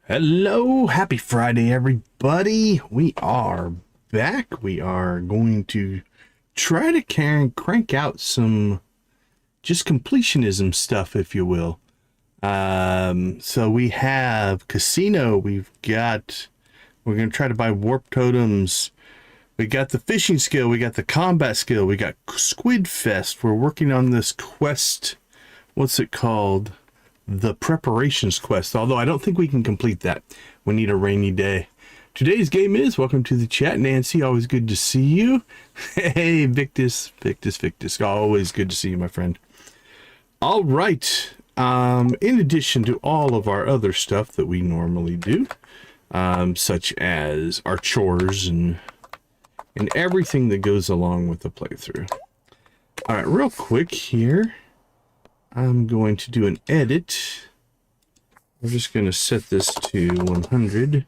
Hello, happy Friday, everybody. We are back. We are going to try to crank out some just completionism stuff, if you will. So we have Casino. We're going to try to buy Warp Totems. We got the fishing skill. We got the combat skill. We got Squidfest. We're working on this quest. What's it called? The preparations quest, although I don't think we can complete that. We need a rainy day. Today's game is, welcome to the chat, Nancy, always good to see you. Hey, Victus, always good to see you, my friend. All right, in addition to all of our other stuff that we normally do, such as our chores and everything that goes along with the playthrough. All right, real quick here. I'm going to do an edit. We're just going to set this to 100.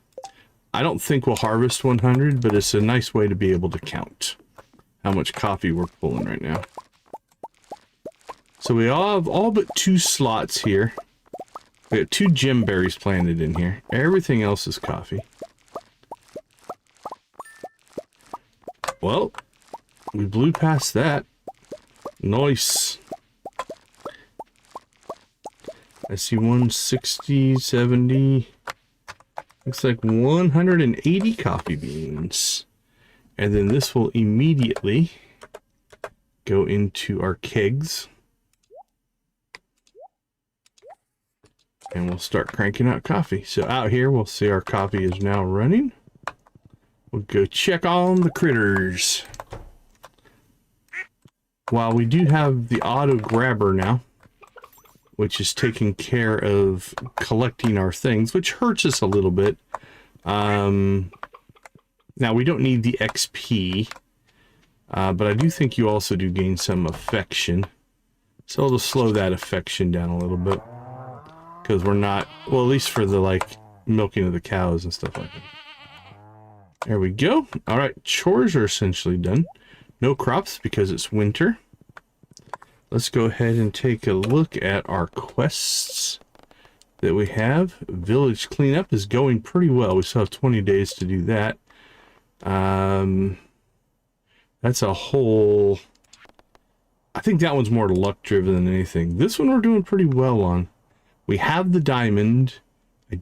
I don't think we'll harvest 100, but it's a nice way to be able to count how much coffee we're pulling right now. So we all have all but 2 slots here. We have 2 gem berries planted in here. Everything else is coffee. Well, we blew past that. Nice. I see 160, 70, looks like 180 coffee beans. And then this will immediately go into our kegs. And we'll start cranking out coffee. So out here, we'll see our coffee is now running. We'll go check on the critters. While we do have the auto grabber now, which is taking care of collecting our things, which hurts us a little bit. Now, we don't need the XP, but I do think you also do gain some affection. So it'll slow that affection down a little bit. Because we're not, well, at least for the, like, milking of the cows and stuff like that. There we go. All right, chores are essentially done. No crops because it's winter. Let's go ahead and take a look at our quests that we have. Village cleanup is going pretty well. We still have 20 days to do that. That's a whole... I think that one's more luck driven than anything. This one we're doing pretty well on. We have the diamond. I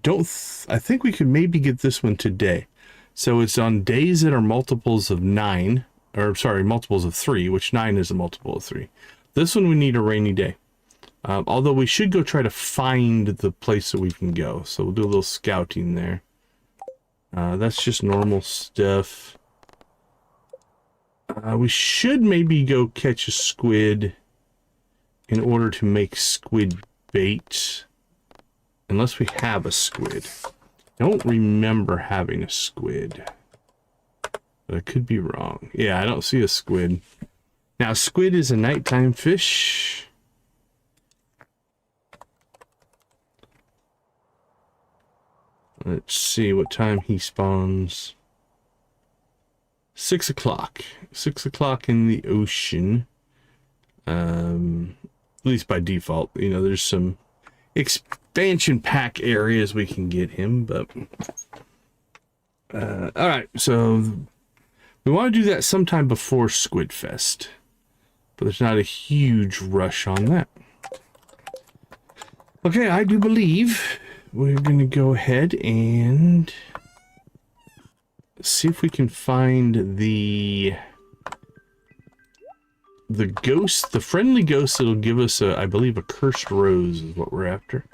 think we could maybe get this one today. So it's on days that are multiples of 9. Or, sorry, multiples of 3, which 9 is a multiple of 3. This one we need a rainy day. Although we should go try to find the place that we can go. So we'll do a little scouting there. That's just normal stuff. We should maybe go catch a squid in order to make squid bait. Unless we have a squid. Don't remember having a squid. But I could be wrong. Yeah, I don't see a squid. Now, squid is a nighttime fish. Let's see what time he spawns. 6 o'clock. 6 o'clock in the ocean. At least by default. You know, there's some expansion pack areas we can get him, but... Alright, so... we want to do that sometime before Squidfest. But there's not a huge rush on that. Okay, I do believe we're going to go ahead and see if we can find the ghost, the friendly ghost that'll give us, I believe, a cursed rose is what we're after.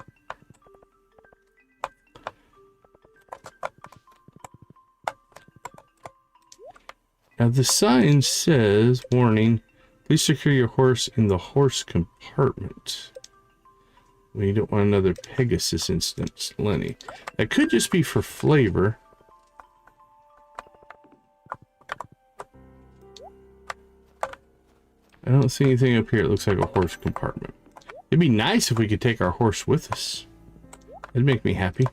Now the sign says, warning, please secure your horse in the horse compartment. We don't want another Pegasus instance, Lenny. That could just be for flavor. I don't see anything up here. It looks like a horse compartment. It'd be nice if we could take our horse with us. It'd make me happy.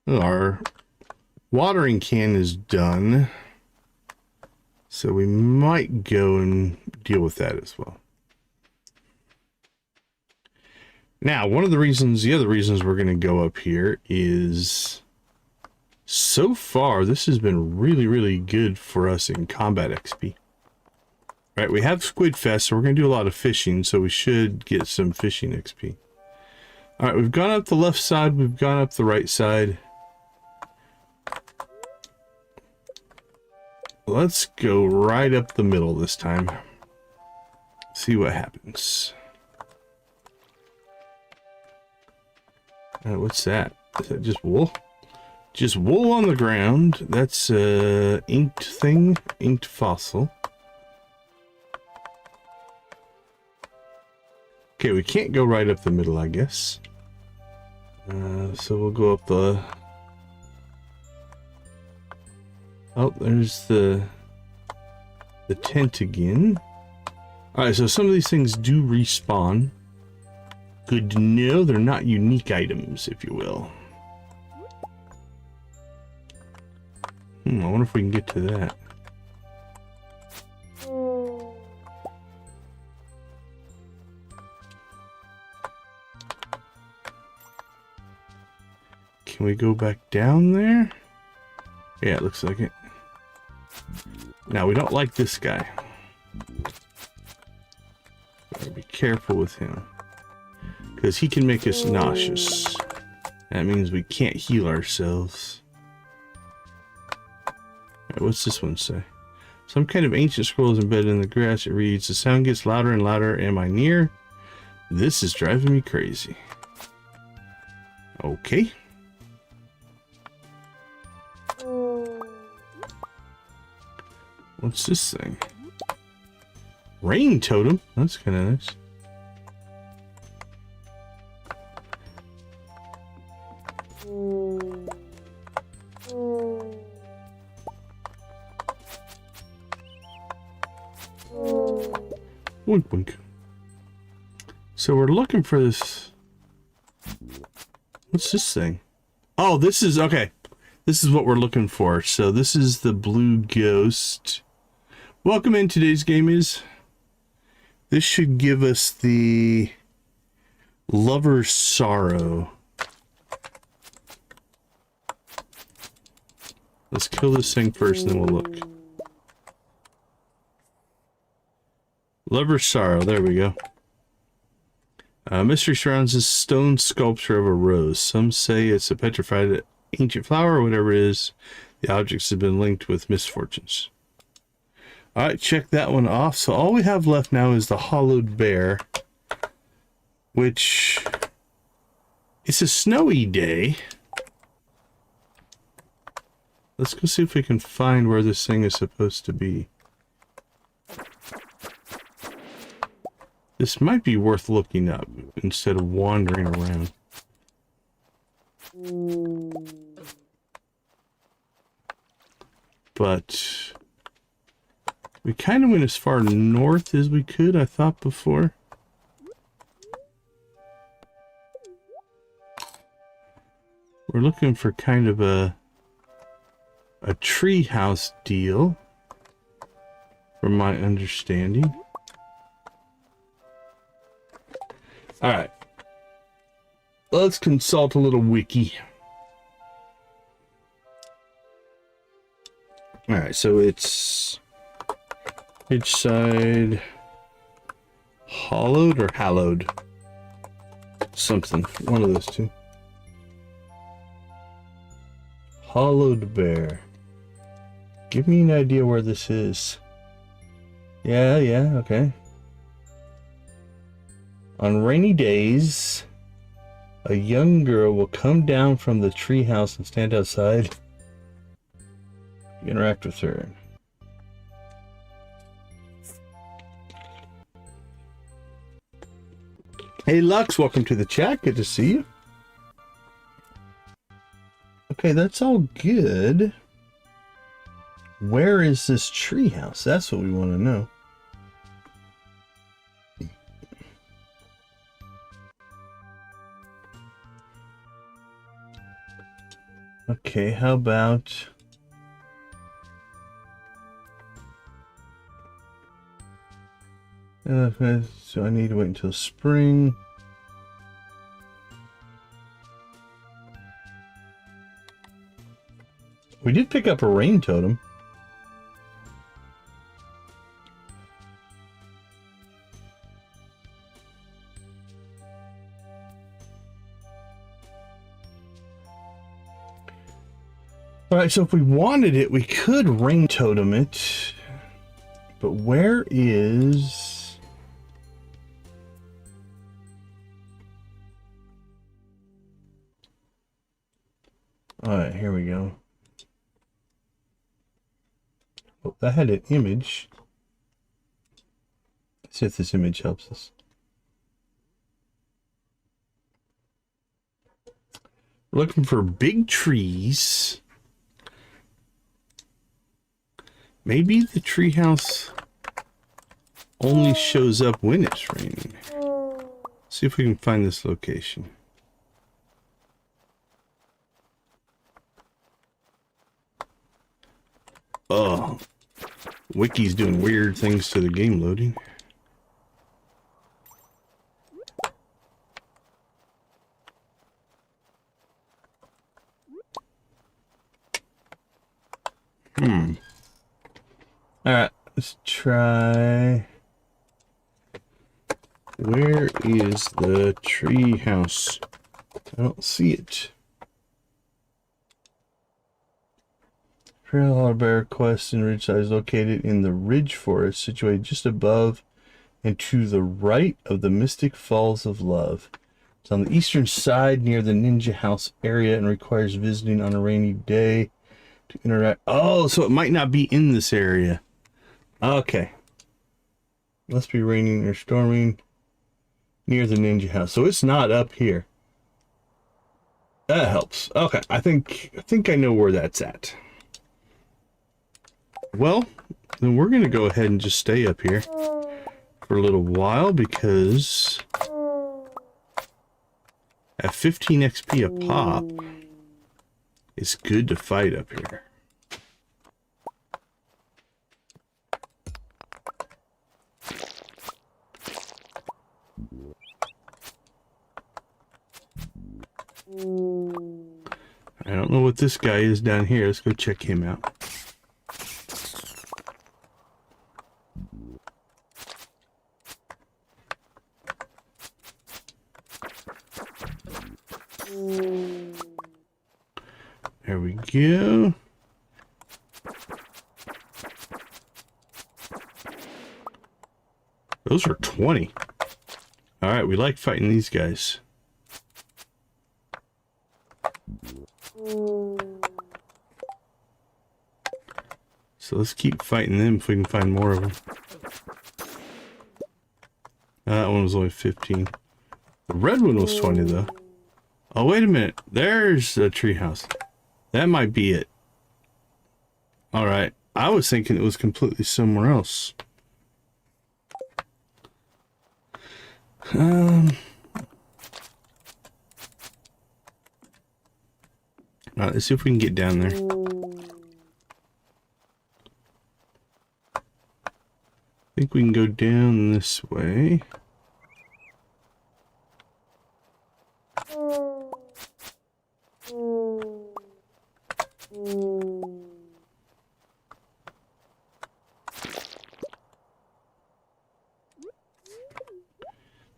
Our watering can is done. So we might go and deal with that as well. Now, the other reasons we're going to go up here is so far this has been really, really good for us in combat XP. Right, we have Squidfest, so we're going to do a lot of fishing, so we should get some fishing XP. All right, we've gone up the left side, we've gone up the right side. Let's go right up the middle this time. See what happens. What's that? Is that just wool? Just wool on the ground. That's inked thing, inked fossil. Okay, we can't go right up the middle, I guess. So we'll go up the... Oh, there's the tent again. Alright, so some of these things do respawn. Good to know they're not unique items, if you will. I wonder if we can get to that. Can we go back down there? Yeah, it looks like it. Now, we don't like this guy. Gotta be careful with him. Because he can make us nauseous. That means we can't heal ourselves. Right, what's this one say? Some kind of ancient scroll is embedded in the grass. It reads, the sound gets louder and louder. Am I near? This is driving me crazy. Okay. What's this thing? Rain totem? That's kind of nice. Wink, wink. So we're looking for this. What's this thing? Oh, this is okay. This is what we're looking for. So this is the blue ghost. Welcome in. Today's game is. This should give us the Lover's Sorrow. Let's kill this thing first, and then we'll look. Lover's Sorrow. There we go. Mystery surrounds this stone sculpture of a rose. Some say it's a petrified ancient flower or whatever it is. The objects have been linked with misfortunes. Alright, check that one off. So all we have left now is the hollowed bear, which it's a snowy day. Let's go see if we can find where this thing is supposed to be. This might be worth looking up instead of wandering around. But we kind of went as far north as we could, I thought before. We're looking for kind of a tree house deal, from my understanding. Alright. Let's consult a little wiki. Alright, so it's Ridgeside Hollowed or Hallowed? Something. One of those two. Hollowed Bear. Give me an idea where this is. Yeah, okay. On rainy days, a young girl will come down from the treehouse and stand outside. Interact with her. Hey Lux, welcome to the chat. Good to see you. Okay, that's all good. Where is this treehouse? That's what we want to know. Okay, how about... so I need to wait until spring. We did pick up a rain totem. Alright, so if we wanted it, we could rain totem it. But where is... Alright, here we go. Oh, that had an image. Let's see if this image helps us. We're looking for big trees. Maybe the treehouse only shows up when it's raining. See if we can find this location. Oh, Wiki's doing weird things to the game loading. Alright, let's try. Where is the tree house? I don't see it. Trail Bear Quest in Ridgeside is located in the Ridge Forest, situated just above and to the right of the Mystic Falls of Love. It's on the eastern side near the Ninja House area and requires visiting on a rainy day to interact. Oh, so it might not be in this area. Okay. Must be raining or storming near the Ninja House. So it's not up here. That helps. Okay, I think I know where that's at. Well, then we're going to go ahead and just stay up here for a little while because at 15 XP a pop, it's good to fight up here. I don't know what this guy is down here. Let's go check him out. There we go. Those are 20. All right, we like fighting these guys. So let's keep fighting them if we can find more of them. That one was only 15. The red one was 20 though. Oh, wait a minute. There's a treehouse. That might be it. Alright. I was thinking it was completely somewhere else. Alright, let's see if we can get down there. I think we can go down this way.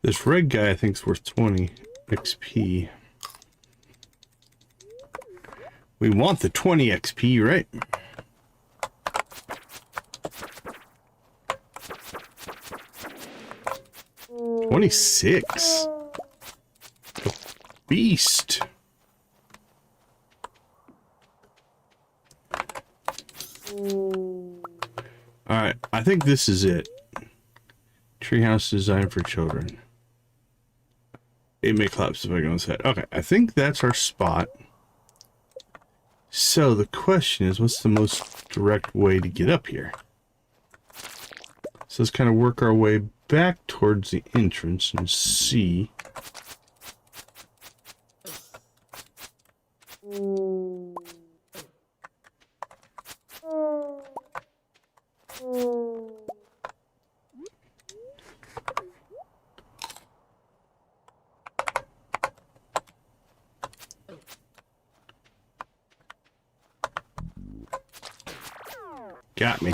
This red guy I think is worth 20 XP. We want the 20 XP, right? $26. Beast. Alright, I think this is it. Treehouse designed for children. It may collapse if I go inside. Okay, I think that's our spot. So the question is, what's the most direct way to get up here? So let's kind of work our way back towards the entrance and see. got me.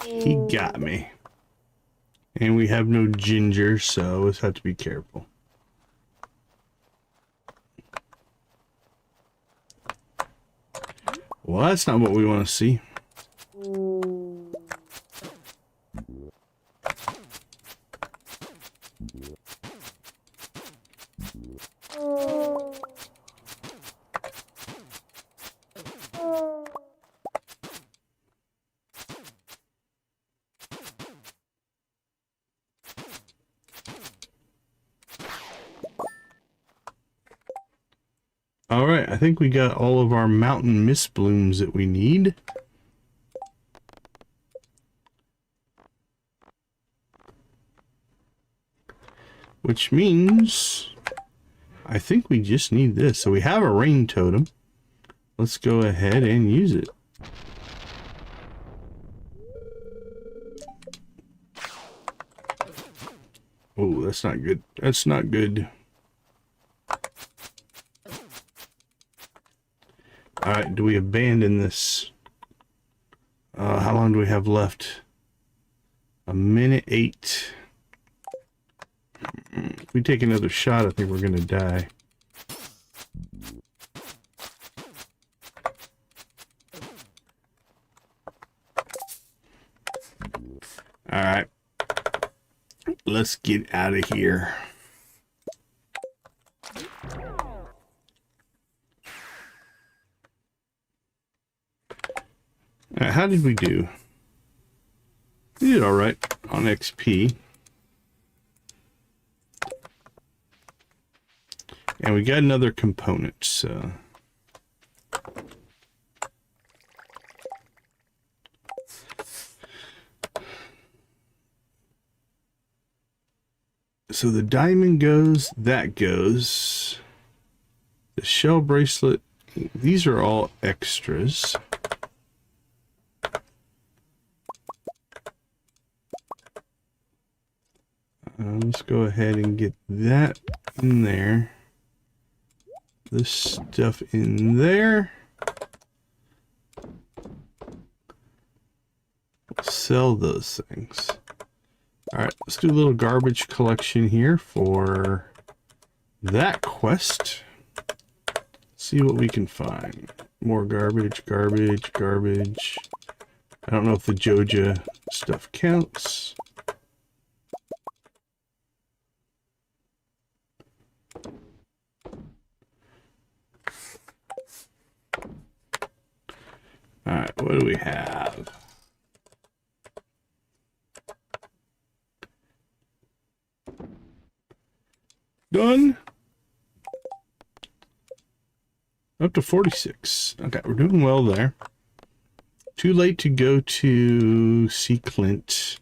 He got me. And we have no ginger, so we'll have to be careful. Well, that's not what we want to see. All right, I think we got all of our mountain mist blooms that we need. Which means I think we just need this. So we have a rain totem. Let's go ahead and use it. Oh, that's not good. That's not good. All right, do we abandon this? How long do we have left? 1:08. If we take another shot, I think we're gonna die. All right, let's get out of here. How did we do? We did all right on XP. And we got another component, so. So the diamond goes, that goes. The shell bracelet, these are all extras. Let's go ahead and get that in there. This stuff in there. Sell those things. Alright, let's do a little garbage collection here for that quest. See what we can find. More garbage, garbage, garbage. I don't know if the Joja stuff counts. Alright, what do we have? Done. Up to 46. Okay, we're doing well there. Too late to go to see Clint.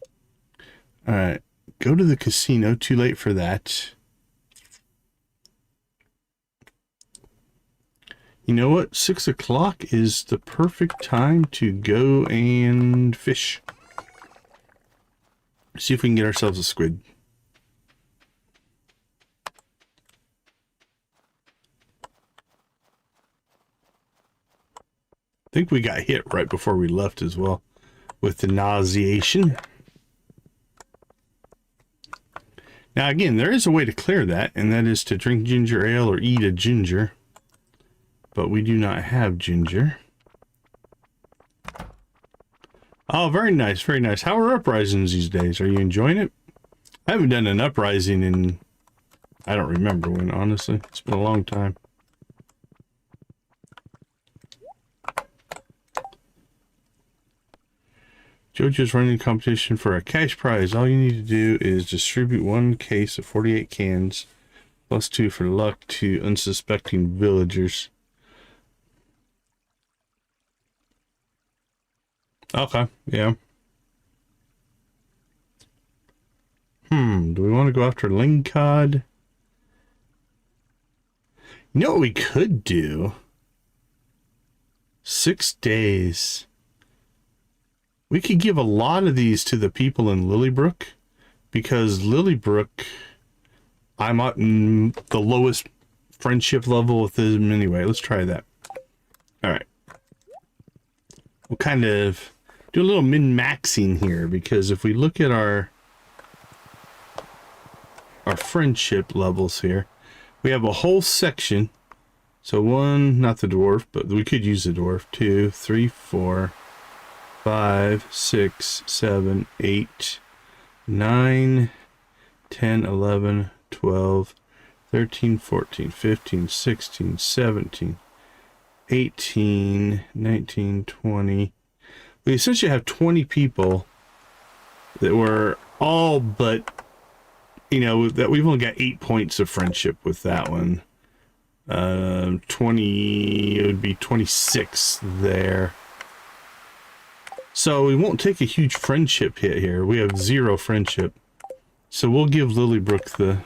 Alright, go to the casino. Too late for that. You know what? 6 o'clock is the perfect time to go and fish. See if we can get ourselves a squid. I think we got hit right before we left as well with the nauseation. Now again, there is a way to clear that, and that is to drink ginger ale or eat a ginger. But we do not have ginger. Oh, very nice, very nice. How are uprisings these days? Are you enjoying it? I haven't done an uprising in, I don't remember when, honestly. It's been a long time. Jojo's running a competition for a cash prize. All you need to do is distribute 1 case of 48 cans, plus 2 for luck to unsuspecting villagers. Okay, yeah. Do we want to go after Lingcod? You know what we could do? 6 days. We could give a lot of these to the people in Lilybrook, because Lilybrook, I'm at the lowest friendship level with them anyway. Let's try that. All right. we'll kind of do a little min-maxing here, because if we look at our friendship levels here, we have a whole section. So one, not the dwarf, but we could use the dwarf. 2, 3, 4, 5, 6, 7, 8, 9, 10, 11, 12, 13, 14, 15, 16, 17, 18, 19, 20. We essentially have 20 people that were all but, you know, that we've only got 8 points of friendship with that one. 20, it would be 26 there. So we won't take a huge friendship hit here. We have 0 friendship. So we'll give Lilybrook the...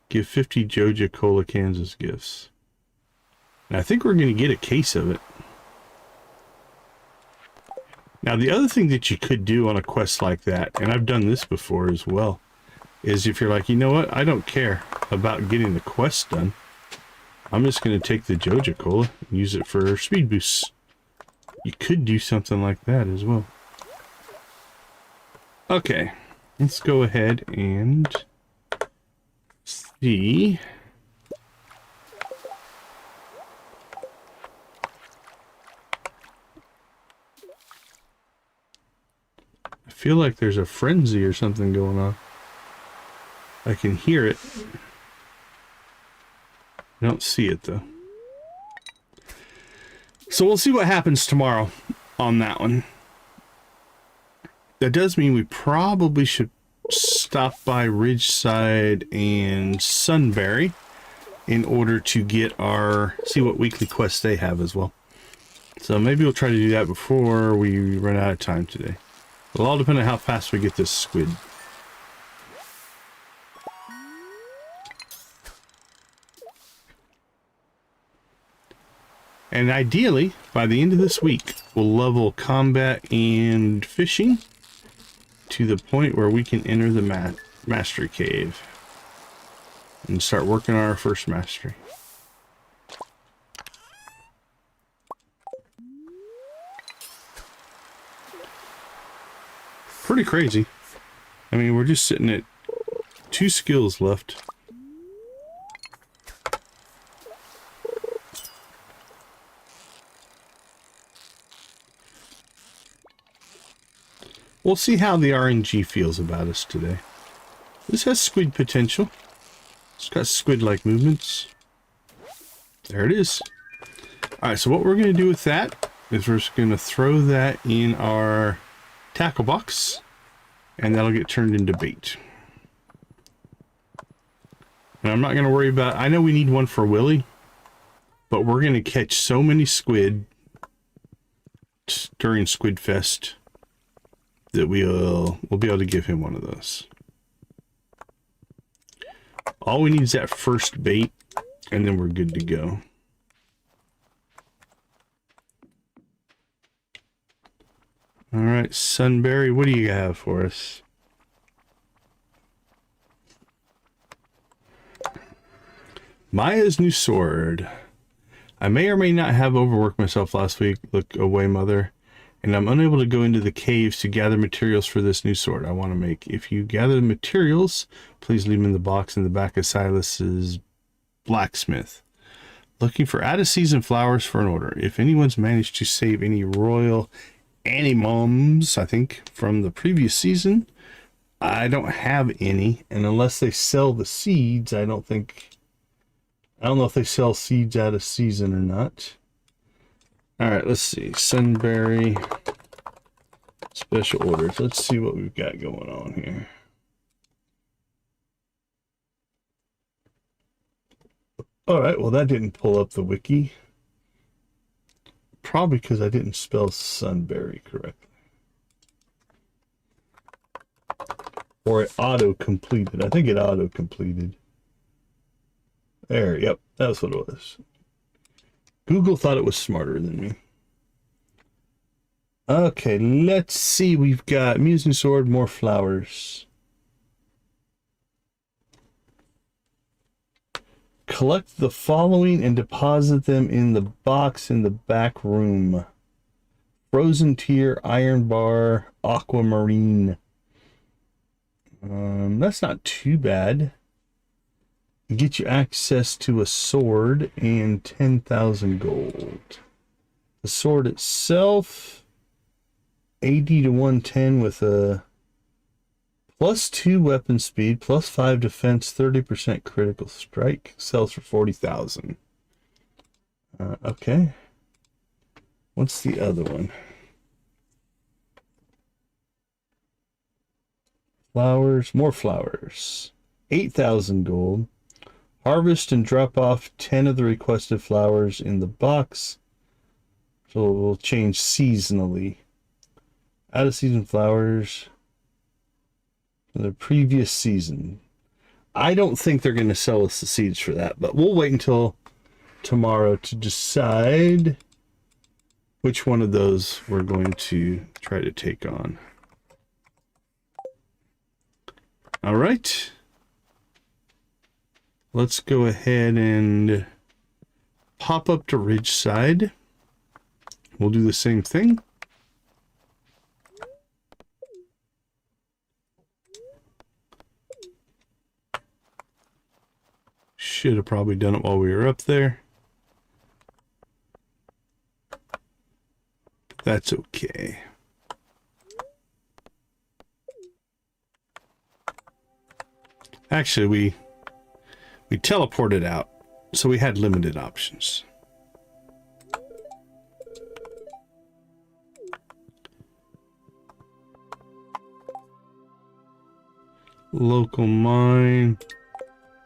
Give 50 Joja Cola Kansas gifts. And I think we're going to get a case of it. Now, the other thing that you could do on a quest like that, and I've done this before as well, is if you're like, you know what, I don't care about getting the quest done. I'm just going to take the Joja Cola and use it for speed boosts. You could do something like that as well. Okay, let's go ahead and see. I feel like there's a frenzy or something going on. I can hear it. I don't see it though. So we'll see what happens tomorrow on that one. That does mean we probably should stop by Ridgeside and Sunberry in order to get our, see what weekly quests they have as well. So maybe we'll try to do that before we run out of time today. It'll all depend on how fast we get this squid. And ideally, by the end of this week, we'll level combat and fishing to the point where we can enter the mastery cave and start working on our first mastery. Pretty crazy. I mean, we're just sitting at 2 skills left. We'll see how the RNG feels about us today. This has squid potential. It's got squid-like movements. There it is. Alright, so what we're going to do with that is we're just going to throw that in our tackle box, and that'll get turned into bait. And I'm not going to worry about... I know we need one for Willy, but we're going to catch so many squid during Squidfest that we'll be able to give him one of those. All we need is that first bait, and then we're good to go. All right, Sunberry, what do you have for us? Maya's new sword. I may or may not have overworked myself last week. Look away, mother. And I'm unable to go into the caves to gather materials for this new sword I want to make. If you gather the materials, please leave them in the box in the back of Silas's blacksmith. Looking for out-of-season flowers for an order. If anyone's managed to save any royal animals, I think, from the previous season, I don't have any. And unless they sell the seeds, I don't know if they sell seeds out of season or not. Alright, let's see. Sunberry special orders. Let's see what we've got going on here. Alright, well that didn't pull up the wiki. Probably because I didn't spell Sunberry correctly. Or it auto-completed. I think it auto-completed. There, yep, that's what it was. Google thought it was smarter than me. Okay, let's see. We've got Musing Sword, more flowers. Collect the following and deposit them in the box in the back room. Frozen Tear, Iron Bar, Aquamarine. That's not too bad. Get you access to a sword and 10,000 gold. The sword itself, 80 to 110 with a +2 weapon speed, +5 defense, 30% critical strike. Sells for 40,000. Okay. What's the other one? Flowers, more flowers. 8,000 gold. Harvest and drop off 10 of the requested flowers in the box. So it will change seasonally. Out of season flowers from the previous season. I don't think they're going to sell us the seeds for that, but we'll wait until tomorrow to decide which one of those we're going to try to take on. All right. Let's go ahead and pop up to Ridgeside. We'll do the same thing. Should have probably done it while we were up there. That's okay. Actually, we teleported out, so we had limited options. Local mine.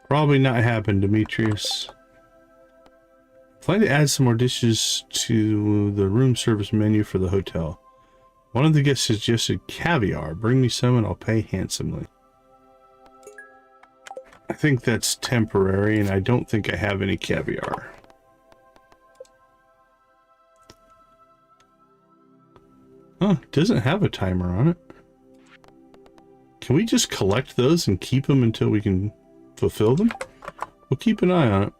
Probably not happen, Demetrius. Plan to add some more dishes to the room service menu for the hotel. One of the guests suggested caviar. Bring me some and I'll pay handsomely. I think that's temporary, and I don't think I have any caviar. Huh, doesn't have a timer on it. Can we just collect those and keep them until we can fulfill them? We'll keep an eye on it.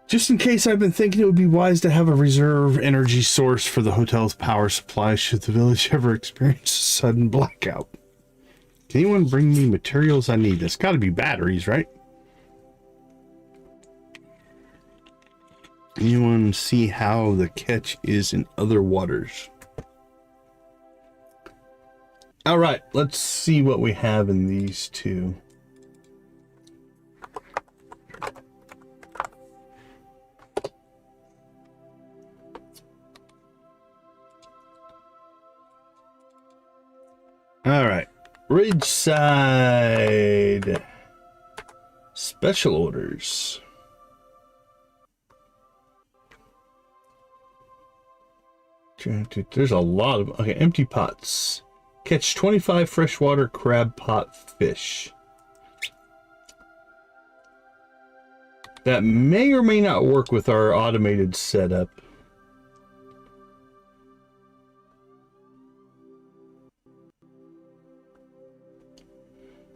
Just in case, I've been thinking it would be wise to have a reserve energy source for the hotel's power supply should the village ever experience a sudden blackout. Can anyone bring me materials I need? It's got to be batteries, right? Anyone see how the catch is in other waters? All right, let's see what we have in these two. All right, Ridgeside special orders. There's a lot of, okay, empty pots. Catch 25 freshwater crab pot fish. That may or may not work with our automated setup.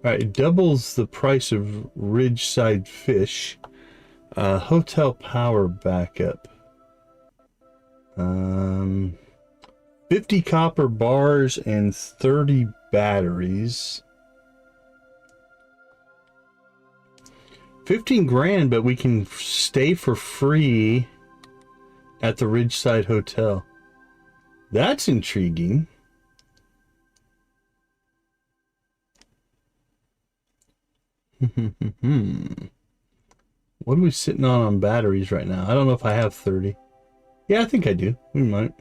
All right, it doubles the price of Ridgeside fish. Hotel power backup. 50 copper bars and 30 batteries. 15 grand, but we can stay for free at the Ridgeside Hotel. That's intriguing. What are we sitting on batteries right now? I don't know if I have 30. Yeah, I think I do. We might.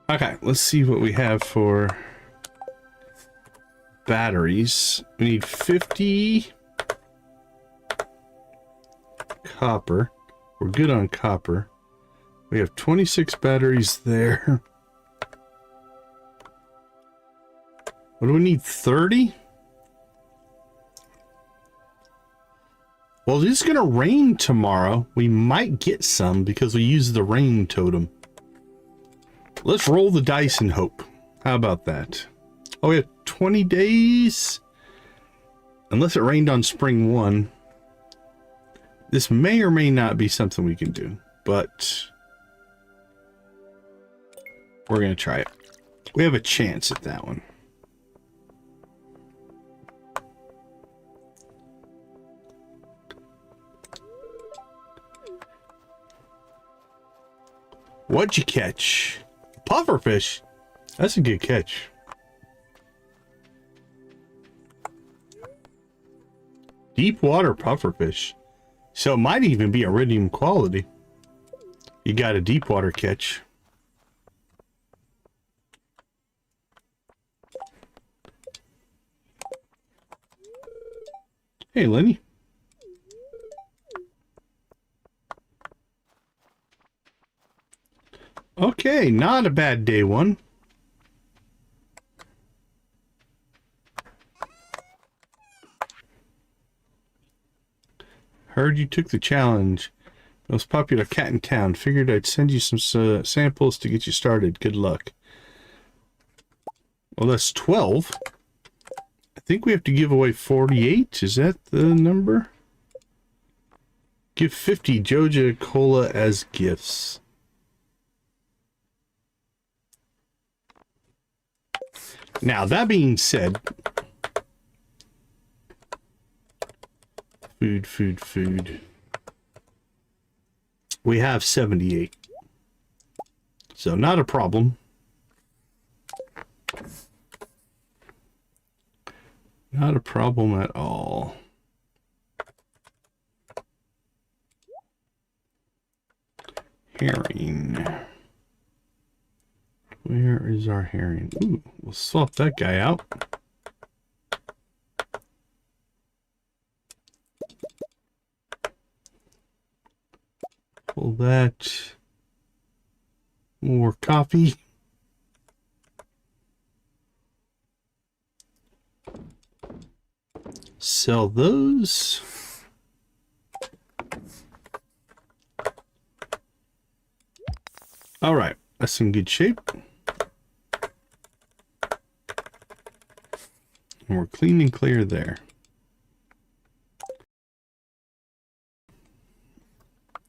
Okay, let's see what we have for batteries. We need 50 copper. We're good on copper. We have 26 batteries there. What do we need? 30? Well, it's going to rain tomorrow. We might get some because we use the rain totem. Let's roll the dice and hope. How about that? Oh, we have 20 days. Unless it rained on spring 1. This may or may not be something we can do, but we're going to try it. We have a chance at that one. What'd you catch? Pufferfish. That's a good catch. Deep water pufferfish. So it might even be iridium quality. You got a deep water catch. Hey, Lenny. Okay, not a bad day one. Heard you took the challenge. Most popular cat in town. Figured I'd send you some samples to get you started. Good luck. Well, that's 12. I think we have to give away 48. Is that the number? Give 50 Joja Cola as gifts. Now, that being said, food. We have 78. So, not a problem. Not a problem at all. Herring. Where is our herring? Ooh, we'll swap that guy out. Pull that. More coffee. Sell those. All right, that's in good shape. And we're clean and clear there.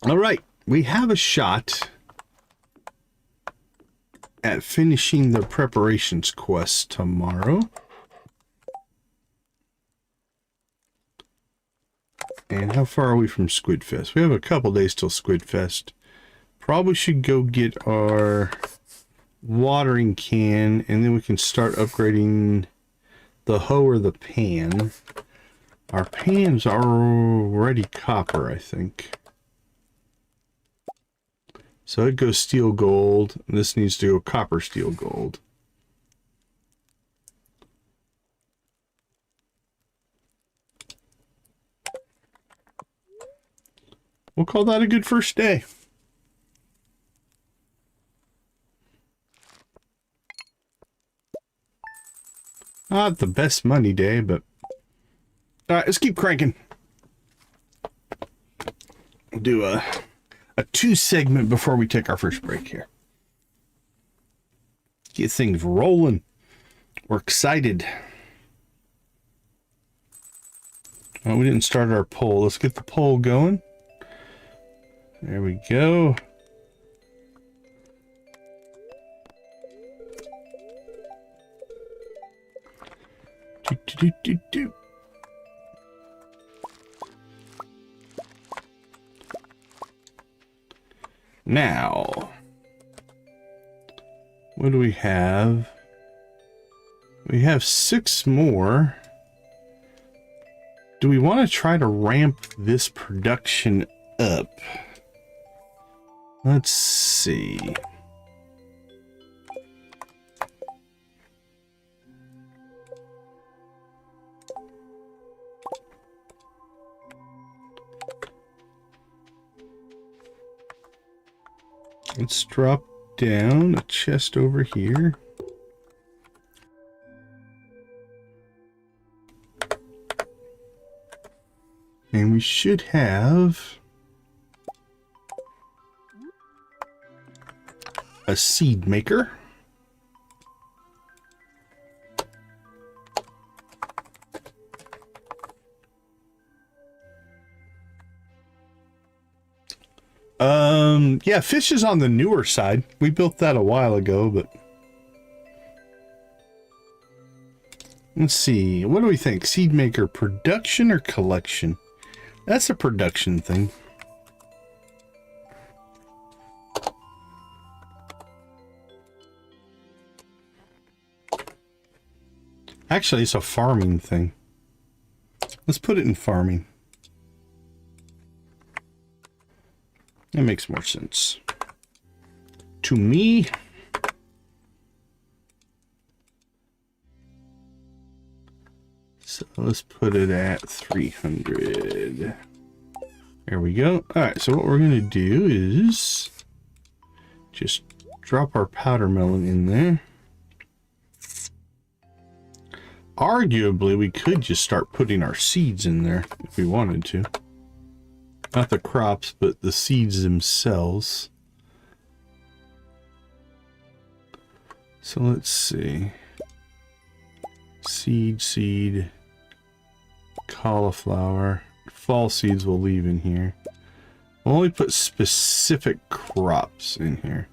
All right, we have a shot at finishing the preparations quest tomorrow. And how far are we from Squidfest? We have a couple days till Squidfest. Probably should go get our watering can, and then we can start upgrading the hoe or the pan. Our pans are already copper, I think. So it goes steel gold. This needs to go copper steel gold. We'll call that a good first day. Not the best money day, but... Alright, let's keep cranking. We'll do a 2 segment before we take our first break here. Get things rolling. We're excited. Oh, we didn't start our poll. Let's get the poll going. There we go. Do. Now, what do we have? We have 6 more. Do we want to try to ramp this production up? Let's see. Let's drop down a chest over here. And we should have a seed maker. Yeah, fish is on the newer side. We built that a while ago, but let's see. What do we think? Seed maker, production or collection? That's a production thing. Actually, it's a farming thing. Let's put it in farming. That makes more sense to me. So let's put it at 300. There we go. All right, so what we're going to do is just drop our powder melon in there. Arguably, we could just start putting our seeds in there if we wanted to. Not the crops, but the seeds themselves. So let's see. Seed, cauliflower. Fall seeds we'll leave in here. We'll only put specific crops in here.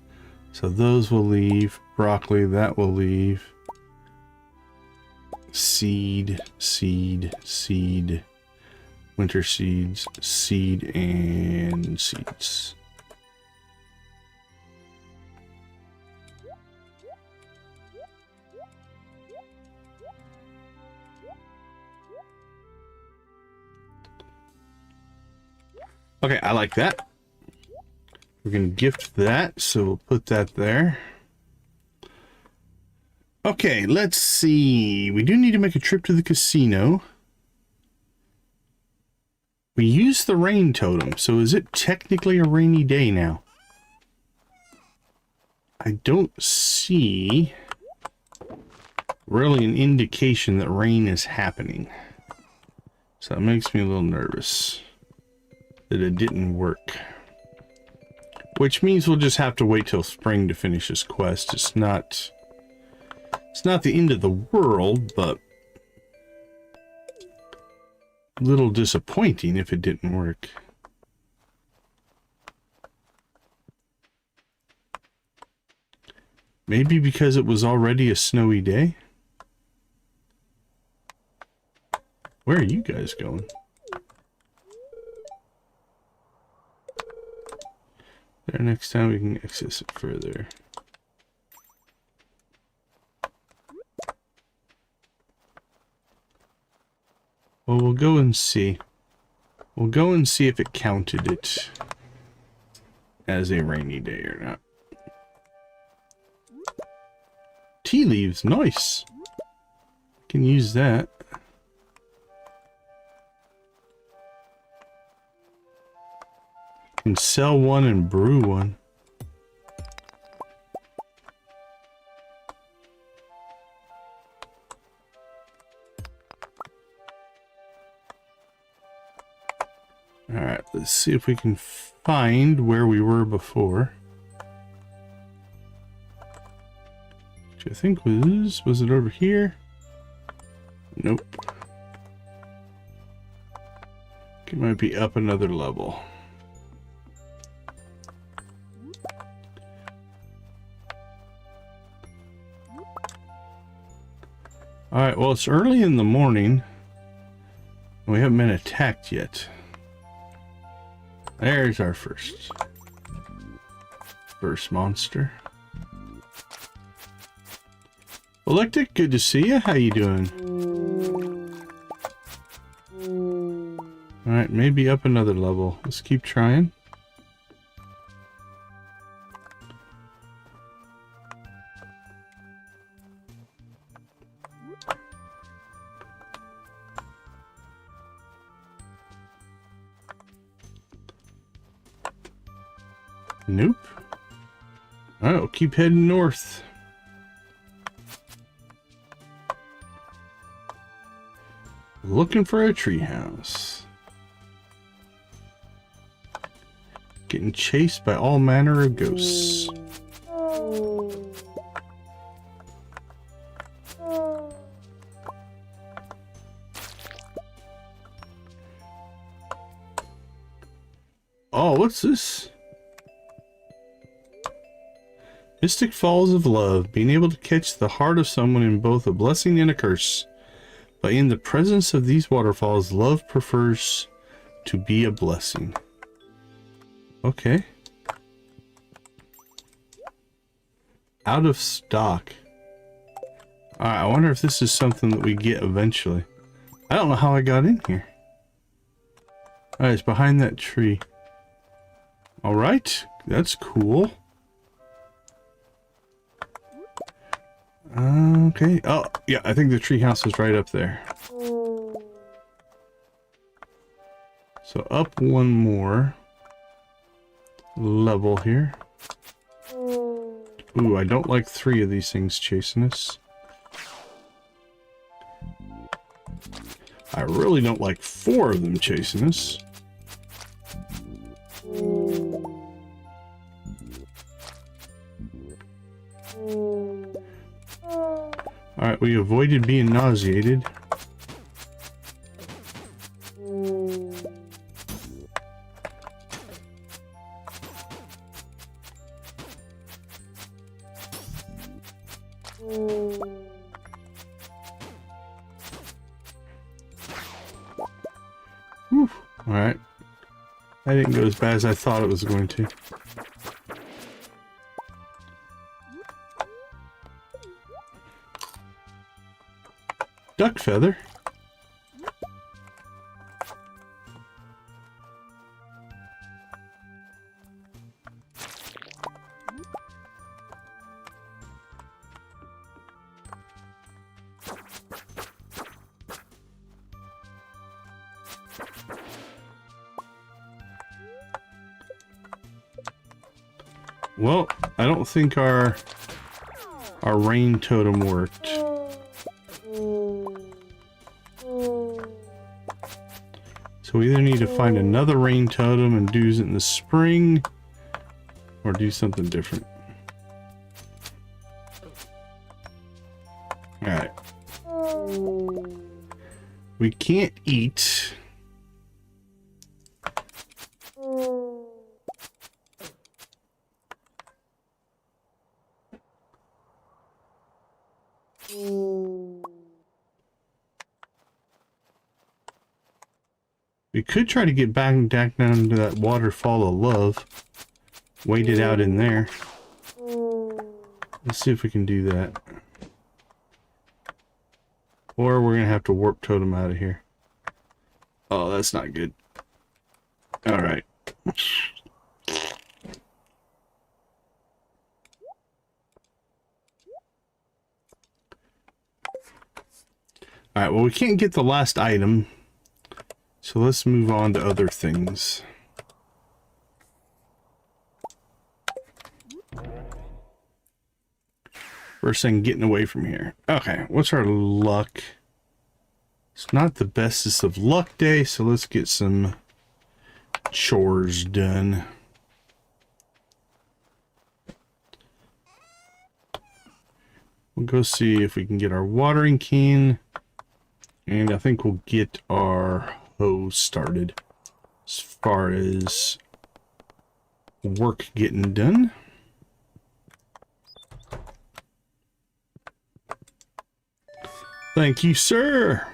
So those will leave. Broccoli, that will leave. Seed. Winter seeds, seed, and seeds. Okay, I like that. We're going to gift that, so we'll put that there. Okay, let's see. We do need to make a trip to the casino. We used the rain totem, so is it technically a rainy day now? I don't see really an indication that rain is happening. So that makes me a little nervous that it didn't work. Which means we'll just have to wait till spring to finish this quest. It's not the end of the world, but a little disappointing if it didn't work. Maybe because it was already a snowy day? Where are you guys going? There, next time we can access it further. Well, we'll go and see. We'll go and see if it counted it as a rainy day or not. Tea leaves, nice. Can use that. Can sell one and brew one. Alright, let's see if we can find where we were before. Which I think was it over here? Nope. It might be up another level. Alright, well, it's early in the morning. We haven't been attacked yet. There's our first monster. Electric, good to see you. How you doing? Alright, maybe up another level. Let's keep trying. Nope. Alright, we'll keep heading north. Looking for a treehouse. getting chased by all manner of ghosts. Oh, what's this? Mystic Falls of Love. Being able to catch the heart of someone in both a blessing and a curse. But in the presence of these waterfalls, love prefers to be a blessing. Okay. Out of stock. Alright, I wonder if this is something that we get eventually. I don't know how I got in here. Alright, it's behind that tree. Alright, that's cool. Okay. Oh, yeah, I think the treehouse is right up there. So up one more level here. Ooh, I don't like 3 of these things chasing us. I really don't like 4 of them chasing us. Alright, we avoided being nauseated. Whew. Alright. That didn't go as bad as I thought it was going to. Duck feather. Well, I don't think our rain totem worked. So we either need to find another rain totem and do it in the spring, or do something different. Alright. We can't eat. We could try to get back down to that waterfall of love. Wait it out in there. Let's see if we can do that. Or we're gonna have to warp totem out of here. Oh, that's not good. Alright. Alright, well we can't get the last item. So let's move on to other things. First thing, getting away from here. Okay, what's our luck? It's not the bestest of luck day, so let's get some chores done. We'll go see if we can get our watering can. And I think we'll get our hose started as far as work getting done. Thank you, sir.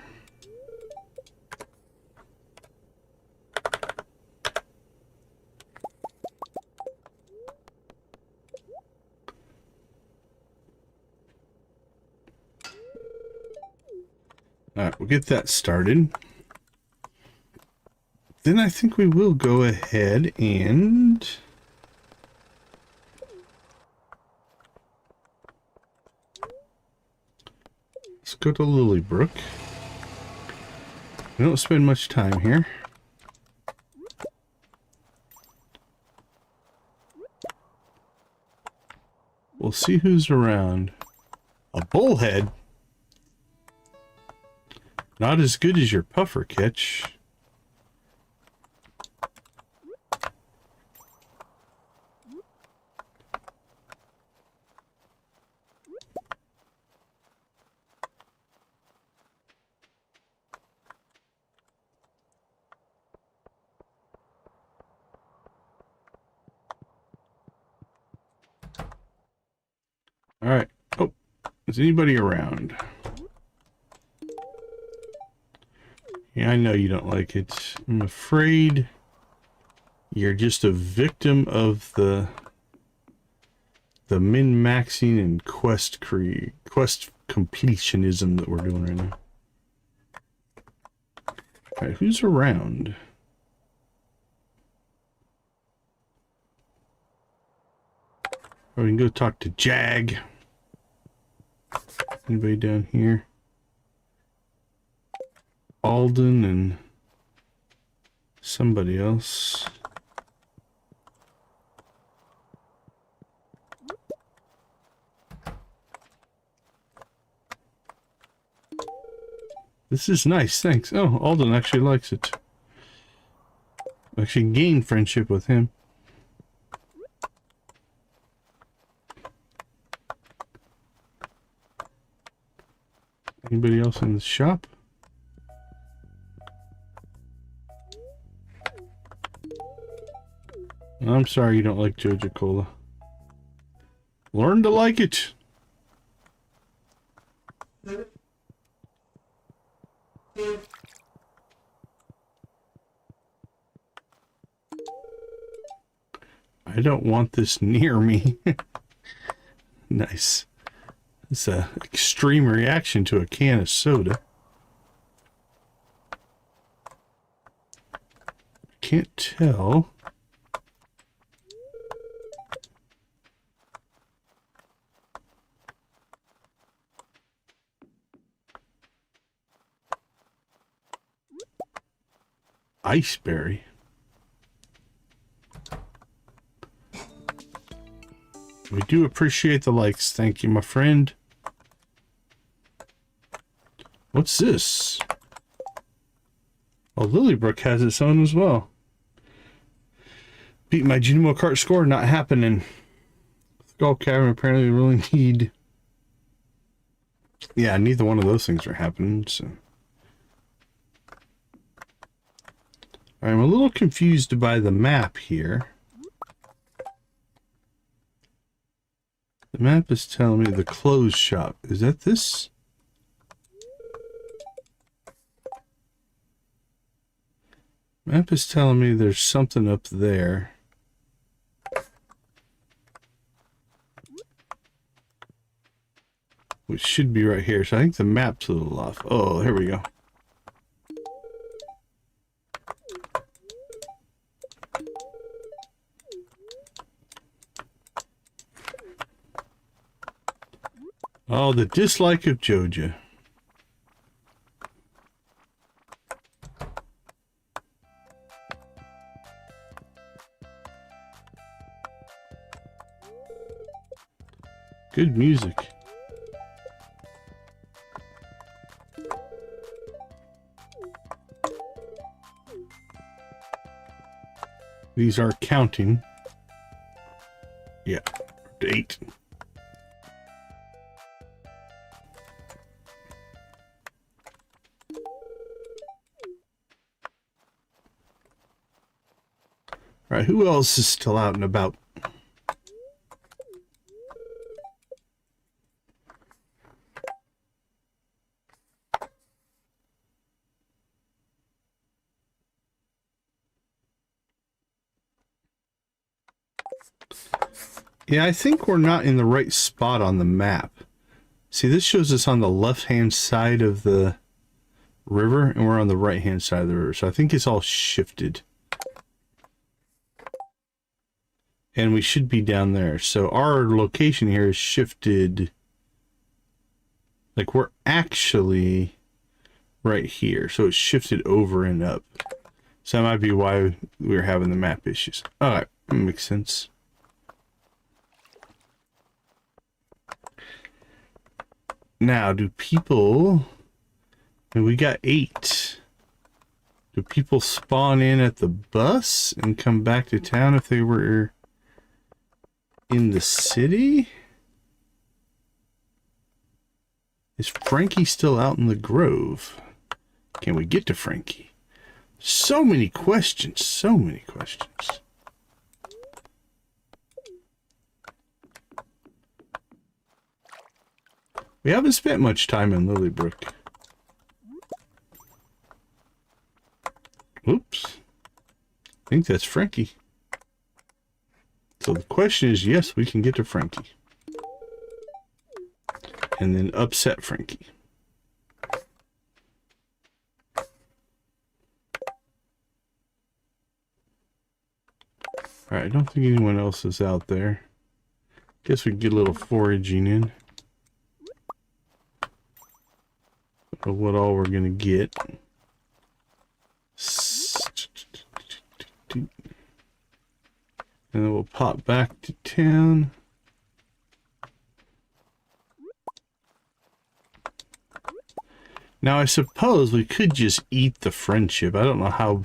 Alright, we'll get that started. Then I think we will go ahead and let's go to Lilybrook. We don't spend much time here. We'll see who's around. A bullhead? Not as good as your puffer catch. Is anybody around? Yeah, I know you don't like it. I'm afraid you're just a victim of the min-maxing and quest completionism that we're doing right now. Alright, who's around? Oh, we can go talk to Jag. Anybody down here? Alden and somebody else. This is nice, thanks. Oh, Alden actually likes it. Actually gained friendship with him. Anybody else in the shop? I'm sorry you don't like Joja Cola. Learn to like it. I don't want this near me. Nice. It's an extreme reaction to a can of soda. Can't tell. Iceberry. We do appreciate the likes. Thank you, my friend. What's this? Oh, Lilybrook has its own as well. Beat my Junimo Kart score, not happening. Skull Cavern apparently really need... Yeah, neither one of those things are happening, so... I'm a little confused by the map here. The map is telling me the clothes shop. Is that this? Map is telling me there's something up there. Which should be right here. So I think the map's a little off. Oh, here we go. Oh, the dislike of Joja. Good music. These are counting. Yeah, 8. All right, who else is still out and about? Yeah, I think we're not in the right spot on the map. See, this shows us on the left-hand side of the river, and we're on the right-hand side of the river. So I think it's all shifted. And we should be down there. So our location here is shifted. Like, we're actually right here. So it's shifted over and up. So that might be why we're having the map issues. Alright, that makes sense. Now, do people... And we got 8. Do people spawn in at the bus and come back to town if they were in the city? Is Frankie still out in the Grove? Can we get to Frankie? So many questions, so many questions. We haven't spent much time in Lilybrook. Oops. I think that's Frankie. So the question is, yes, we can get to Frankie. And then upset Frankie. Alright, I don't think anyone else is out there. Guess we can get a little foraging in. Of what all we're gonna get. And then we'll pop back to town. Now I suppose we could just eat the friendship. I don't know how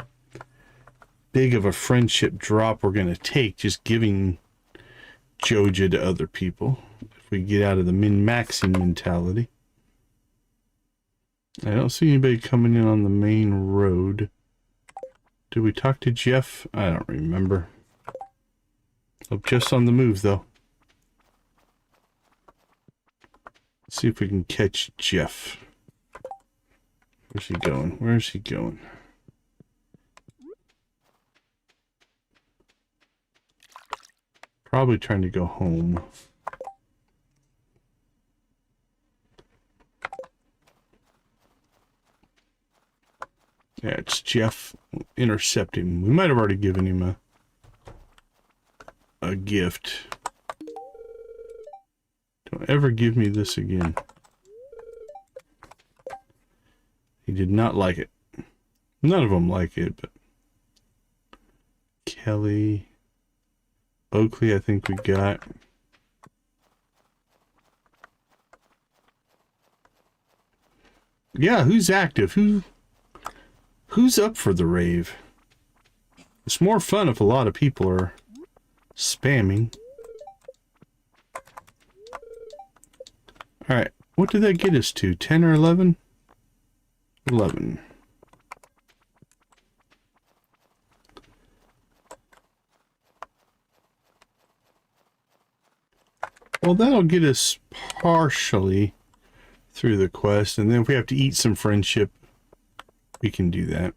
big of a friendship drop we're gonna take just giving Joja to other people. If we get out of the min-maxing mentality. I don't see anybody coming in on the main road. Did we talk to Jeff? I don't remember. Oh, just on the move, though. Let's see if we can catch Jeff. Where's he going? Where's he going? Probably trying to go home. Yeah, it's Jeff. Intercept him. We might have already given him a gift. Don't ever give me this again. He did not like it. None of them like it, but Kelly, Oakley, I think we got. Yeah, who's active? Who's up for the rave? It's more fun if a lot of people are spamming. Alright, what did that get us to? 10 or 11? 11. Well, that'll get us partially through the quest, and then if we have to eat some friendship, we can do that.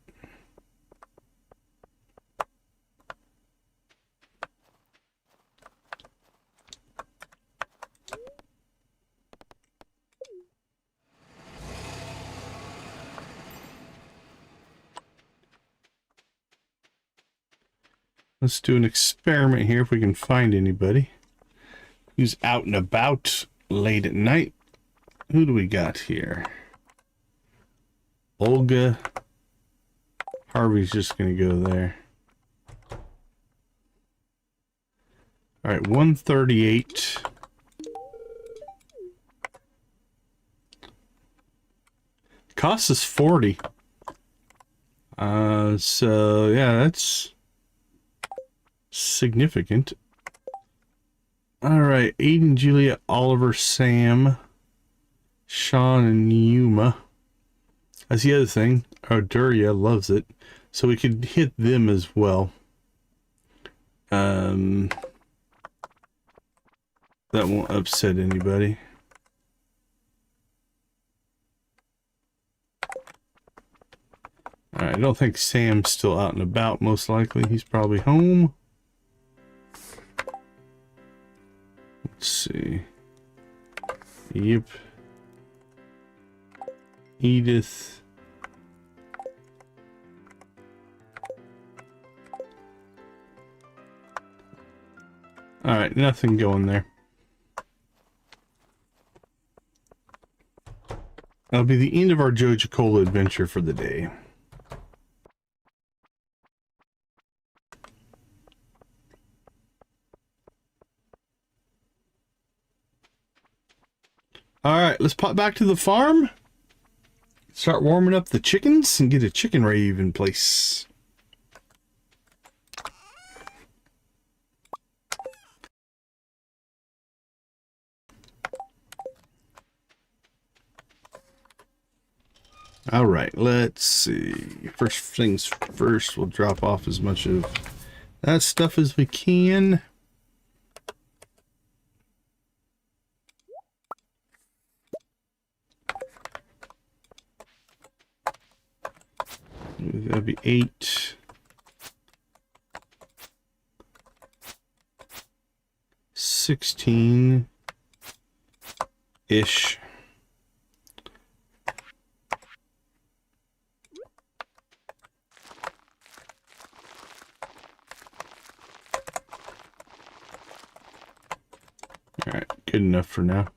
Let's do an experiment here if we can find anybody who's out and about late at night. Who do we got here? Olga. Harvey's just going to go there. All right, 138. Costs us 40. So yeah, that's significant. All right, Aiden, Julia, Oliver, Sam, Sean, and Yuma. That's the other thing. Oh, Duria loves it. So we could hit them as well. That won't upset anybody. Alright, I don't think Sam's still out and about, most likely. He's probably home. Let's see. Yep. Edith. Alright, nothing going there. That'll be the end of our Joja Cola adventure for the day. Alright, let's pop back to the farm. Start warming up the chickens and get a chicken rave in place. Alright, let's see. First things first, we'll drop off as much of that stuff as we can. That'd be 8. 16-ish. All right, good enough for now. All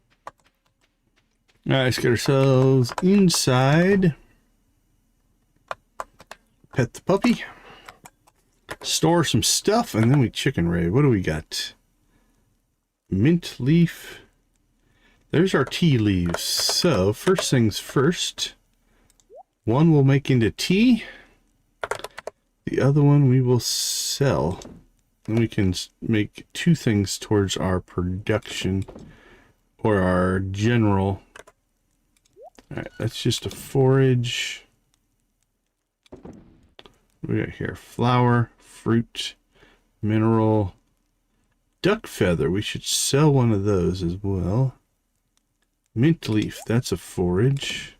right, let's get ourselves inside. Pet the puppy. Store some stuff, and then we chicken raid. What do we got? Mint leaf. There's our tea leaves. So, first things first. One we'll make into tea. The other one we will sell. And we can make 2 things towards our production. Or our general. Alright, that's just a forage. What do we got here? Flower, fruit, mineral, duck feather. We should sell one of those as well. Mint leaf, that's a forage.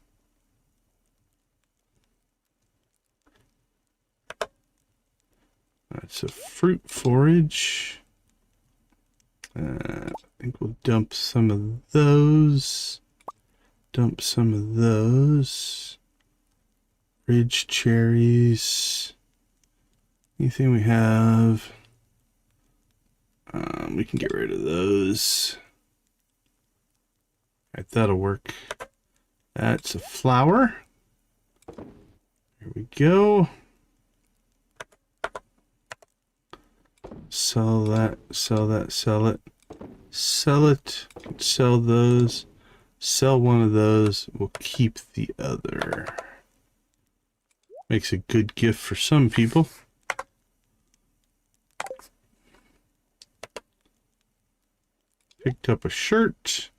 That's a fruit forage. I think we'll dump some of those. Dump some of those. Ridge cherries. Anything we have. We can get rid of those. Alright, that'll work. That's a flower. Here we go. Sell that, sell that, sell it. Sell it, sell those. Sell one of those. We'll keep the other. Makes a good gift for some people. Picked up a shirt.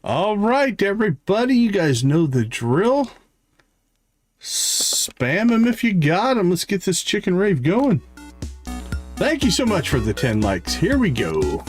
All right, everybody, you guys know the drill. Spam them if you got them. Let's get this chicken rave going. Thank you so much for the 10 likes. Here we go.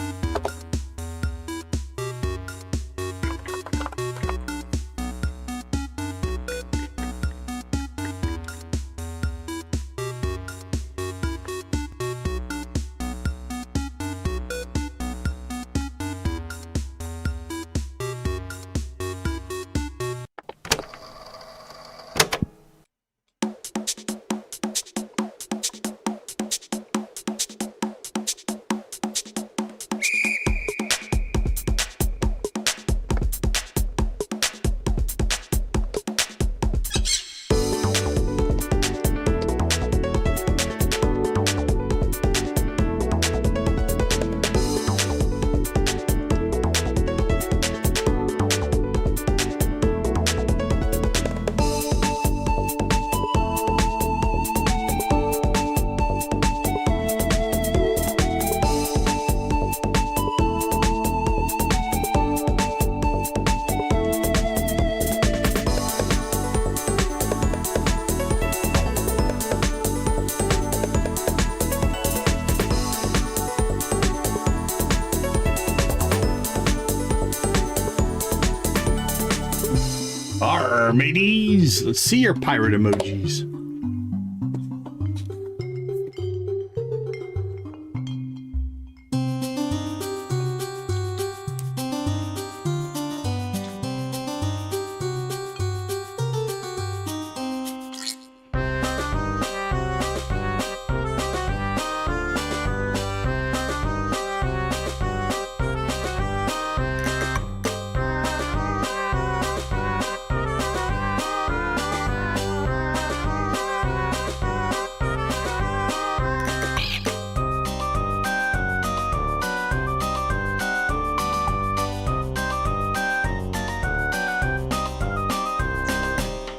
Mateys, let's see your pirate emojis.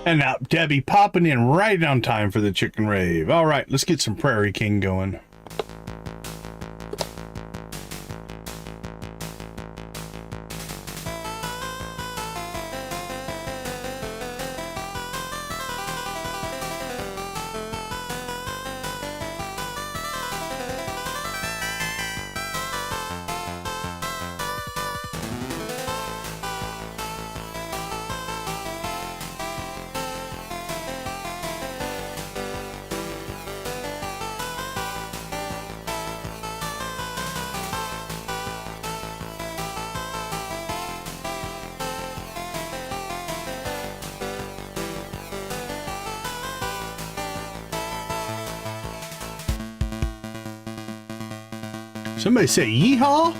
And now Debbie popping in right on time for the chicken rave. All right, let's get some Prairie King going. Somebody say yeehaw?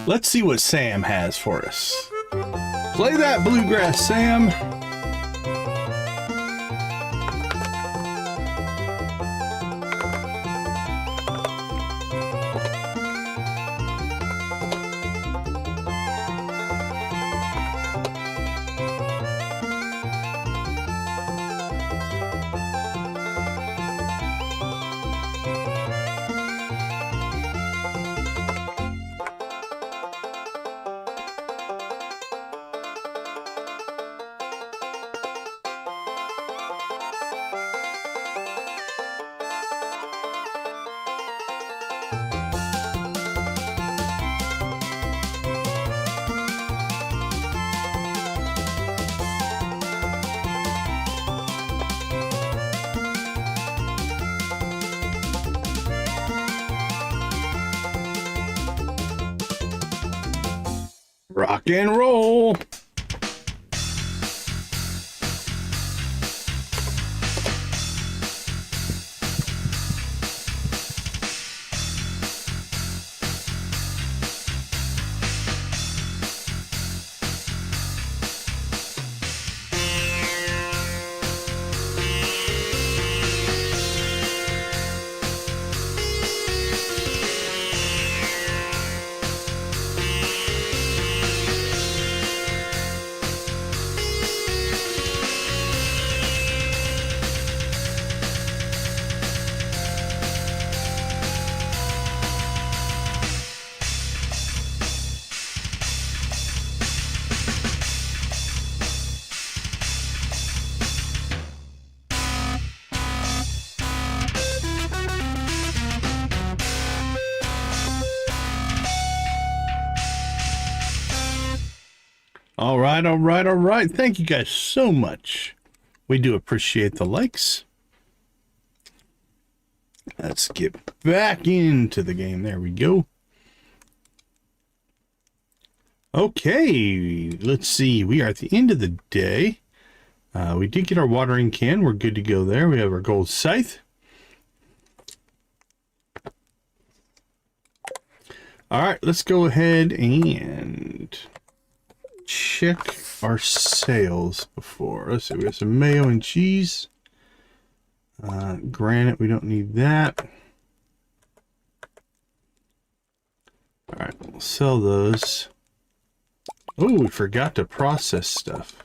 Let's see what Sam has for us. Play that bluegrass, Sam. Rock and roll. All right, all right, all right. Thank you guys so much. We do appreciate the likes. Let's get back into the game. There we go. Okay, let's see. We are at the end of the day. We did get our watering can. We're good to go there. We have our gold scythe. All right, let's go ahead and check our sales before. Let's see, we have some mayo and cheese. Granite, we don't need that. All right, we'll sell those. Oh, we forgot to process stuff.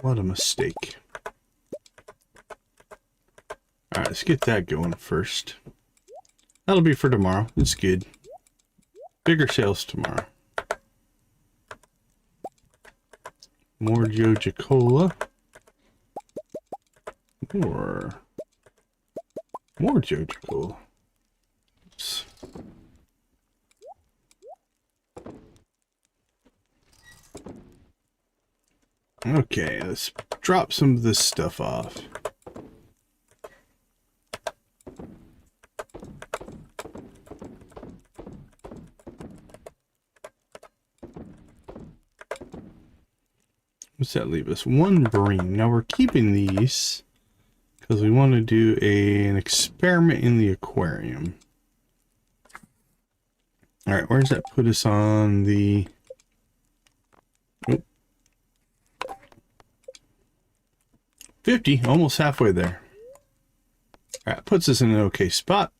What a mistake. All right, let's get that going first. That'll be for tomorrow. It's good. Bigger sales tomorrow. More Joja Cola. More Joja Cola. Oops. Okay, let's drop some of this stuff off. What's that leave us? One bream. Now we're keeping these because we want to do an experiment in the aquarium. All right, where does that put us on the... Oh. 50, almost halfway there. All right, puts us in an okay spot.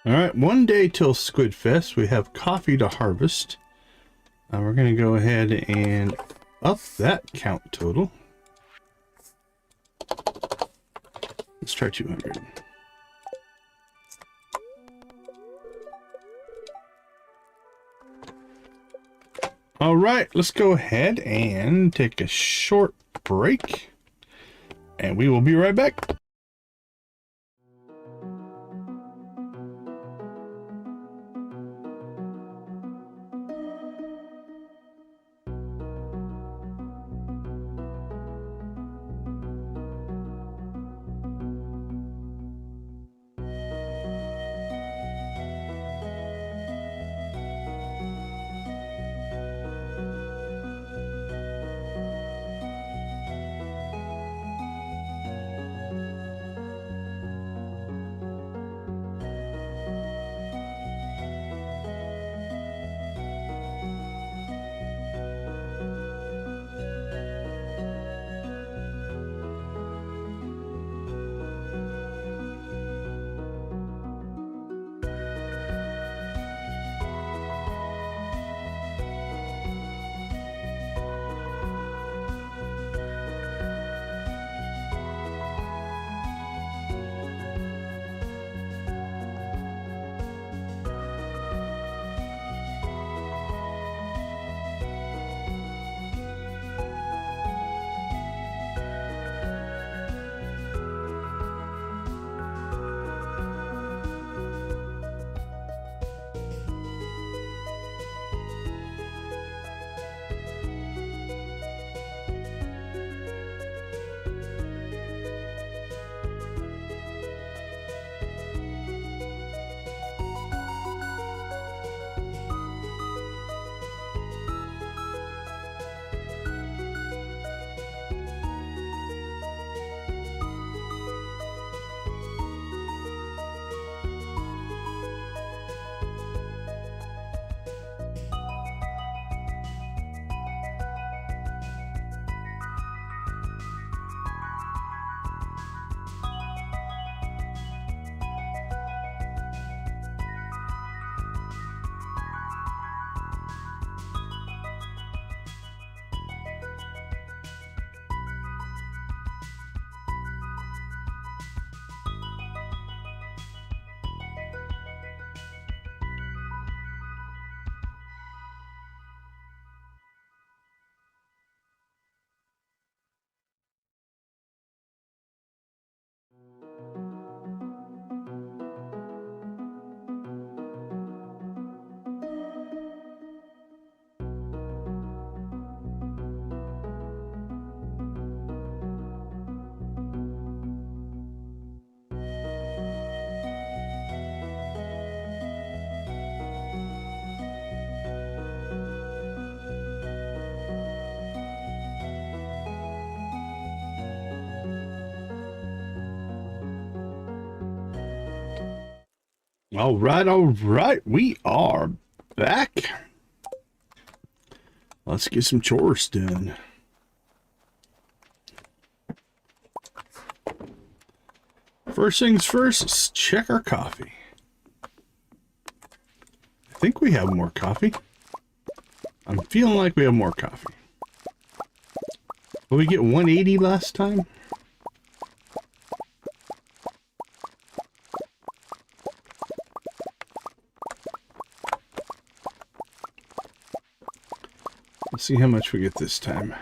All right, one day till Squidfest. We have coffee to harvest. We're going to go ahead and up that count total. Let's try 200. All right, let's go ahead and take a short break, and we will be right back. All right, we are back. Let's get some chores done. First things first, let's check our coffee. I think we have more coffee. I'm feeling like we have more coffee. Did we get 180 last time? Let's see how much we get this time.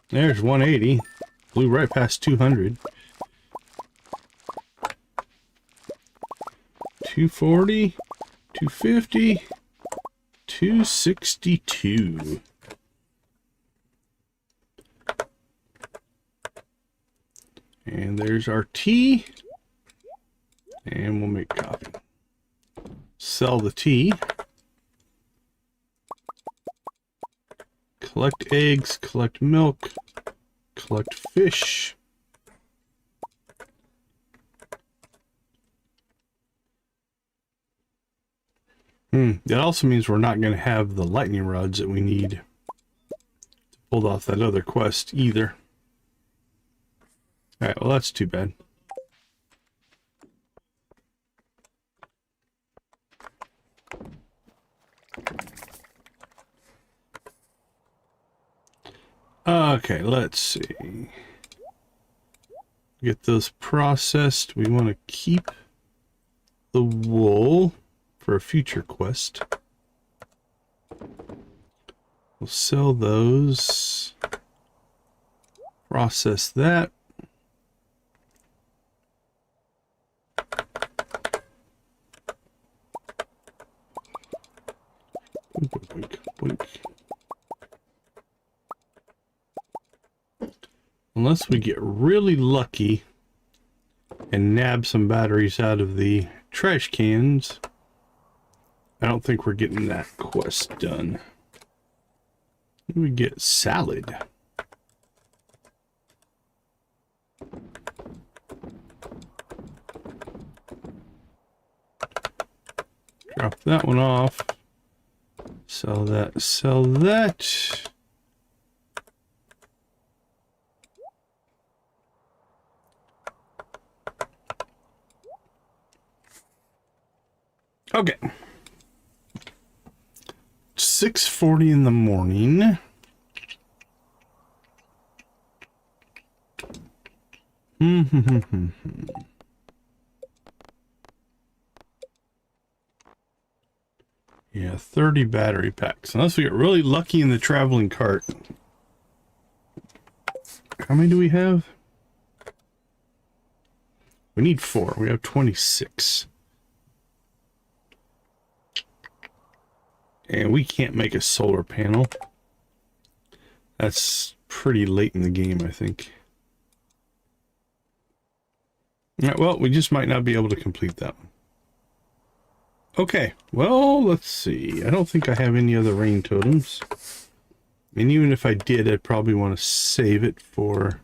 There's 180. Blew right past 200. 240, 250, 262. And there's our tea. And we'll make coffee. Sell the tea. Collect eggs, collect milk, collect fish. That also means we're not going to have the lightning rods that we need to pull off that other quest either. Alright, well that's too bad. Okay, let's see. Get those processed. We want to keep the wool for a future quest. We'll sell those. Process that. Boink, boink, boink. Unless we get really lucky and nab some batteries out of the trash cans, I don't think we're getting that quest done. We get salad. Drop that one off. Sell that, sell that. Okay. 6:40 in the morning. Yeah, 30 battery packs. Unless we get really lucky in the traveling cart. How many do we have? We need 4. We have 26. And we can't make a solar panel. That's pretty late in the game, I think. Yeah, well, we just might not be able to complete that one. Okay, well, let's see. I don't think I have any other rain totems. And even if I did, I'd probably want to save it for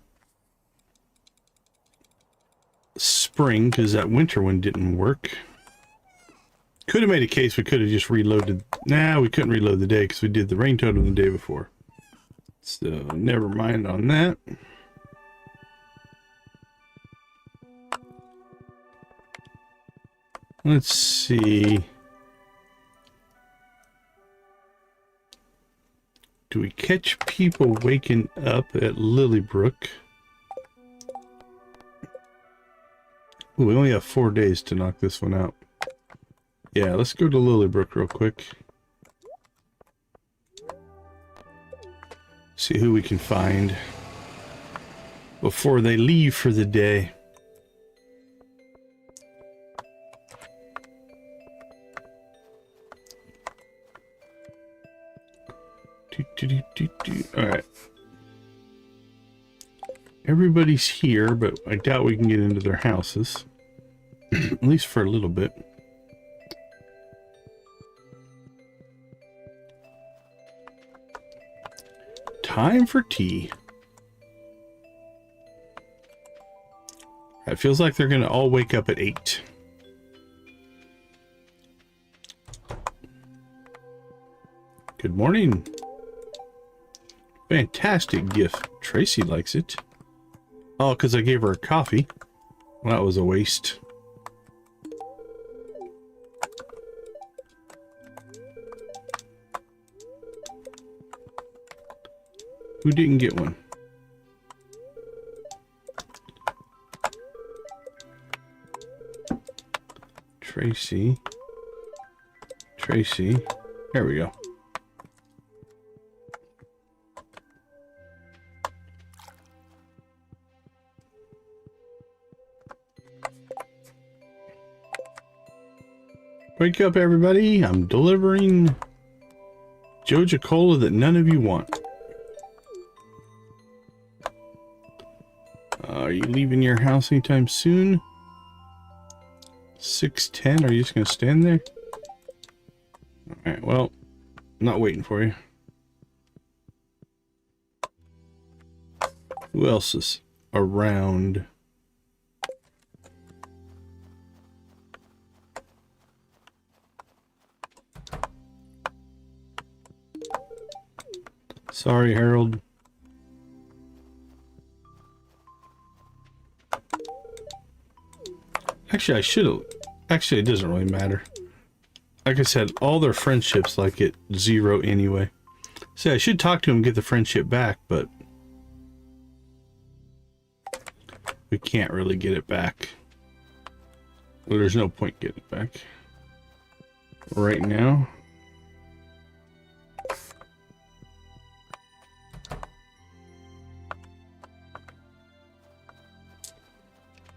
spring, because that winter one didn't work. Could have made a case we could have just reloaded. Nah, we couldn't reload the day because we did the rain totem the day before. So, never mind on that. Let's see. Do we catch people waking up at Lilybrook? Ooh, we only have 4 days to knock this one out. Yeah, let's go to Lilybrook real quick. See who we can find before they leave for the day. Alright. Everybody's here, but I doubt we can get into their houses. At least for a little bit. Time for tea. It feels like they're going to all wake up at 8. Good morning. Fantastic gift. Tracy likes it. Oh, because I gave her a coffee. Well, that was a waste. Who didn't get one? Tracy. Tracy. There we go. Wake up, everybody. I'm delivering Joja Cola that none of you want. Are you leaving your house anytime soon? 6:10. Are you just going to stand there? Alright, well, I'm not waiting for you. Who else is around? Sorry, Harold. Actually, I should have. Actually, it doesn't really matter. Like I said, all their friendships like at 0 anyway. See, I should talk to him and get the friendship back, but We can't really get it back. Well, there's no point getting it back right now.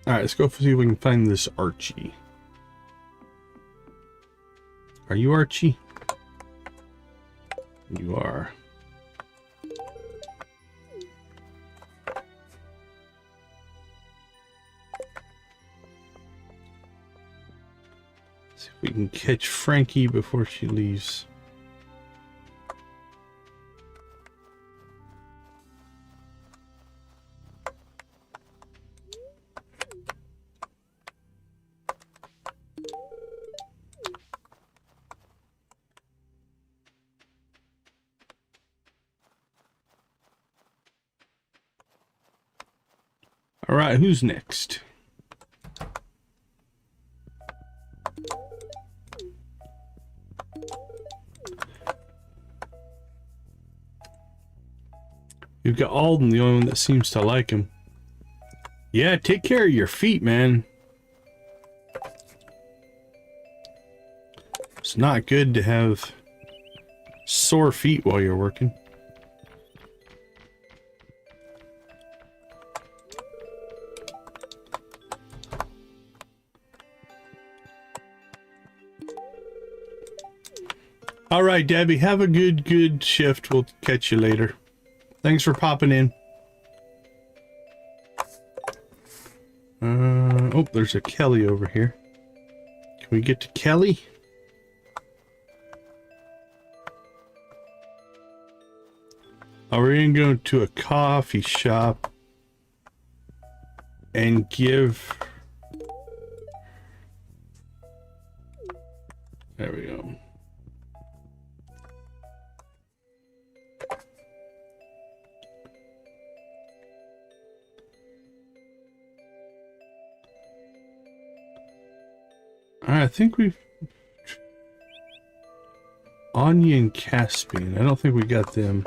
All right, let's go see if we can find this Archie. Are you Archie? You are. See if we can catch Frankie before she leaves. All right, who's next? You've got Alden, the only one that seems to like him. Yeah, take care of your feet, man. It's not good to have sore feet while you're working. All right, Debbie, have a good shift. We'll catch you later. Thanks for popping in. Oh, there's a Kelly over here. Can we get to Kelly? Oh, we're gonna go to a coffee shop and give... There we go. I think we've... Anya and Caspian. I don't think we got them.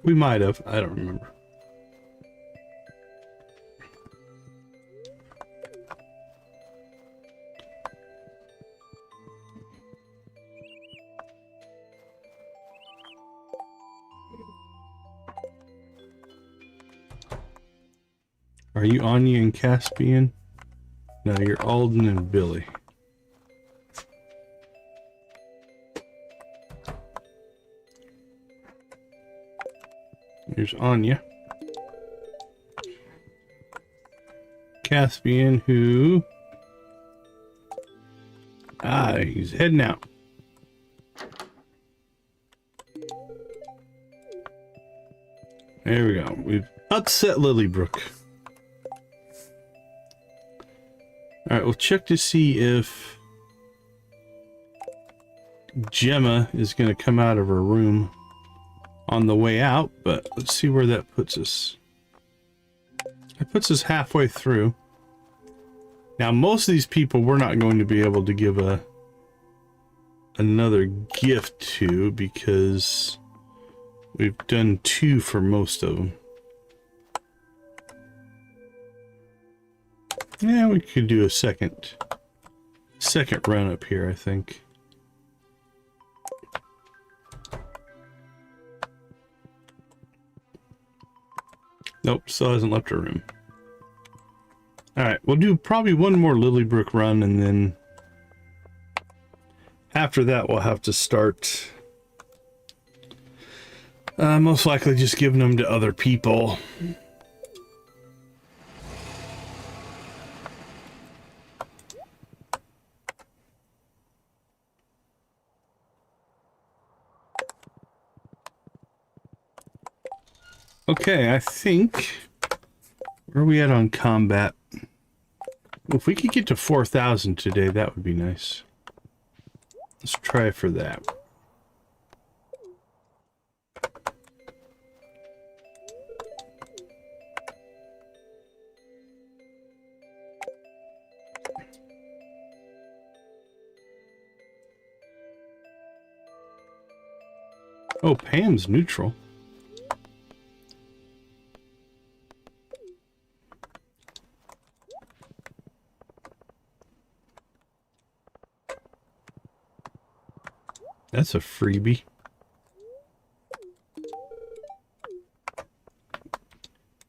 We might have. I don't remember. Are you Anya and Caspian? No, you're Alden and Billy. Here's Anya. Caspian, who... he's heading out. There we go. We've upset Lilybrook. Alright, we'll check to see if Gemma is going to come out of her room on the way out, but let's see where that puts us. It puts us halfway through. Now, most of these people we're not going to be able to give another gift to because we've done 2 for most of them. Yeah, we could do a second run up here, I think. Nope, still hasn't left her room. Alright, we'll do probably one more Lilybrook run, and then after that we'll have to start most likely just giving them to other people. Okay, I think... Where are we at on combat? Well, if we could get to 4,000 today, that would be nice. Let's try for that. Oh, Pam's neutral. That's a freebie.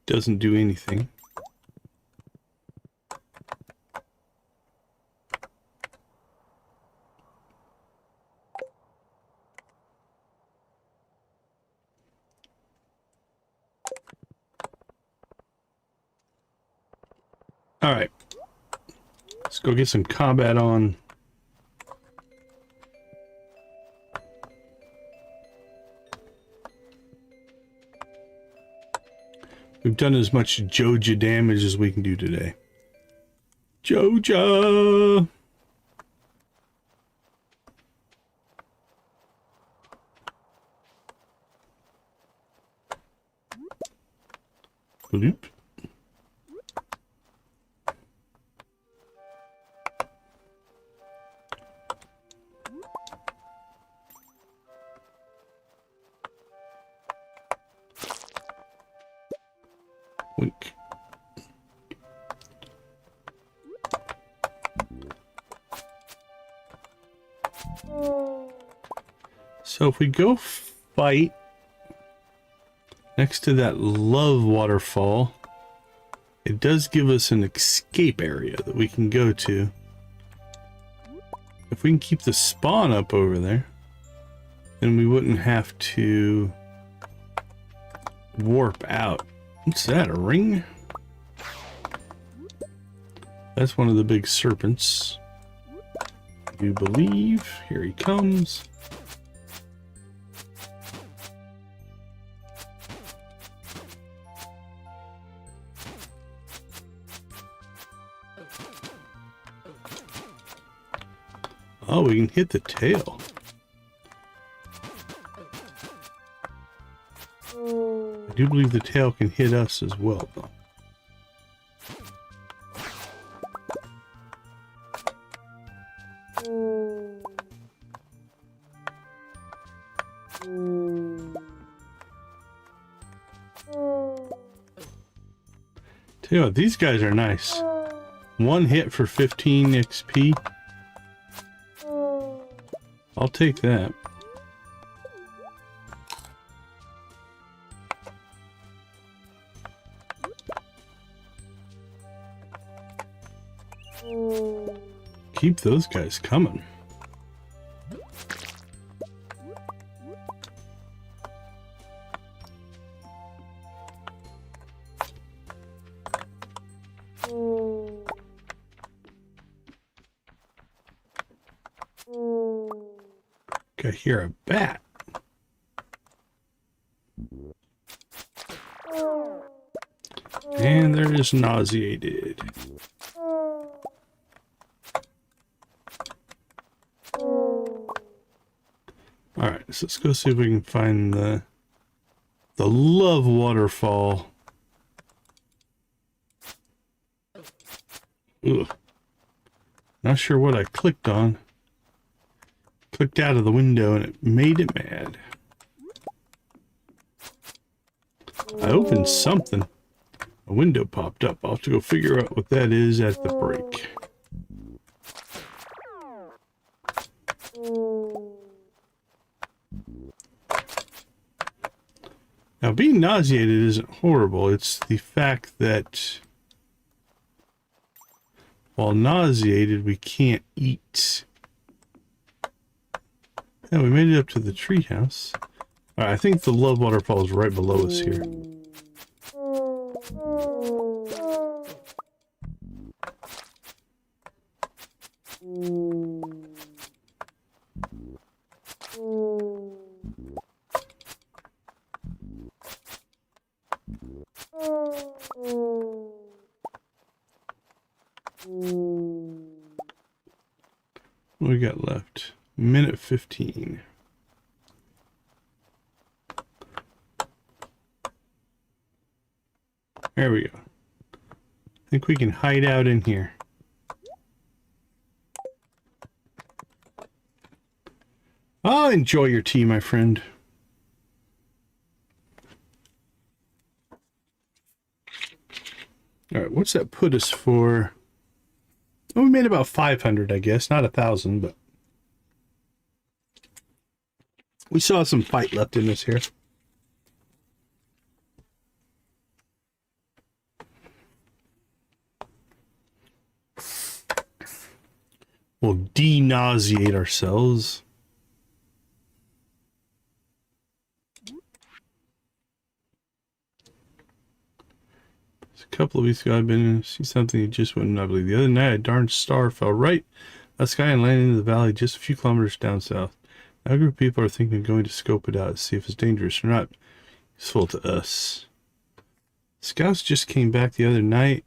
Doesn't do anything. All right. Let's go get some combat on. We've done as much Joja damage as we can do today. Joja! Bloop. Wink. So if we go fight next to that love waterfall, it does give us an escape area that we can go to. If we can keep the spawn up over there, then we wouldn't have to warp out. What's that, a ring? That's one of the big serpents. I do believe. Here he comes. Oh, we can hit the tail. I do believe the tail can hit us as well, though. Tell you what, these guys are nice. One hit for 15 XP. I'll take that. Keep those guys coming. I hear a bat. And they're just nauseated. Alright, so let's go see if we can find the love waterfall. Ugh. Not sure what I clicked on. Clicked out of the window and it made it mad. I opened something. A window popped up. I'll have to go figure out what that is at the break. Now, being nauseated isn't horrible. It's the fact that while nauseated, we can't eat. Yeah, we made it up to the treehouse. All right, I think the love waterfall is right below us here. What we got left? Minute 15. There we go. I think we can hide out in here. Oh, enjoy your tea, my friend. All right, what's that put us for? Well, we made about 500, I guess. Not 1,000, but We still have some fight left in us here. We'll denauseate ourselves. A couple of weeks ago, I've been to see something you just wouldn't believe. The other night, a darn star fell right out of the sky and landed into the valley just a few kilometers down south. Now, a group of people are thinking of going to scope it out to see if it's dangerous or not. Useful to us. Scouts just came back the other night.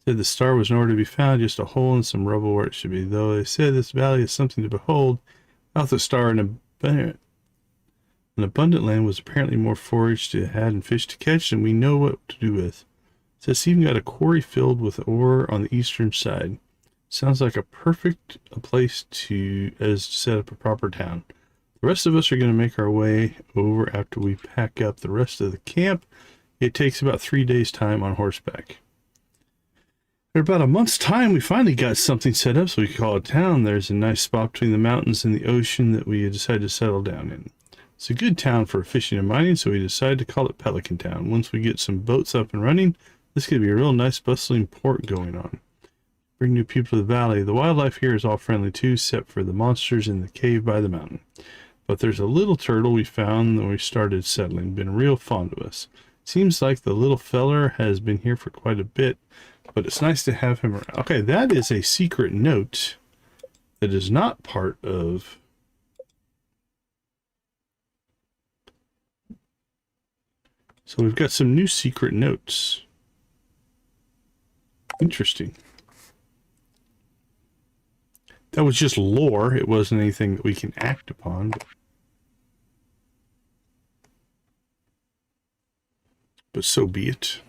Said the star was nowhere to be found, just a hole in some rubble where it should be. Though they said this valley is something to behold, without the star, an abundant land was apparently more forage to had and fish to catch than we know what to do with. It's even got a quarry filled with ore on the eastern side. Sounds like a perfect place to set up a proper town. The rest of us are going to make our way over after we pack up the rest of the camp. It takes about 3 days' time on horseback. In about a month's time, we finally got something set up so we could call it a town. There's a nice spot between the mountains and the ocean that we decided to settle down in. It's a good town for fishing and mining, so we decided to call it Pelican Town. Once we get some boats up and running, this could be a real nice bustling port going on. Bring new people to the valley. The wildlife here is all friendly too, except for the monsters in the cave by the mountain. But there's a little turtle we found when we started settling. Been real fond of us. Seems like the little feller has been here for quite a bit, but it's nice to have him around. Okay, that is a secret note that is not part of... So we've got some new secret notes. Interesting. That was just lore. It wasn't anything that we can act upon. But so be it.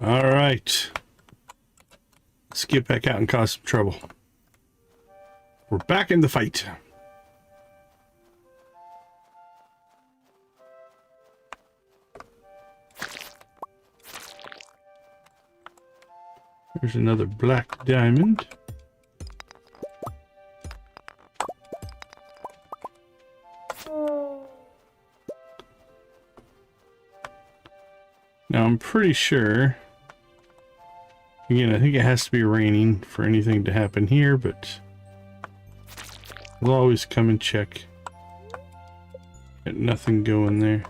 All right. Let's get back out and cause some trouble. We're back in the fight. There's another black diamond. Now I'm pretty sure, again, I think it has to be raining for anything to happen here, but we'll always come and check. Got nothing going there.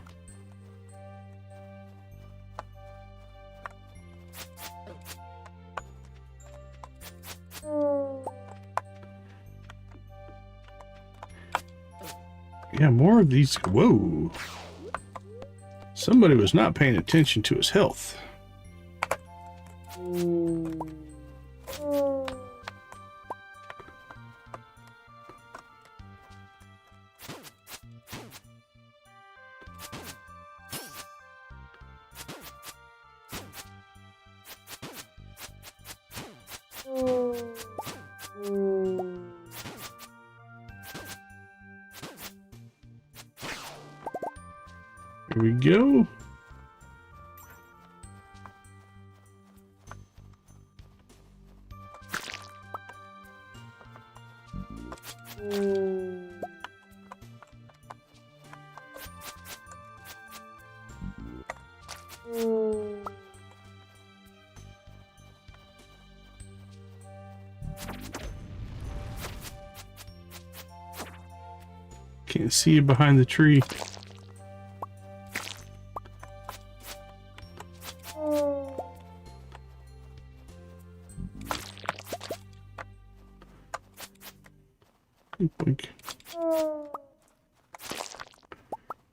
Yeah, more of these. Whoa. Somebody was not paying attention to his health. Here we go. Can't see you behind the tree. Boink.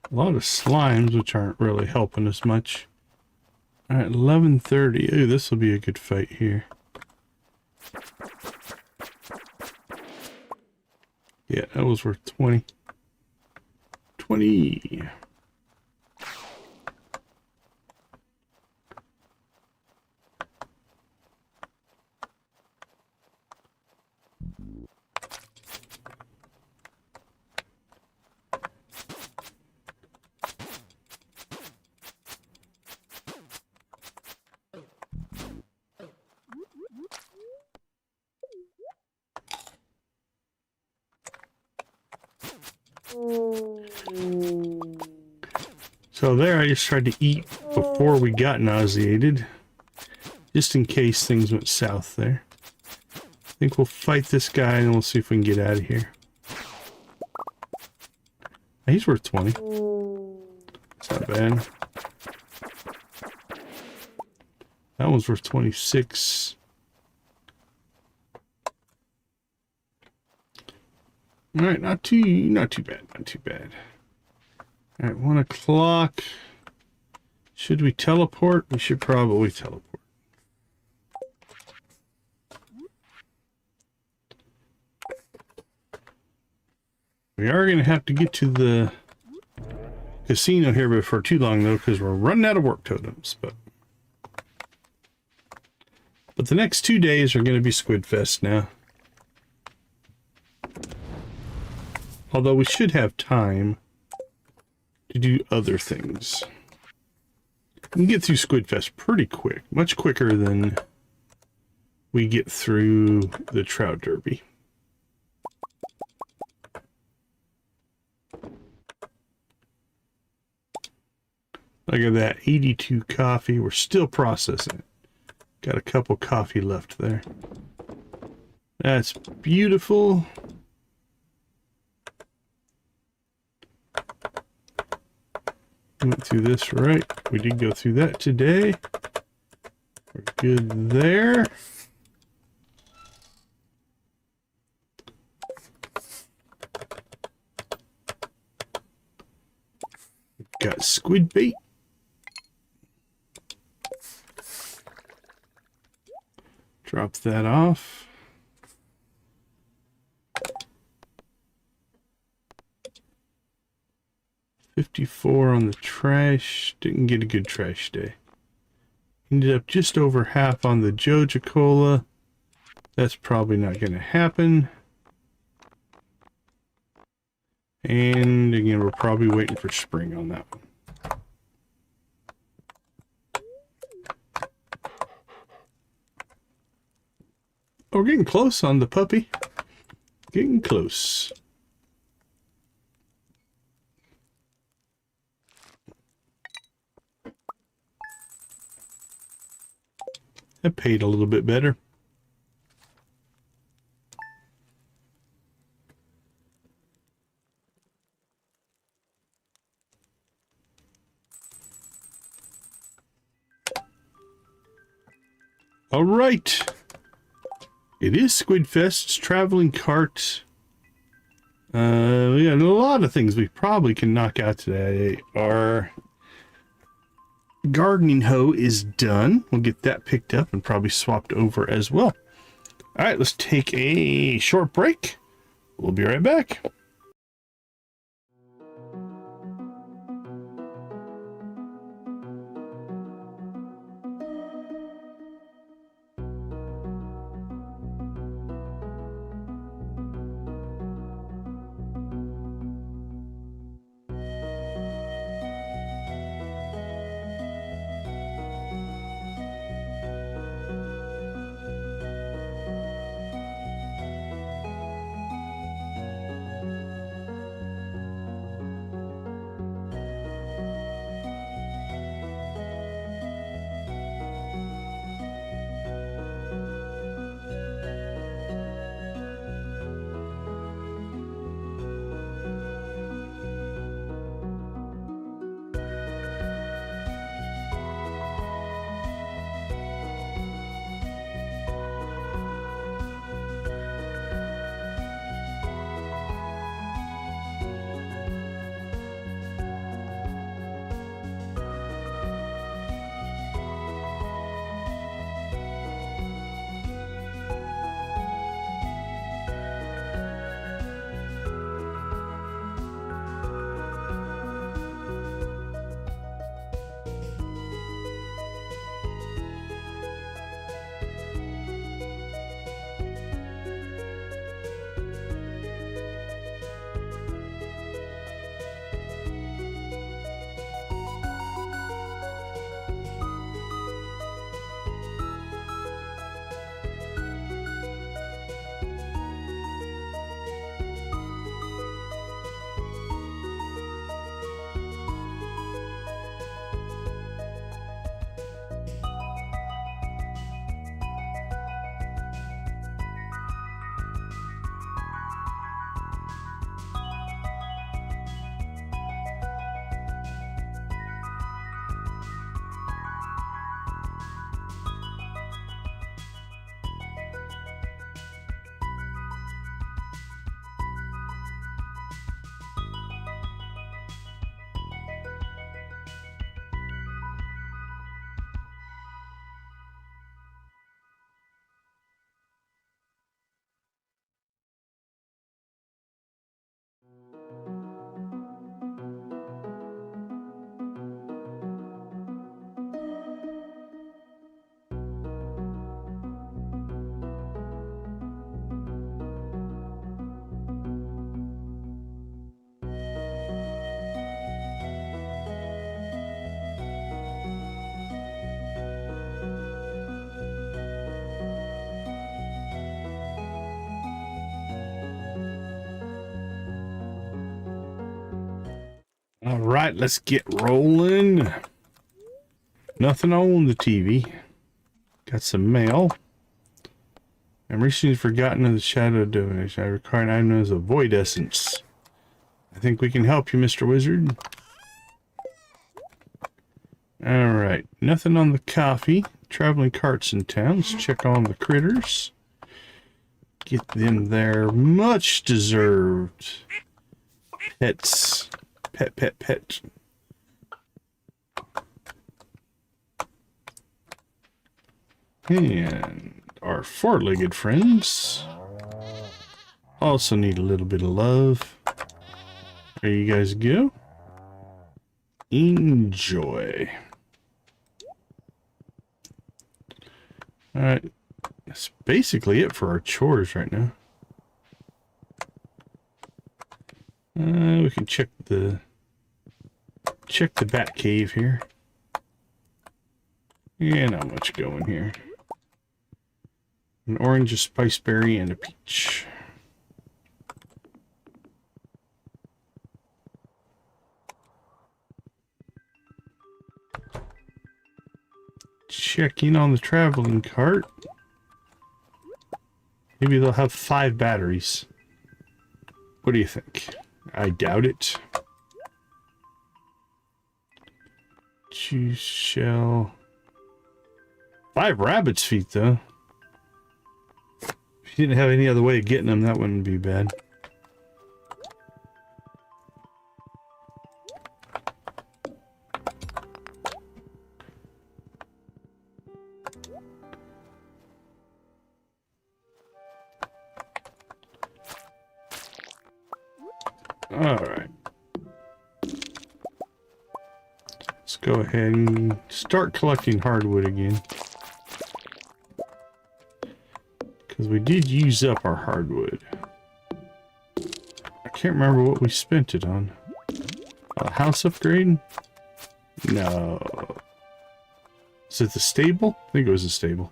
A lot of slimes, which aren't really helping us much. Alright, 11:30. Ooh, this will be a good fight here. Yeah, that was worth 20. 20. So there, I just tried to eat before we got nauseated, just in case things went south there. I think we'll fight this guy and we'll see if we can get out of here. He's worth 20. It's not bad. That one's worth 26. Alright, not too bad, not too bad. Alright, 1 o'clock. Should we teleport? We should probably teleport. We are going to have to get to the casino here before too long, though, because we're running out of warp totems. But the next 2 days are going to be Squidfest now. Although we should have time to do other things. We can get through Squidfest pretty quick. Much quicker than we get through the Trout Derby. Look at that, 82 coffee. We're still processing it. Got a couple coffee left there. That's beautiful. Went through this right. We did go through that today. We're good there. Got squid bait. Drop that off. $54 on the trash. Didn't get a good trash day. Ended up just over half on the Joja Cola. That's probably not going to happen. And again, we're probably waiting for spring on that one. Oh, we're getting close on the puppy. Getting close. That paid a little bit better. All right. It is Squidfest's traveling cart. We got a lot of things we probably can knock out today. Our gardening hoe is done. We'll get that picked up and probably swapped over as well. All right, let's take a short break. We'll be right back. All right, let's get rolling. Nothing on the TV. Got some mail. I'm recently forgotten of the shadow donation. I require an item known as a void essence. I think we can help you, Mr. Wizard. All right, nothing on the coffee. Traveling carts in town. Let's check on the critters. Get them their much deserved pets. Pet. And our four-legged friends also need a little bit of love. There you guys go. Enjoy. Alright, that's basically it for our chores right now. We can check the bat cave here. Yeah, not much going here. An orange, a spiceberry, and a peach. Check in on the traveling cart. Maybe they'll have 5 batteries. What do you think? I doubt it. Choose shell. 5 rabbit's feet, though. If you didn't have any other way of getting them, that wouldn't be bad. Alright. Let's go ahead and start collecting hardwood again. Because we did use up our hardwood. I can't remember what we spent it on. A house upgrade? No. Is it the stable? I think it was the stable.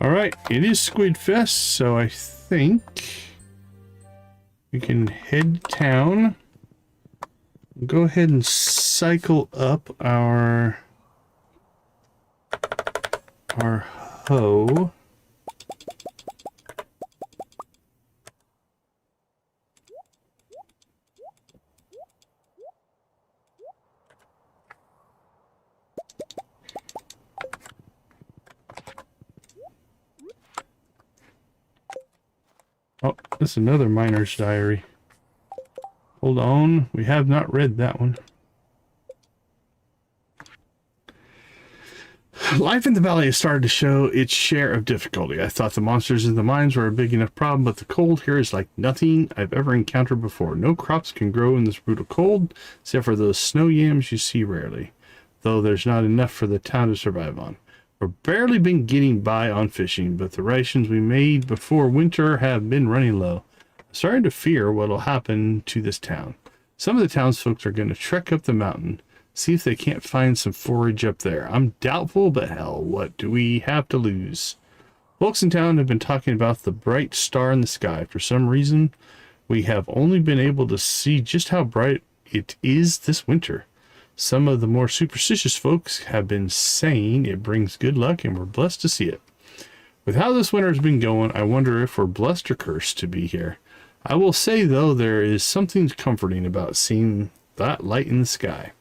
Alright, it is Squidfest, so I think we can head to town. Go ahead and cycle up our hoe. Oh, this is another miner's diary. Hold on, we have not read that one. Life in the valley has started to show its share of difficulty. I thought the monsters in the mines were a big enough problem, but the cold here is like nothing I've ever encountered before. No crops can grow in this brutal cold, except for those snow yams you see rarely, though there's not enough for the town to survive on. We've barely been getting by on fishing, but the rations we made before winter have been running low. I'm starting to fear what'll happen to this town. Some of the townsfolk are going to trek up the mountain, see if they can't find some forage up there. I'm doubtful, but hell, what do we have to lose? Folks in town have been talking about the bright star in the sky. For some reason, we have only been able to see just how bright it is this winter. Some of the more superstitious folks have been saying it brings good luck, and we're blessed to see it. With how this winter has been going, I wonder if we're blessed or cursed to be here. I will say, though, there is something comforting about seeing that light in the sky.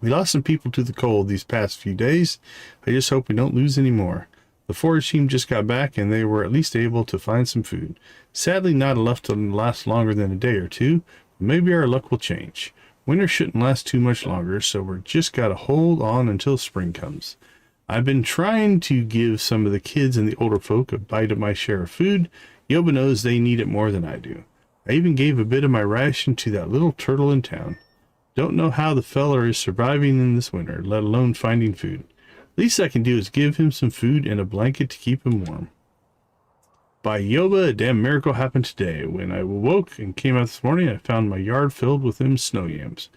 We lost some people to the cold these past few days. I just hope we don't lose any more. The forage team just got back, and they were at least able to find some food. Sadly, not enough to last longer than a day or two. Maybe our luck will change. Winter shouldn't last too much longer, so we're just got to hold on until spring comes. I've been trying to give some of the kids and the older folk a bite of my share of food. Yoba knows they need it more than I do. I even gave a bit of my ration to that little turtle in town. Don't know how the feller is surviving in this winter, let alone finding food. Least I can do is give him some food and a blanket to keep him warm. By Yoba, a damn miracle happened today. When I awoke and came out this morning, I found my yard filled with them snow yams.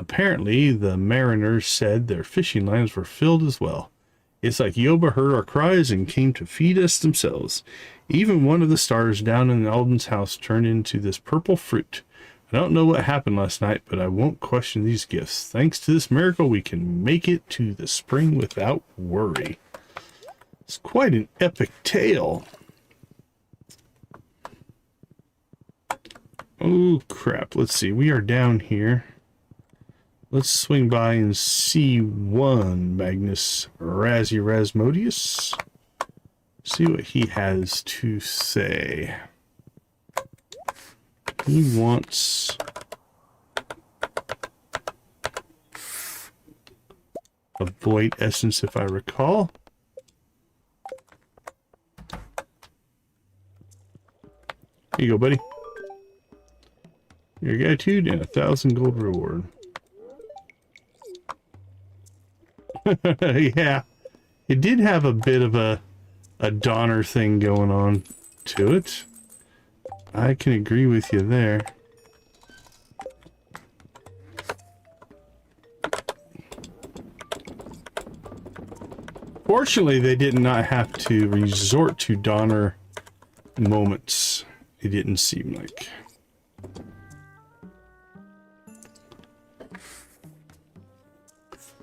Apparently, the mariners said their fishing lines were filled as well. It's like Yoba heard our cries and came to feed us themselves. Even one of the stars down in Alden's house turned into this purple fruit. I don't know what happened last night, but I won't question these gifts. Thanks to this miracle, we can make it to the spring without worry. It's quite an epic tale. Oh, crap. Let's see. We are down here. Let's swing by and see one Magnus Rasmodius. See what he has to say. He wants a void essence, if I recall. Here you go, buddy. Your gratitude and 1,000 gold reward. Yeah, it did have a bit of a Donner thing going on to it. I can agree with you there. Fortunately, they did not have to resort to Donner moments. It didn't seem like.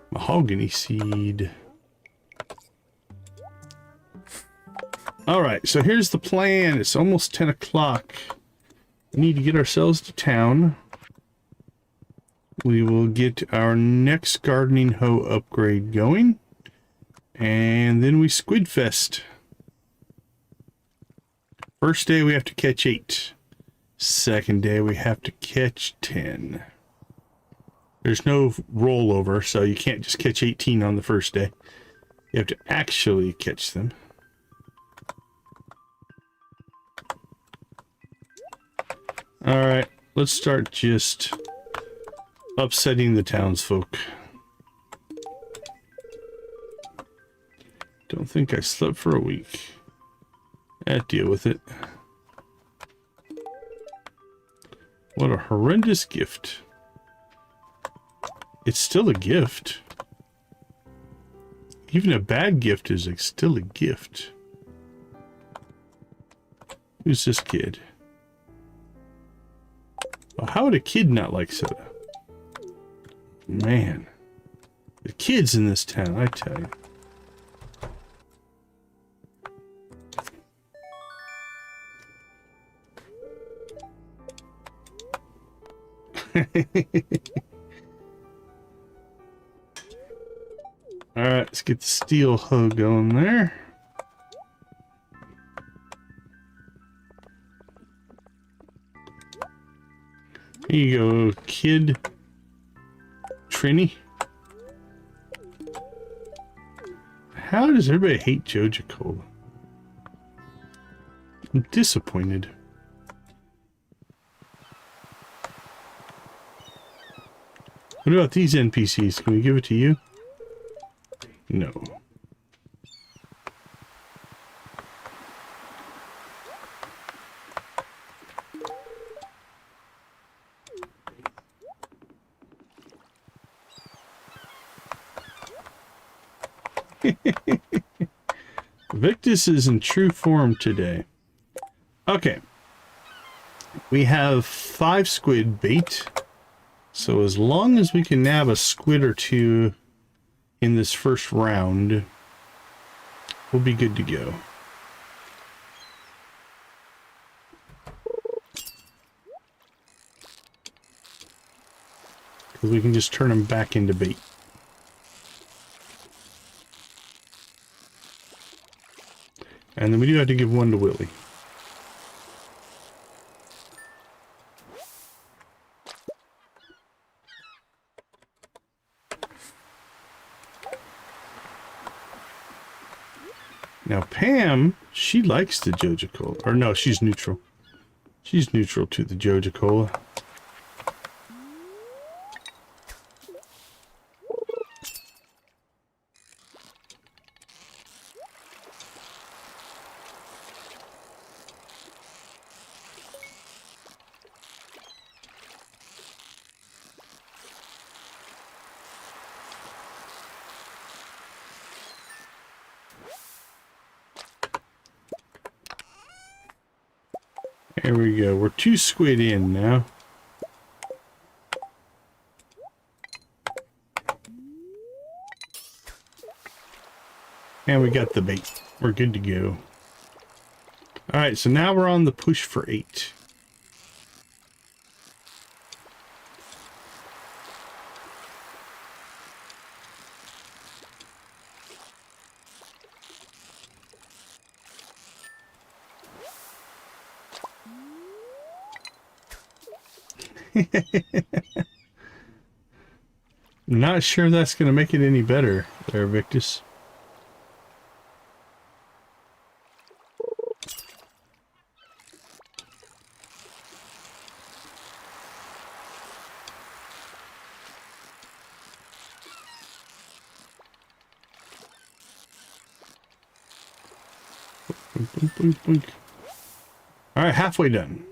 Mahogany seed. Alright, so here's the plan. It's almost 10 o'clock. We need to get ourselves to town. We will get our next gardening hoe upgrade going. And then we Squidfest. First day we have to catch 8. Second day we have to catch 10. There's no rollover, so you can't just catch 18 on the first day. You have to actually catch them. Alright, let's start just upsetting the townsfolk. Don't think I slept for a week. Deal with it. What a horrendous gift. It's still a gift. Even a bad gift is still a gift. Who's this kid? Well, how would a kid not like soda? Man. The kids in this town, I tell you. Alright, let's get the steel hoe going there. Here you go, kid. Trini. How does everybody hate Joja Cola? I'm disappointed. What about these NPCs? Can we give it to you? No. Victus is in true form today. Okay. We have 5 squid bait. So as long as we can nab a squid or 2 in this first round, we'll be good to go. Because we can just turn them back into bait. And then we do have to give one to Willie. Now Pam, she likes the Joja Cola. Or no, she's neutral. She's neutral to the Joja Cola. Here we go. We're 2 squid in now. And we got the bait. We're good to go. Alright, so now we're on the push for 8. I'm not sure that's going to make it any better there, Victus. Boink, boink, boink, boink. All right, halfway done.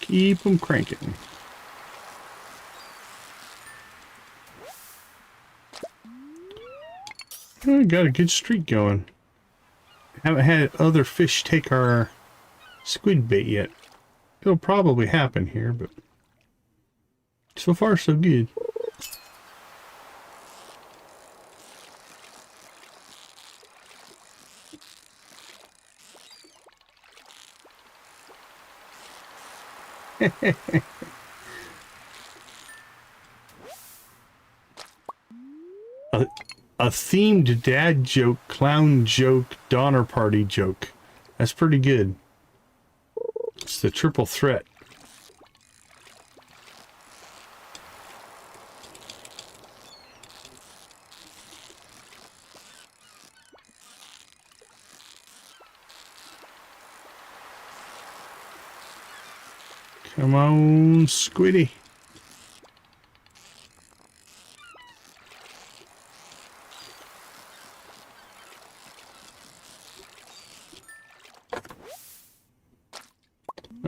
Keep them cranking. Oh, got a good streak going. Haven't had other fish take our squid bait yet. It'll probably happen here, but so far so good. A themed dad joke, clown joke, Donner Party joke. That's pretty good. It's the triple threat. Come on, Squiddy.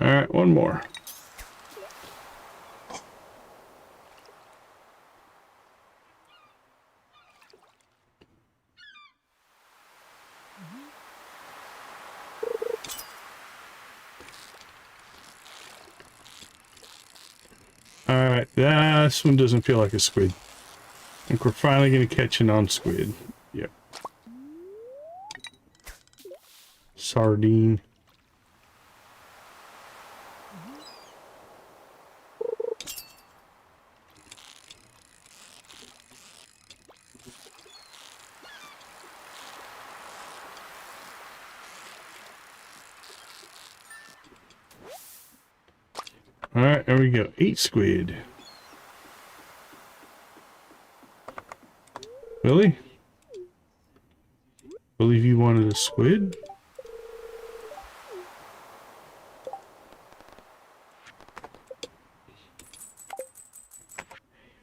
All right, one more. All right, this one doesn't feel like a squid. I think we're finally going to catch a non-squid. Yep. Sardine. Alright, there we go. 8 squid. Really? Believe you wanted a squid?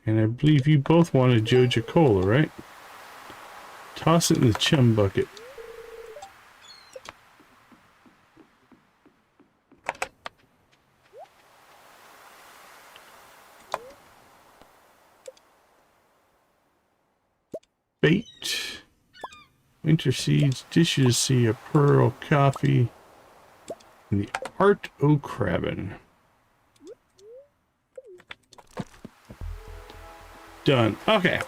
And I believe you both wanted Joja Cola, right? Toss it in the chum bucket. Bait, winter seeds, dishes, sea of pearl, coffee, and the art o' crabbing. Done. Okay.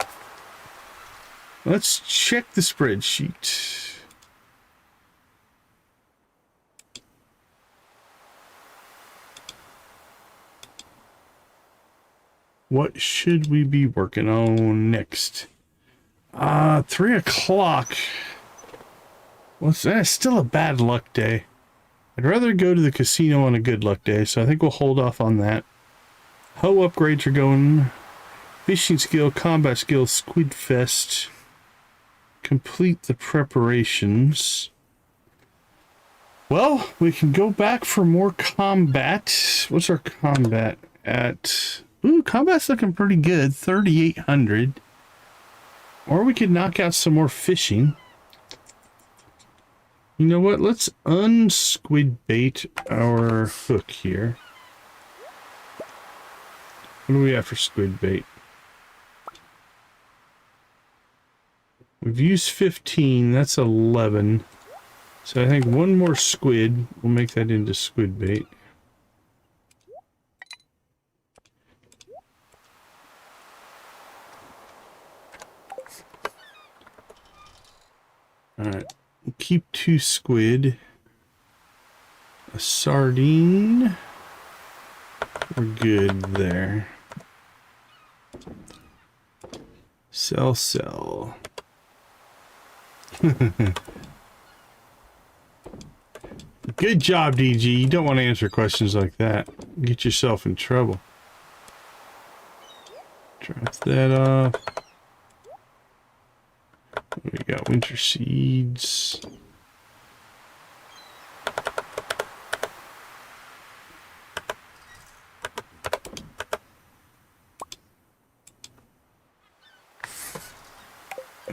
Let's check the spreadsheet. What should we be working on next? 3 o'clock. What's that? Still a bad luck day. I'd rather go to the casino on a good luck day, so I think we'll hold off on that. Hoe upgrades are going. Fishing skill, combat skill, Squidfest. Complete the preparations. Well, we can go back for more combat. What's our combat at? Ooh, combat's looking pretty good. 3,800. Or we could knock out some more fishing. You know what? Let's unsquid bait our hook here. What do we have for squid bait? We've used 15, that's 11. So I think one more squid, we'll make that into squid bait. Alright, we'll keep 2 squid. A sardine. We're good there. Sell. Good job, DG. You don't want to answer questions like that. Get yourself in trouble. Drop that off. We got winter seeds.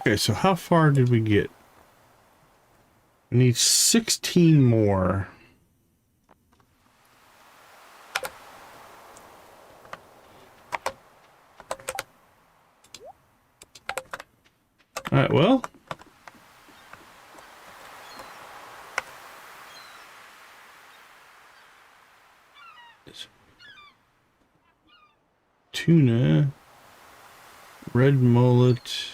Okay, so how far did we get? We need 16 more. Alright, well. Tuna. Red mullet.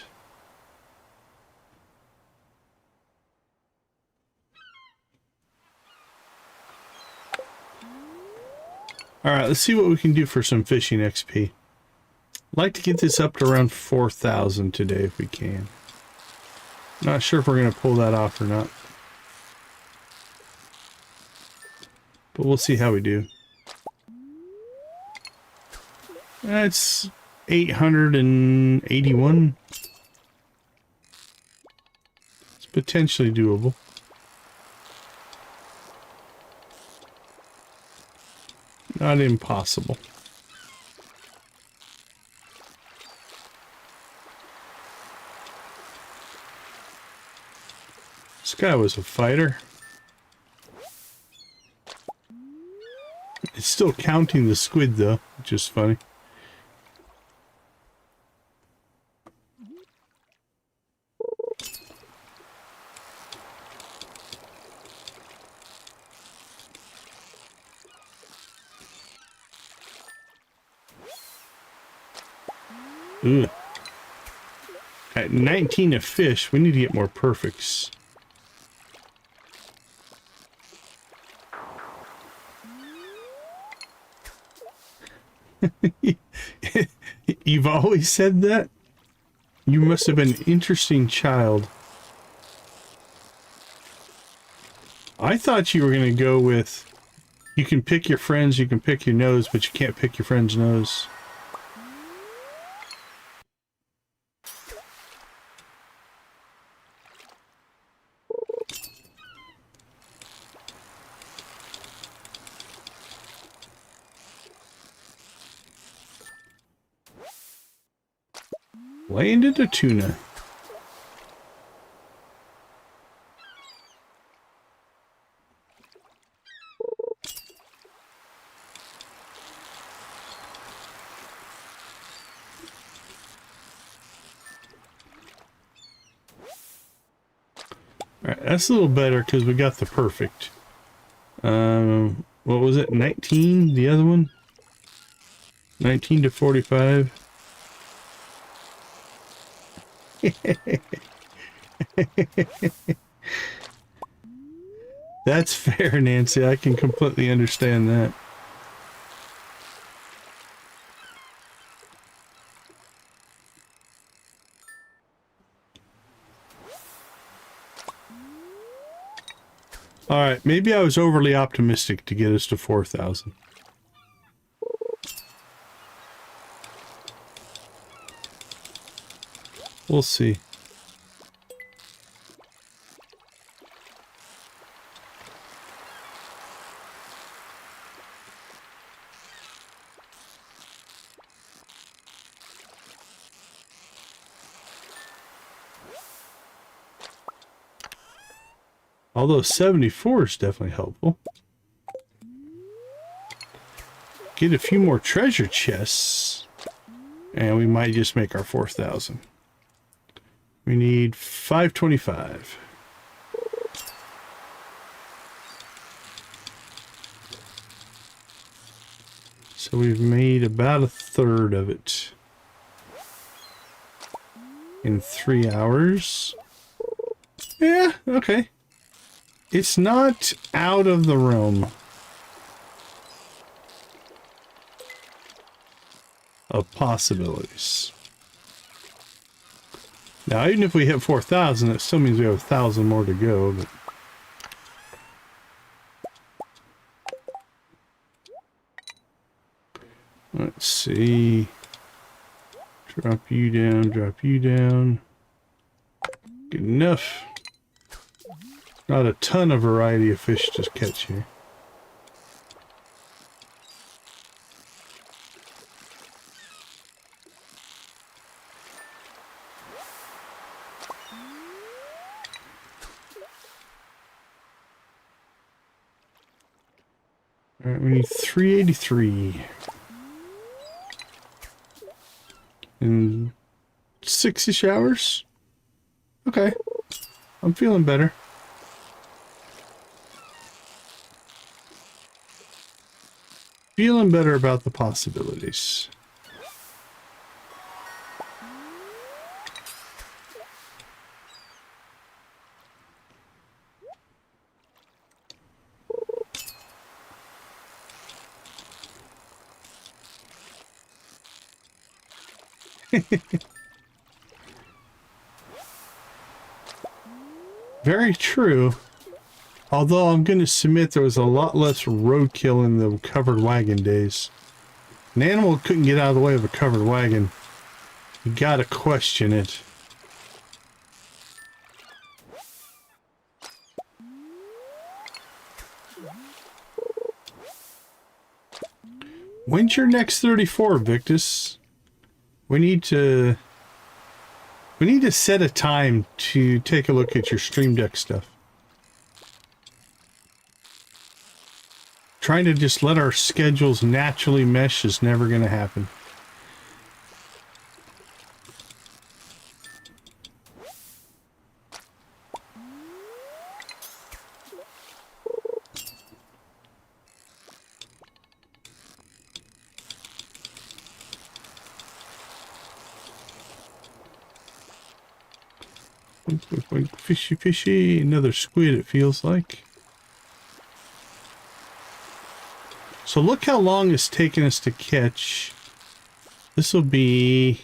Alright, let's see what we can do for some fishing XP. I'd like to get this up to around 4,000 today if we can. Not sure if we're going to pull that off or not. But we'll see how we do. That's 881. It's potentially doable. Not impossible. This guy was a fighter. It's still counting the squid though, which is funny. Ooh. At 19 of fish, we need to get more perfects. You've always said that? You must have been an interesting child. I thought you were going to go with, you can pick your friends, you can pick your nose, but you can't pick your friend's nose. Landed a tuna. Alright, that's a little better because we got the perfect. What was it? 19? The other one? 19 to 45. That's fair, Nancy. I can completely understand that. Alright, maybe I was overly optimistic to get us to 4,000. We'll see. Although 74 is definitely helpful. get a few more treasure chests, and we might just make our 4,000. We need 525. So we've made about a third of it in 3 hours. Yeah, okay. It's not out of the realm of possibilities. Now, even if we hit 4,000, it still means we have 1,000 more to go. But let's see. Drop you down, drop you down. Good enough. Not a ton of variety of fish to catch here. All right, we need 383. In 6-ish hours? Okay. I'm feeling better. Feeling better about the possibilities. Very true. Although I'm going to submit there was a lot less roadkill in the covered wagon days. An animal couldn't get out of the way of a covered wagon. You gotta question it. When's your next 34, Victus? We need to set a time to take a look at your Stream Deck stuff. Trying to just let our schedules naturally mesh is never going to happen. Fishy, fishy. Another squid, it feels like. So look how long it's taken us to catch. This will be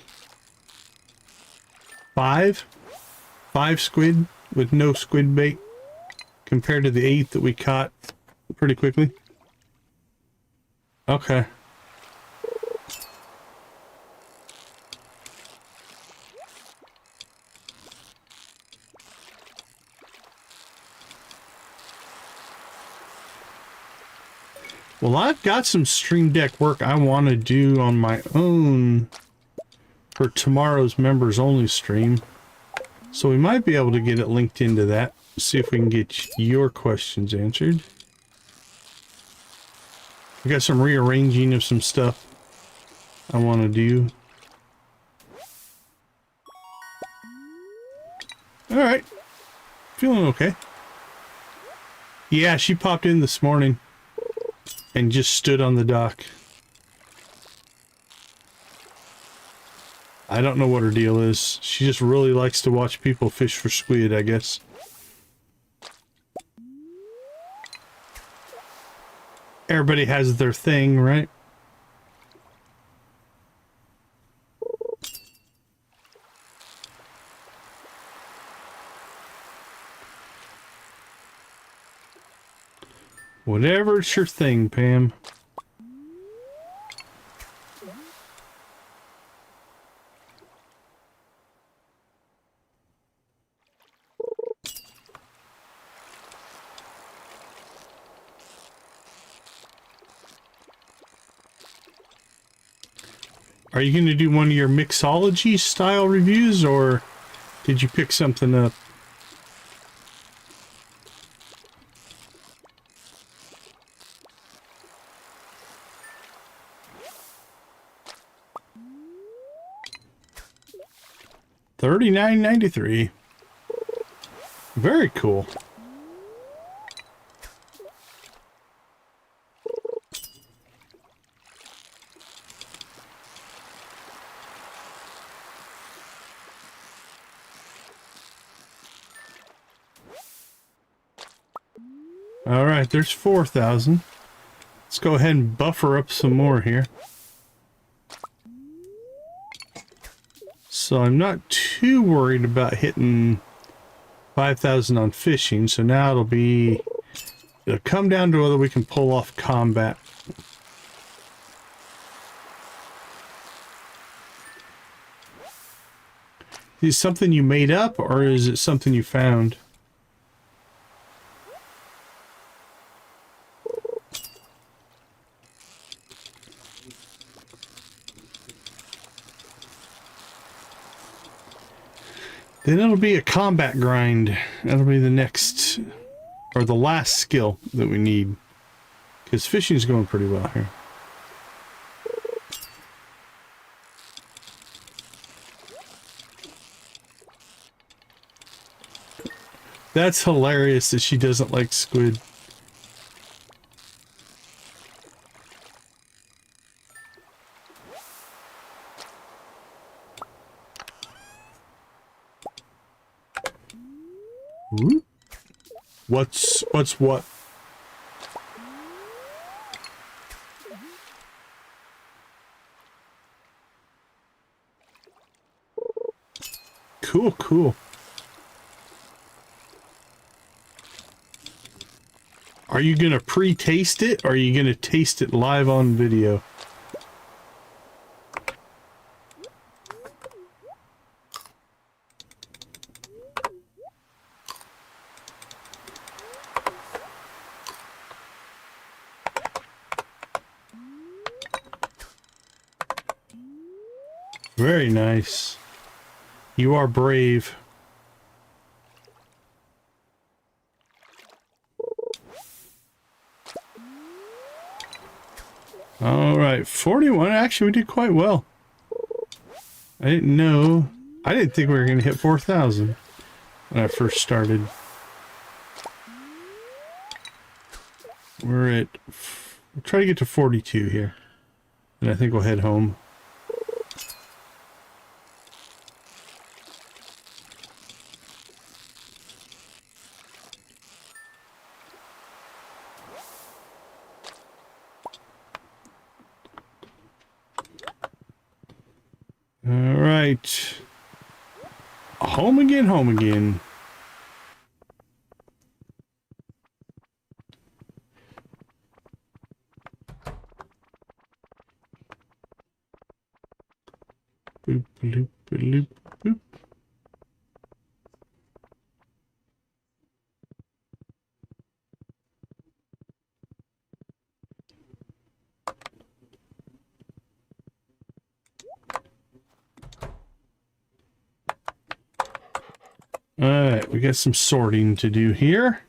5 squid with no squid bait compared to the 8 that we caught pretty quickly. Okay. Well, I've got some Stream Deck work I want to do on my own for tomorrow's members only stream. So we might be able to get it linked into that. See if we can get your questions answered. I got some rearranging of some stuff I want to do. Alright. Feeling okay. Yeah, she popped in this morning and just stood on the dock. I don't know what her deal is. She just really likes to watch people fish for squid, I guess. Everybody has their thing, right? Whatever's your thing, Pam. Are you going to do one of your mixology style reviews, or did you pick something up? $39.93. Very cool. All right, there's 4,000. Let's go ahead and buffer up some more here. So I'm not too worried about hitting 5,000 on fishing. So now it'll come down to whether we can pull off combat. Is it something you made up, or is it something you found? Then it'll be a combat grind. That'll be the next, or the last skill that we need. Because fishing's going pretty well here. That's hilarious that she doesn't like squid. What's what? Cool, cool. Are you gonna pre-taste it, or are you gonna taste it live on video? Very nice. You are brave. All right, 41. Actually, we did quite well. I didn't know. I didn't think we were going to hit 4,000 when I first started. We're at... We'll try to get to 42 here. And I think we'll head home. Home again, home again. Boop, bloop, bloop, boop. Alright, we got some sorting to do here.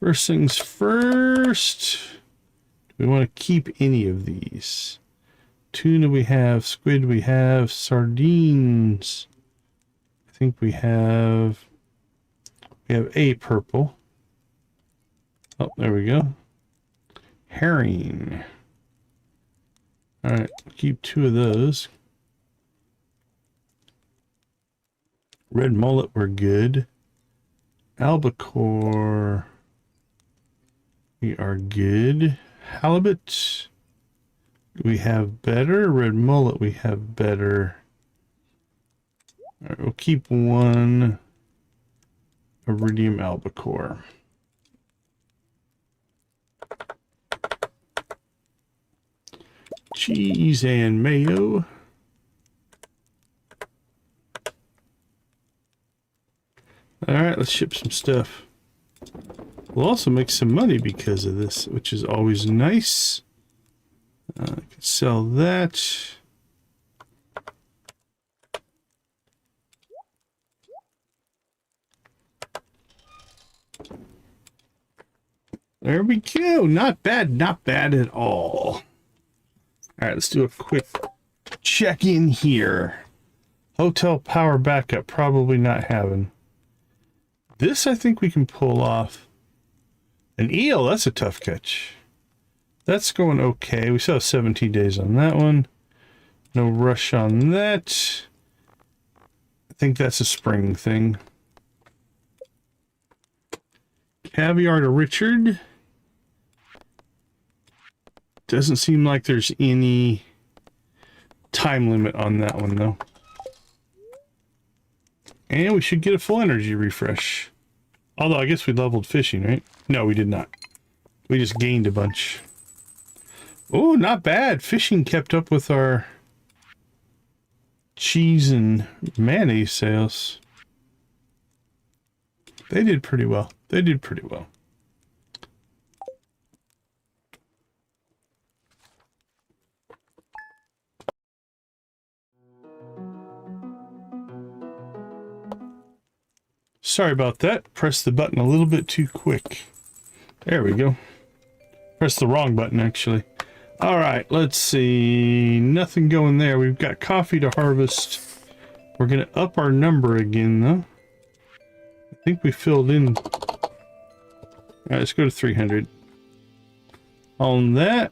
First things first. Do we want to keep any of these? Tuna we have, squid we have, sardines. I think we have a purple. Oh, there we go. Herring. Alright, keep 2 of those. Red mullet, we're good. Albacore, we are good. Halibut, we have better. Red mullet, we have better. All right, we'll keep 1 iridium albacore. Cheese and mayo. Alright, let's ship some stuff. We'll also make some money because of this, which is always nice. I can sell that. There we go. Not bad, not bad at all. Alright, let's do a quick check-in here. Hotel power backup, probably not having. This I think we can pull off. An eel, that's a tough catch. That's going okay. We still have 17 days on that one. No rush on that. I think that's a spring thing. Caviar to Richard. Doesn't seem like there's any time limit on that one, though. And we should get a full energy refresh. Although, I guess we leveled fishing, right? No, we did not. We just gained a bunch. Oh, not bad. Fishing kept up with our cheese and mayonnaise sales. They did pretty well. They did pretty well. Sorry about that. Pressed the button a little bit too quick. There we go. Pressed the wrong button, actually. All right, let's see. Nothing going there. We've got coffee to harvest. We're going to up our number again, though. I think we filled in. All right, let's go to 300. On that,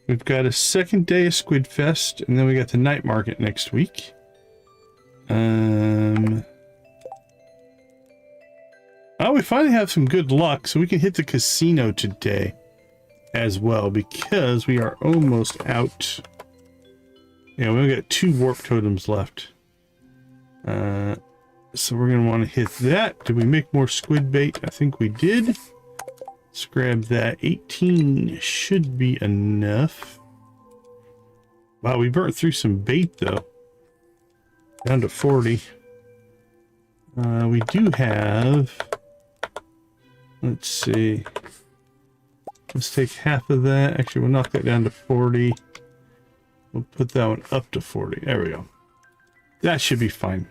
we've got a second day of Squidfest, and then we got the night market next week. Oh, we finally have some good luck, so we can hit the casino today as well, because we are almost out. Yeah, we only got 2 warp totems left. So we're going to want to hit that. Did we make more squid bait? I think we did. Let's grab that. 18 should be enough. Wow, we burnt through some bait, though. Down to 40. We do have... Let's see. Let's take half of that. Actually, we'll knock that down to 40. We'll put that one up to 40. There we go. That should be fine.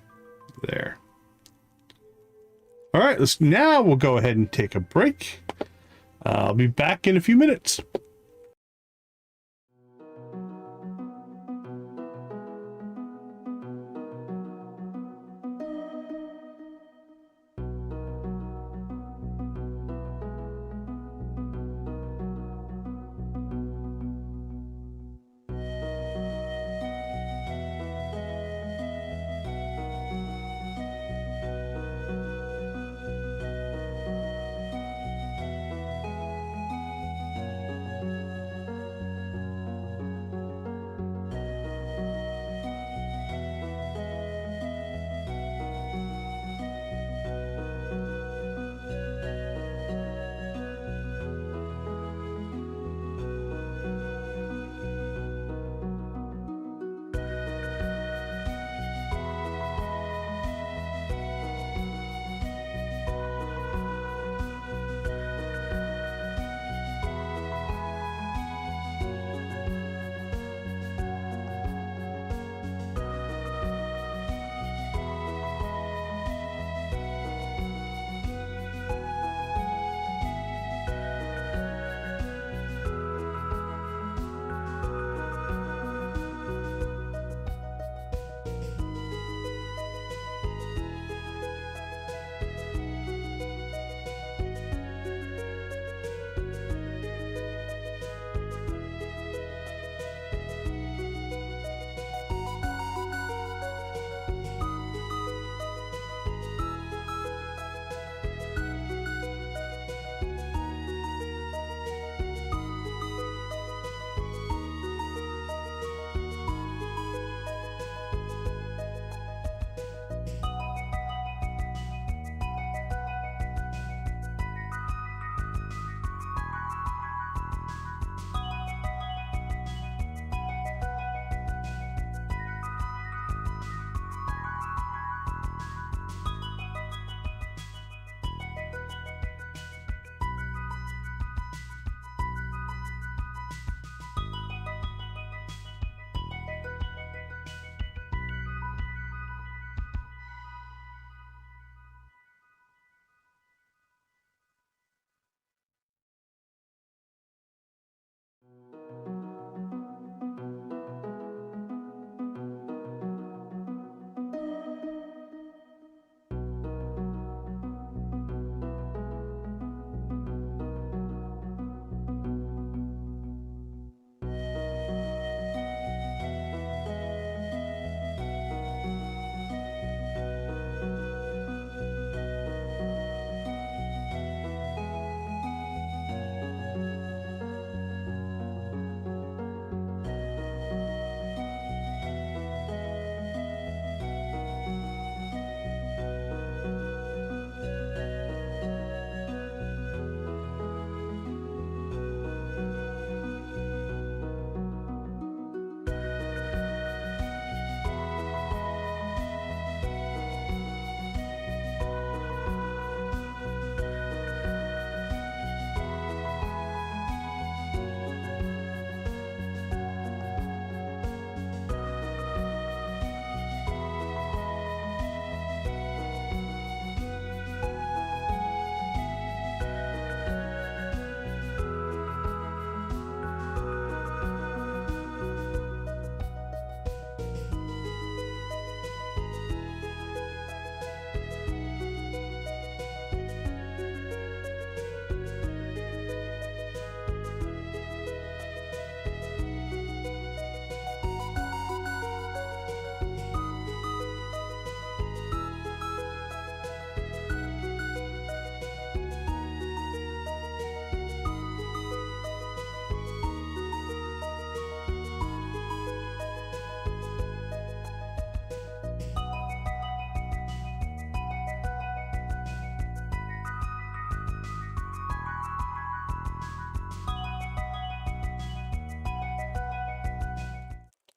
There. All right, now we'll go ahead and take a break. I'll be back in a few minutes.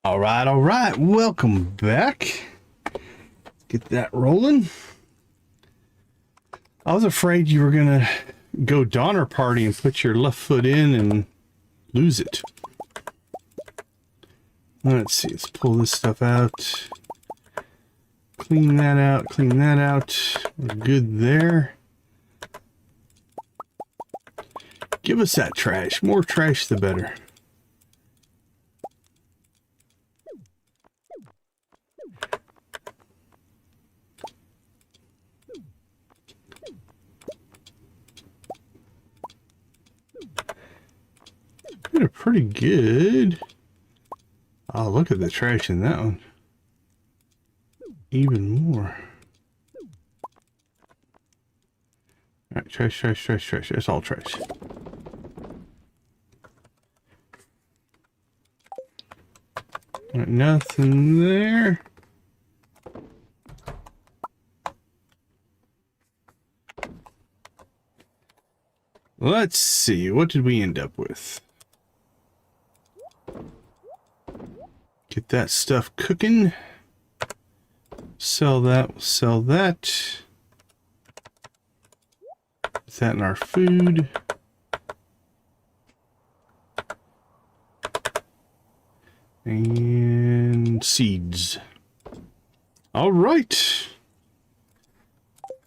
All right. Welcome back. Get that rolling. I was afraid you were gonna go Donner Party and put your left foot in and lose it. Let's see. Let's pull this stuff out. Clean that out. Clean that out. We're good there. Give us that trash. More trash, the better. They're pretty good. Oh, look at the trash in that one. Even more. Alright, trash. It's all trash. Alright, nothing there. Let's see, what did we end up with? Get that stuff cooking. Sell that, sell that. Put that in our food. And seeds. All right.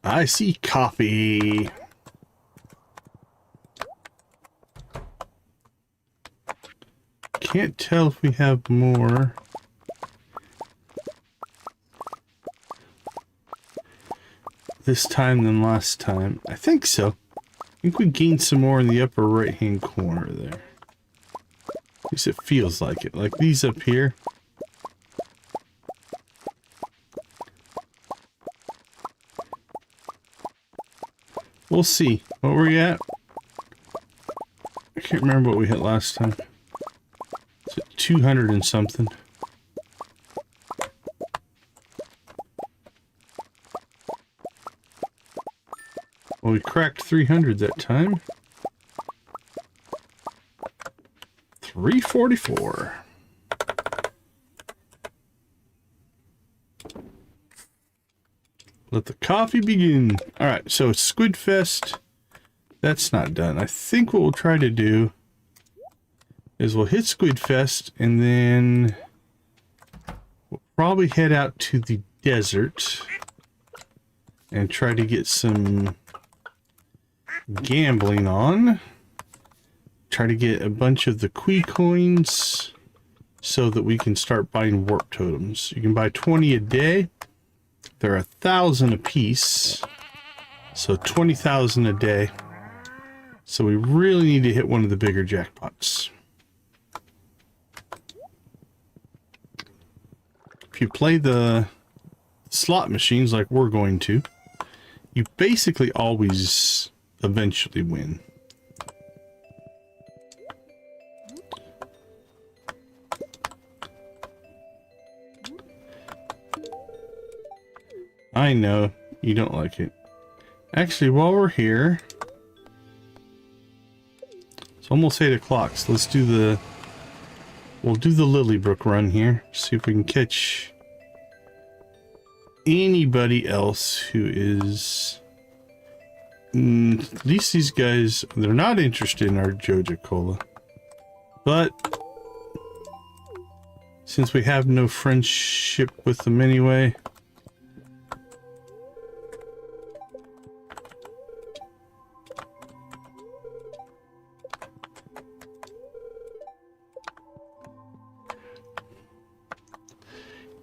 I see coffee. Can't tell if we have more. This time than last time. I think so. I think we gained some more in the upper right hand corner there. At least it feels like it. Like these up here. We'll see. What were we at? I can't remember what we hit last time. It's at 200 and something. Well, we cracked 300 that time. 344. Let the coffee begin. All right, so it's Squidfest. That's not done. I think what we'll try to do is we'll hit Squidfest and then we'll probably head out to the desert and try to get some gambling on. Try to get a bunch of the Qui coins so that we can start buying warp totems. You can buy 20 a day. They're 1,000 a piece, so 20,000 a day. So we really need to hit one of the bigger jackpots. If you play the slot machines like we're going to, you basically always eventually win. I know you don't like it. Actually, while we're here, it's almost 8 o'clock, so let's do the, we'll do the Lilybrook run here. See if we can catch anybody else who is, at least these guys, they're not interested in our Joja Cola. But since we have no friendship with them anyway,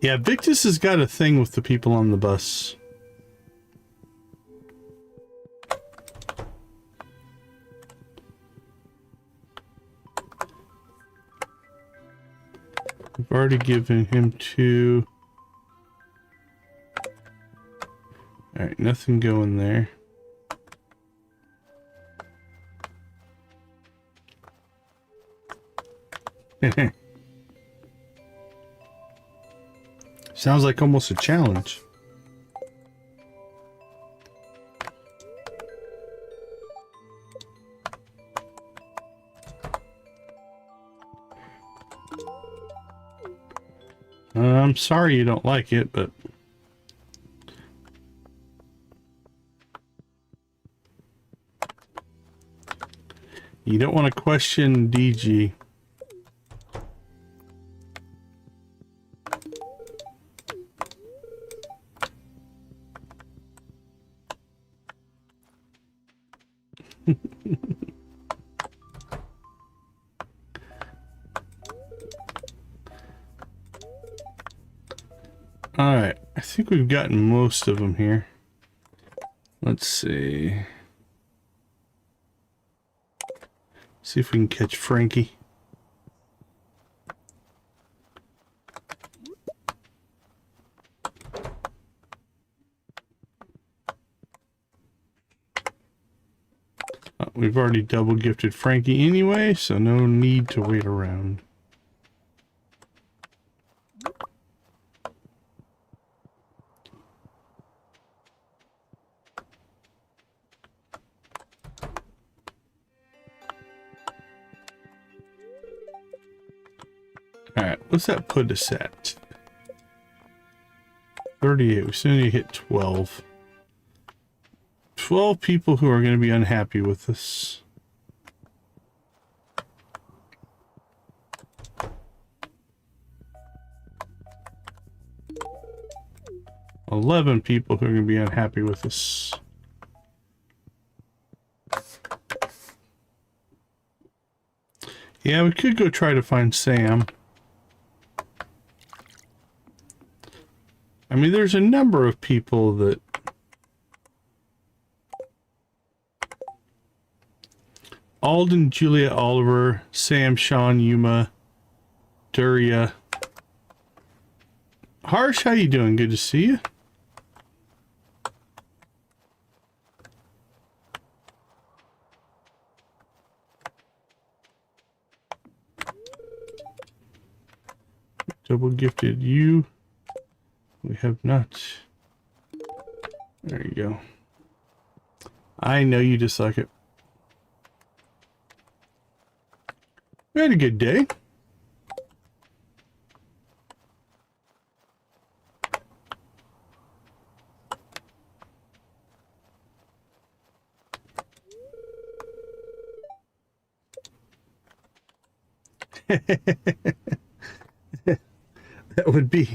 yeah, Victus has got a thing with the people on the bus. We've already given him 2. Alright, nothing going there. Sounds like almost a challenge. I'm sorry you don't like it, but you don't want to question DG. All right, I think we've gotten most of them here. Let's see. See if we can catch Frankie. We've already double gifted Frankie anyway, so no need to wait around. Alright, what's that put us at? 38. We still need to hit 12. 12 people who are going to be unhappy with us. $11 people who are going to be unhappy with us. Yeah, we could go try to find Sam. I mean, there's a number of people that... Alden, Julia, Oliver, Sam, Sean, Yuma, Duria. Harsh, how you doing? Good to see you. Double gifted you. We have not. There you go. I know you dislike it. We had a good day.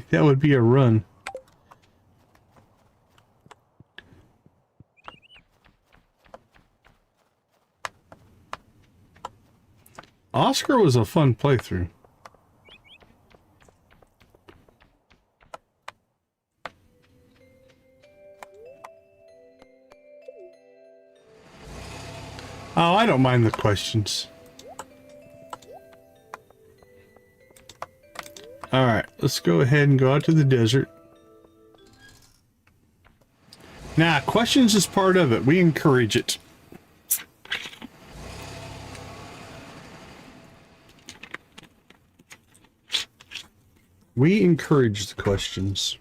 That would be a run. Oscar was a fun playthrough. Oh, I don't mind the questions. Alright, let's go ahead and go out to the desert. Nah, questions is part of it. We encourage it. We encourage the questions.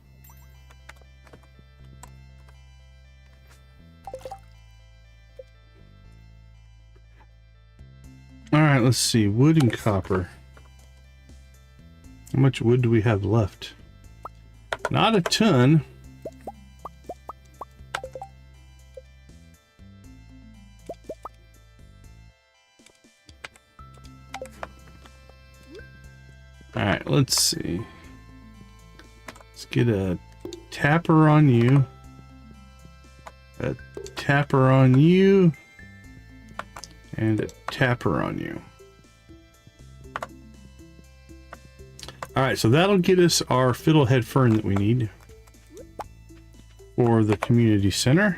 Alright, let's see. Wood and copper. How much wood do we have left? Not a ton. Alright, let's see. Let's get a tapper on you. A tapper on you. And a tapper on you. Alright, so that'll get us our fiddlehead fern that we need for the community center.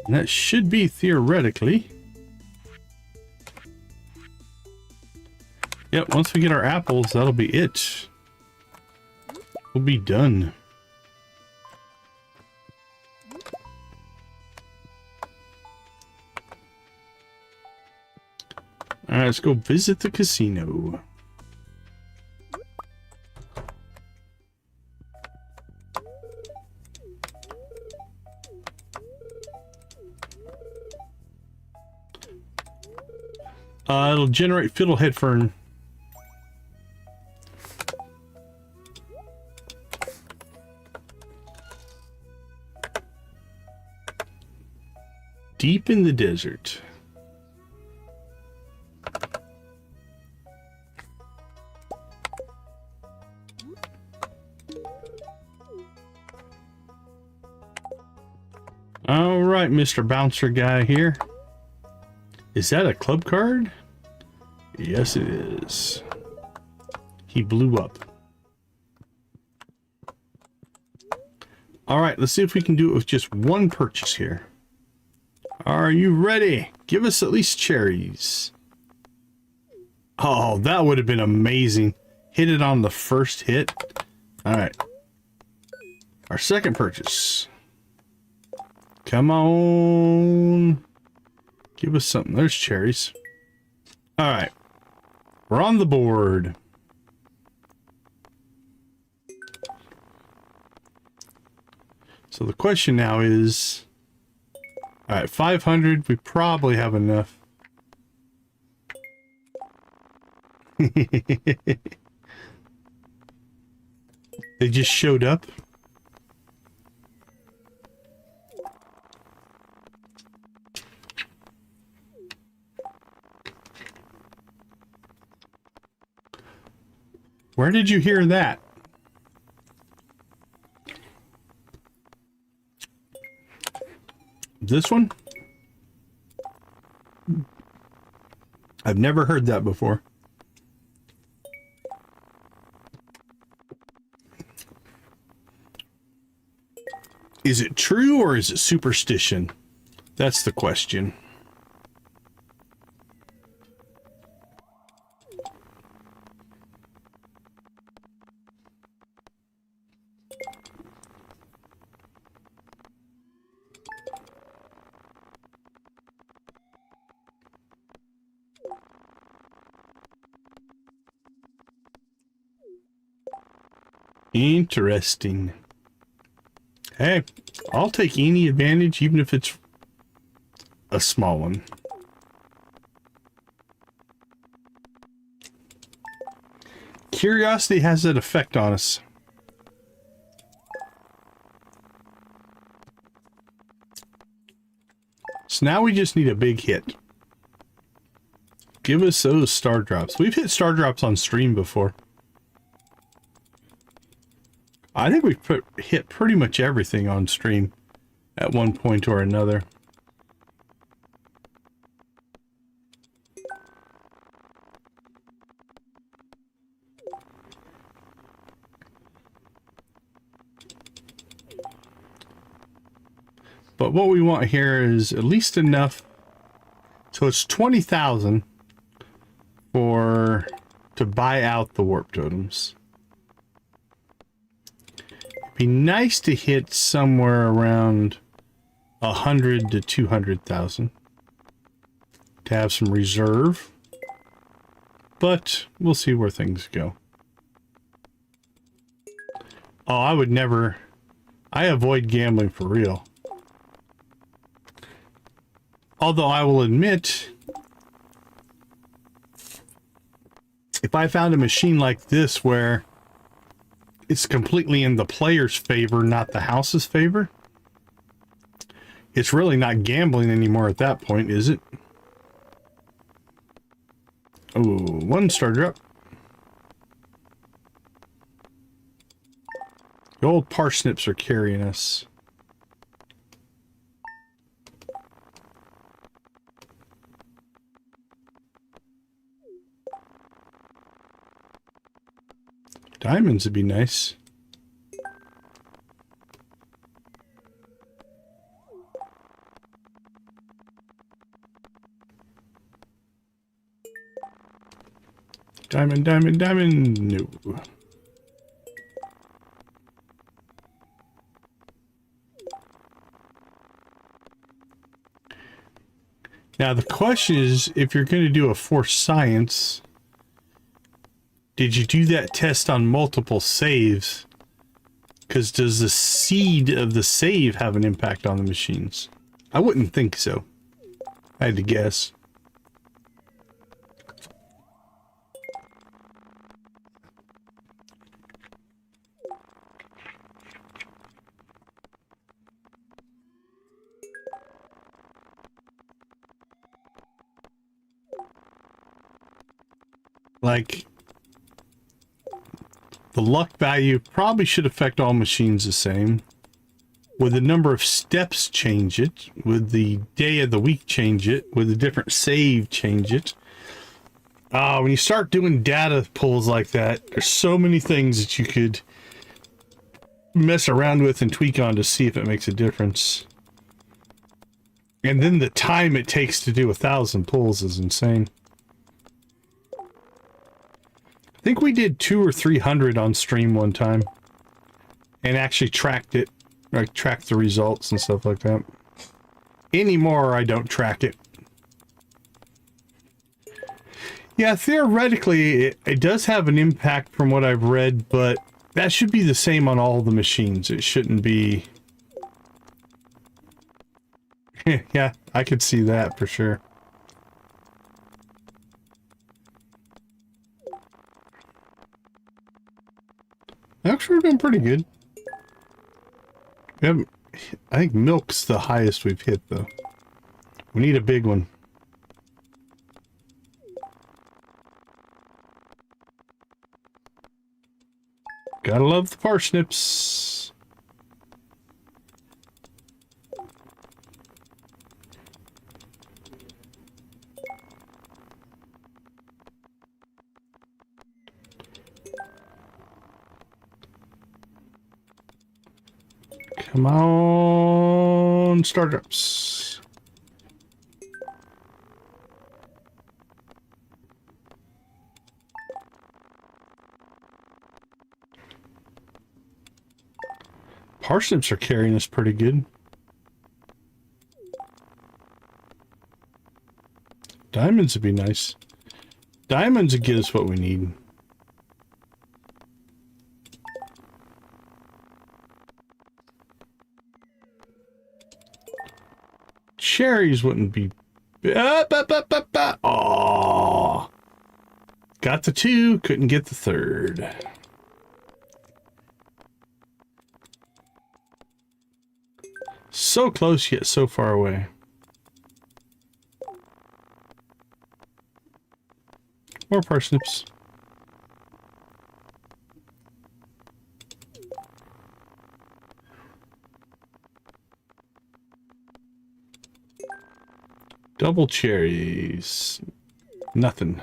And that should be theoretically. Yep, once we get our apples, that'll be it. We'll be done. Alright, let's go visit the casino. It'll generate fiddlehead fern. deep in the desert. All right, Mr. Bouncer guy here. Is that a club card? Yes, it is. He blew up. All right, let's see if we can do it with just one purchase here. Are you ready? Give us at least cherries. Oh, that would have been amazing. Hit it on the first hit. All right. Our second purchase. Come on. Give us something. There's cherries. All right. We're on the board. So the question now is, all right, 500, we probably have enough. They just showed up. Where did you hear that? This one? I've never heard that before. Is it true or is it superstition? That's the question. Interesting. Hey, I'll take any advantage, even if it's a small one. Curiosity has that effect on us. So now we just need a big hit. Give us those star drops. We've hit star drops on stream before. I think we've hit pretty much everything on stream at one point or another. But what we want here is at least enough. So it's 20,000 to buy out the warp totems. Be nice to hit somewhere around 100 to 200,000 to have some reserve, but we'll see where things go. Oh, I would never. I avoid gambling for real. Although I will admit, if I found a machine like this where it's completely in the player's favor, not the house's favor, it's really not gambling anymore at that point, is it? Oh, 1 star drop. The old parsnips are carrying us. Diamonds would be nice. Diamond, diamond, diamond. No. Now the question is, if you're going to do a forced science, did you do that test on multiple saves? Because does the seed of the save have an impact on the machines? I wouldn't think so. I had to guess. like the luck value probably should affect all machines the same. Would the number of steps change it? Would the day of the week change it? Would the different save change it? When you start doing data pulls like that, there's so many things that you could mess around with and tweak on to see if it makes a difference. And then the time it takes to do 1,000 pulls is insane. I think we did 200 or 300 on stream one time and actually tracked it, like tracked the results and stuff like that. Anymore, I don't track it. Yeah, theoretically, it does have an impact from what I've read, but that should be the same on all the machines. It shouldn't be... Yeah, I could see that for sure. Actually, we're doing pretty good. We haven't, I think milk's the highest we've hit, though. We need a big one. Gotta love the parsnips. Come on, startups. Parsnips are carrying us pretty good. Diamonds would be nice. Diamonds would get us what we need. Cherries wouldn't be... Oh, got the 2, couldn't get the 3rd. So close yet so far away. More parsnips. Double cherries. Nothing.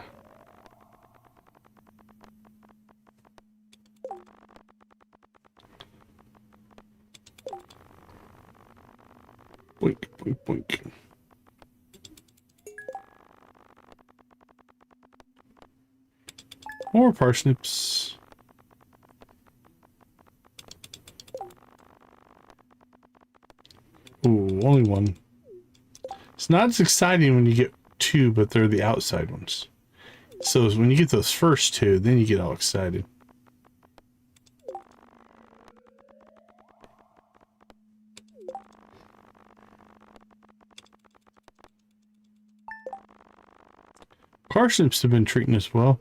Boink, boink, boink. More parsnips. Ooh, only one. It's not as exciting when you get 2, but they're the outside ones. So when you get those first 2, then you get all excited. Parsnips have been treating us well.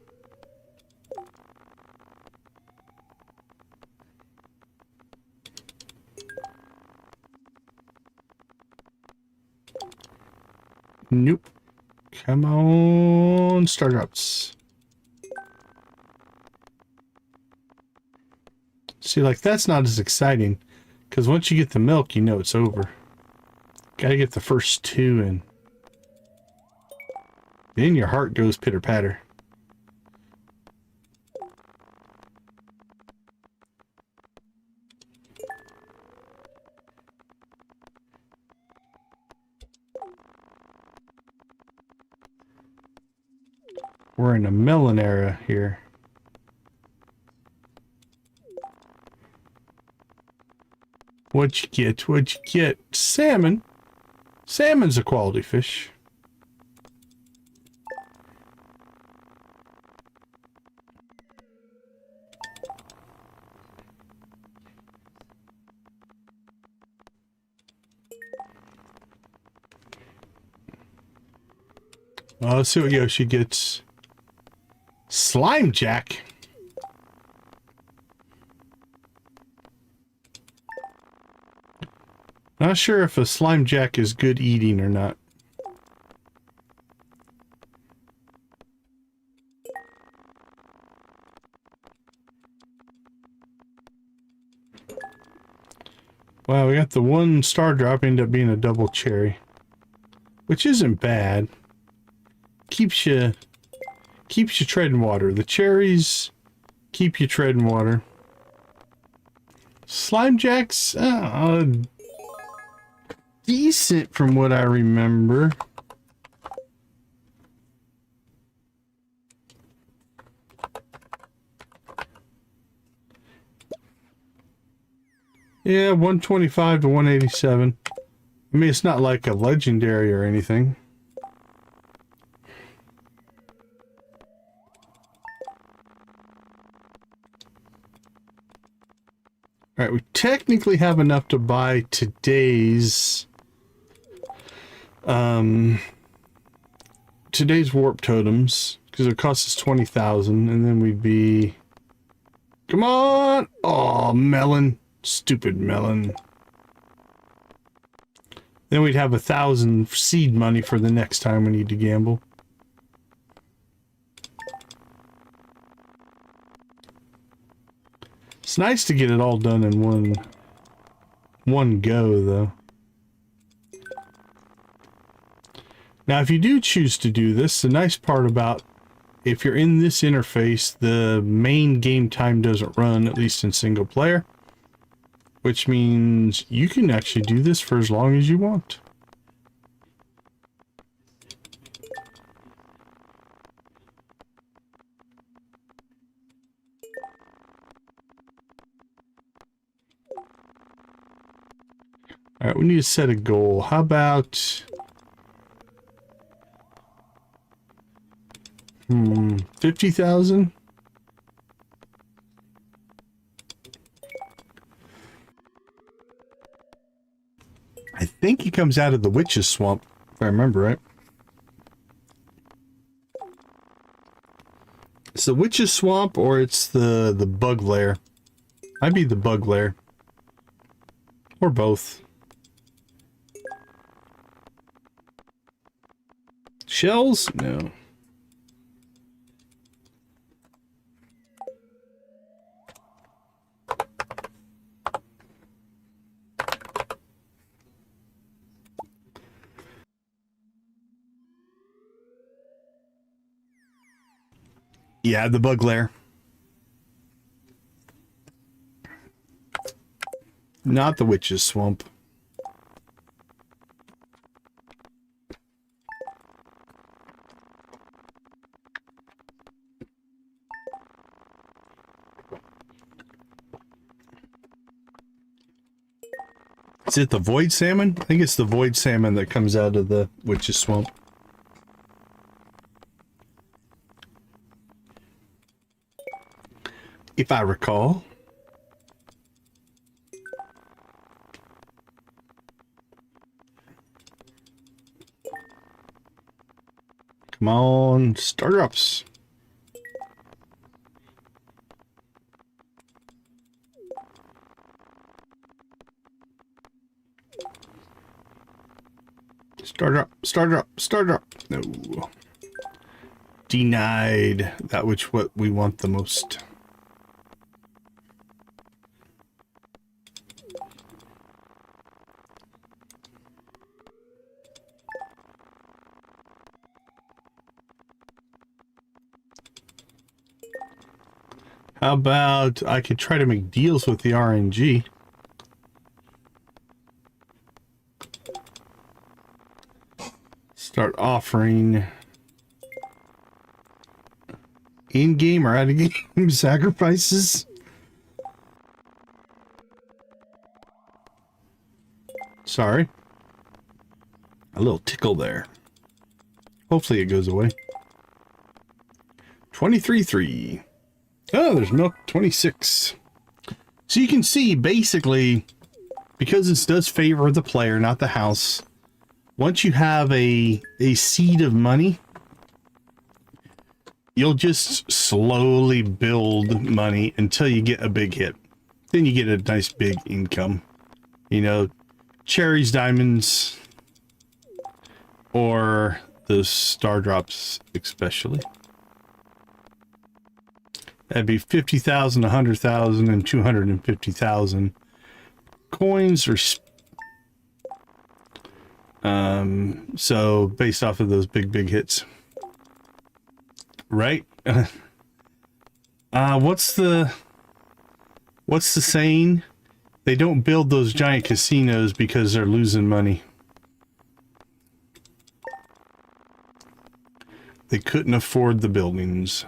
Nope. Come on, startups. See, like, that's not as exciting, because once you get the milk, you know it's over. Gotta get the first 2 in. Then your heart goes pitter-patter. We're in a melon era here. What'd you get? What'd you get? Salmon. Salmon's a quality fish. Let's see what Yoshi gets. Slime Jack. Not sure if a Slime Jack is good eating or not. Wow, we got the one star drop end up being a double cherry, which isn't bad. Keeps you treading water. The cherries keep you treading water. Slime jacks, decent from what I remember. Yeah, 125 to 187. I mean, it's not like a legendary or anything. All right, we technically have enough to buy today's warp totems because it costs us 20,000, and then we'd be. Come on! Oh, melon. Stupid melon. Then we'd have 1,000 seed money for the next time we need to gamble. It's nice to get it all done in one go, though. Now, if you do choose to do this, the nice part about if you're in this interface, the main game time doesn't run, at least in single player. Which means you can actually do this for as long as you want. All right, we need to set a goal. How about 50,000? I think he comes out of the witch's swamp, if I remember right. It's the witch's swamp or it's the bug lair. Might be the bug lair. Or both. Shells? No. Yeah, the bug lair. Not the witch's swamp. Is it the void salmon? I think it's the void salmon that comes out of the witch's swamp. If I recall. Come on, startups. Startup. No. Denied that which what we want the most. How about I could try to make deals with the RNG? Start offering in-game or out-of-game sacrifices. Sorry. A little tickle there. Hopefully it goes away. 23.3. Oh, there's milk 26. So you can see, basically, because this does favor the player, not the house, once you have a seed of money, you'll just slowly build money until you get a big hit. Then you get a nice big income. You know, cherries, diamonds, or the star drops especially. That'd be 50,000, 100,000, and 250,000. coins or so based off of those big hits, right? What's the saying? They don't build those giant casinos because they're losing money. They couldn't afford the buildings.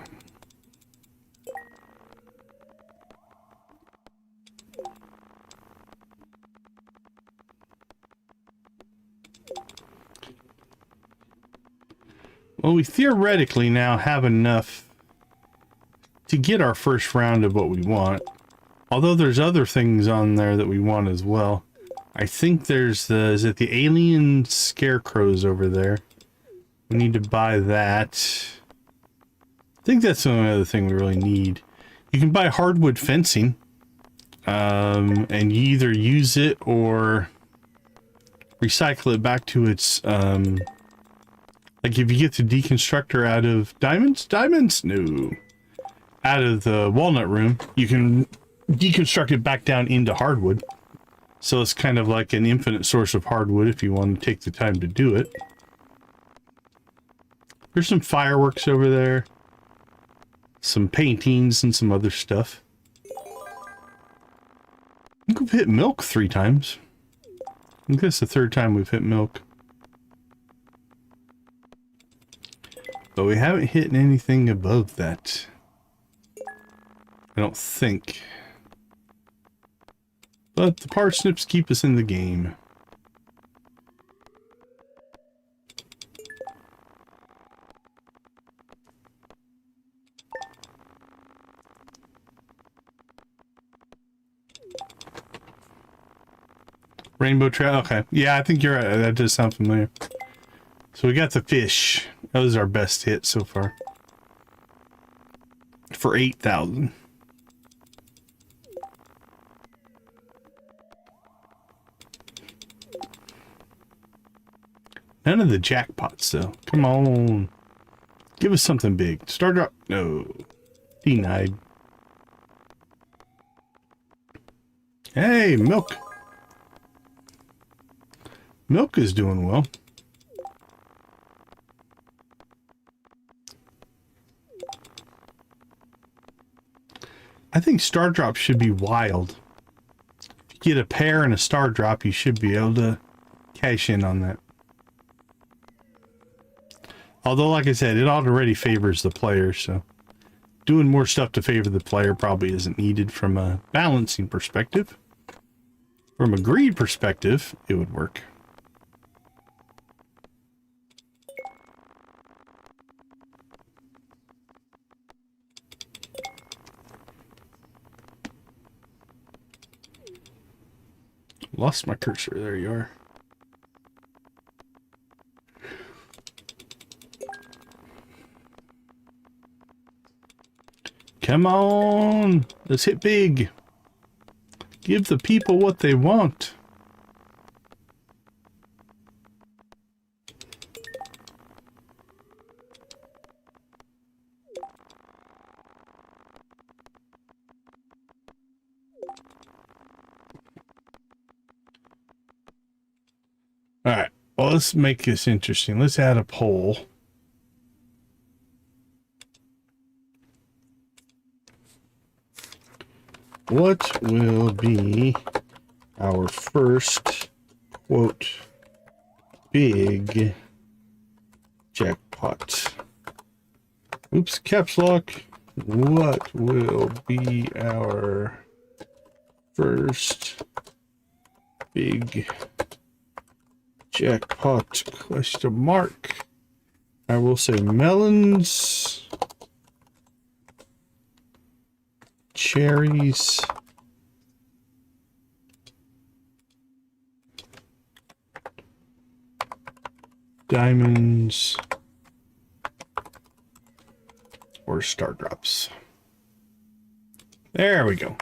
Well, we theoretically now have enough to get our first round of what we want. Although there's other things on there that we want as well. I think there's the, is it the alien scarecrows over there? We need to buy that. I think that's the only other thing we really need. You can buy hardwood fencing. And you either use it or recycle it back to its, like if you get the deconstructor out of diamonds? No. Out of the walnut room, you can deconstruct it back down into hardwood. So it's kind of like an infinite source of hardwood if you want to take the time to do it. There's some fireworks over there. Some paintings and some other stuff. I think we've hit milk 3 times. I think that's the 3rd time we've hit milk. But we haven't hit anything above that. I don't think. But the parsnips keep us in the game. Rainbow trout, okay. Yeah, I think you're right. That does sound familiar. So we got the fish. That was our best hit so far. For 8,000. None of the jackpots, though. Come on. Give us something big. Star drop. No. Denied. Hey, milk. Milk is doing well. I think star drop should be wild. If you get a pair and a star drop, you should be able to cash in on that. Although, like I said, it already favors the player, so doing more stuff to favor the player probably isn't needed from a balancing perspective. From a greed perspective, it would work. Lost my cursor. There you are. Come on. Let's hit big. Give the people what they want. All right, well, let's make this interesting. Let's add a poll. What will be our first, quote, big jackpot? Oops, caps lock. What will be our first big jackpot? Question mark. I will say melons, cherries, diamonds, or star drops. There we go.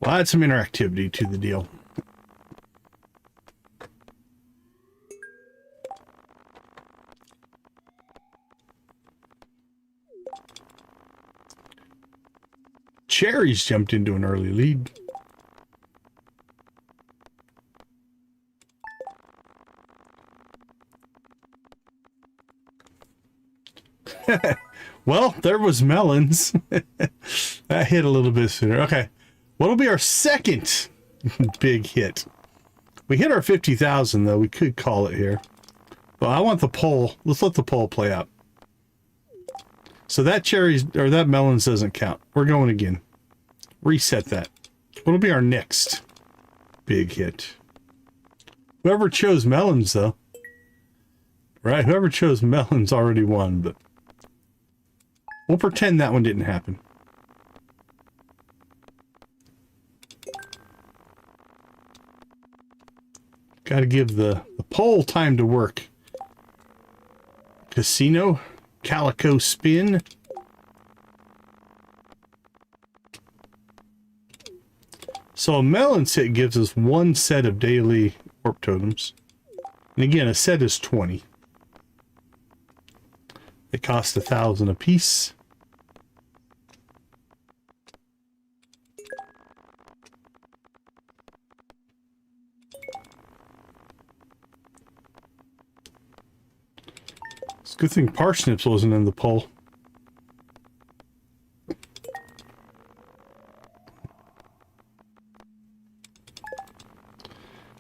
We'll add some interactivity to the deal. Cherries jumped into an early lead. Well, there was melons. That hit a little bit sooner. Okay. What'll be our second big hit? We hit our 50,000 though. We could call it here. Well, I want the poll. Let's let the poll play out. So that cherries or that melons doesn't count. We're going again. Reset that. What'll be our next big hit? Whoever chose melons though. Right? Whoever chose melons already won, but we'll pretend that one didn't happen. Got to give the poll time to work. Casino, Calico Spin. So a melon set gives us one set of daily warp totems. And again, a set is 20. They cost 1,000 apiece. It's a good thing parsnips wasn't in the poll.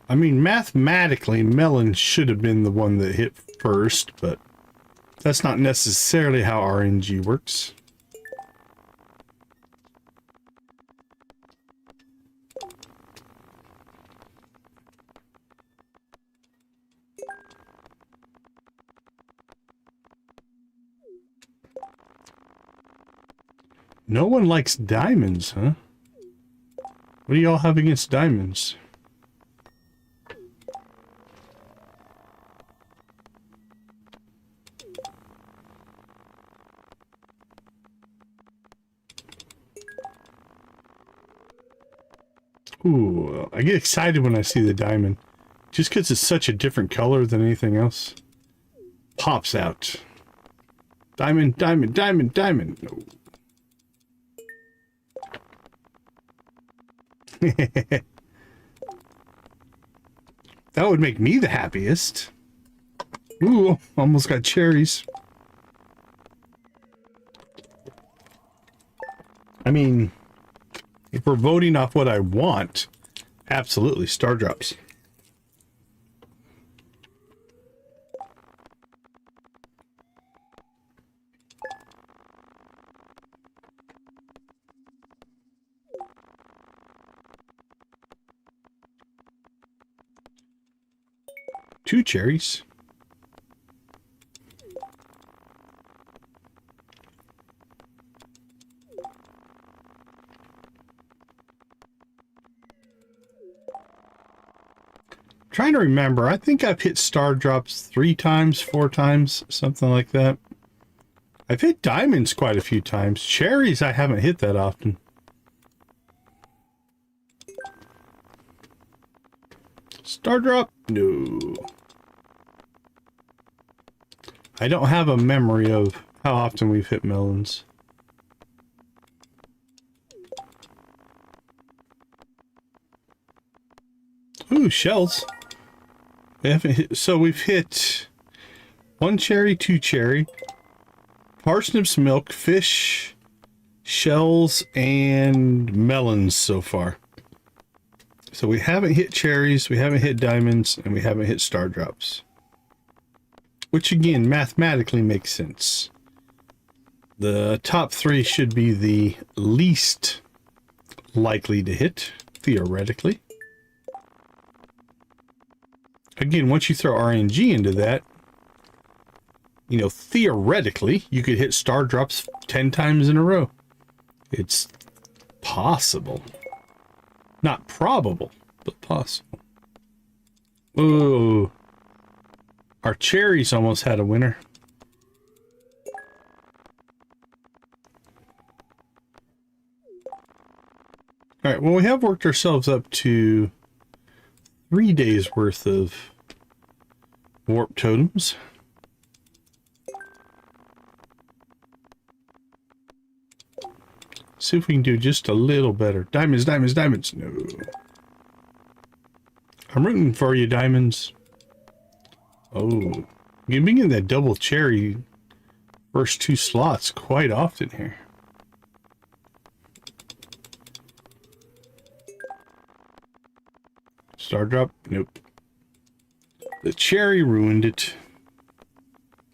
I mean, mathematically, melon should have been the one that hit first, but that's not necessarily how RNG works. No one likes diamonds, huh? What do y'all have against diamonds? Ooh, I get excited when I see the diamond. Just because it's such a different color than anything else. Pops out. Diamond, diamond, diamond, diamond. No. That would make me the happiest. Ooh, almost got cherries. I mean, if we're voting off what I want, absolutely, star drops. Two cherries. Trying to remember, I think I've hit star drops 3 times, 4 times, something like that. I've hit diamonds quite a few times. Cherries I haven't hit that often. Star drop? No. I don't have a memory of how often we've hit melons. Ooh, shells. We haven't hit, so we've hit 1 cherry, 2 cherry, parsnips, milk, fish, shells, and melons so far. So we haven't hit cherries, we haven't hit diamonds, and we haven't hit star drops. Which again, mathematically makes sense. The top 3 should be the least likely to hit, theoretically. Again, once you throw RNG into that, you know, theoretically, you could hit star drops 10 times in a row. It's possible. Not probable, but possible. Ooh. Our cherries almost had a winner. Alright, well, we have worked ourselves up to 3 days worth of warp totems. See if we can do just a little better. Diamonds, diamonds, diamonds. No. I'm rooting for you, diamonds. Oh. You've been getting that double cherry first 2 slots quite often here. Star drop? Nope. The cherry ruined it.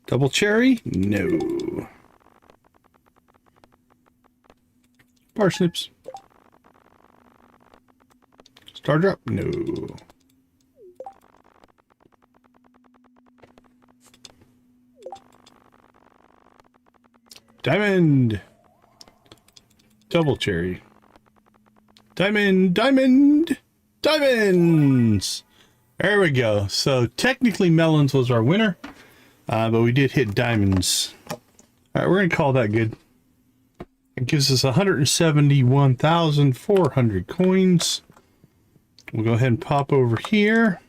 Double cherry? No. Parsnips. Star drop? No. Diamond. Double cherry. Diamond, diamond, diamonds. There we go. So technically melons was our winner, but we did hit diamonds. All right, we're going to call that good. It gives us 171,400 coins. We'll go ahead and pop over here.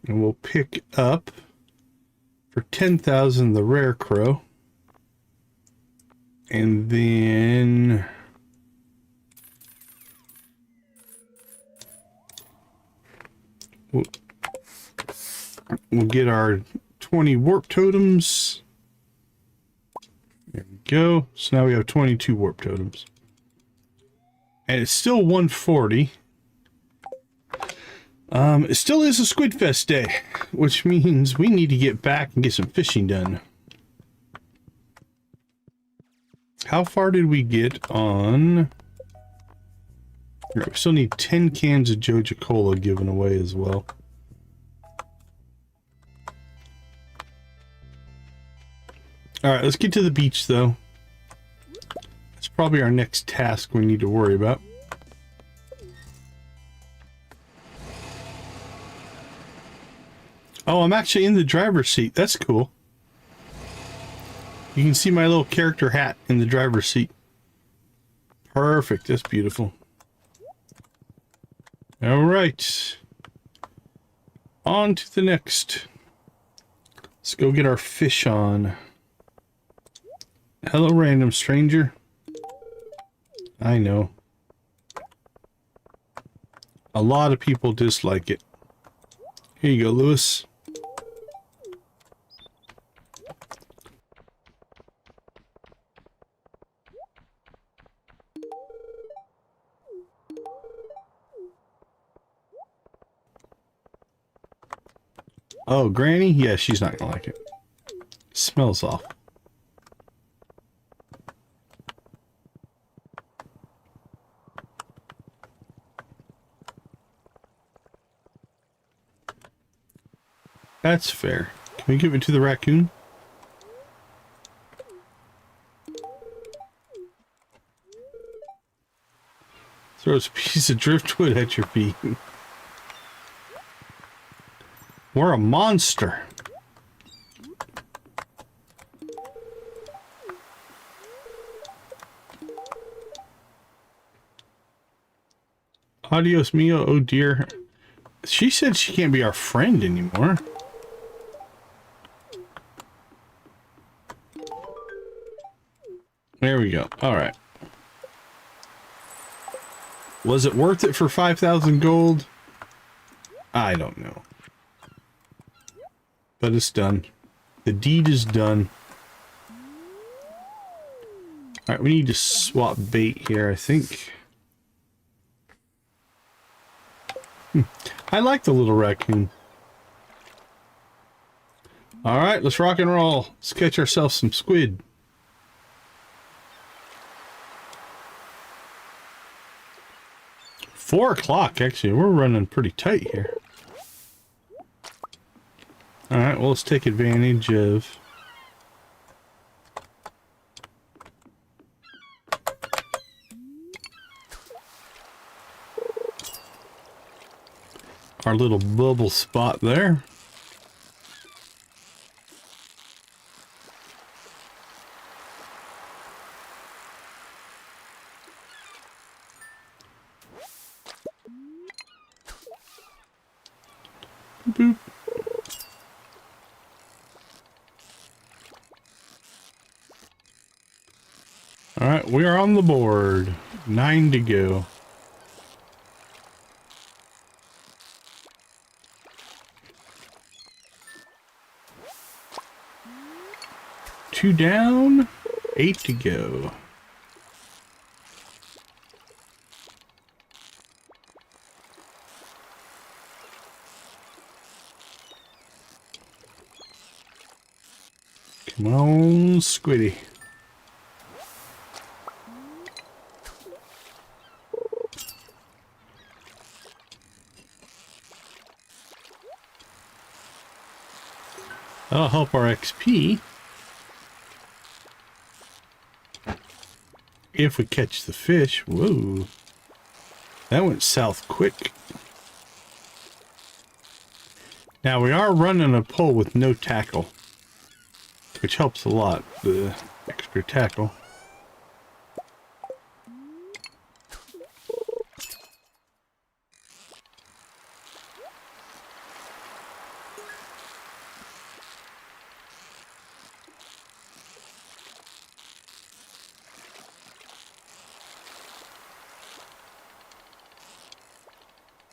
And we'll pick up for 10,000 the rare crow. And then we'll get our 20 warp totems. There we go. So now we have 22 warp totems. And it's still 140. It still is a Squidfest day, which means we need to get back and get some fishing done. How far did we get on? We still need 10 cans of Joja Cola given away as well. Alright, let's get to the beach though. That's probably our next task we need to worry about. Oh, I'm actually in the driver's seat. That's cool. You can see my little character hat in the driver's seat. Perfect. That's beautiful. All right. On to the next. Let's go get our fish on. Hello, random stranger. I know. A lot of people dislike it. Here you go, Lewis. Oh, Granny? Yeah, she's not gonna like it. Smells off. That's fair. Can we give it to the raccoon? Throws a piece of driftwood at your feet. We're a monster. Adios mio, oh dear. She said she can't be our friend anymore. There we go. All right. Was it worth it for 5,000 gold? I don't know. But it's done. The deed is done. Alright, we need to swap bait here, I think. I like the little raccoon. Alright, let's rock and roll. Let's catch ourselves some squid. Four o'clock, actually. We're running pretty tight here. Alright, well, let's take advantage of our little bubble spot there. Boop. Alright, we are on the board. 9 to go. 2 down, 8 to go. Come on, Squiddy. That'll help our XP. If we catch the fish. Whoa. That went south quick. Now we are running a pole with no tackle, which helps a lot, the extra tackle.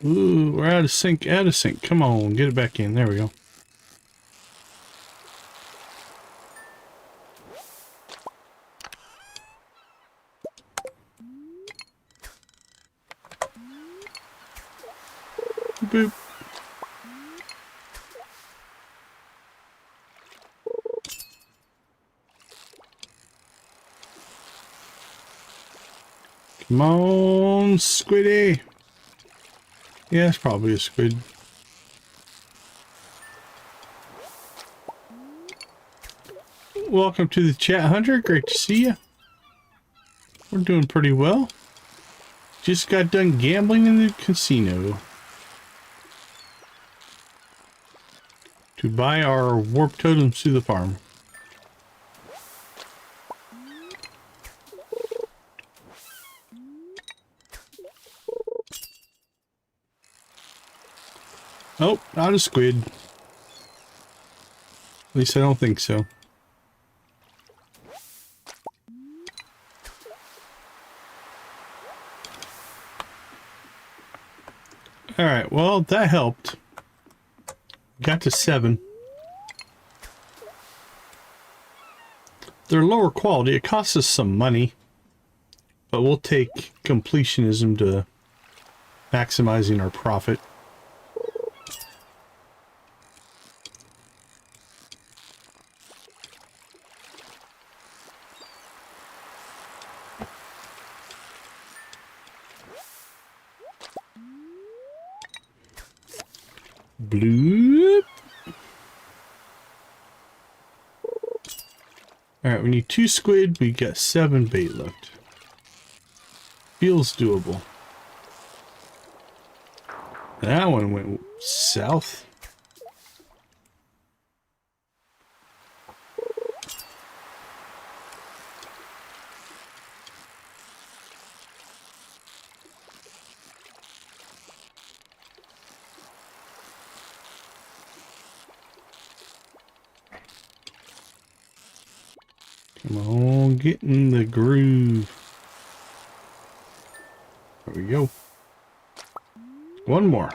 Ooh, we're out of sync, out of sync. Come on, get it back in. There we go. Boop. Come on, Squiddy. Yeah, it's probably a squid. Welcome to the chat, Hunter. Great to see you. We're doing pretty well. Just got done gambling in the casino to buy our warp totems to the farm. Oh, not a squid. At least I don't think so. Alright, well, that helped. Got to 7. They're lower quality. It costs us some money. But we'll take completionism to maximizing our profit. Bloop. Alright, we need 2 squid. We got 7 bait left. Feels doable. That one went south. Come on, get in the groove. There we go. One more.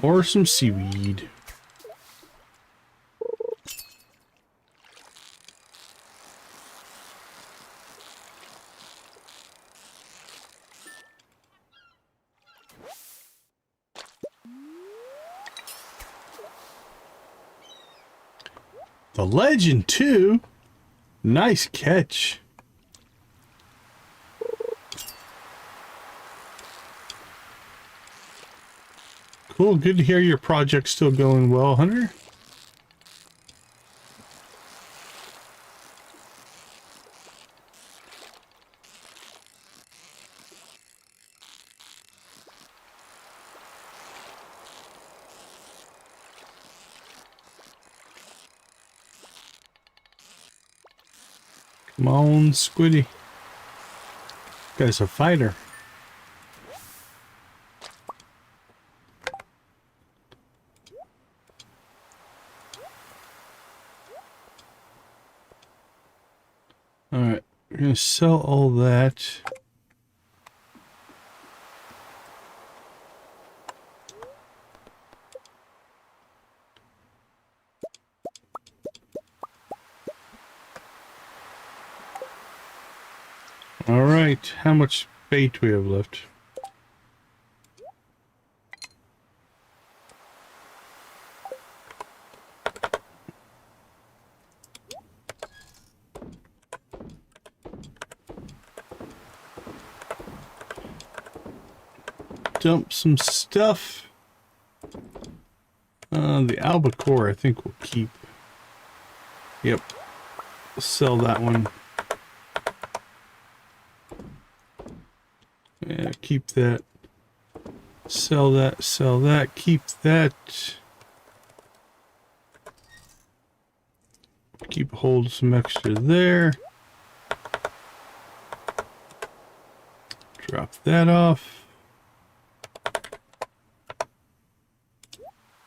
Or some seaweed. The legend too. Nice catch. Cool. Good to hear your project's still going well, Hunter. Come on, Squiddy. Guy's a fighter. Alright, we're gonna sell all that. All right, how much bait do we have left? Dump some stuff. The albacore, I think we'll keep. Yep. Sell that one. Yeah, keep that. Sell that, keep that. Keep a hold of some extra there. Drop that off.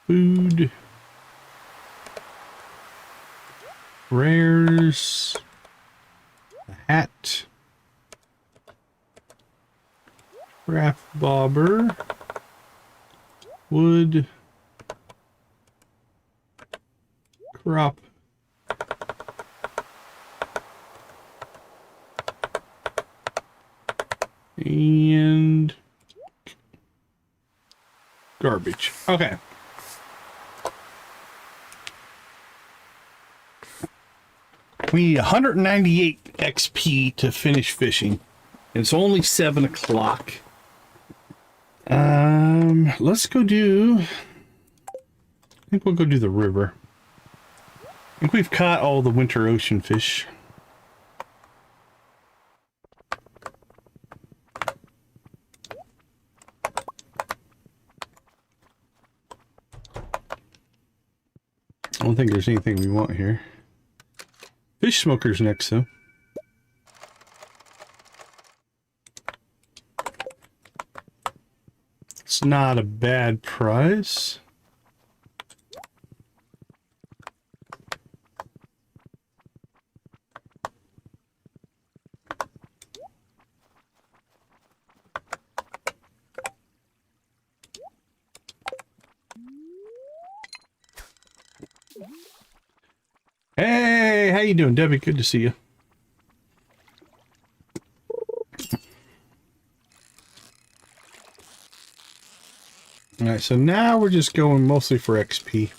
Food. Rares. A hat. Craft bobber. Wood. Crop. And garbage. Okay. We need 198 XP to finish fishing. It's only 7 o'clock. Let's go do... I think we'll go do the river. I think we've caught all the winter ocean fish. I don't think there's anything we want here. Fish smoker's next, though. It's not a bad price. Hey, how you doing, Debbie? Good to see you. All right, so now we're just going mostly for XP.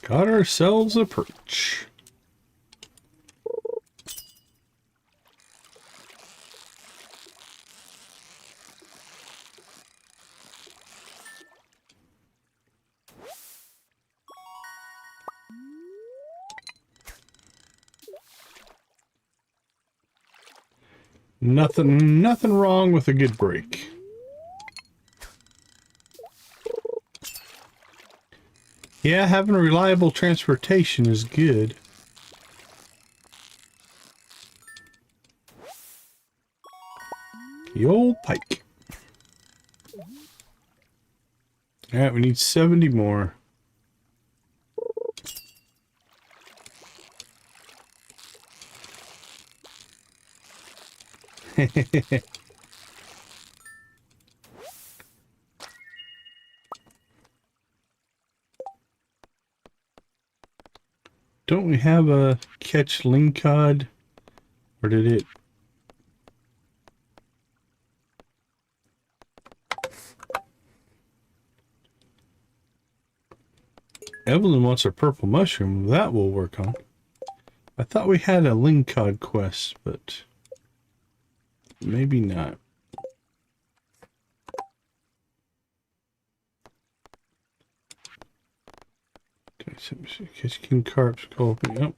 Got ourselves a perch. Nothing wrong with a good break. Yeah, having reliable transportation is good. The old pike. Alright, we need 70 more. Don't we have a catch lingcod? Or did it? Evelyn wants a purple mushroom. That will work on. I thought we had a lingcod quest, but maybe not. Catch king carps. Cool. Yep.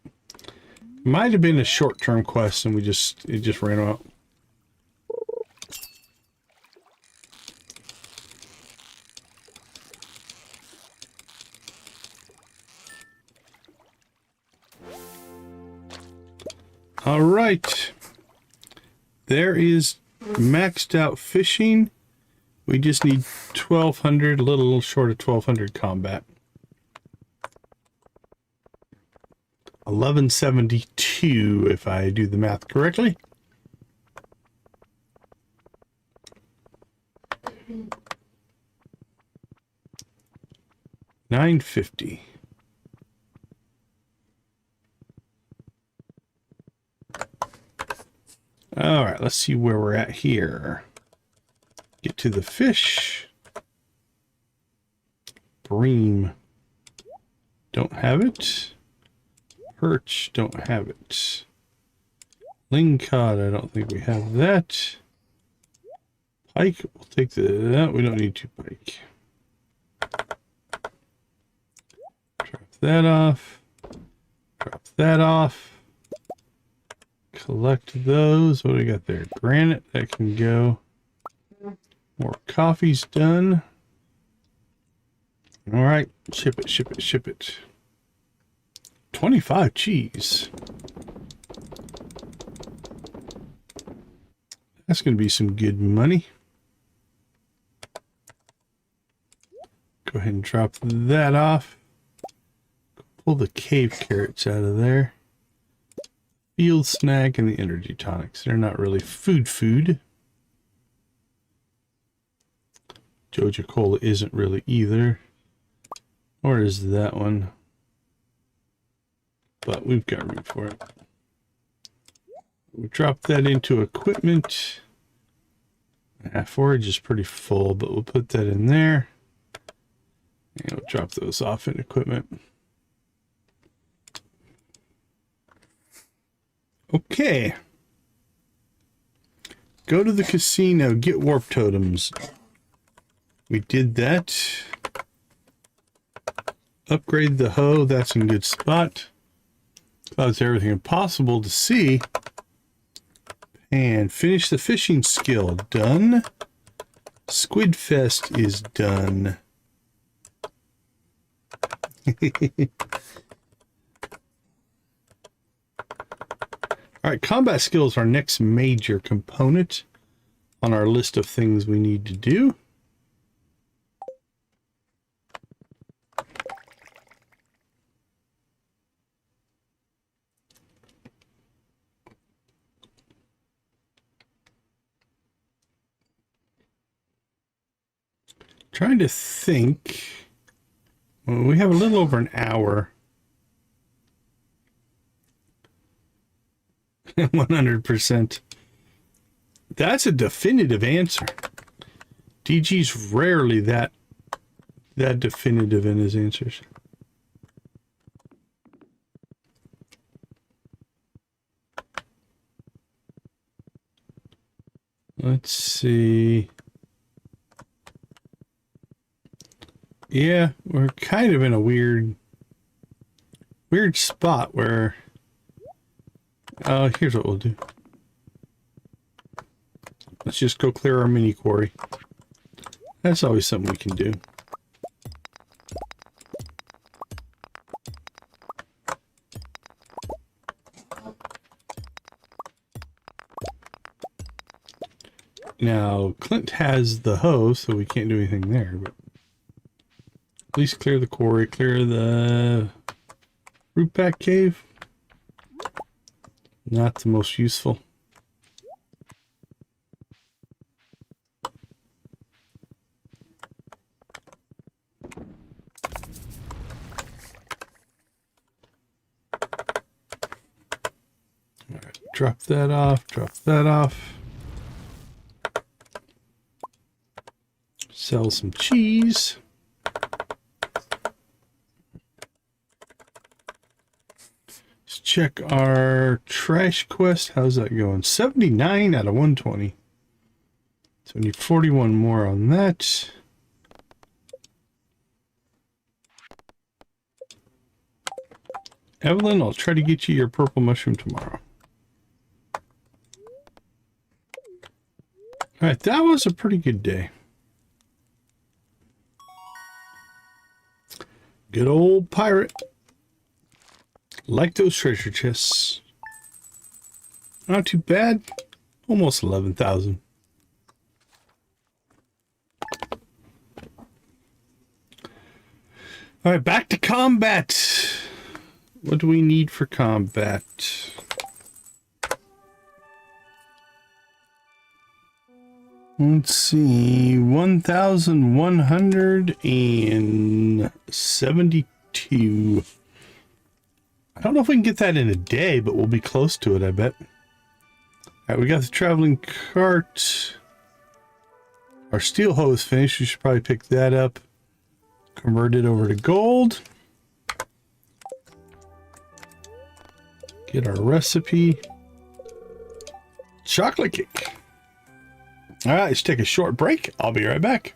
Might have been a short-term quest, and it just ran out. All right. There is maxed out fishing. We just need 1,200, a little short of 1,200 combat. 1172, if I do the math correctly. $950. All right, let's see where we're at here. Get to the fish. Bream. Don't have it. Perch. Don't have it. Lingcod. I don't think we have that. Pike. We'll take that. We don't need 2 pike. Drop that off. Drop that off. Collect those. What do we got there? Granite. That can go. More coffee's done. All right. Ship it, ship it, ship it. 25 cheese. That's going to be some good money. Go ahead and drop that off. Pull the cave carrots out of there. Field snack and the energy tonics. They're not really food. Joja Cola isn't really either. Or is that one? But we've got room for it. We drop that into equipment. Forage is pretty full, but we'll put that in there. And we'll drop those off in equipment. Okay. Go to the casino, get warp totems. We did that. Upgrade the hoe, that's in good spot. Clouds everything impossible to see. And finish the fishing skill. Done. Squidfest is done. All right, combat skills are our next major component on our list of things we need to do. Trying to think. Well, we have a little over an hour. 100%. That's a definitive answer. DG's rarely that definitive in his answers. Let's see. Yeah, we're kind of in a weird spot where here's what we'll do. Let's just go clear our mini quarry. That's always something we can do. Now, Clint has the hoe, so we can't do anything there, but at least clear the quarry, clear the root pack cave. Not the most useful. All right, drop that off, drop that off. Sell some cheese. Let's check our trash quest. How's that going? 79 out of 120. So we need 41 more on that. Evelyn, I'll try to get you your purple mushroom tomorrow. All right, that was a pretty good day. Good old pirate. Like those treasure chests. Not too bad. Almost 11,000. All right, back to combat. What do we need for combat? Let's see, 1,172. I don't know if we can get that in a day, but we'll be close to it, I bet. All right, we got the traveling cart. Our steel hoe is finished. We should probably pick that up. Convert it over to gold. Get our recipe. Chocolate cake. All right, let's take a short break. I'll be right back.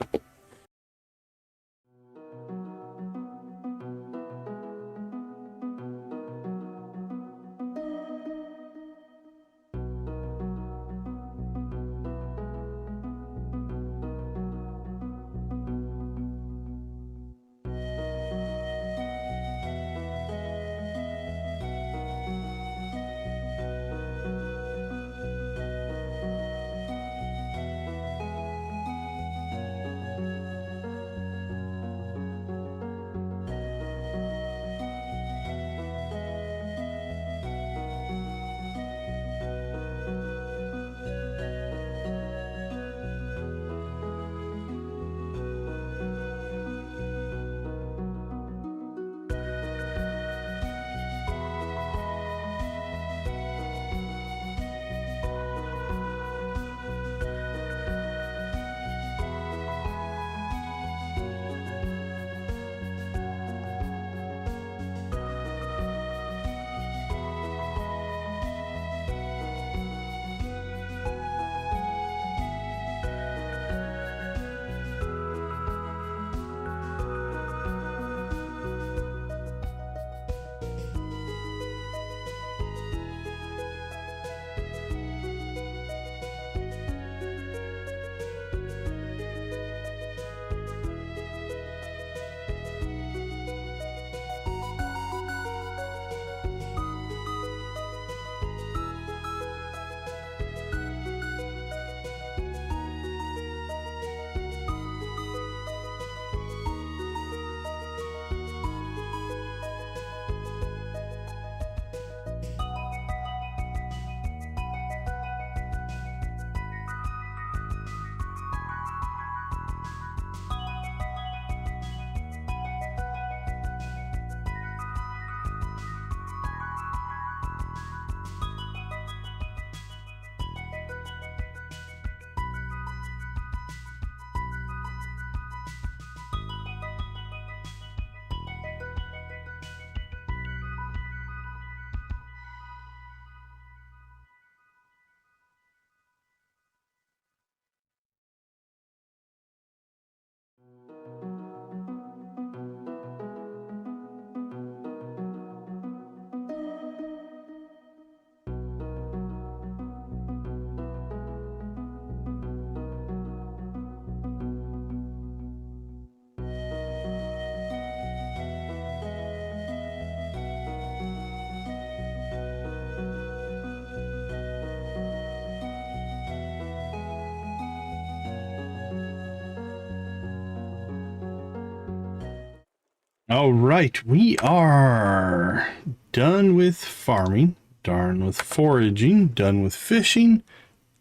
All right, we are done with farming, done with foraging, done with fishing,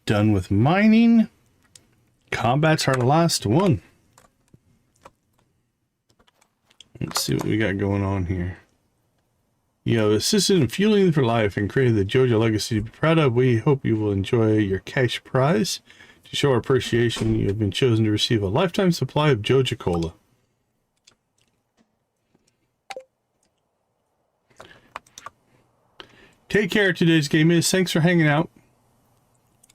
done with mining. Combat's our last one. Let's see what we got going on here. You have assisted in fueling for life and created the JoJo legacy to be proud of. We hope you will enjoy your cash prize. To show our appreciation, you have been chosen to receive a lifetime supply of JoJo Cola. Take care. Today's game is. Thanks for hanging out.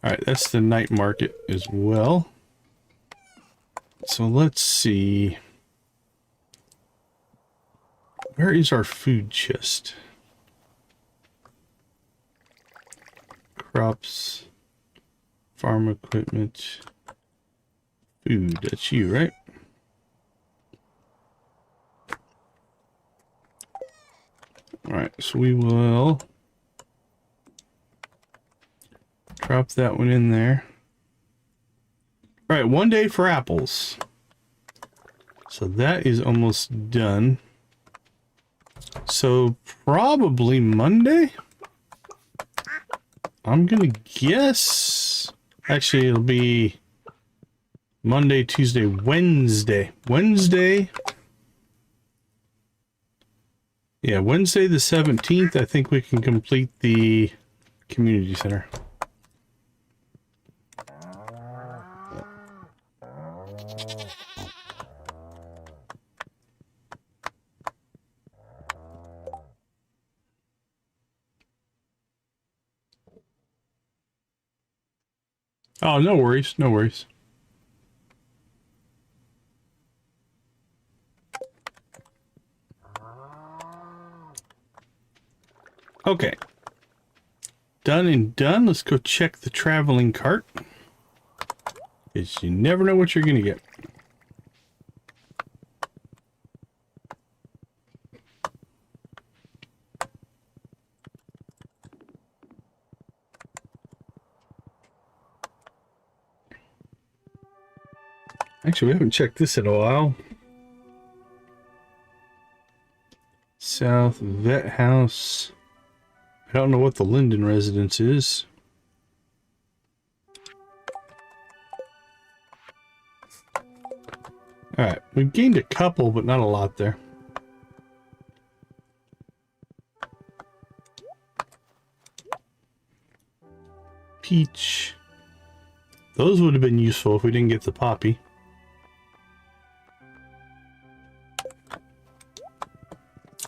All right, that's the night market as well. So let's see. Where is our food chest? Crops, farm equipment, food. That's you, right? All right, so we will drop that one in there. All right, 1 day for apples. So that is almost done. So probably Monday? I'm gonna guess. Actually, it'll be Monday, Tuesday, Wednesday. Wednesday. Yeah, Wednesday the 17th, I think we can complete the community center. Oh, no worries, no worries. Okay. Done and done. Let's go check the traveling cart. Because you never know what you're going to get. Actually, we haven't checked this in a while. South Vet House. I don't know what the Linden residence is. Alright, we've gained a couple, but not a lot there. Peach. Those would have been useful if we didn't get the poppy.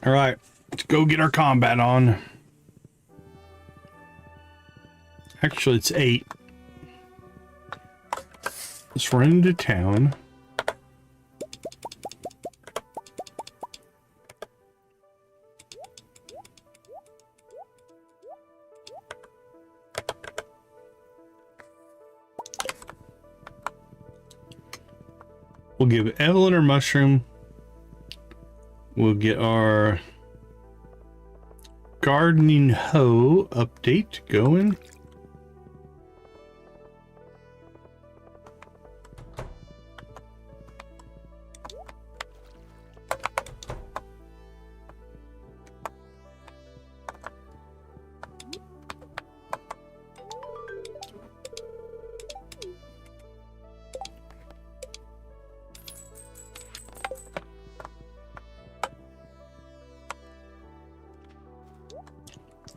Alright, let's go get our combat on. Actually, it's 8. Let's run into town. We'll give Evelyn her mushroom. We'll get our gardening hoe update going.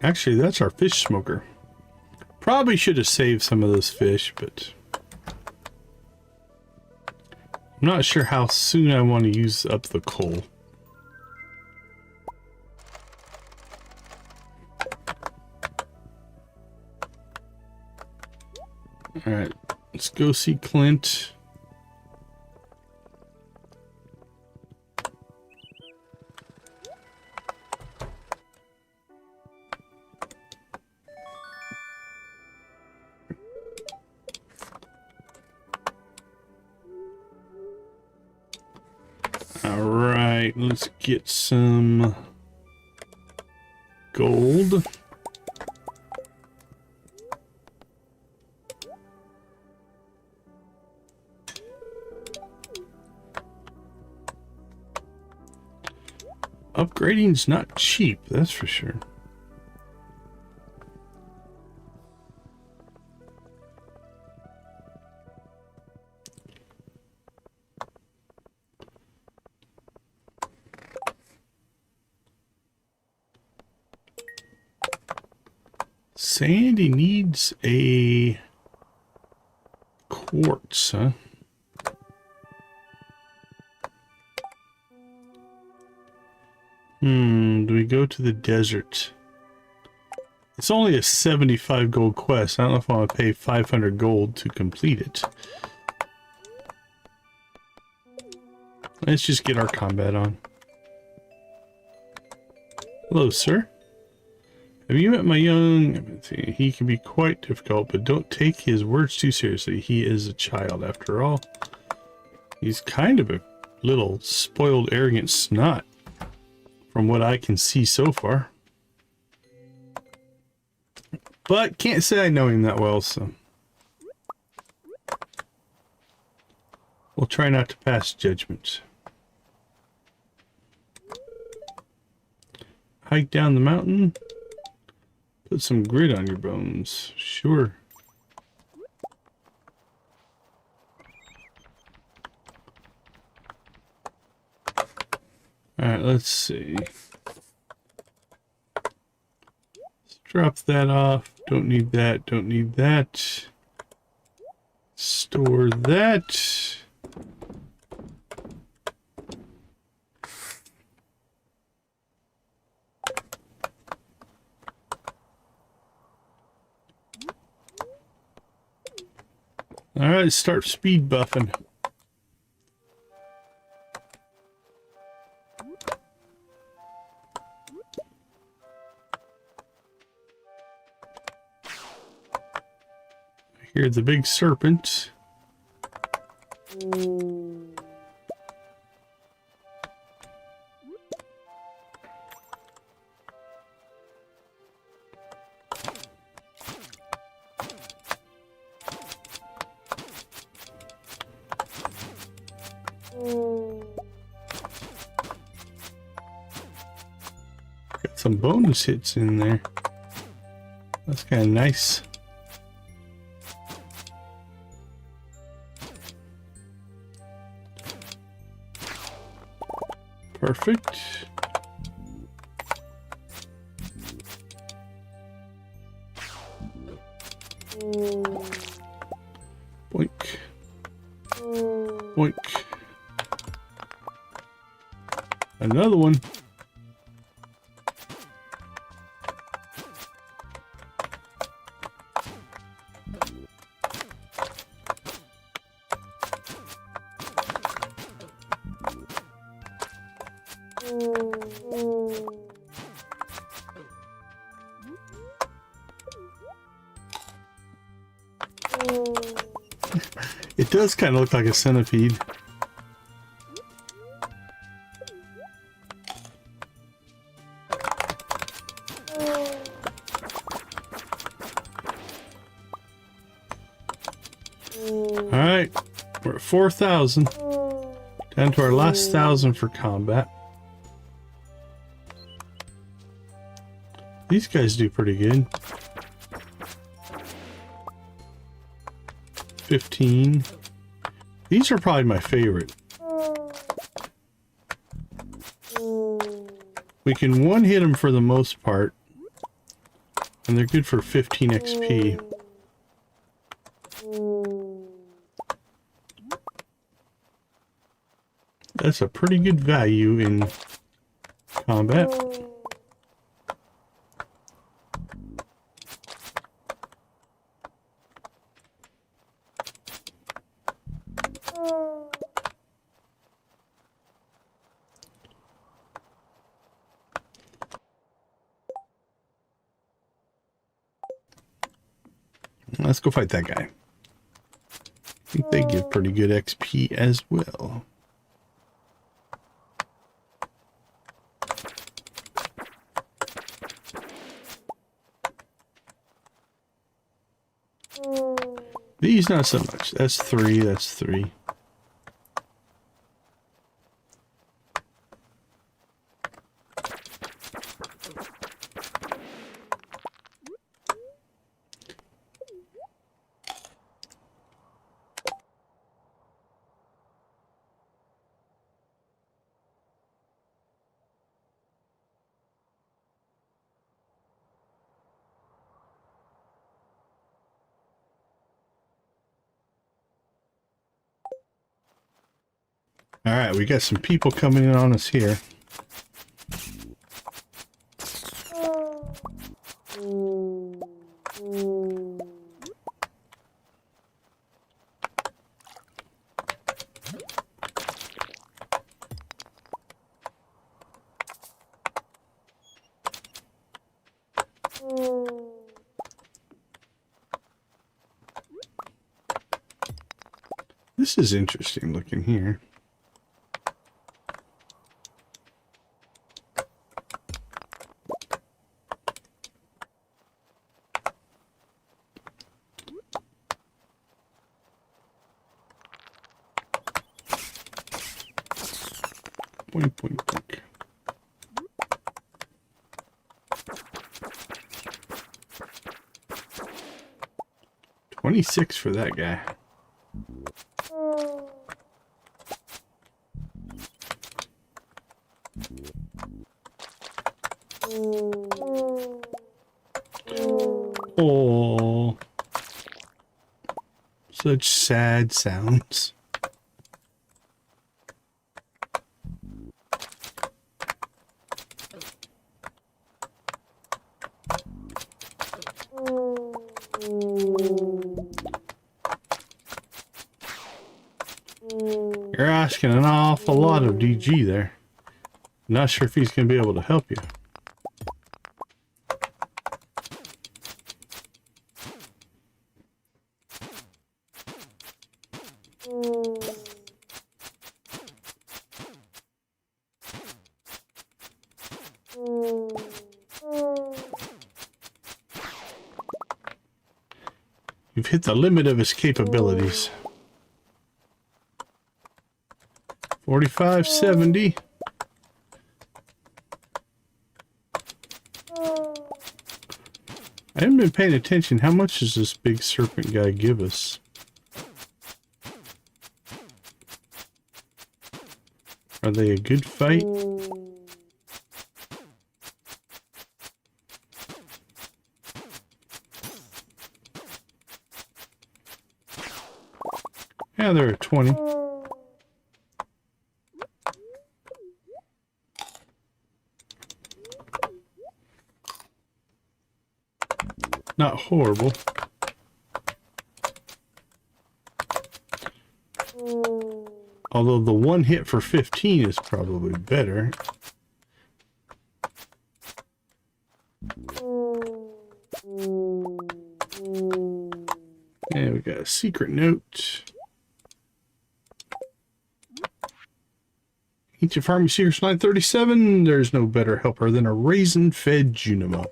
Actually, that's our fish smoker. Probably should have saved some of those fish, but I'm not sure how soon I want to use up the coal. Alright, let's go see Clint. Alright, let's get some gold. Upgrading's not cheap, that's for sure. Sandy needs a quartz, huh? Do we go to the desert? It's only a 75 gold quest. I don't know if I want to pay 500 gold to complete it. Let's just get our combat on. Hello, sir. Have you met my young... He can be quite difficult, but don't take his words too seriously. He is a child, after all. He's kind of a little spoiled, arrogant snot, from what I can see so far. But can't say I know him that well, so... we'll try not to pass judgment. Hike down the mountain. Put some grit on your bones. Sure. Alright, let's see. Let's drop that off. Don't need that. Don't need that. Store that. All right, start speed buffing. Here, the big serpent. Got some bonus hits in there. That's kind of nice. Perfect. Boink. Boink. Another one. It does kind of look like a centipede. Alright, we're at 4,000. Down to our last 1,000 for combat. These guys do pretty good. 15. These are probably my favorite. We can one hit them for the most part, and they're good for 15 XP. That's a pretty good value in combat. Let's go fight that guy. I think they give pretty good XP as well. These not so much. That's 3, that's 3. All right, we got some people coming in on us here. This is interesting looking here. Boink, boink, boink. 26 for that guy. Oh, such sad sounds. asking an awful lot of DG there. Not sure if he's going to be able to help you. You've hit the limit of his capabilities. 4570. I haven't been paying attention. How much does this big serpent guy give us? Are they a good fight? Yeah, they're at 20. Not horrible. Although the one hit for 15 is probably better. And we got a secret note. Ancient Farming Secrets 937. There's no better helper than a raisin-fed Junimo.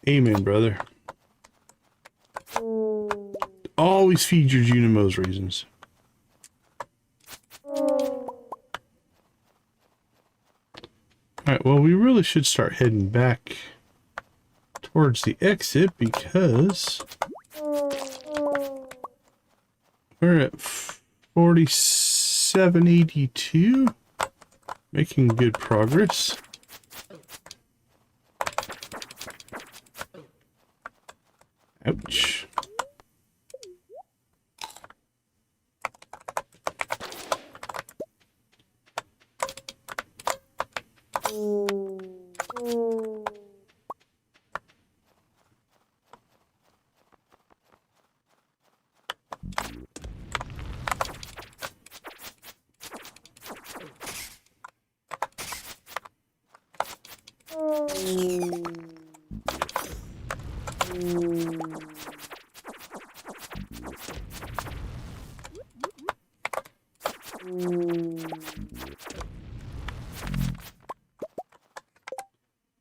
Amen, brother. Always feed your Junimos raisins. Alright, well, we really should start heading back towards the exit because we're at 4782. Making good progress. Ouch.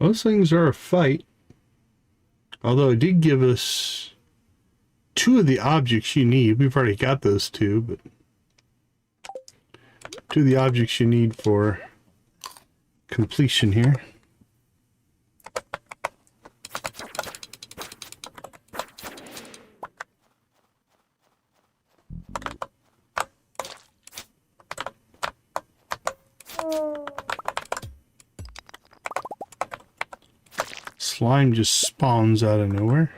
Those things are a fight. Although it did give us 2 of the objects you need. We've already got those 2, but 2 of the objects you need for completion here. Slime just spawns out of nowhere.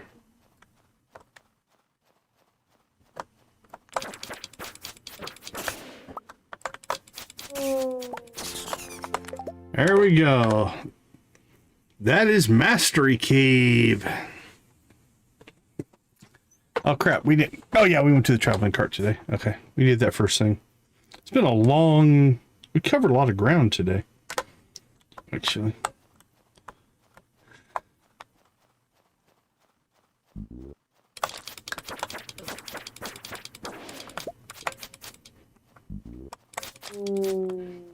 There we go. That is Mastery Cave. Oh crap, we didn't. Oh yeah, we went to the traveling cart today. Okay, we did that first thing. It's been a long. We covered a lot of ground today, actually.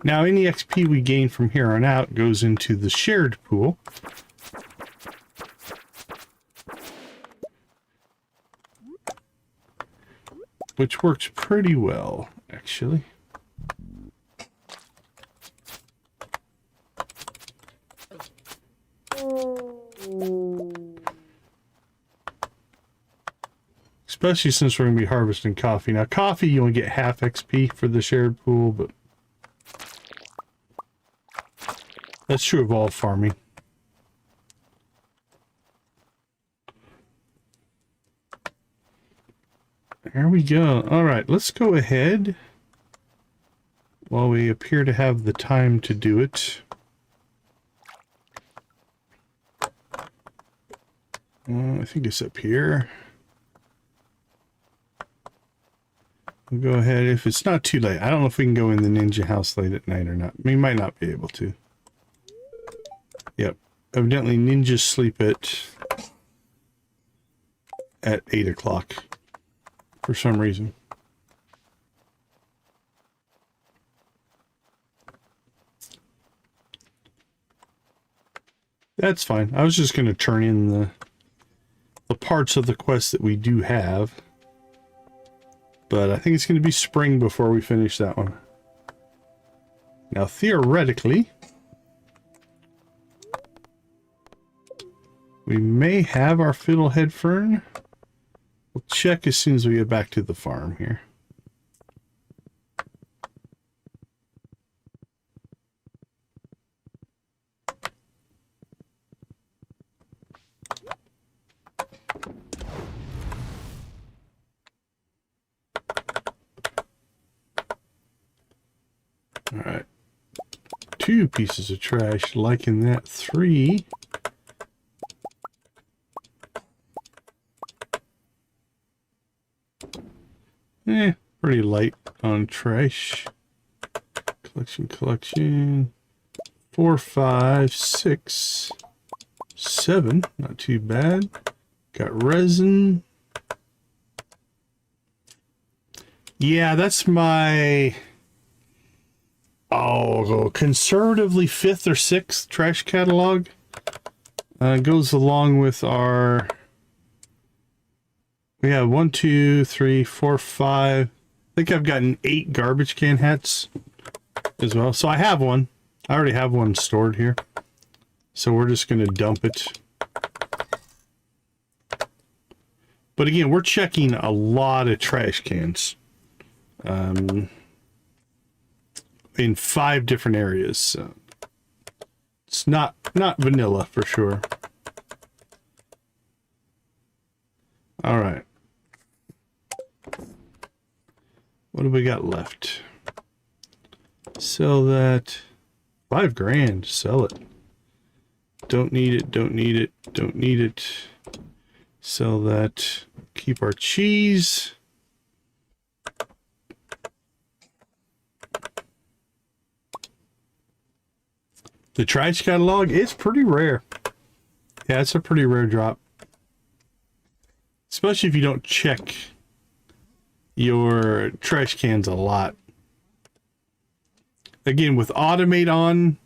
Now, any XP we gain from here on out goes into the shared pool. Which works pretty well, actually. Especially since we're going to be harvesting coffee. Now, coffee, you only get half XP for the shared pool, but that's true of all farming. There we go. All right, let's go ahead while we appear to have the time to do it. I think it's up here. We'll go ahead if it's not too late. I don't know if we can go in the ninja house late at night or not. We might not be able to. Yep. Evidently ninjas sleep at 8 o'clock for some reason. That's fine. I was just going to turn in the parts of the quest that we do have. But I think it's going to be spring before we finish that one. Now, theoretically, we may have our fiddlehead fern. We'll check as soon as we get back to the farm here. All right. 2 pieces of trash, liking that. 3. Pretty light on trash. Collection. 4, 5, 6, 7. Not too bad. Got resin. Yeah, that's my... conservatively 5th or 6th trash catalog. Goes along with our... We have 1, 2, 3, 4, 5. I think I've gotten 8 garbage can hats as well. So I have one. I already have one stored here. So we're just going to dump it. But again, we're checking a lot of trash cans. In 5 different areas. So it's not vanilla for sure. All right. What do we got left? Sell that. 5 grand. Sell it. Don't need it. Don't need it. Don't need it. Sell that. Keep our cheese. The trash catalog is pretty rare. Yeah, it's a pretty rare drop. Especially if you don't check your trash cans a lot. Again, with automate on,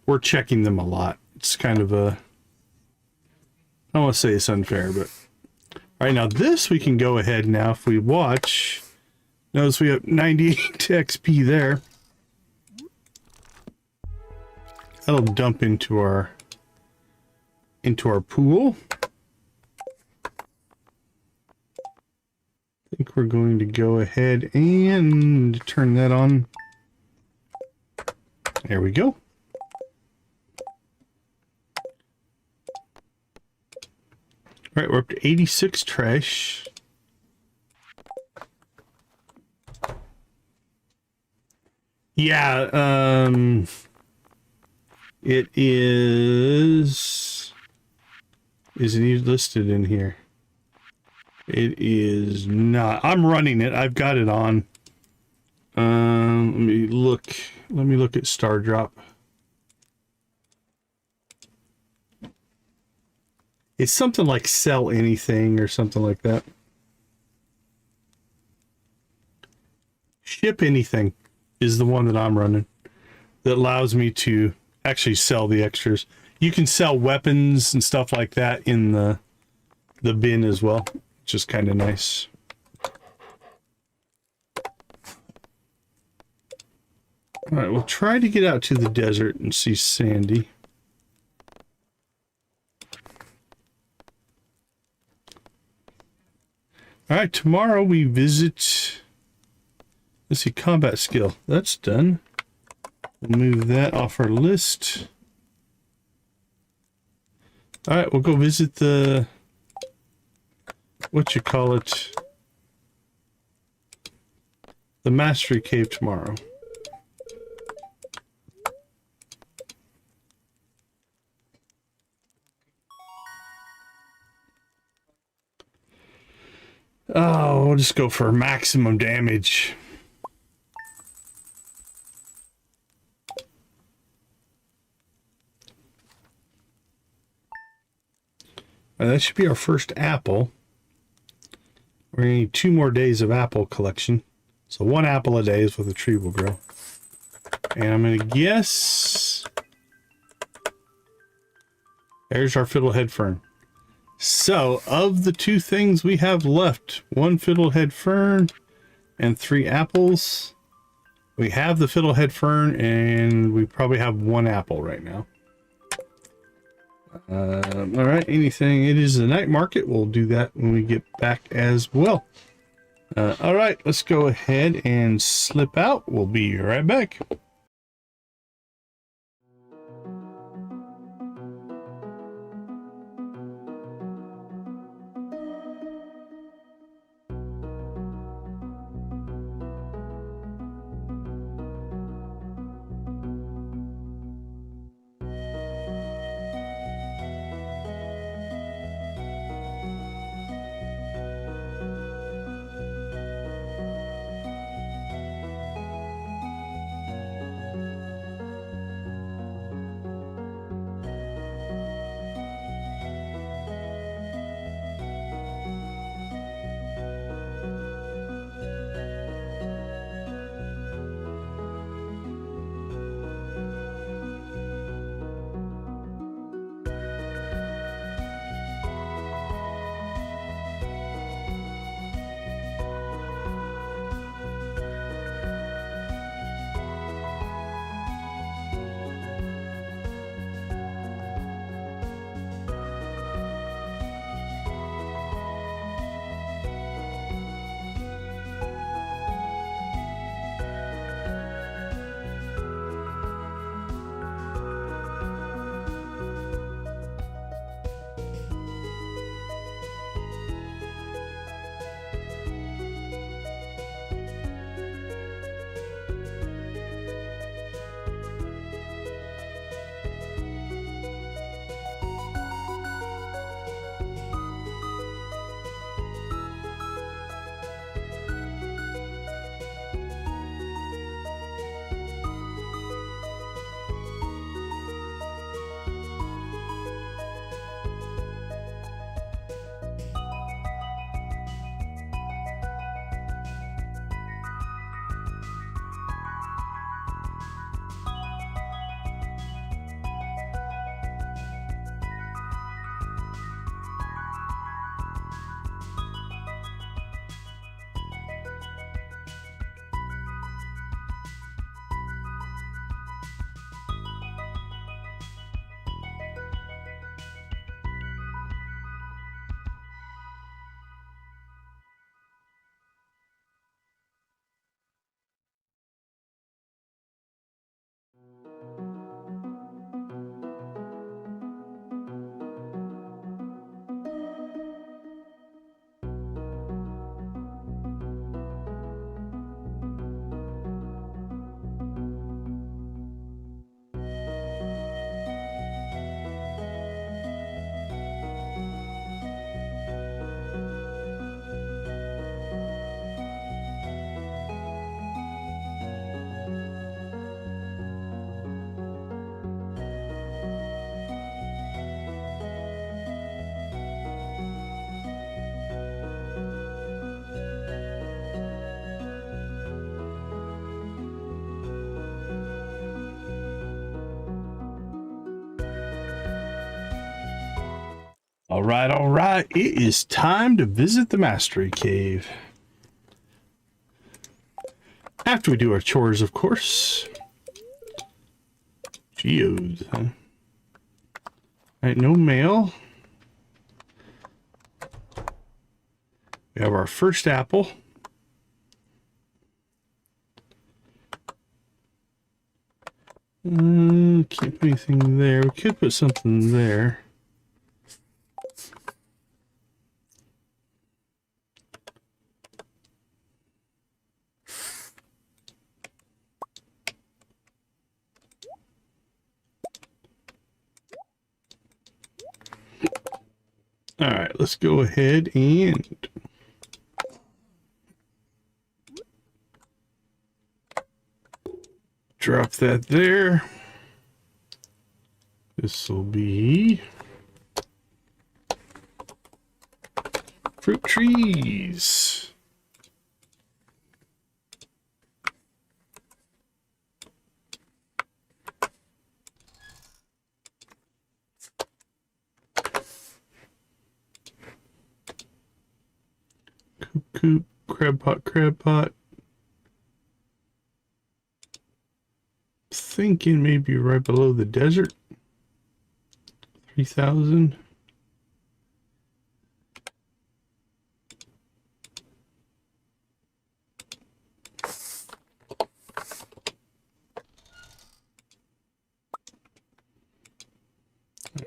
we're checking them a lot. It's kind of a... I don't want to say it's unfair, but... Alright, now this we can go ahead now if we watch. Notice we have 98 XP there. That'll dump into our pool. I think we're going to go ahead and turn that on. There we go. All right, we're up to 86 trash. Yeah, it is... Isn't even listed in here. It is not. I'm running it. I've got it on. Let me look. Let me look at Star Drop. It's something like sell anything or something like that. Ship anything is the one that I'm running. That allows me to actually sell the extras. You can sell weapons and stuff like that in the bin as well, which is kind of nice. All right, we'll try to get out to the desert and see Sandy. All right, tomorrow we visit, let's see, combat skill. That's done. We'll move that off our list. All right, we'll go visit the, what you call it, the Mastery Cave tomorrow. Oh, we'll just go for maximum damage. That should be our first apple. We're going to need 2 more days of apple collection. So 1 apple a day is what the tree will grow. And I'm going to guess... There's our fiddlehead fern. So, of the 2 things we have left, 1 fiddlehead fern and 3 apples. We have the fiddlehead fern and we probably have 1 apple right now. All right, anything. It is the night market. We'll do that when we get back as well. All right, let's go ahead and slip out. We'll be right back. All right. It is time to visit the Mastery Cave. After we do our chores, of course. Geodes, huh? All right, no mail. We have our first apple. Can't put anything there. We could put something there. All right, let's go ahead and drop that there. This will be fruit trees. Coop, crab pot, crab pot. Thinking maybe right below the desert. 3,000.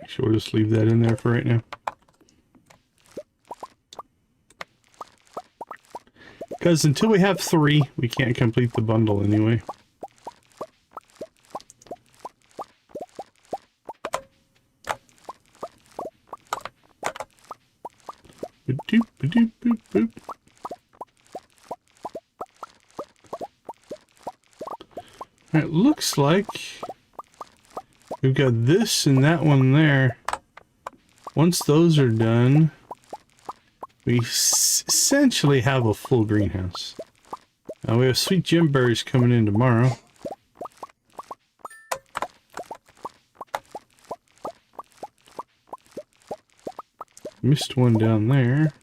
Actually, we'll just leave that in there for right now. Because until we have 3, we can't complete the bundle anyway. Ba-doop, ba-doop, boop, boop. It looks like we've got this and that one there. Once those are done, we essentially have a full greenhouse. We have sweet gem berries coming in tomorrow. Missed one down there.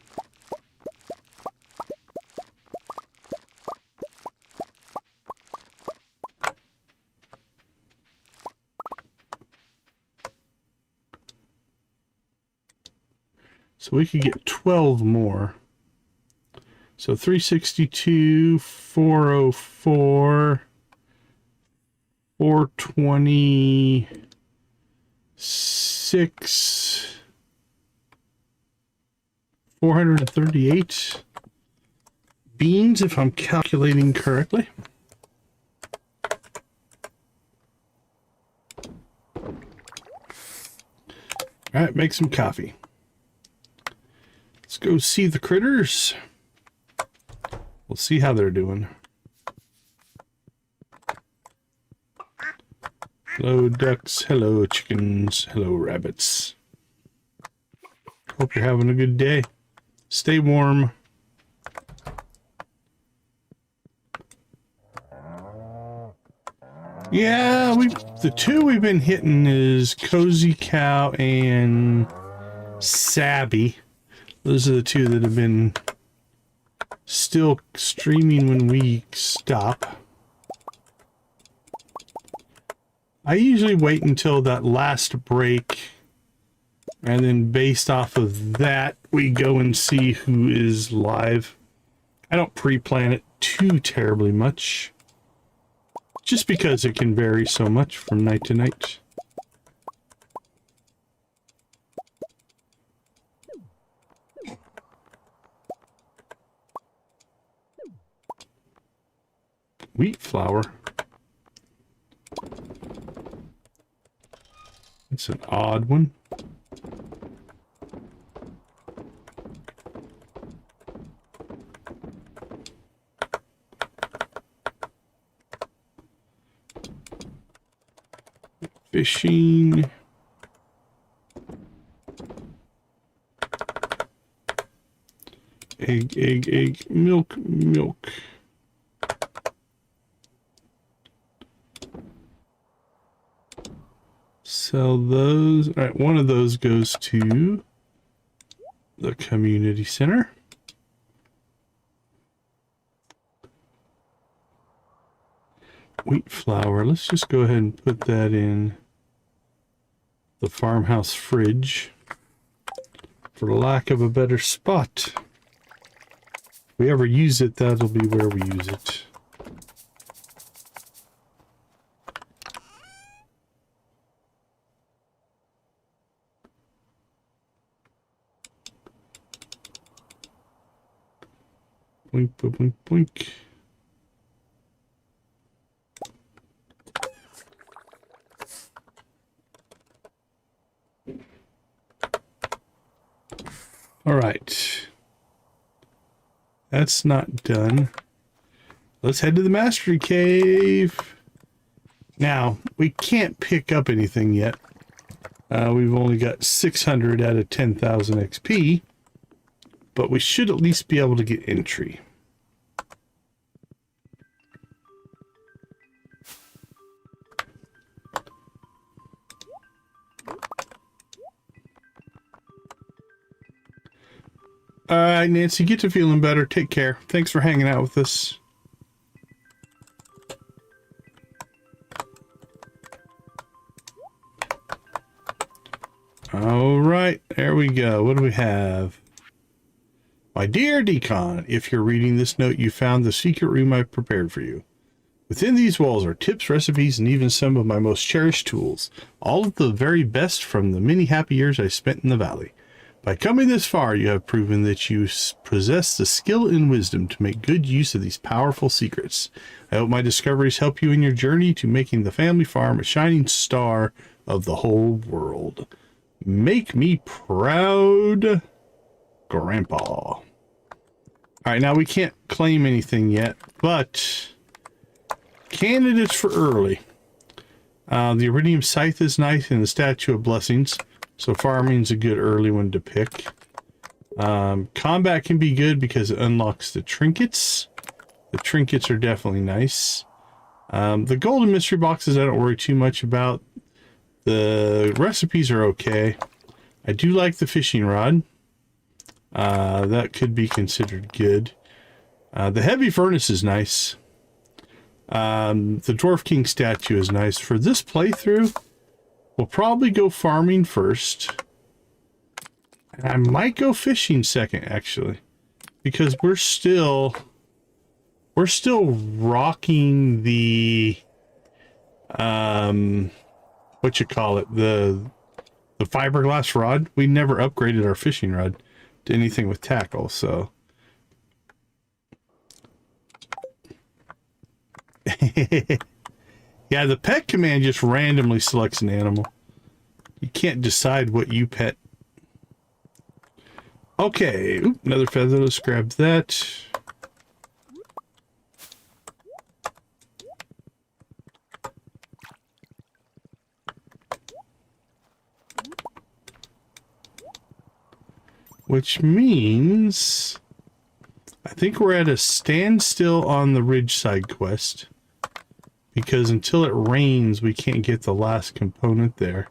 So we could get 12 more. So 362, 404, 426, 438 beans, if I'm calculating correctly. All right, make some coffee. Let's go see the critters. We'll see how they're doing. Hello, ducks. Hello, chickens. Hello, rabbits. Hope you're having a good day. Stay warm. Yeah, the two we've been hitting is Cozy Cow and Sabby. Those are the two that have been still streaming when we stop. I usually wait until that last break, and then based off of that, we go and see who is live. I don't pre-plan it too terribly much, just because it can vary so much from night to night. Wheat flour. It's an odd one. Fishing. Egg, milk. Sell those. All right, one of those goes to the community center. Wheat flour. Let's just go ahead and put that in the farmhouse fridge, for lack of a better spot. If we ever use it, that'll be where we use it. Blink, blink, blink. All right. That's not done. Let's head to the mastery cave. Now, we can't pick up anything yet. We've only got 600 out of 10,000 XP, but we should at least be able to get entry. All right, Nancy, get to feeling better. Take care. Thanks for hanging out with us. All right, there we go. What do we have? My dear Decon, if you're reading this note, you found the secret room I've prepared for you. Within these walls are tips, recipes, and even some of my most cherished tools. All of the very best from the many happy years I spent in the valley. By coming this far, you have proven that you possess the skill and wisdom to make good use of these powerful secrets. I hope my discoveries help you in your journey to making the family farm a shining star of the whole world. Make me proud, Grandpa. All right, now we can't claim anything yet, but candidates for early. The Iridium Scythe is nice and the Statue of Blessings. So farming's a good early one to pick. Combat can be good because it unlocks the trinkets. The trinkets are definitely nice. The golden mystery boxes I don't worry too much about. The recipes are okay. I do like the fishing rod. That could be considered good. The heavy furnace is nice. The Dwarf King statue is nice. For this playthrough, we'll probably go farming first. And I might go fishing second, actually. Because we're still rocking the what you call it, the fiberglass rod. We never upgraded our fishing rod to anything with tackle, so yeah, the pet command just randomly selects an animal. You can't decide what you pet. Okay, oop, another feather. Let's grab that. Which means I think we're at a standstill on the Ridgeside quest. Because until it rains, we can't get the last component there.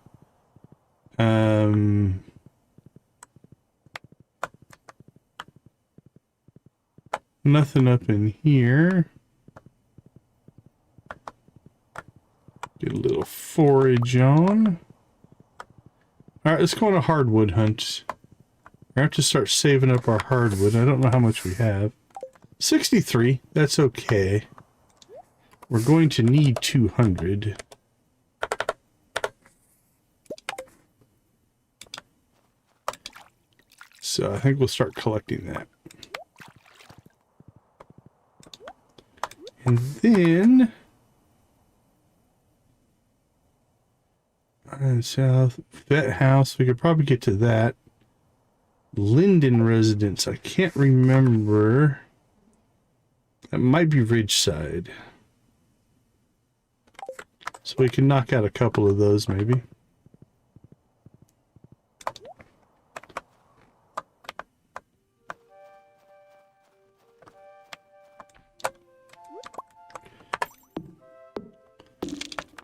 Nothing up in here. Get a little forage on. Alright, let's go on a hardwood hunt. We have to start saving up our hardwood. I don't know how much we have. 63, that's okay. We're going to need 200. So I think we'll start collecting that. And then south vet house, we could probably get to that. Linden residence, I can't remember. That might be Ridgeside. So we can knock out a couple of those, maybe.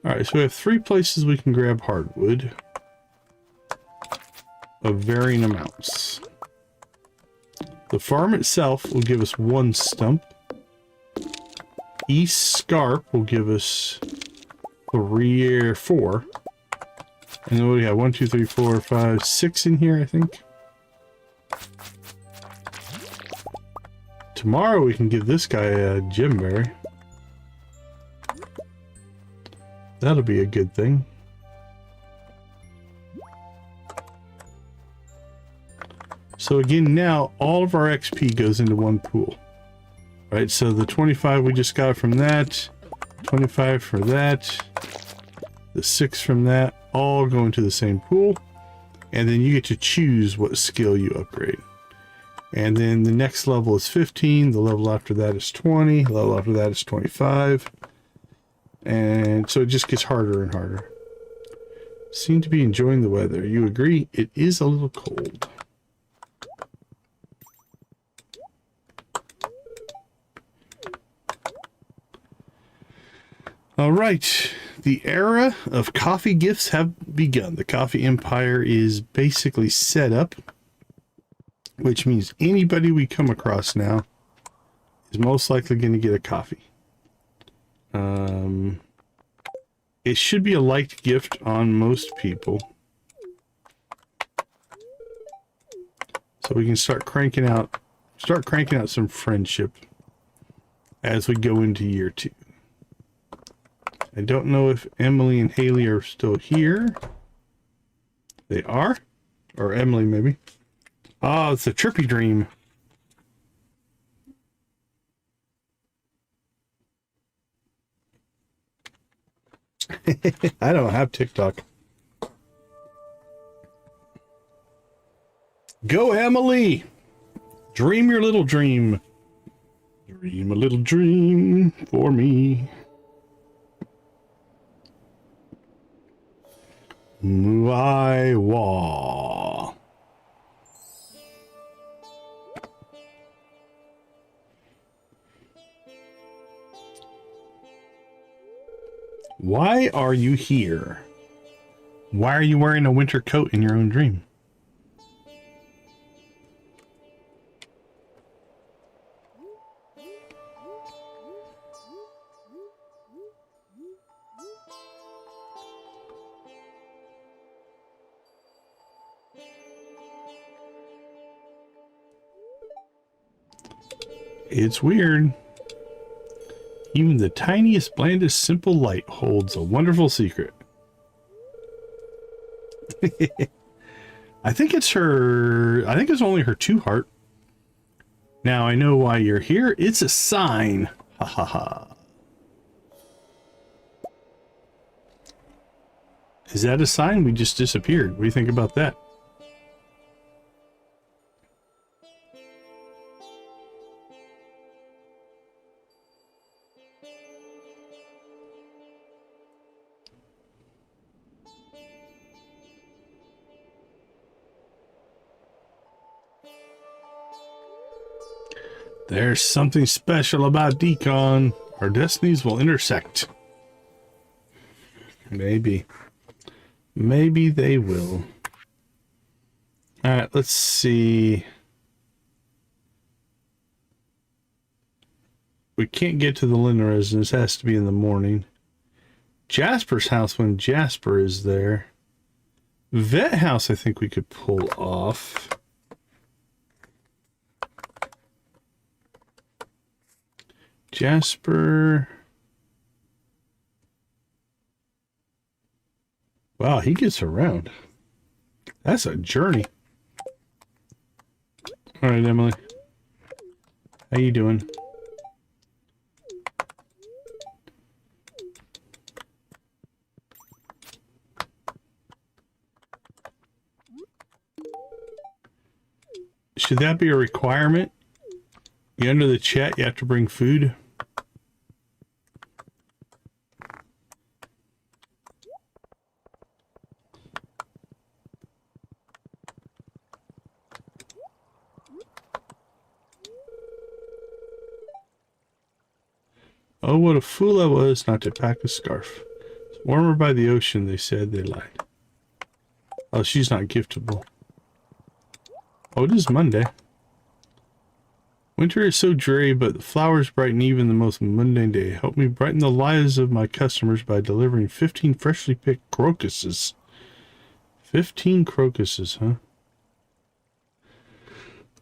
Alright, so we have 3 places we can grab hardwood of varying amounts. The farm itself will give us 1 stump. East Scarp will give us 3 or 4. And then what do we have? 1, 2, 3, 4, 5, 6 in here, I think. Tomorrow we can give this guy a gemberry. That'll be a good thing. So again, now all of our XP goes into one pool. Right, so the 25 we just got from that, 25 for that, the 6 from that, all go into the same pool. And then you get to choose what skill you upgrade. And then the next level is 15, the level after that is 20, the level after that is 25. And so it just gets harder and harder. Seem to be enjoying the weather. You agree? It is a little cold. All right. The era of coffee gifts have begun. The coffee empire is basically set up, which means anybody we come across now is most likely going to get a coffee. It should be a liked gift on most people. So we can start cranking out some friendship as we go into year 2. I don't know if Emily and Haley are still here. They are. Or Emily, maybe. Oh, it's a trippy dream. I don't have TikTok. Go, Emily! Dream your little dream. Dream a little dream for me. Muaiwa. Why are you here? Why are you wearing a winter coat in your own dream? It's weird. Even the tiniest, blandest, simple light holds a wonderful secret. I think it's only her 2 heart. Now I know why you're here. It's a sign. Ha ha ha. Is that a sign? We just disappeared. What do you think about that? There's something special about Decon. Our destinies will intersect. Maybe. Maybe they will. Alright, let's see. We can't get to the Linda residence. It has to be in the morning. Jasper's house when Jasper is there. Vet house I think we could pull off. Jasper. Wow, he gets around. That's a journey. All right, Emily. How you doing? Should that be a requirement? You enter the chat, you have to bring food. Oh, what a fool I was not to pack a scarf. It's warmer by the ocean, they said. They lied. Oh, she's not giftable. Oh, it is Monday. Winter is so dreary, but the flowers brighten even the most mundane day. Help me brighten the lives of my customers by delivering 15 freshly picked crocuses. 15 crocuses, huh?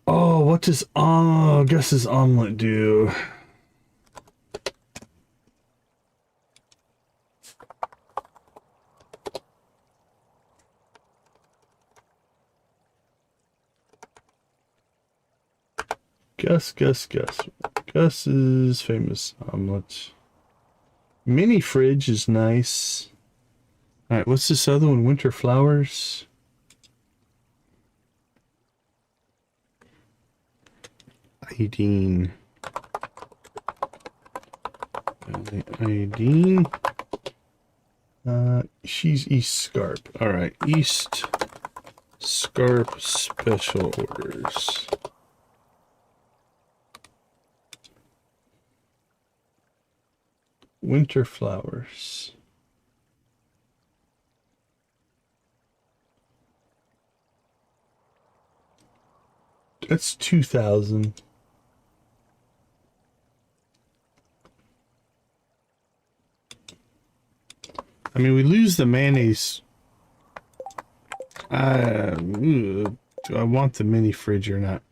Oh, what does Gus's omelet do? Gus. Gus's famous omelet. Mini fridge is nice. Alright, what's this other one? Winter flowers. Iodine. Iodine. She's East Scarp. All right, East Scarp special orders. Winter flowers. That's 2,000. I mean, we lose the mayonnaise. Do I want the mini fridge or not?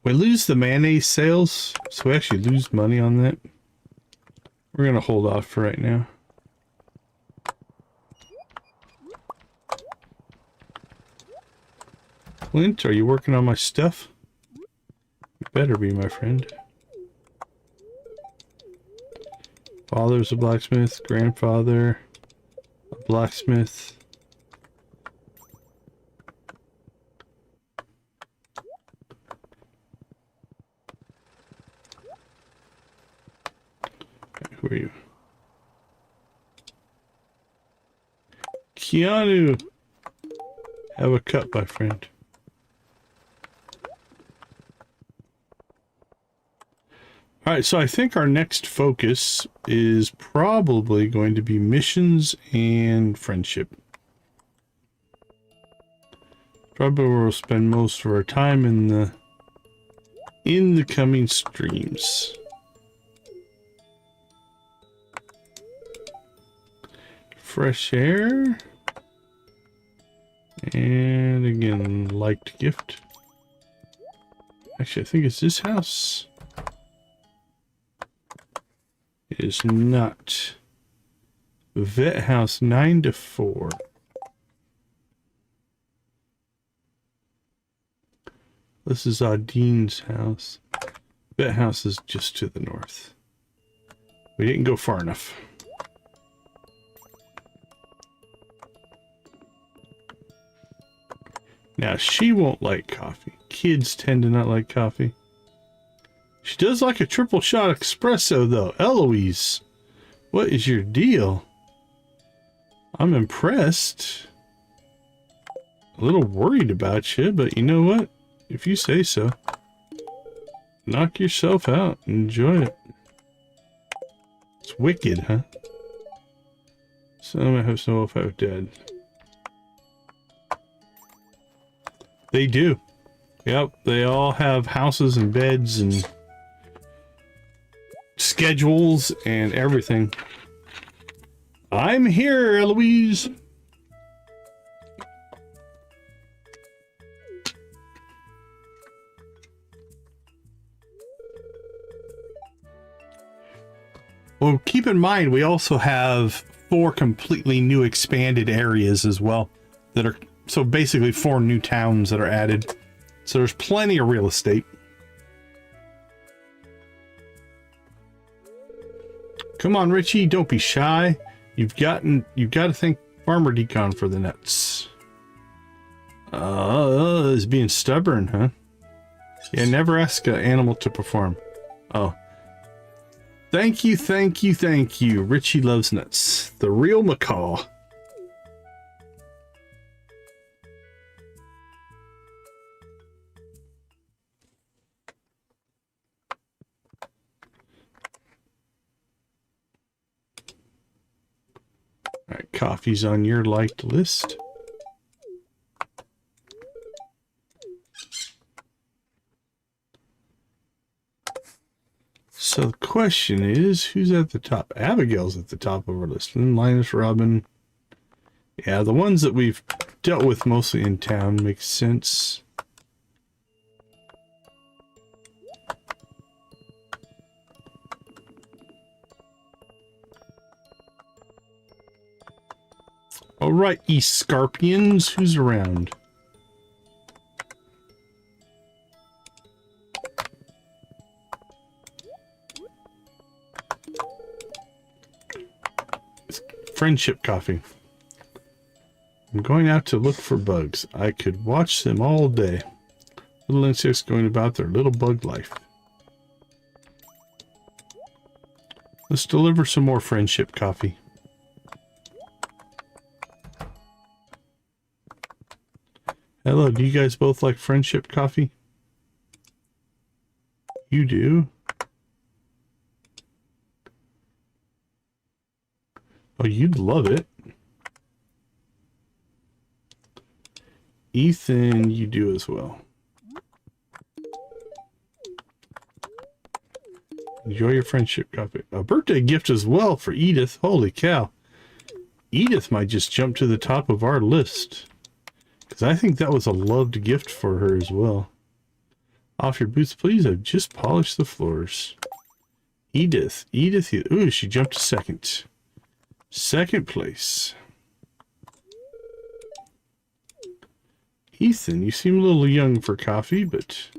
We lose the mayonnaise sales, so we actually lose money on that. We're gonna hold off for right now. Clint, are you working on my stuff? You better be, my friend. Father's a blacksmith, grandfather, a blacksmith. Okay, who are you? Keanu! Have a cup, my friend. Alright, so I think our next focus is probably going to be missions and friendship. Probably where we'll spend most of our time in the coming streams. Fresh air. And again, liked gift. Actually, I think it's this house. It is not. Vet house 9 to 4. This is Audine's house. Vet house is just to the north. We didn't go far enough. Now, she won't like coffee. Kids tend to not like coffee. She does like a triple shot espresso, though. Eloise, what is your deal? I'm impressed. A little worried about you, but you know what? If you say so. Knock yourself out. Enjoy it. It's wicked, huh? Some have some wolf out dead. They do. Yep, they all have houses and beds and schedules and everything. I'm here, Eloise. Well, keep in mind, we also have 4 completely new expanded areas as well that are, so basically 4 new towns that are added. So there's plenty of real estate. Come on, Richie, don't be shy. You've got to thank Farmer Decon for the nuts. Is being stubborn, huh? Yeah, never ask an animal to perform. Oh. Thank you, thank you, thank you. Richie loves nuts. The real macaw. Alright, coffee's on your liked list. So the question is, who's at the top? Abigail's at the top of our list. And Linus, Robin. Yeah, the ones that we've dealt with mostly in town makes sense. All right, East Scarpians, who's around? Friendship coffee. I'm going out to look for bugs. I could watch them all day. Little insects going about their little bug life. Let's deliver some more friendship coffee. Hello, do you guys both like friendship coffee? You do? Oh, you'd love it. Ethan, you do as well. Enjoy your friendship coffee. A birthday gift as well for Edith. Holy cow. Edith might just jump to the top of our list. Because I think that was a loved gift for her as well. Off your boots, please. I've just polished the floors. Edith. Ooh, she jumped to second. Second place. Ethan, you seem a little young for coffee, but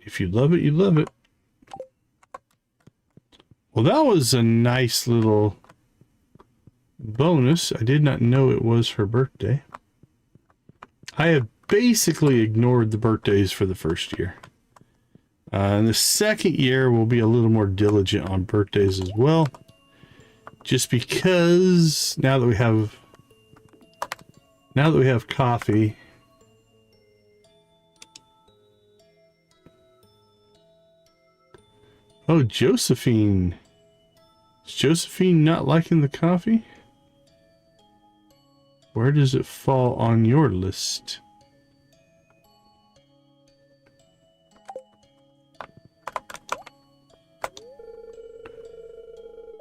if you love it, you love it. Well, that was a nice little bonus. I did not know it was her birthday. I have basically ignored the birthdays for the first year. And the second year we'll be a little more diligent on birthdays as well. Just because now that we have coffee, oh, Josephine. Is Josephine not liking the coffee? Where does it fall on your list?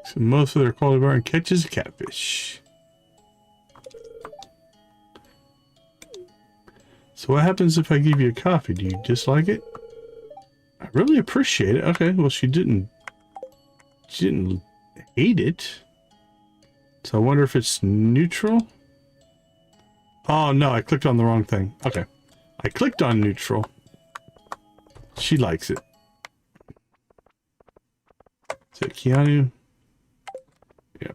So most of their quality bar and catches a catfish. So what happens if I give you a coffee? Do you dislike it? I really appreciate it. Okay, well she didn't hate it. So I wonder if it's neutral. Oh no, I clicked on the wrong thing. Okay. I clicked on neutral. She likes it. Is it Keanu? Yeah.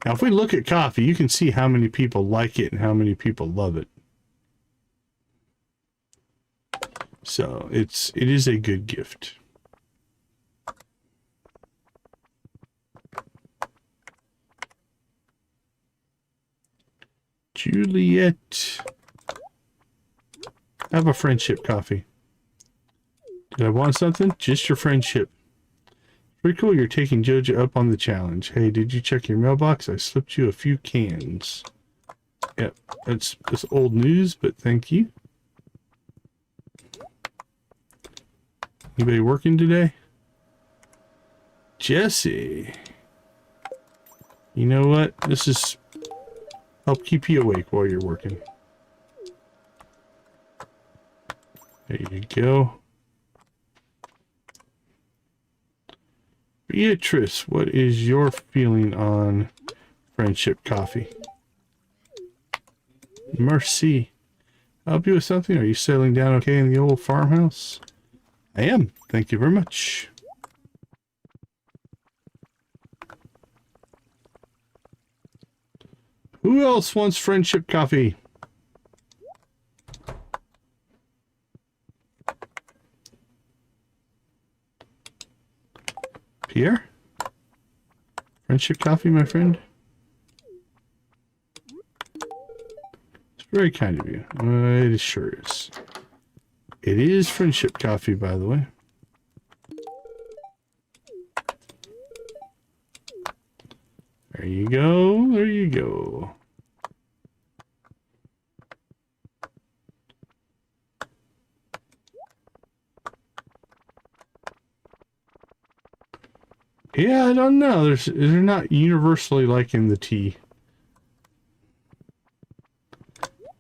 Now if we look at coffee, you can see how many people like it and how many people love it. So it is a good gift. Juliet. Have a friendship coffee. Did I want something? Just your friendship. Pretty cool you're taking Jojo up on the challenge. Hey, did you check your mailbox? I slipped you a few cans. Yep, that's old news, but thank you. Anybody working today? Jesse. You know what? This is help keep you awake while you're working. There you go. Beatrice, what is your feeling on friendship coffee? Mercy. Help you with something? Are you settling down okay in the old farmhouse? I am. Thank you very much. Who else wants friendship coffee? Pierre? Friendship coffee, my friend? It's very kind of you. It sure is. It is friendship coffee, by the way. There you go. There you go. Yeah, I don't know. They're not universally liking the tea.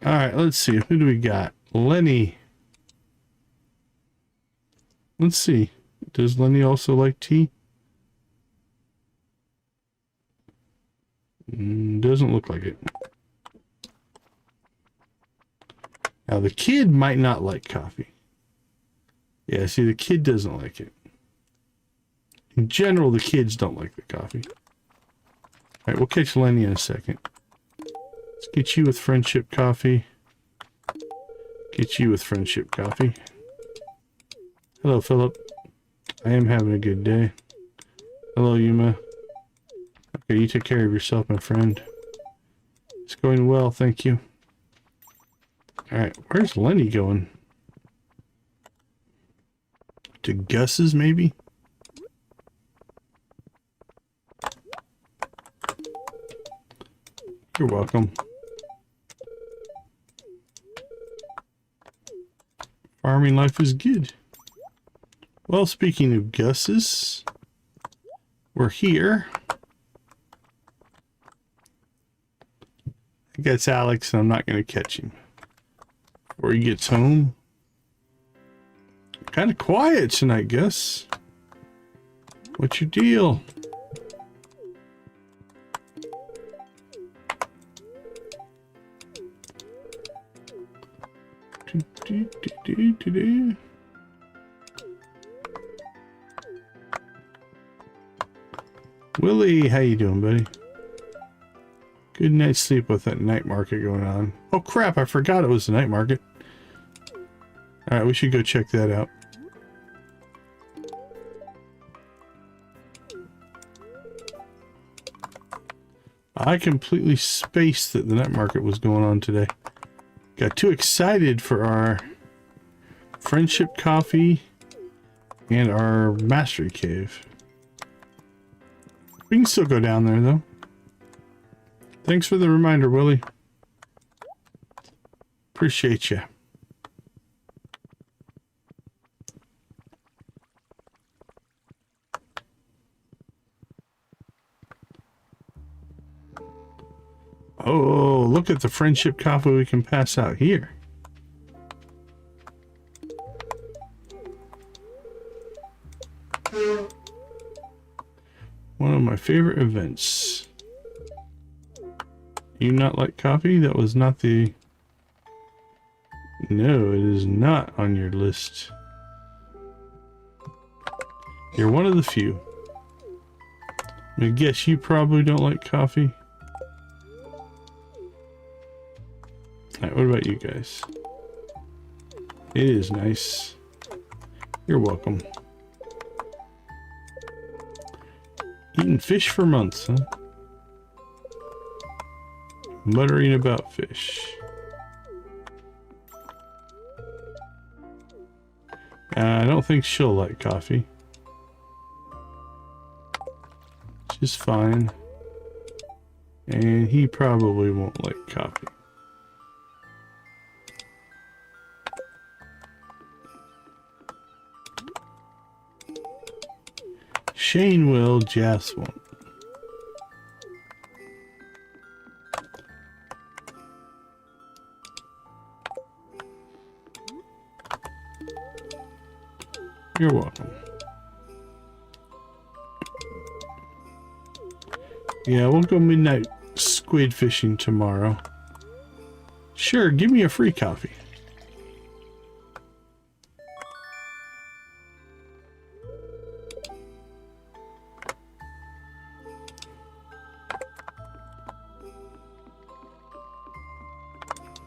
All right, let's see. Who do we got? Lenny. Let's see. Does Lenny also like tea? Doesn't look like it. Now, the kid might not like coffee. Yeah, see, the kid doesn't like it. In general, the kids don't like the coffee. Alright, we'll catch Lenny in a second. Let's get you with friendship coffee. Get you with friendship coffee. Hello, Philip. I am having a good day. Hello, Yuma. Okay, you take care of yourself, my friend. It's going well, thank you. Alright, where's Lenny going? To Gus's, maybe? You're welcome. Farming life is good. Well, speaking of Gus's, we're here. I think that's Alex, and I'm not going to catch him before he gets home. Kind of quiet tonight, Gus. What's your deal? Willie, how you doing, buddy? Good night's sleep with that night market going on. Oh crap, I forgot it was the night market. Alright, we should go check that out. I completely spaced that the night market was going on today. Got too excited for our friendship coffee and our mastery cave. We can still go down there though. Thanks for the reminder, Willie. Appreciate you. Oh, look at the friendship coffee we can pass out here. One of my favorite events. You not like coffee? That was not the... No, it is not on your list. You're one of the few. I guess you probably don't like coffee. Alright, what about you guys? It is nice. You're welcome. Eating fish for months, huh? Muttering about fish. I don't think she'll like coffee. She's fine. And he probably won't like coffee. Shane will, Jas won't. You're welcome. Yeah, we'll go midnight squid fishing tomorrow. Sure, give me a free coffee.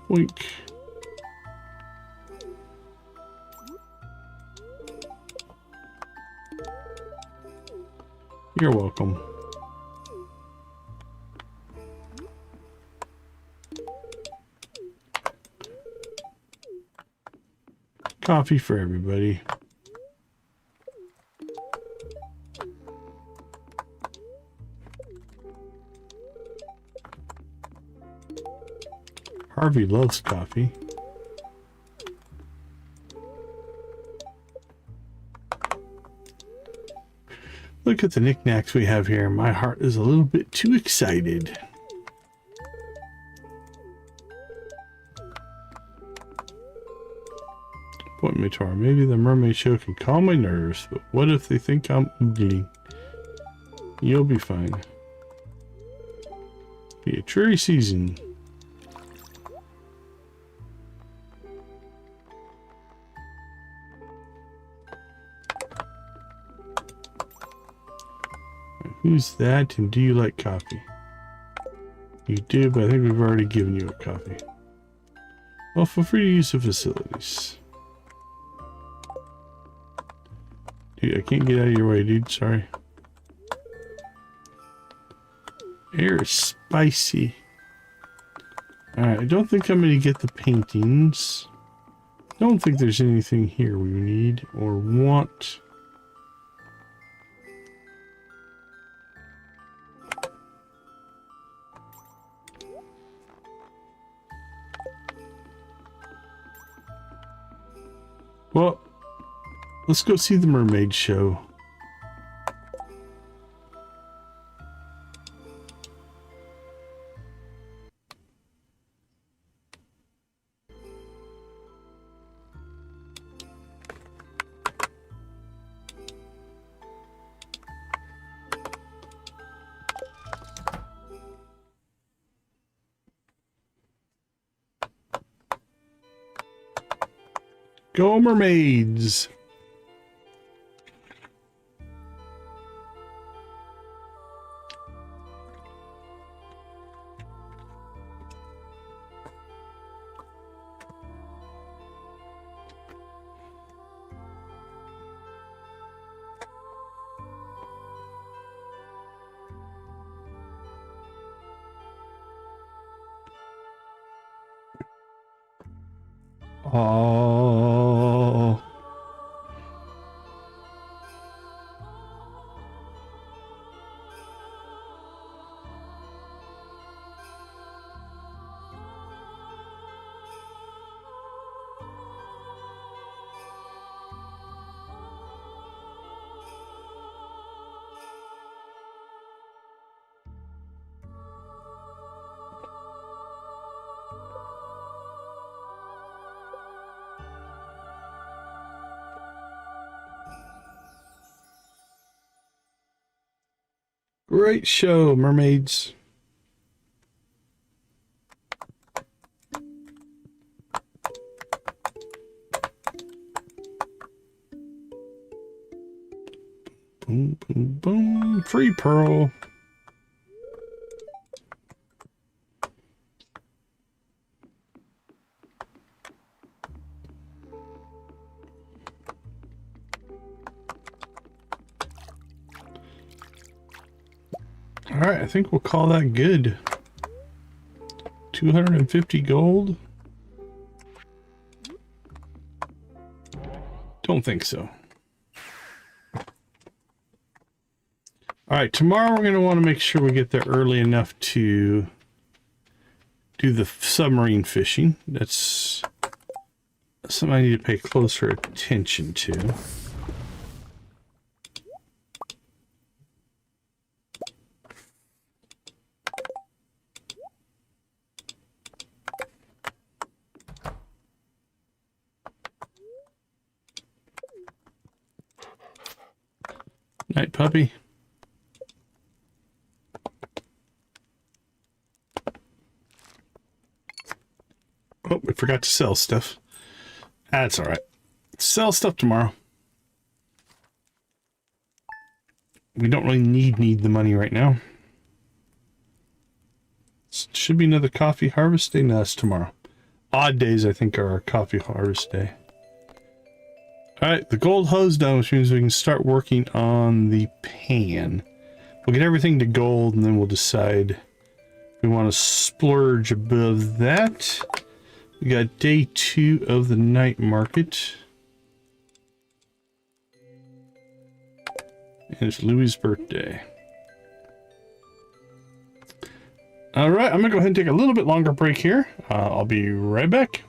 Wink. You're welcome. Coffee for everybody. Harvey loves coffee. Look at the knickknacks we have here. My heart is a little bit too excited. Appointment tour. Maybe the mermaid show can calm my nerves, but what if they think I'm ugly? You'll be fine. Be a dreary season. Who's that, and do you like coffee? You do, but I think we've already given you a coffee. Well, feel free to use the facilities. Dude, I can't get out of your way, dude. Sorry. Air is spicy. Alright, I don't think I'm going to get the paintings. Don't think there's anything here we need or want. Well, let's go see the mermaid show. Go mermaids! Oh. Great show, mermaids. Boom, boom, boom. Free pearl. All right, I think we'll call that good. 250 gold? Don't think so. All right, tomorrow we're going to want to make sure we get there early enough to do the submarine fishing. That's something I need to pay closer attention to. Night, puppy. Oh, we forgot to sell stuff. That's all right. Sell stuff tomorrow. We don't really need the money right now. Should be another coffee harvest day. No, that's tomorrow. Odd days, I think, are our coffee harvest day. All right, the gold hose done, which means we can start working on the pan. We'll get everything to gold, and then we'll decide if we want to splurge above that. We got day 2 of the night market. And it's Louie's birthday. All right, I'm going to go ahead and take a little bit longer break here. I'll be right back.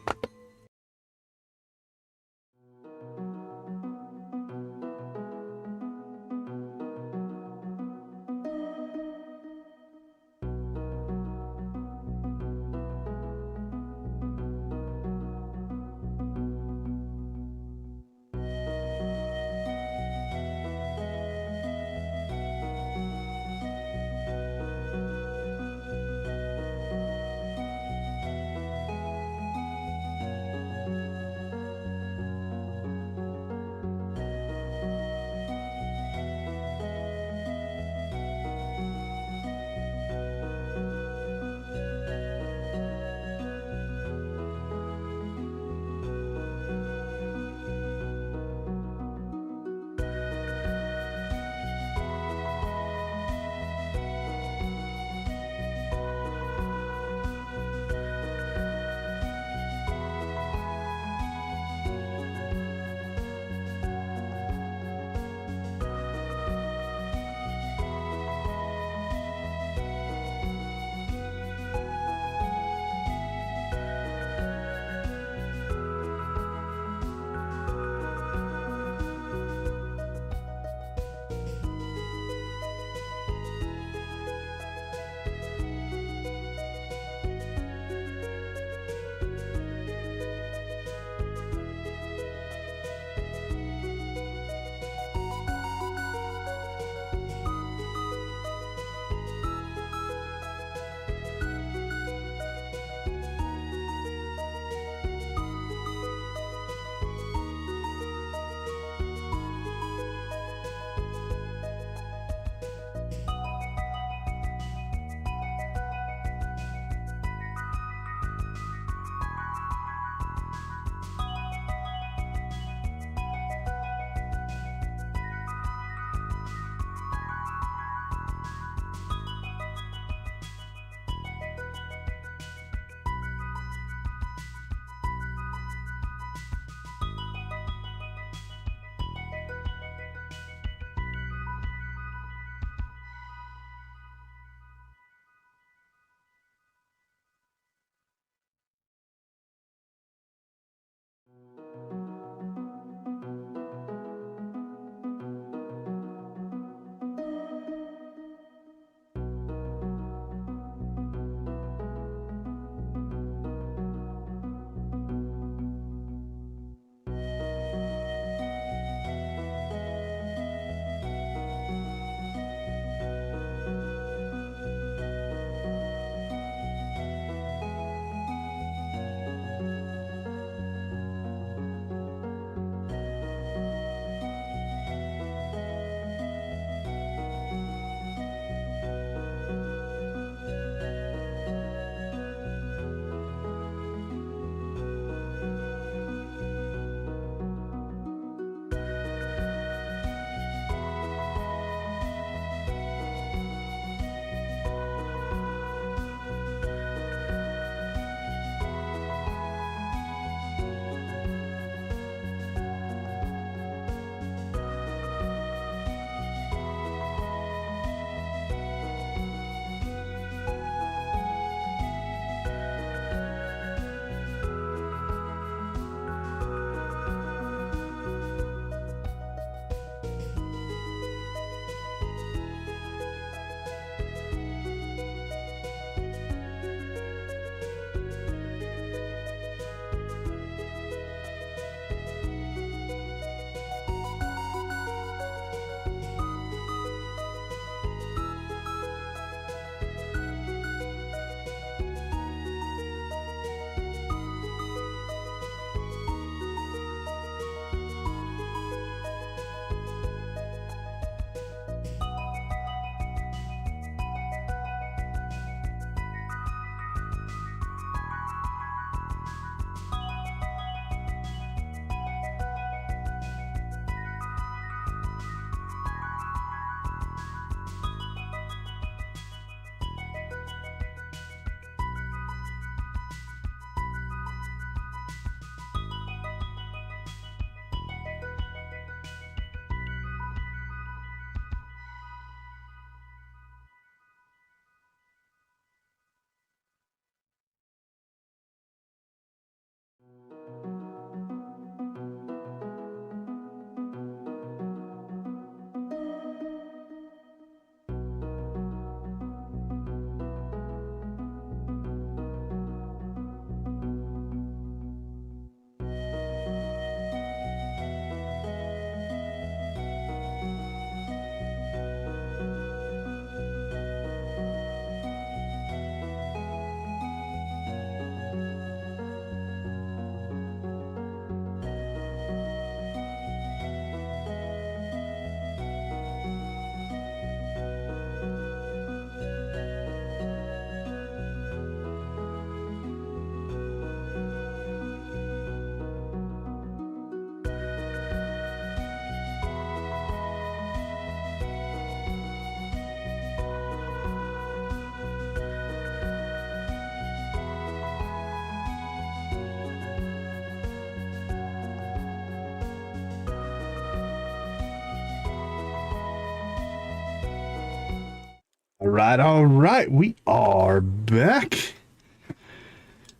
All right. We are back.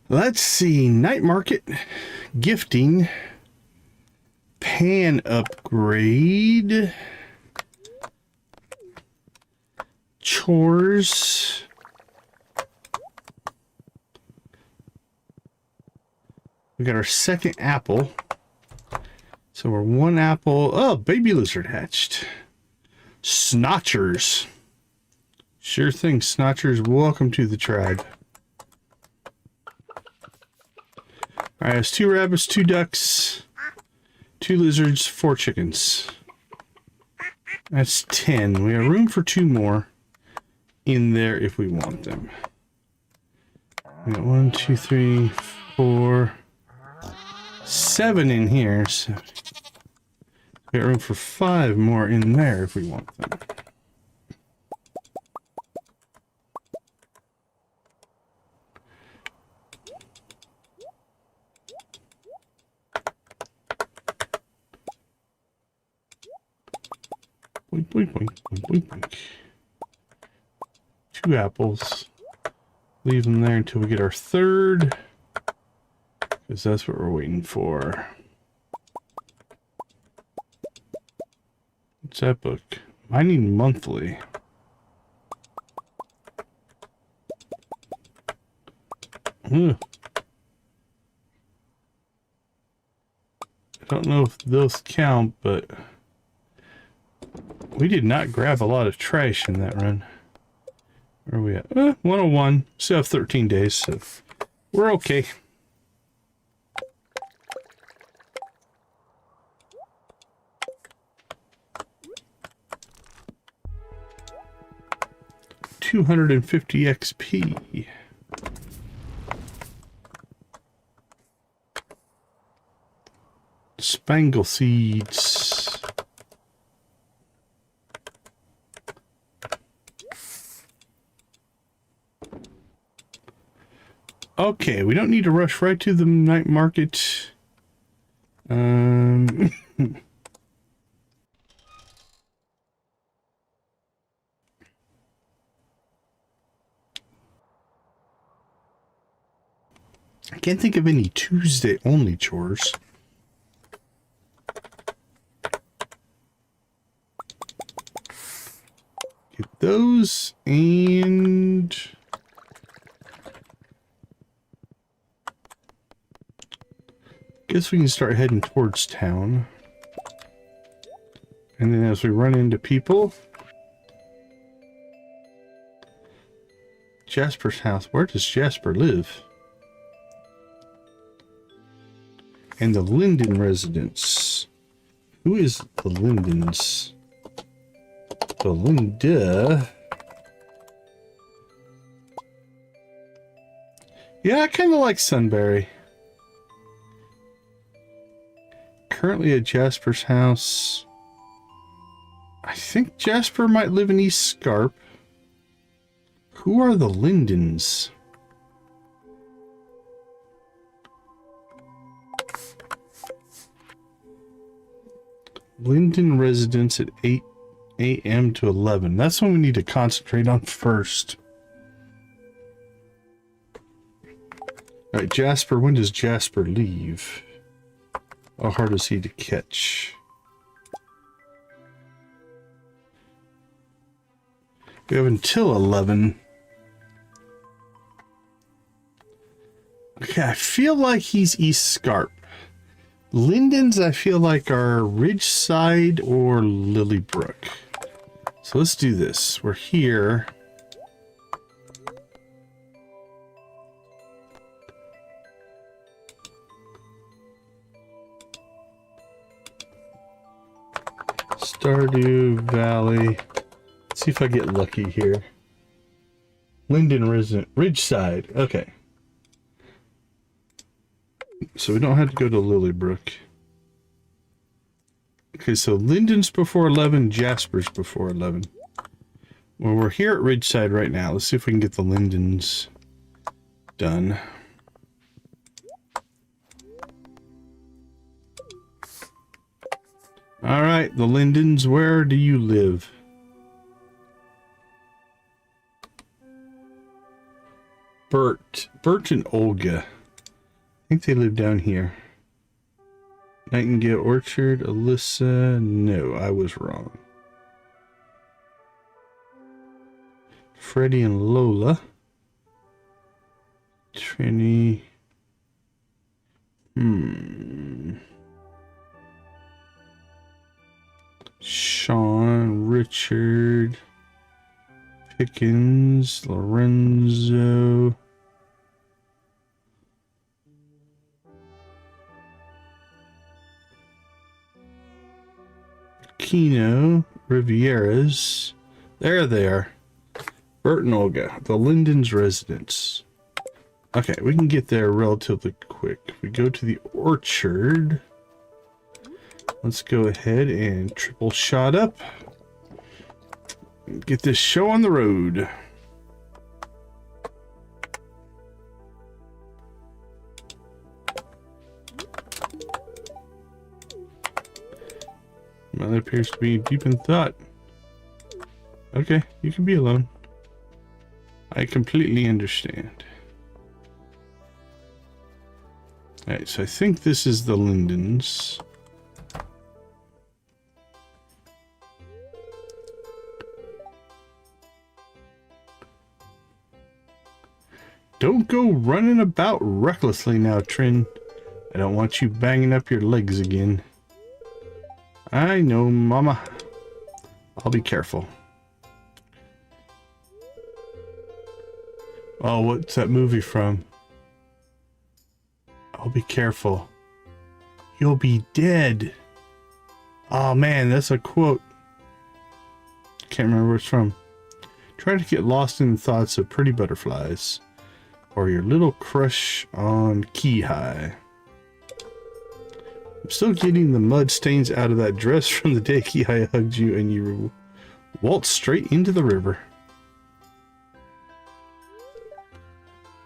Let's see. Night market, gifting, pan upgrade, chores. We got our second apple. So we're one apple. Oh, baby lizard hatched. Snotchers. Sure thing, Snotchers. Welcome to the tribe. Alright, it's 2 rabbits, 2 ducks, 2 lizards, 4 chickens. That's 10. We have room for 2 more in there if we want them. We got 1, 2, 3, 4, 7 in here. So we got room for 5 more in there if we want them. Boink, boink, boink, boink, boink, boink. 2 apples. Leave them there until we get our third, because that's what we're waiting for. What's that book? Mining monthly. Ugh. I don't know if those count, but we did not grab a lot of trash in that run. Where are we at? 101. Still have 13 days, so we're okay. $250 XP. Spangle seeds. Okay, we don't need to rush right to the night market. I can't think of any Tuesday only chores. Get those, and guess we can start heading towards town. And then as we run into people, Jasper's house. Where does Jasper live? And the Linden residence. Who is the Lindens? Belinda. Yeah, I kind of like Sunberry. Currently at Jasper's house. I think Jasper might live in East Scarp. Who are the Lindens? Linden residence at 8 a.m. to 11. That's what we need to concentrate on first. Alright, Jasper. When does Jasper leave? How hard is he to catch? We have until 11. Okay, I feel like he's East Scarp. Lindens, I feel like, are Ridgeside or Lilybrook. So let's do this. We're here. Stardew Valley. Let's see if I get lucky here. Linden resident. Ridgeside. Okay. So we don't have to go to Lilybrook. Okay, so Linden's before 11, Jasper's before 11. Well, we're here at Ridgeside right now. Let's see if we can get the Lindens done. All right, the Lindens, where do you live? Bert and Olga. I think they live down here. Nightingale Orchard, Alyssa. No, I was wrong. Freddie and Lola. Trini. Sean, Richard, Pickens, Lorenzo. Kino, Rivieras. There they are. Bert and Olga, the Linden's residence. Okay, we can get there relatively quick. We go to the orchard. Let's go ahead and triple shot up. Get this show on the road. Mother appears to be deep in thought. Okay, you can be alone. I completely understand. Alright, so I think this is the Lindens. Don't go running about recklessly now, Trin. I don't want you banging up your legs again. I know, Mama. I'll be careful. Oh, what's that movie from? I'll be careful. You'll be dead. Oh man, that's a quote. Can't remember where it's from. Try to get lost in the thoughts of pretty butterflies. Or your little crush on Key High. I'm still getting the mud stains out of that dress from the day Key High hugged you and you waltzed straight into the river.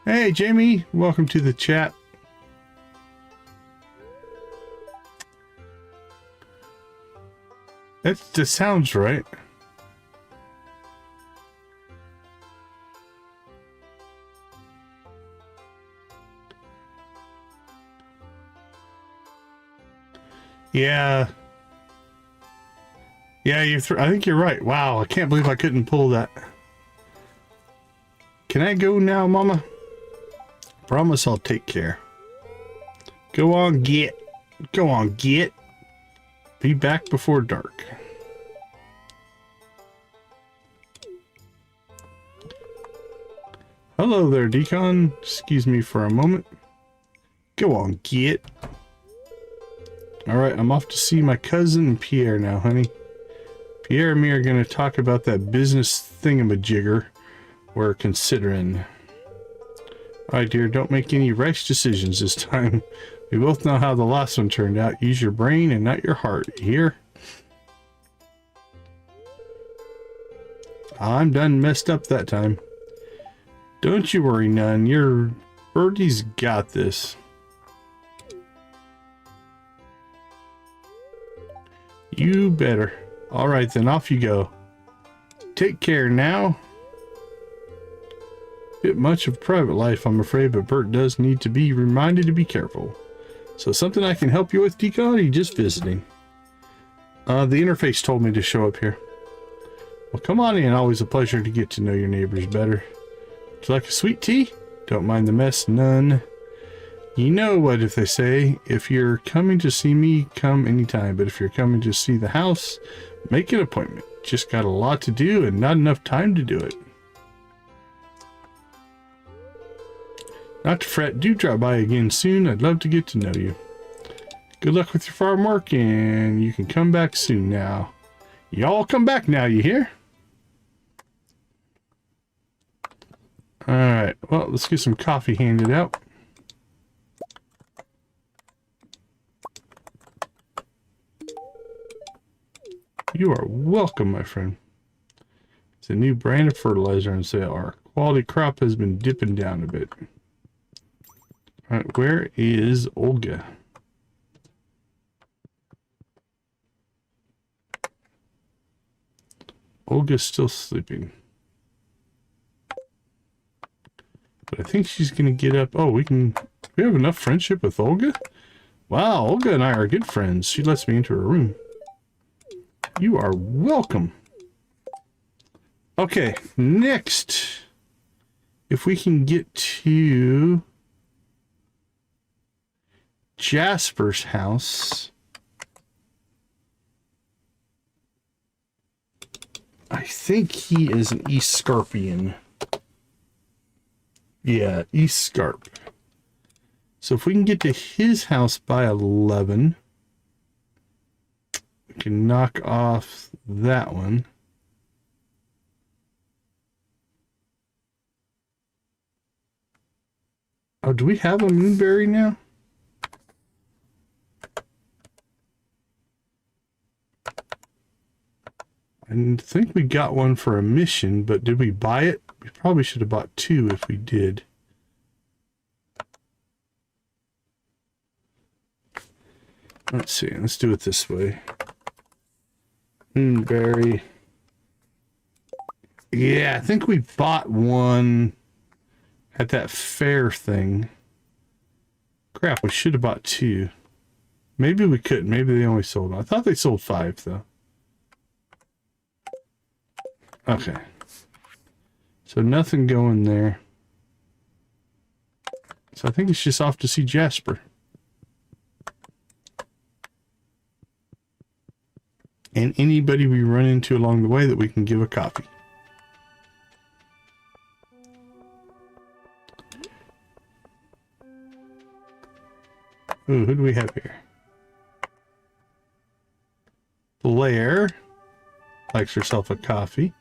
Hey Jamie, welcome to the chat. That sounds right. Yeah. Yeah, I think you're right. Wow, I can't believe I couldn't pull that. Can I go now, Mama? Promise I'll take care. Go on, get. Go on, get. Be back before dark. Hello there, Decon. Excuse me for a moment. Go on, get. Alright, I'm off to see my cousin Pierre now, honey. Pierre and me are going to talk about that business thingamajigger we're considering. Alright, dear, don't make any rash decisions this time. We both know how the last one turned out. Use your brain and not your heart, you hear? I'm done messed up that time. Don't you worry, none. Your birdie's got this. You better. Alright then, off you go. Take care now. Bit much of private life, I'm afraid, but Bert does need to be reminded to be careful. So something I can help you with, Decon, or are you just visiting? The interface told me to show up here. Well, come on in. Always a pleasure to get to know your neighbors better. Would you like a sweet tea? Don't mind the mess, none. You know what if they say, if you're coming to see me, come anytime. But if you're coming to see the house, make an appointment. Just got a lot to do and not enough time to do it. Not to fret, do drop by again soon. I'd love to get to know you. Good luck with your farm work, and you can come back soon now. Y'all come back now, you hear? Alright, well, let's get some coffee handed out. You are welcome, my friend. It's a new brand of fertilizer on sale. Our quality crop has been dipping down a bit. Alright, where is Olga? Olga's still sleeping. But I think she's gonna get up. Oh, we have enough friendship with Olga? Wow, Olga and I are good friends. She lets me into her room. You are welcome. Okay, next. If we can get to Jasper's house. I think he is an East Scarpian. Yeah, East Scarp. So if we can get to his house by 11, we can knock off that one. Oh, do we have a moonberry now? I think we got one for a mission, but did we buy it? We probably should have bought 2 if we did. Let's see. Let's do it this way. Moonberry. Yeah, I think we bought one at that fair thing. Crap, we should have bought 2. Maybe we couldn't. Maybe they only sold 1. I thought they sold 5, though. Okay. So nothing going there. So I think it's just off to see Jasper. And anybody we run into along the way that we can give a copy. Ooh, who do we have here? Blair likes herself a coffee.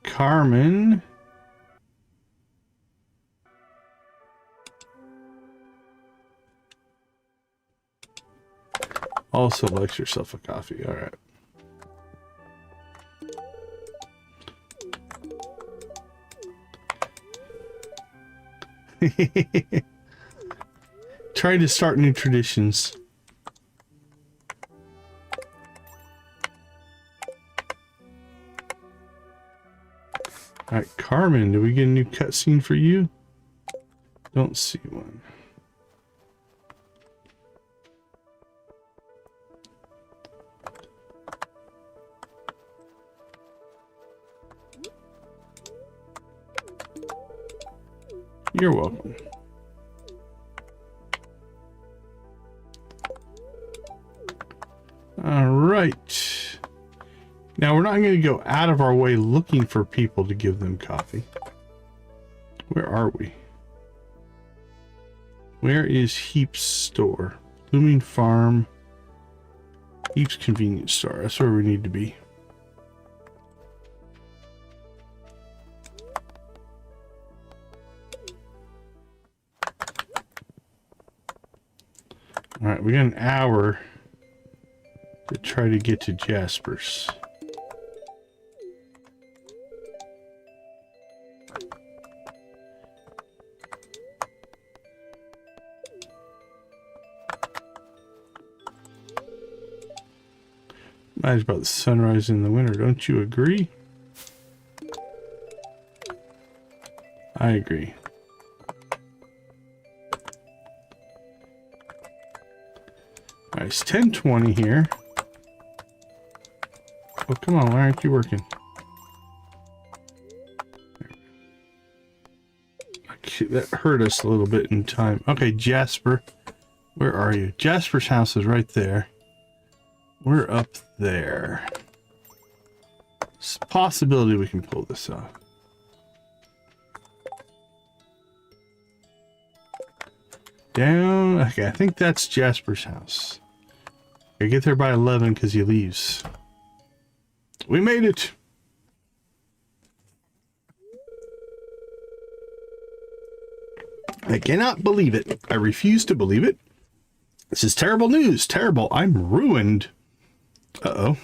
Carmen also likes herself a coffee. All right. Trying to start new traditions. All right, Carmen, did we get a new cutscene for you? Don't see one. You're welcome. All right. Now, we're not going to go out of our way looking for people to give them coffee. Where are we? Where is Heap's store? Blooming Farm. Heap's convenience store. That's where we need to be. All right, we got an hour to try to get to Jasper's. Might about the sunrise in the winter, don't you agree? I agree. Alright, it's 10:20 here. Oh, come on, why aren't you working? Okay, that hurt us a little bit in time. Okay, Jasper. Where are you? Jasper's house is right there. We're up there. It's a possibility we can pull this off. Down. Okay, I think that's Jasper's house. I get there by 11 because he leaves. We made it. I cannot believe it. I refuse to believe it. This is terrible news. Terrible. I'm ruined. Uh-oh.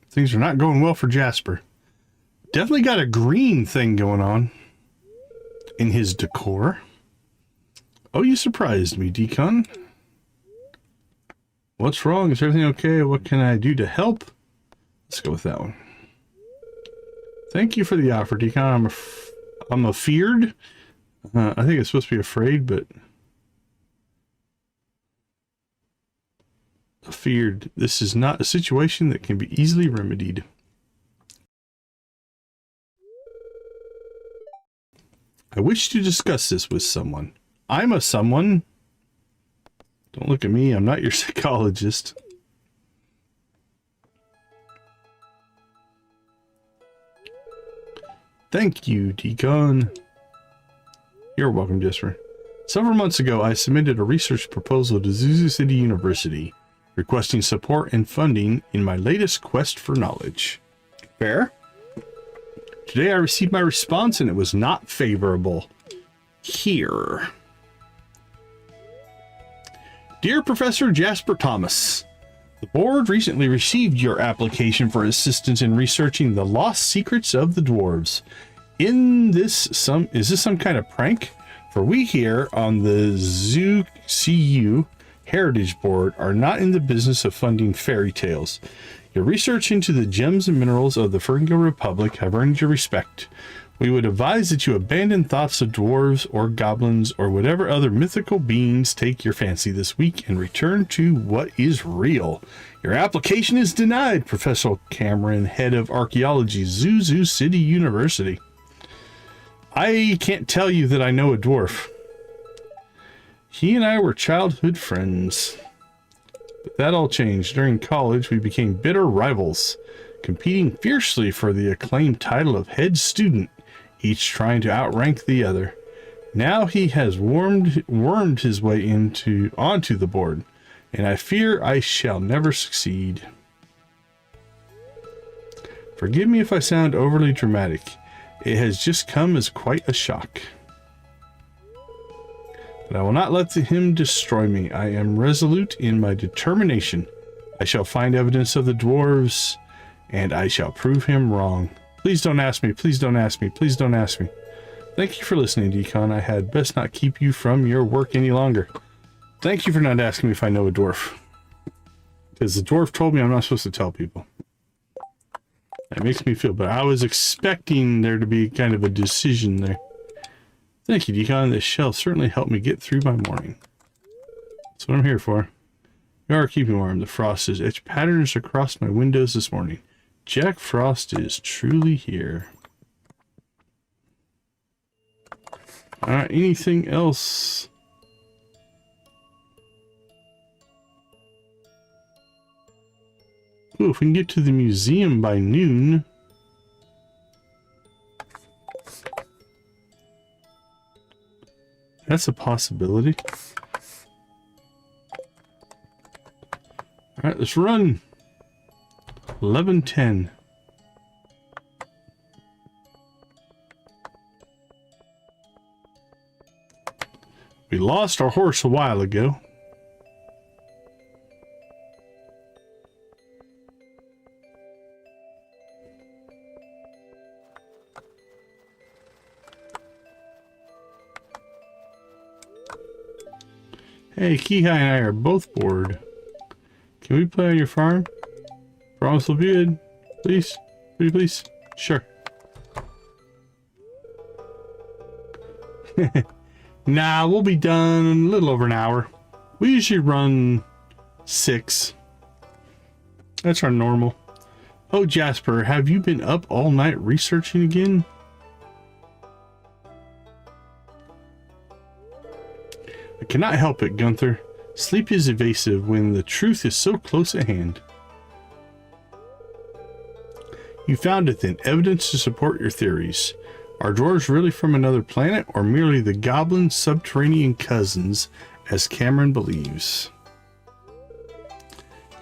Things are not going well for Jasper. Definitely got a green thing going on in his decor. Oh, you surprised me, Decon. What's wrong? Is everything okay? What can I do to help? Let's go with that one. Thank you for the offer, Decon. I'm afeared I think it's supposed to be afraid, but feared. This is not a situation that can be easily remedied. I wish to discuss this with someone. I'm a someone. Don't look at me. I'm not your psychologist. Thank you, Decon. You're welcome, Jesper. Several months ago, I submitted a research proposal to Zuzu City University, requesting support and funding in my latest quest for knowledge. Fair? Today I received my response and it was not favorable. Here. Dear Professor Jasper Thomas, the board recently received your application for assistance in researching the lost secrets of the dwarves. Is this some kind of prank? For we here on the Zoo CU Heritage Board are not in the business of funding fairy tales. Your research into the gems and minerals of the Ferngo Republic have earned your respect. We would advise that you abandon thoughts of dwarves or goblins or whatever other mythical beings take your fancy this week and return to what is real. Your application is denied, Professor Cameron, head of archaeology, Zuzu City University. I can't tell you that I know a dwarf. He and I were childhood friends. But that all changed. During college, we became bitter rivals, competing fiercely for the acclaimed title of head student, each trying to outrank the other. Now he has wormed his way onto the board, and I fear I shall never succeed. Forgive me if I sound overly dramatic. It has just come as quite a shock. But I will not let him destroy me. I am resolute in my determination. I shall find evidence of the dwarves, and I shall prove him wrong. Please don't ask me. Please don't ask me. Please don't ask me. Thank you for listening, Decon. I had best not keep you from your work any longer. Thank you for not asking me if I know a dwarf. Because the dwarf told me I'm not supposed to tell people. That makes me feel better. I was expecting there to be kind of a decision there. Thank you, Decon. This shall certainly help me get through my morning. That's what I'm here for. You are keeping warm. The frost has etched patterns across my windows this morning. Jack Frost is truly here. Alright, anything else? Ooh, if we can get to the museum by noon. That's a possibility. Alright, let's run. 11:10. We lost our horse a while ago. Hey, Kihai and I are both bored. Can we play on your farm? Promise will be good. Please? Pretty please? Sure. Nah, we'll be done in a little over an hour. We usually run 6. That's our normal. Oh, Jasper, have you been up all night researching again? I cannot help it, Gunther. Sleep is evasive when the truth is so close at hand. You found it then, evidence to support your theories. Are dwarves really from another planet or merely the goblin subterranean cousins, as Cameron believes?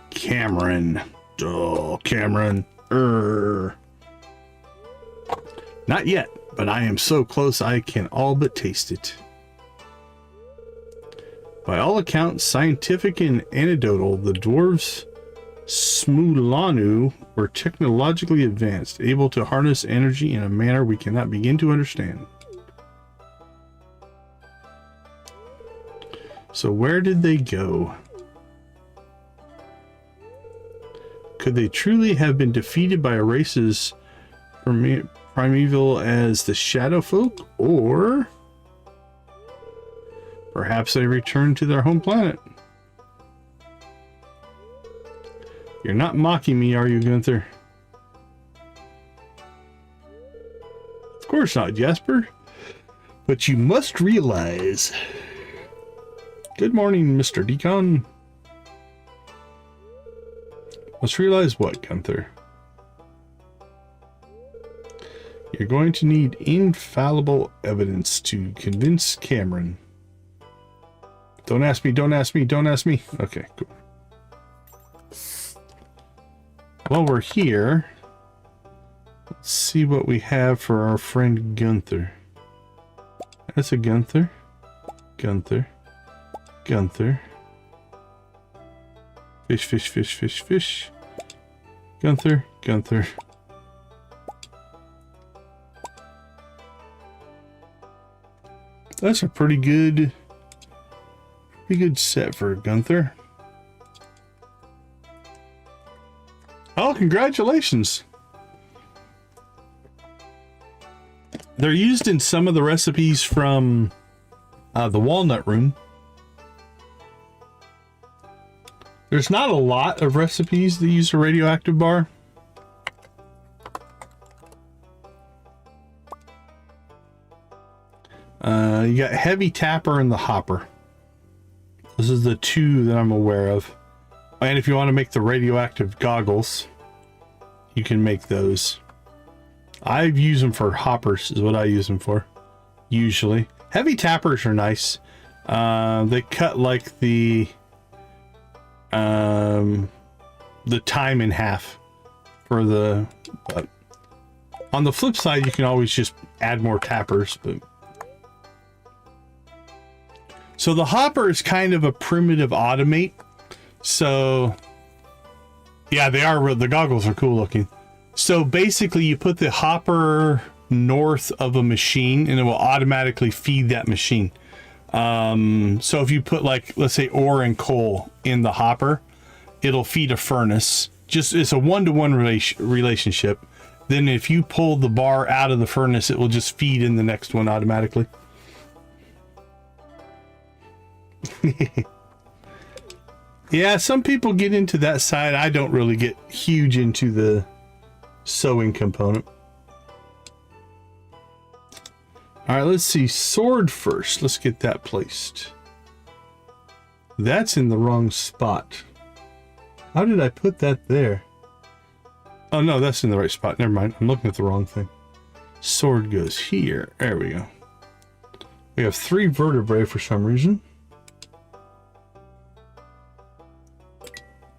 Cameron. Oh, Cameron. Not yet, but I am so close I can all but taste it. By all accounts, scientific and anecdotal, the dwarves Smulanu were technologically advanced, able to harness energy in a manner we cannot begin to understand. So where did they go? Could they truly have been defeated by a race as primeval as the Shadow Folk, or Perhaps they return to their home planet. You're not mocking me, are you, Gunther? Of course not, Jasper. But you must realize... Good morning, Mr. Decon. Must realize what, Gunther? You're going to need infallible evidence to convince Cameron. Don't ask me, don't ask me, don't ask me. Okay, cool. While we're here, let's see what we have for our friend Gunther. That's a Gunther. Gunther. Gunther. Fish, fish, fish, fish, fish. Gunther, Gunther. That's a pretty good set for Gunther. Oh, congratulations. They're used in some of the recipes from the Walnut Room. There's not a lot of recipes that use a radioactive bar. You got Heavy Tapper and the Hopper. This is the two that I'm aware of. And if you want to make the radioactive goggles, you can make those. I've used them for hoppers, is what I use them for, usually. Heavy Tappers are nice. They cut like the time in half for the... But on the flip side, you can always just add more tappers, but... So the hopper is kind of a primitive automate. So yeah, they are. The goggles are cool looking. So basically you put the hopper north of a machine and it will automatically feed that machine. So if you put, like, let's say ore and coal in the hopper, it'll feed a furnace. Just, it's a one-to-one relationship. Then if you pull the bar out of the furnace, it will just feed in the next one automatically. Yeah, some people get into that side. I don't really get huge into the sewing component. All right, let's see. Sword first. Let's get that placed. That's in the wrong spot. How did I put that there? Oh, no, that's in the right spot. Never mind. I'm looking at the wrong thing. Sword goes here. There we go. We have 3 vertebrae for some reason.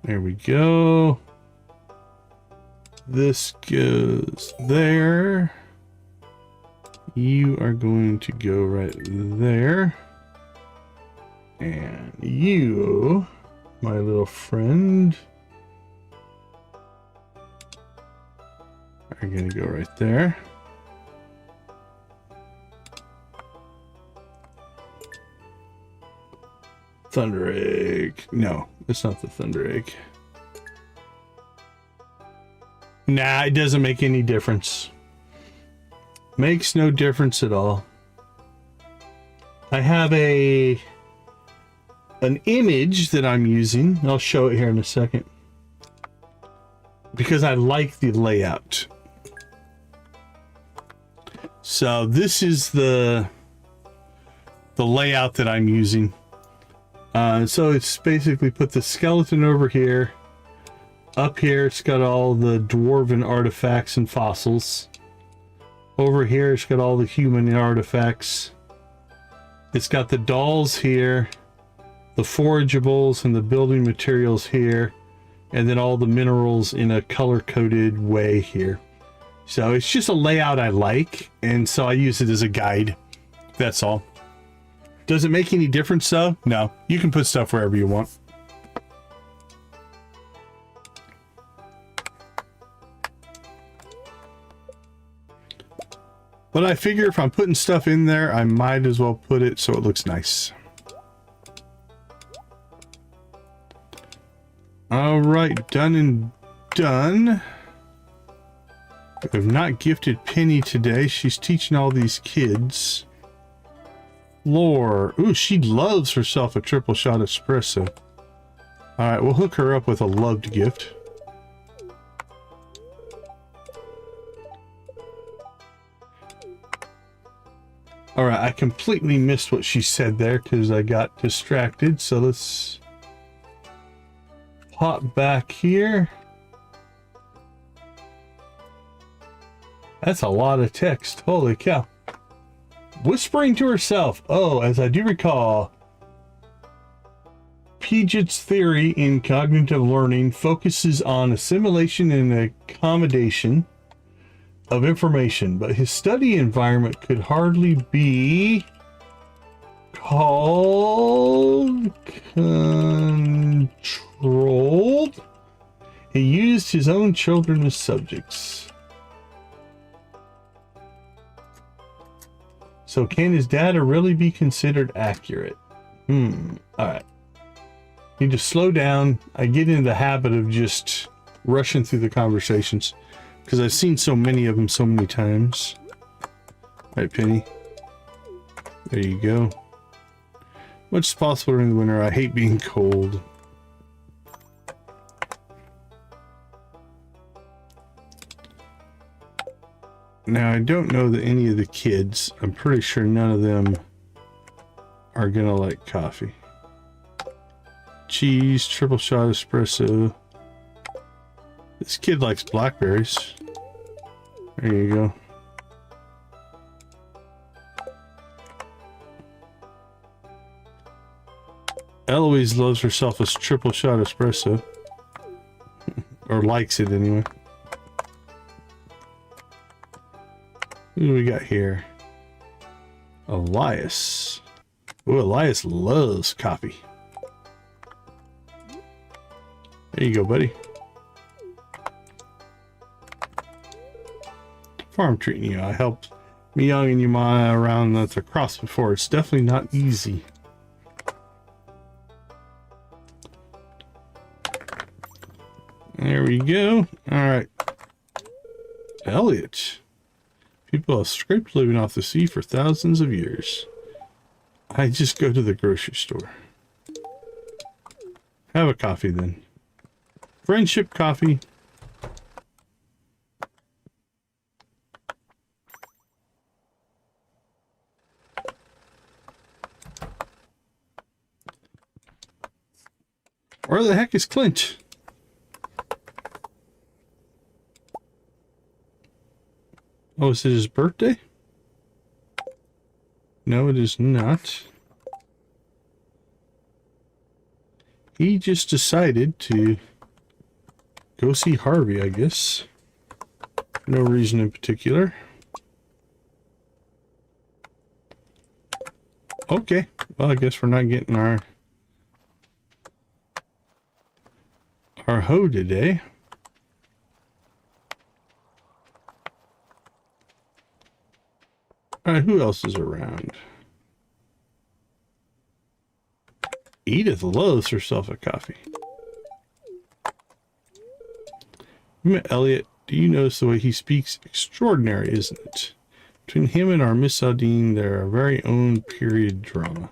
There we go. This goes there. You are going to go right there. And you, my little friend, are going to go right there. Thunder egg. No, it's not the thunder egg. Nah, it doesn't make any difference. Makes no difference at all. I have an image that I'm using. I'll show it here in a second. Because I like the layout. So this is the layout that I'm using. So it's basically put the skeleton over here. Up here, it's got all the dwarven artifacts and fossils. Over here, it's got all the human artifacts. It's got the dolls here, the forageables and the building materials here, and then all the minerals in a color-coded way here. So it's just a layout I like, and so I use it as a guide. That's all. Does it make any difference though? No. You can put stuff wherever you want. But I figure if I'm putting stuff in there, I might as well put it so it looks nice. All right, done and done. We have not gifted Penny today. She's teaching all these kids. floor. Ooh, she loves herself a triple shot espresso. All right, we'll hook her up with a loved gift. All right, I completely missed what she said there because I got distracted. So let's pop back here. That's a lot of text. Holy cow. Whispering to herself. Oh, as I do recall, Piaget's theory in cognitive learning focuses on assimilation and accommodation of information, but his study environment could hardly be called controlled. He used his own children as subjects. So can his data really be considered accurate? All right. Need to slow down. I get into the habit of just rushing through the conversations because I've seen so many of them so many times. All right, Penny. There you go. Much as possible during the winter. I hate being cold. Now, I don't know that any of the kids, I'm pretty sure none of them are gonna like coffee. Cheese, triple shot espresso. This kid likes blackberries. There you go. Eloise loves herself a triple shot espresso. Or likes it anyway. Who do we got here? Elias. Oh, Elias loves coffee. There you go, buddy. Farm treating you. I helped Miyang and Yuma around the cross before. It's definitely not easy. There we go. All right. Elliot. People have scraped living off the sea for thousands of years. I just go to the grocery store. Have a coffee then. Friendship coffee. Where the heck is Clint? Oh, is it his birthday? No, it is not. He just decided to go see Harvey, I guess. No reason in particular. Okay. Well, I guess we're not getting our hoe today. All right, who else is around? Edith loves herself a coffee. You met Elliot. Do you notice the way he speaks? Extraordinary, isn't it? Between him and our Miss Aldine, they're our very own period drama.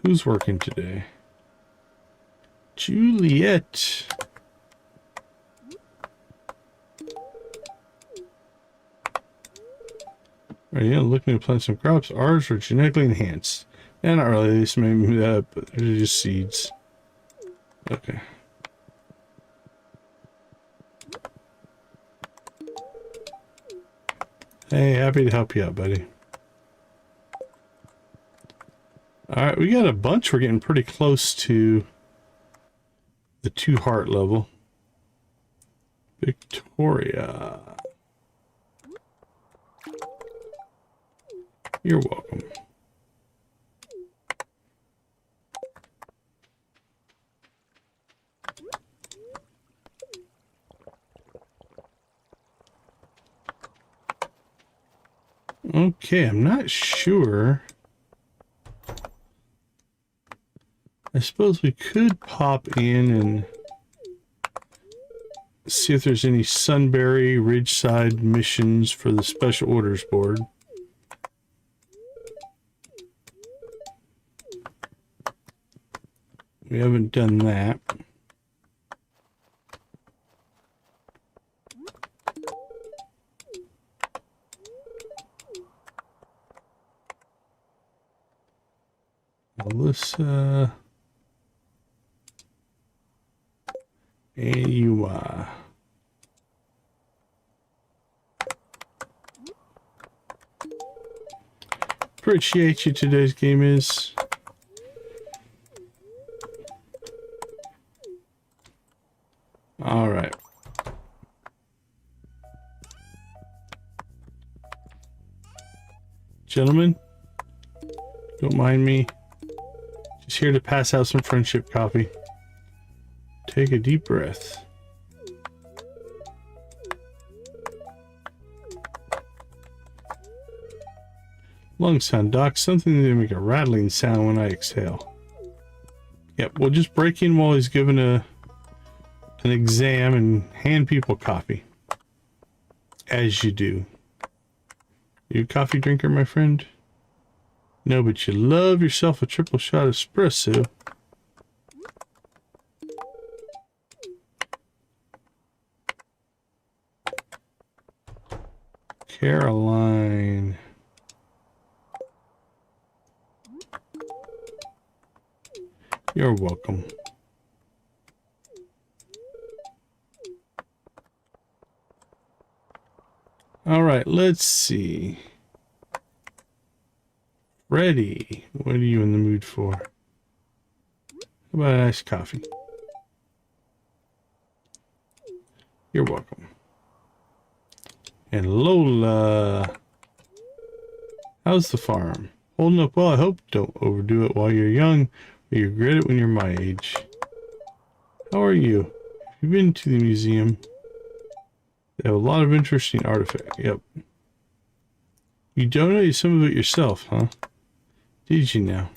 Who's working today? Juliet. Are you looking to plant some crops? Ours are genetically enhanced. Yeah, not really. They maybe that, but they're just seeds. Okay. Hey, happy to help you out, buddy. Alright, we got a bunch. We're getting pretty close to the 2 heart level. Victoria. You're welcome. Okay, I'm not sure. I suppose we could pop in and See if there's any Sunberry Ridgeside missions for the special orders board. We haven't done that. Melissa. AUI. Appreciate you. Today's game is. All right. Gentlemen, don't mind me. Just here to pass out some friendship coffee. Take a deep breath. Lung sound, Doc. Something to make a rattling sound when I exhale. Yep, we'll just break in while he's giving an exam and hand people coffee. As you do. You a coffee drinker, my friend? No, but you love yourself a triple shot espresso. Caroline. You're welcome. All right, let's see. Freddy, what are you in the mood for? How about a nice coffee? You're welcome. And Lola, how's the farm? Holding up well, I hope. Don't overdo it while you're young, or you regret it when you're my age. How are you? Have you been to the museum? They have a lot of interesting artifacts. Yep. You donated some of it yourself, huh? Did you now?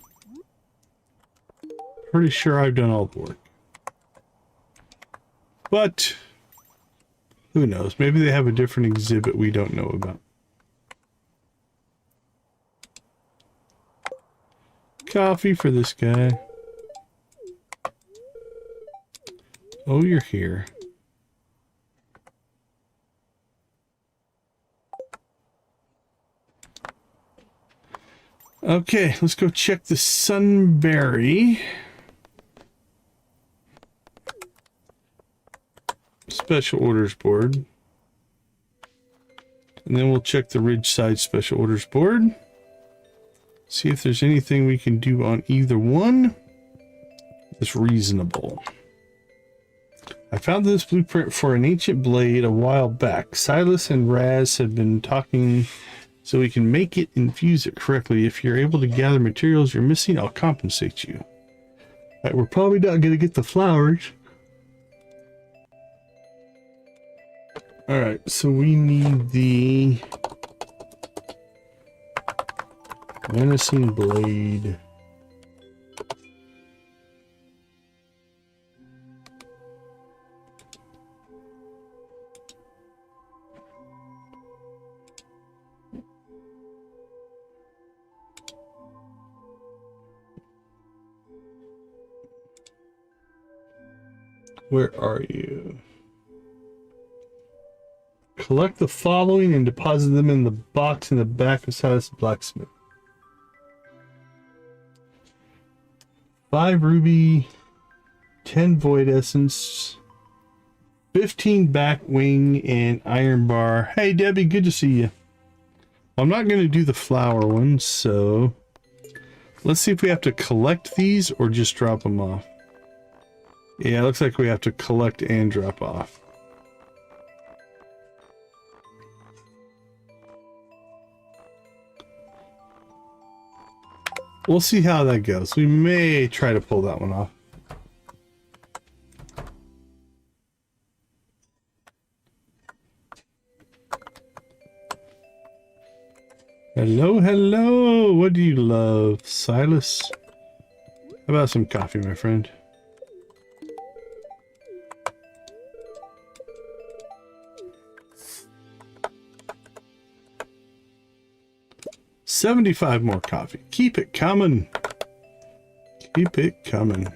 Pretty sure I've done all the work. But who knows? Maybe they have a different exhibit we don't know about. Coffee for this guy. Oh, you're here. Okay, let's go check the Sunberry special orders board. And then we'll check the Ridgeside special orders board. See if there's anything we can do on either one that's reasonable. I found this blueprint for an ancient blade a while back. Silas and Raz have been talking so we can make it and fuse it correctly. If you're able to gather materials you're missing, I'll compensate you. All right, we're probably not going to get the flowers. All right, so we need the menacing blade. Where are you? Collect the following and deposit them in the box in the back of Silas Blacksmith. 5 ruby, 10 void essence, 15 back wing, and iron bar. Hey Debbie, good to see you. I'm not going to do the flower one, so let's see if we have to collect these or just drop them off. Yeah, it looks like we have to collect and drop off. We'll see how that goes. We may try to pull that one off. Hello, hello. What do you love, Silas? How about some coffee, my friend? 75 more coffee. Keep it coming. Keep it coming.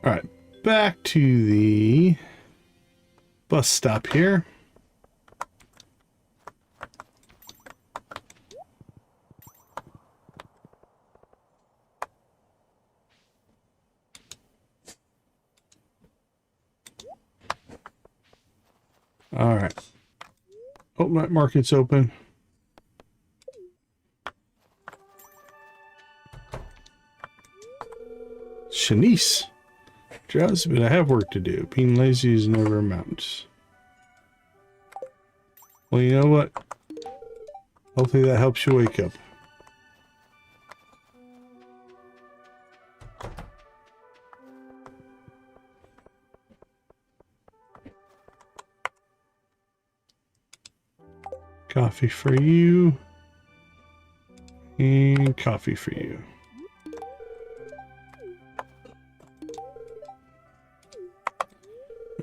All right, back to the bus stop here. All right. Oh, night market's open. Shanice. Drowsy, but I have work to do. Being lazy is never amounts. Well, you know what? Hopefully that helps you wake up. Coffee for you. And coffee for you.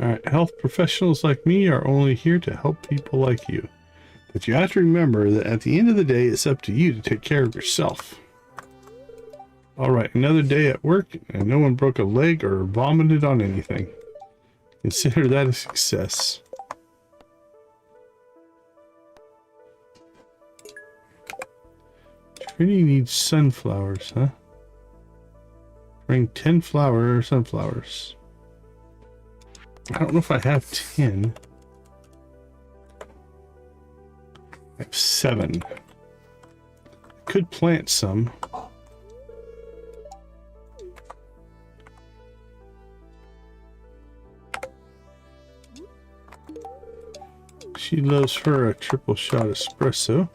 Alright, health professionals like me are only here to help people like you. But you have to remember that at the end of the day, it's up to you to take care of yourself. Alright, another day at work, and no one broke a leg or vomited on anything. Consider that a success. Trinity needs sunflowers, huh? Bring 10 sunflowers. I don't know if I have 10. I have 7. I could plant some. She loves her a triple shot espresso.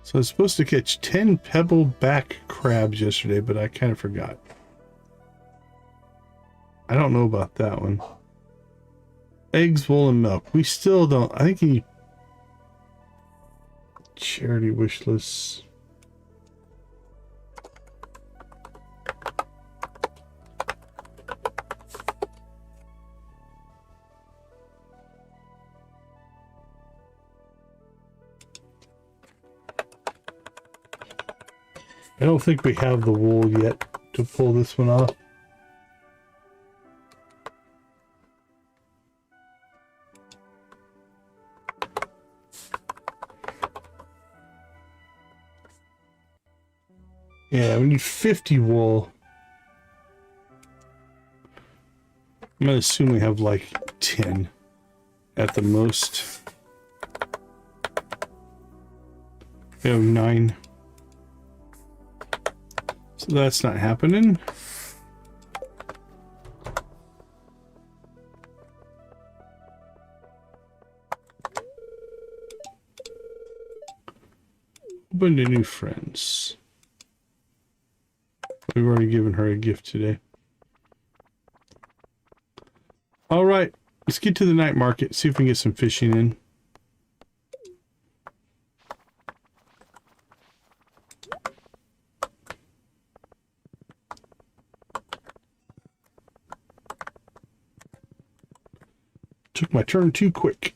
So I was supposed to catch 10 pebble-back crabs yesterday, but I kind of forgot. I don't know about that one. Eggs, wool, and milk. We still don't... I think he... Charity wish list. I don't think we have the wool yet to pull this one off. Yeah, we need 50 wool. I'm gonna assume we have like 10 at the most. We have 9. So that's not happening. Open to new friends. We've already given her a gift today. All right, let's get to the night market, see if we can get some fishing in. Took my turn too quick.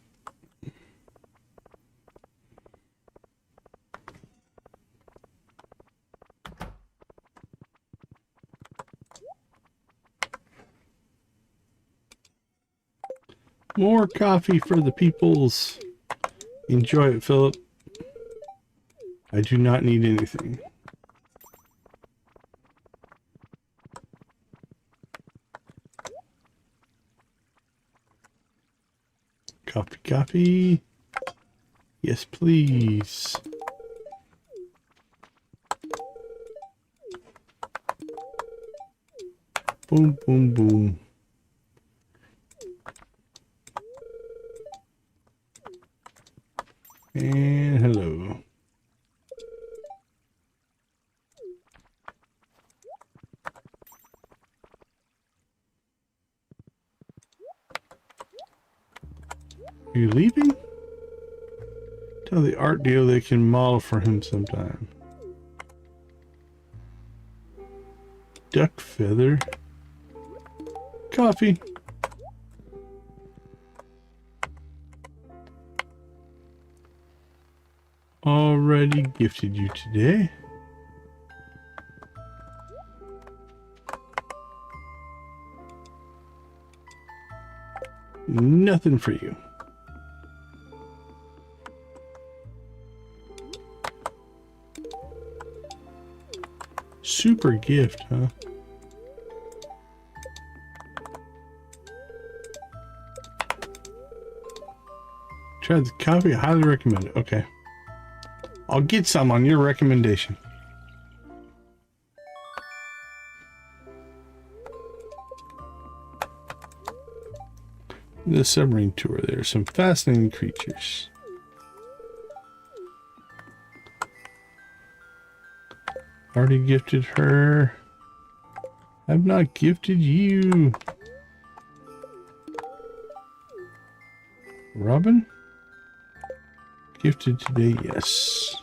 More coffee for the peoples. Enjoy it, Philip. I do not need anything. Copy, copy. Yes, please. Boom, boom, boom. And hello. Are you leaving? Tell the art dealer they can model for him sometime. Duck feather. Coffee. Already gifted you today. Nothing for you. Super gift, huh? Tried the coffee, I highly recommend it. Okay. I'll get some on your recommendation. The submarine tour, there are some fascinating creatures. Already gifted her. I've not gifted you. Robin? Gifted today, yes.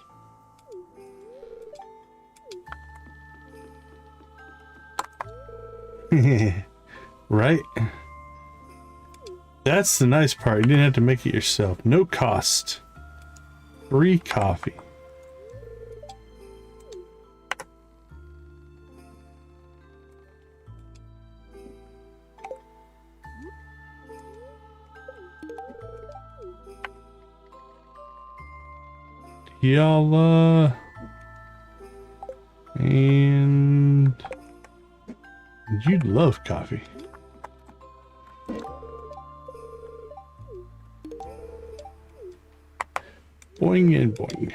Right? That's the nice part. You didn't have to make it yourself. No cost. Free coffee. Y'all, and you'd love coffee. Boing and boing.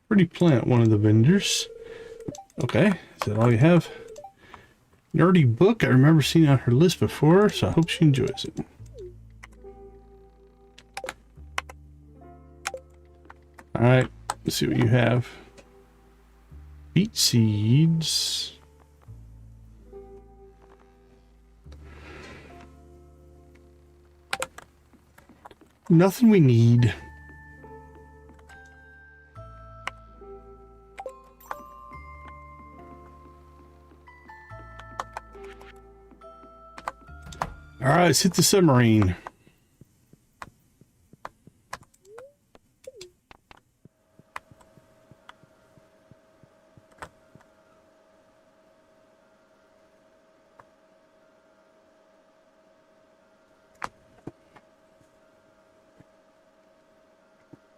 Pretty plant, one of the vendors. Okay, is that all you have? Nerdy book, I remember seeing on her list before, so I hope she enjoys it. Alright, let's see what you have. Beet seeds. Nothing we need. Alright, let's hit the submarine.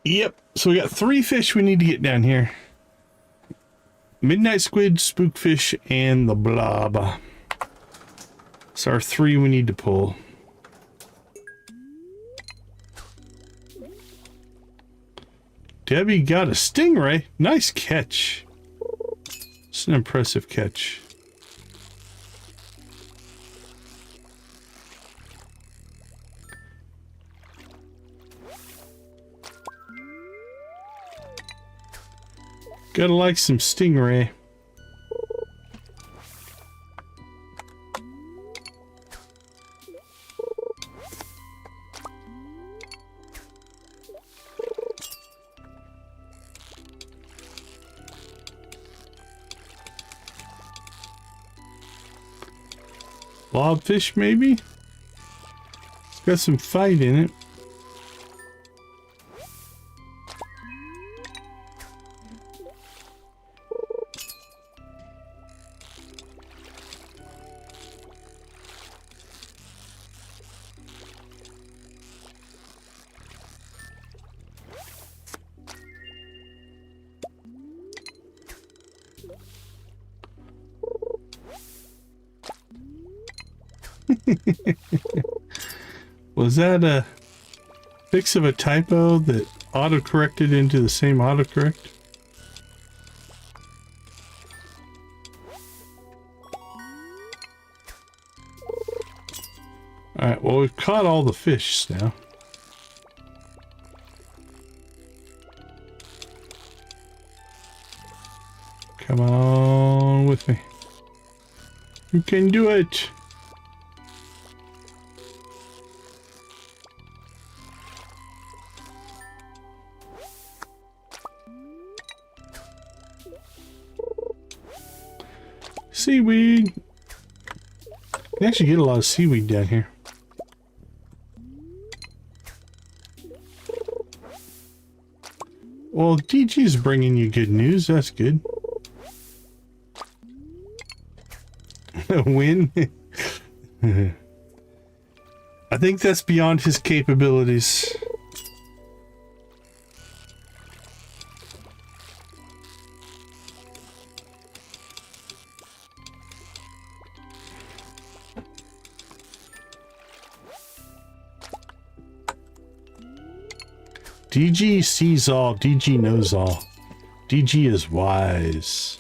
Yep, so we got 3 fish we need to get down here. Midnight squid, spookfish, and the blob. So our 3 we need to pull. Debbie got a stingray. Nice catch. It's an impressive catch. Gotta like some stingray. Blobfish, maybe? It's got some fight in it. Was that a fix of a typo that auto-corrected into the same autocorrect? Alright, well, we've caught all the fish now. Come on with me. You can do it. Seaweed. You actually get a lot of seaweed down here. Well, DG's bringing you good news. That's good. A win? I think that's beyond his capabilities. DG sees all, DG knows all. DG is wise.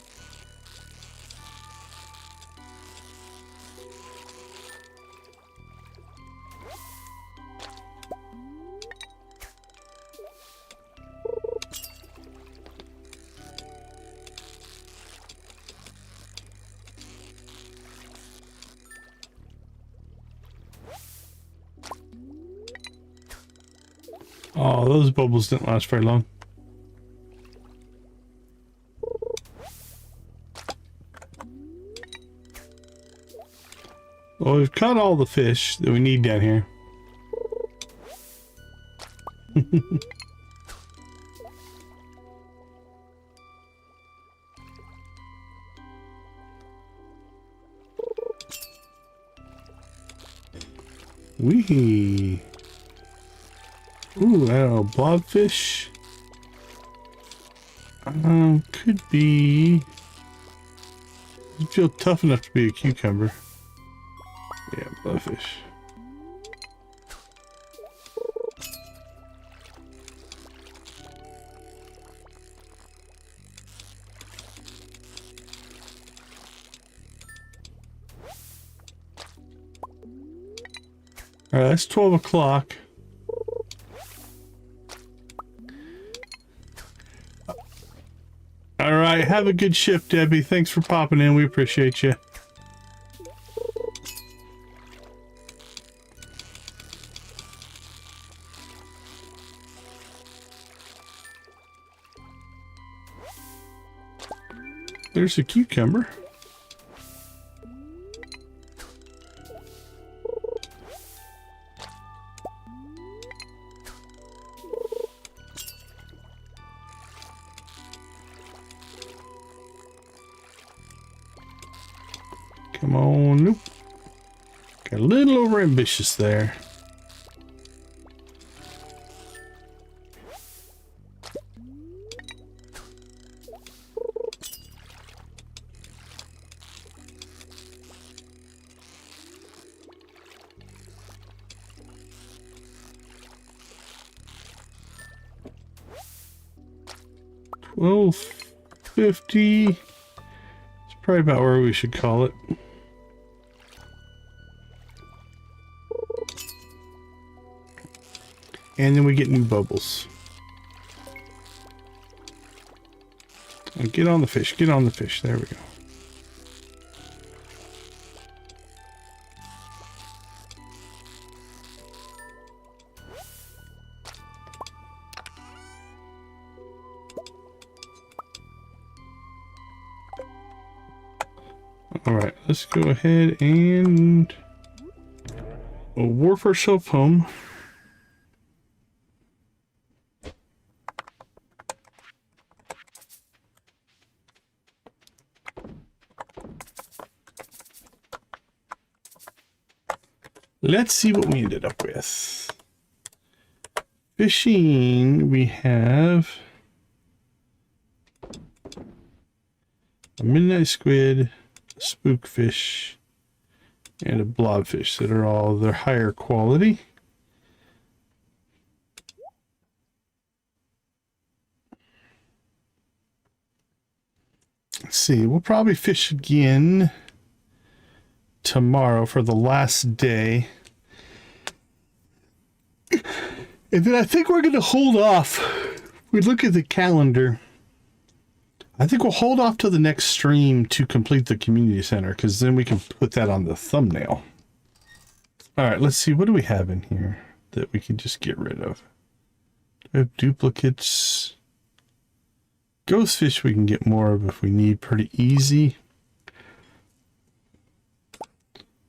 Oh, those bubbles didn't last very long. Well, we've caught all the fish that we need down here. Wee. Ooh, I don't know, blobfish. Could be. Doesn't feel tough enough to be a cucumber. Yeah, blobfish. Alright, that's 12 o'clock. Alright, have a good shift, Debbie. Thanks for popping in. We appreciate you. There's a cucumber. Come on, nope. Got a little over ambitious there. $12.50. It's probably about where we should call it. And then we get new bubbles. Oh, get on the fish, get on the fish. There we go. All right, let's go ahead and we'll wharf ourselves home. Let's see what we ended up with. Fishing, we have a midnight squid, a spookfish, and a blobfish that are all their higher quality. Let's see, we'll probably fish again tomorrow for the last day. And then I think we're going to hold off. We look at the calendar. I think we'll hold off till the next stream to complete the community center, because then we can put that on the thumbnail. All right, let's see. What do we have in here that we can just get rid of? We have duplicates. Ghostfish we can get more of if we need, pretty easy.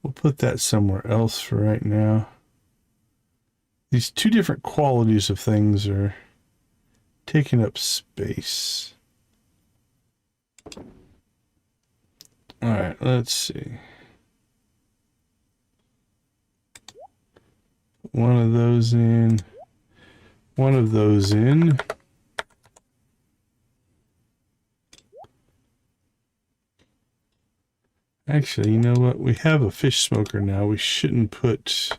We'll put that somewhere else for right now. These two different qualities of things are taking up space. All right, let's see. One of those in. One of those in. Actually, you know what? We have a fish smoker now. We shouldn't put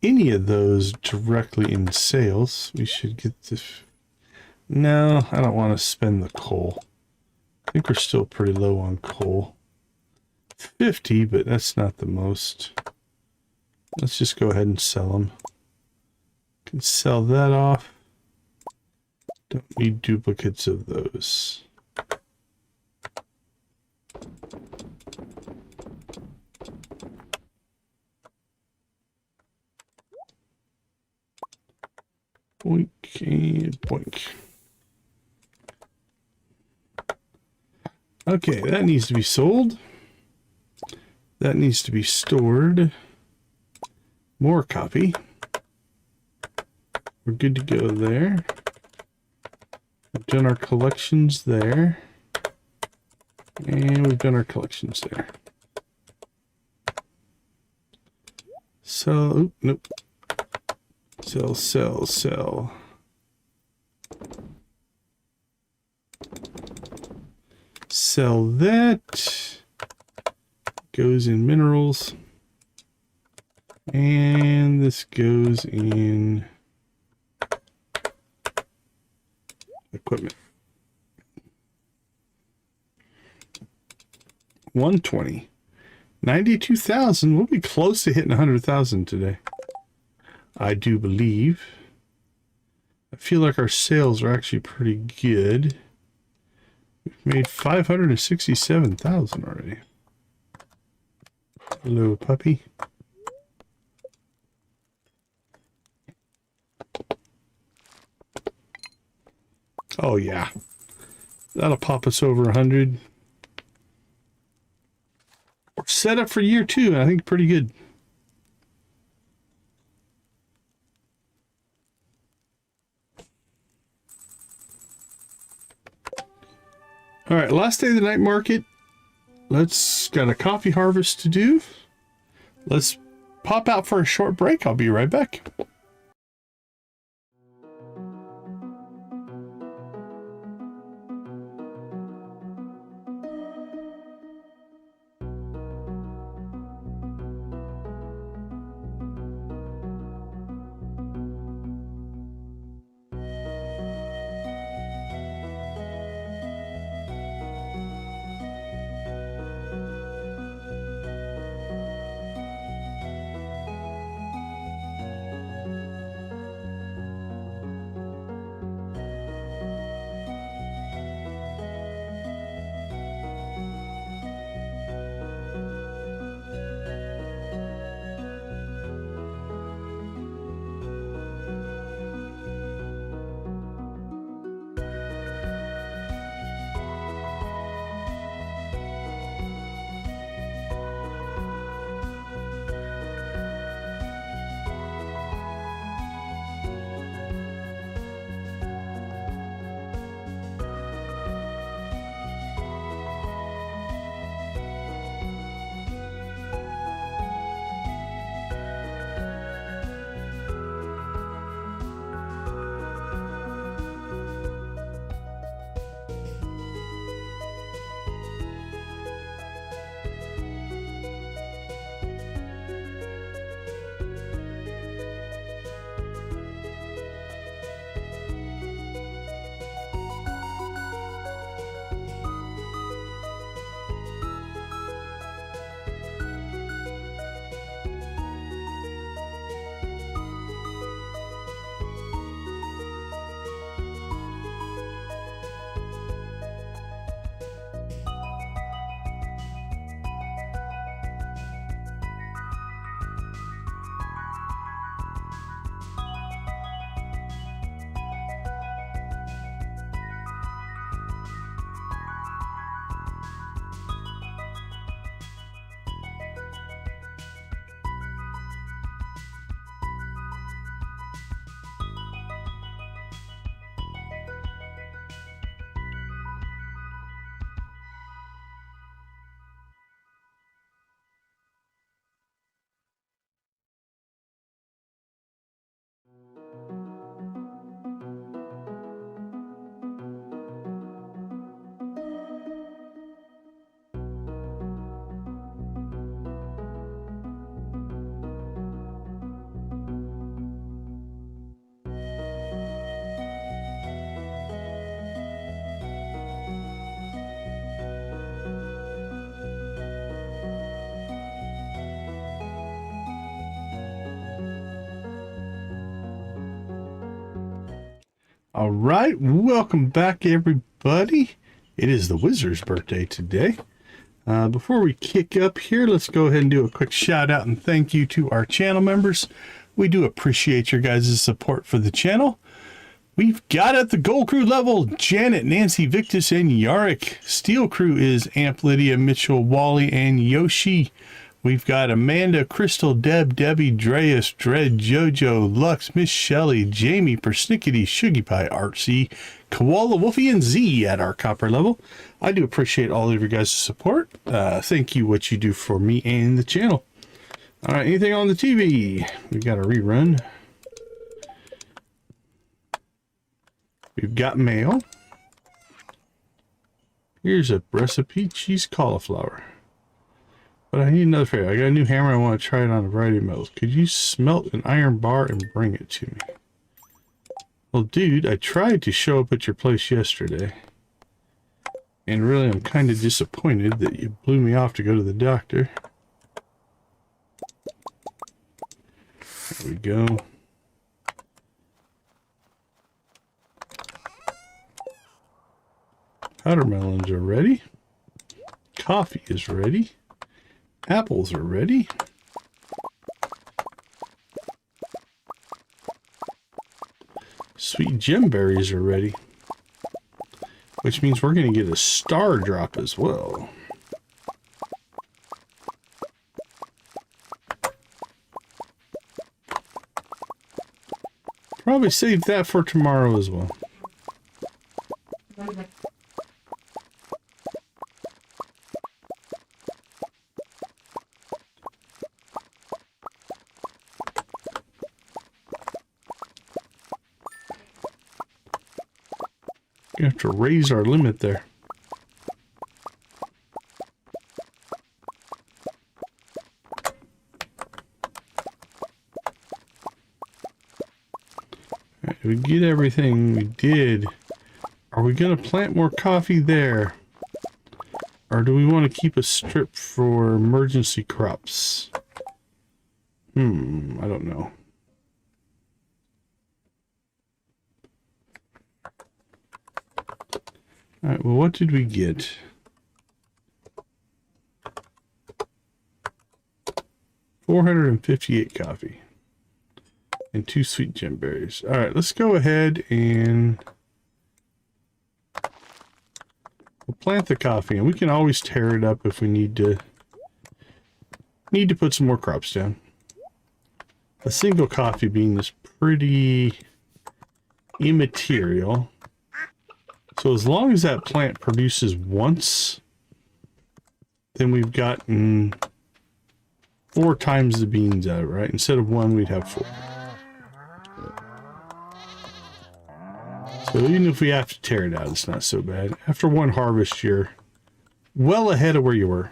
any of those directly in sales. We should get the... No, I don't want to spend the coal. I think we're still pretty low on coal. 50, but that's not the most. Let's just go ahead and sell them. Can sell that off. Don't need duplicates of those. Boink and boink. Okay, that needs to be sold. That needs to be stored. More copy. We're good to go there. We've done our collections there. And we've done our collections there. So, oop, nope. Sell, sell, sell. Sell that. Goes in minerals. And this goes in equipment. 120. 92,000. We'll be close to hitting 100,000 today. I do believe. I feel like our sales are actually pretty good. We've made 567,000 already. Hello, puppy. Oh yeah, that'll pop us over 100. We're set up for year 2, and I think pretty good. All right, last day of the night market. Let's got a coffee harvest to do. Let's pop out for a short break. I'll be right back. All right, welcome back, everybody. It is the Wizard's birthday today. Before we kick up here, let's go ahead and do a quick shout out and thank you to our channel members. We do appreciate your guys' support for the channel. We've got at the Gold Crew level, Janet, Nancy, Victus, and Yarick. Steel Crew is Amp, Lydia, Mitchell, Wally, and Yoshi. We've got Amanda, Crystal, Deb, Debbie, Dreas, Dread, Jojo, Lux, Miss Shelley, Jamie, Persnickety, Shuggy Pie, Artsy, Koala, Wolfie, and Z at our copper level. I do appreciate all of your guys' support. Thank you what you do for me and the channel. All right, anything on the TV? We've got a rerun. We've got mail. Here's a recipe, cheese cauliflower. But I need another favor. I got a new hammer. I want to try it on a variety of metals. Could you smelt an iron bar and bring it to me? Well, dude, I tried to show up at your place yesterday. And really, I'm kind of disappointed that you blew me off to go to the doctor. There we go. Powder melons are ready. Coffee is ready. Apples are ready. Sweet gemberries are ready. Which means we're going to get a star drop as well. Probably save that for tomorrow as well. We have to raise our limit there. All right, we get everything we did. Are we going to plant more coffee there? Or do we want to keep a strip for emergency crops? I don't know. All right, well, what did we get? $458 coffee and 2 sweet gemberries. All right, let's go ahead and we'll plant the coffee, and we can always tear it up if we need to put some more crops down. A single coffee bean is pretty immaterial. So as long as that plant produces once, then we've gotten 4 times the beans out of it, right? Instead of 1, we'd have 4. So even if we have to tear it out, it's not so bad. After 1 harvest, you're well ahead of where you were.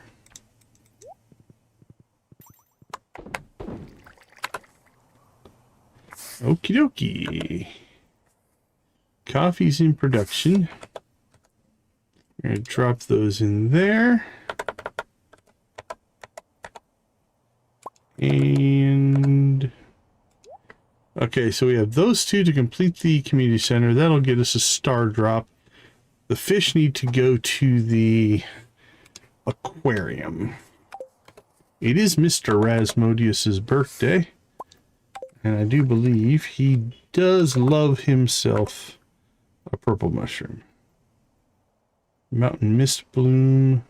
Okie dokie. Coffee's in production. We're going to drop those in there. And okay, so we have those 2 to complete the community center. That'll get us a star drop. The fish need to go to the aquarium. It is Mr. Rasmodius's birthday, and I do believe he does love himself a purple mushroom. Mountain mist bloom.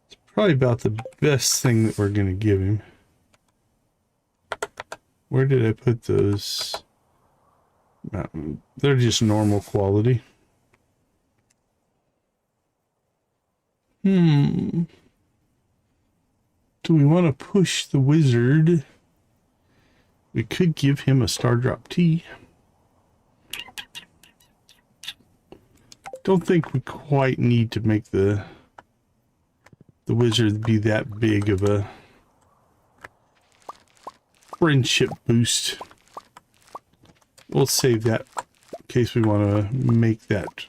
It's probably about the best thing that we're going to give him. Where did I put those? Mountain. They're just normal quality. Do we want to push the wizard? We could give him a star drop tea. Don't think we quite need to make the wizard be that big of a friendship boost. We'll save that in case we want to make that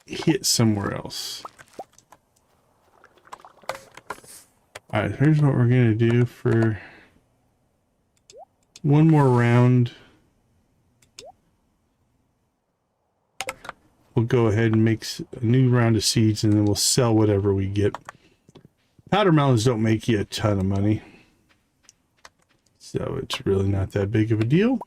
hit somewhere else. Alright, here's what we're going to do for one more round. We'll go ahead and make a new round of seeds, and then we'll sell whatever we get. Powder melons don't make you a ton of money, so it's really not that big of a deal.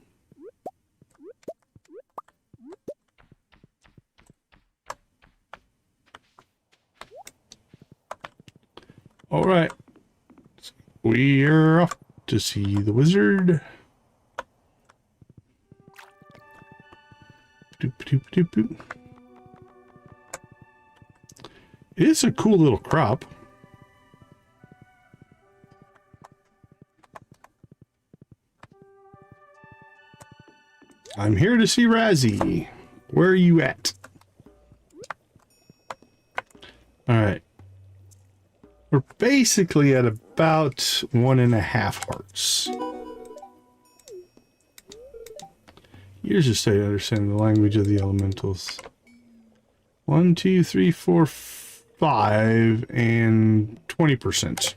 All right, we're off to see the wizard. Doop, doop, doop, doop. It is a cool little crop. I'm here to see Razzie. Where are you at? All right. We're basically at about 1.5 hearts. Here's just so you understand the language of the elementals. 1, 2, 3, 4, 5, and 20%.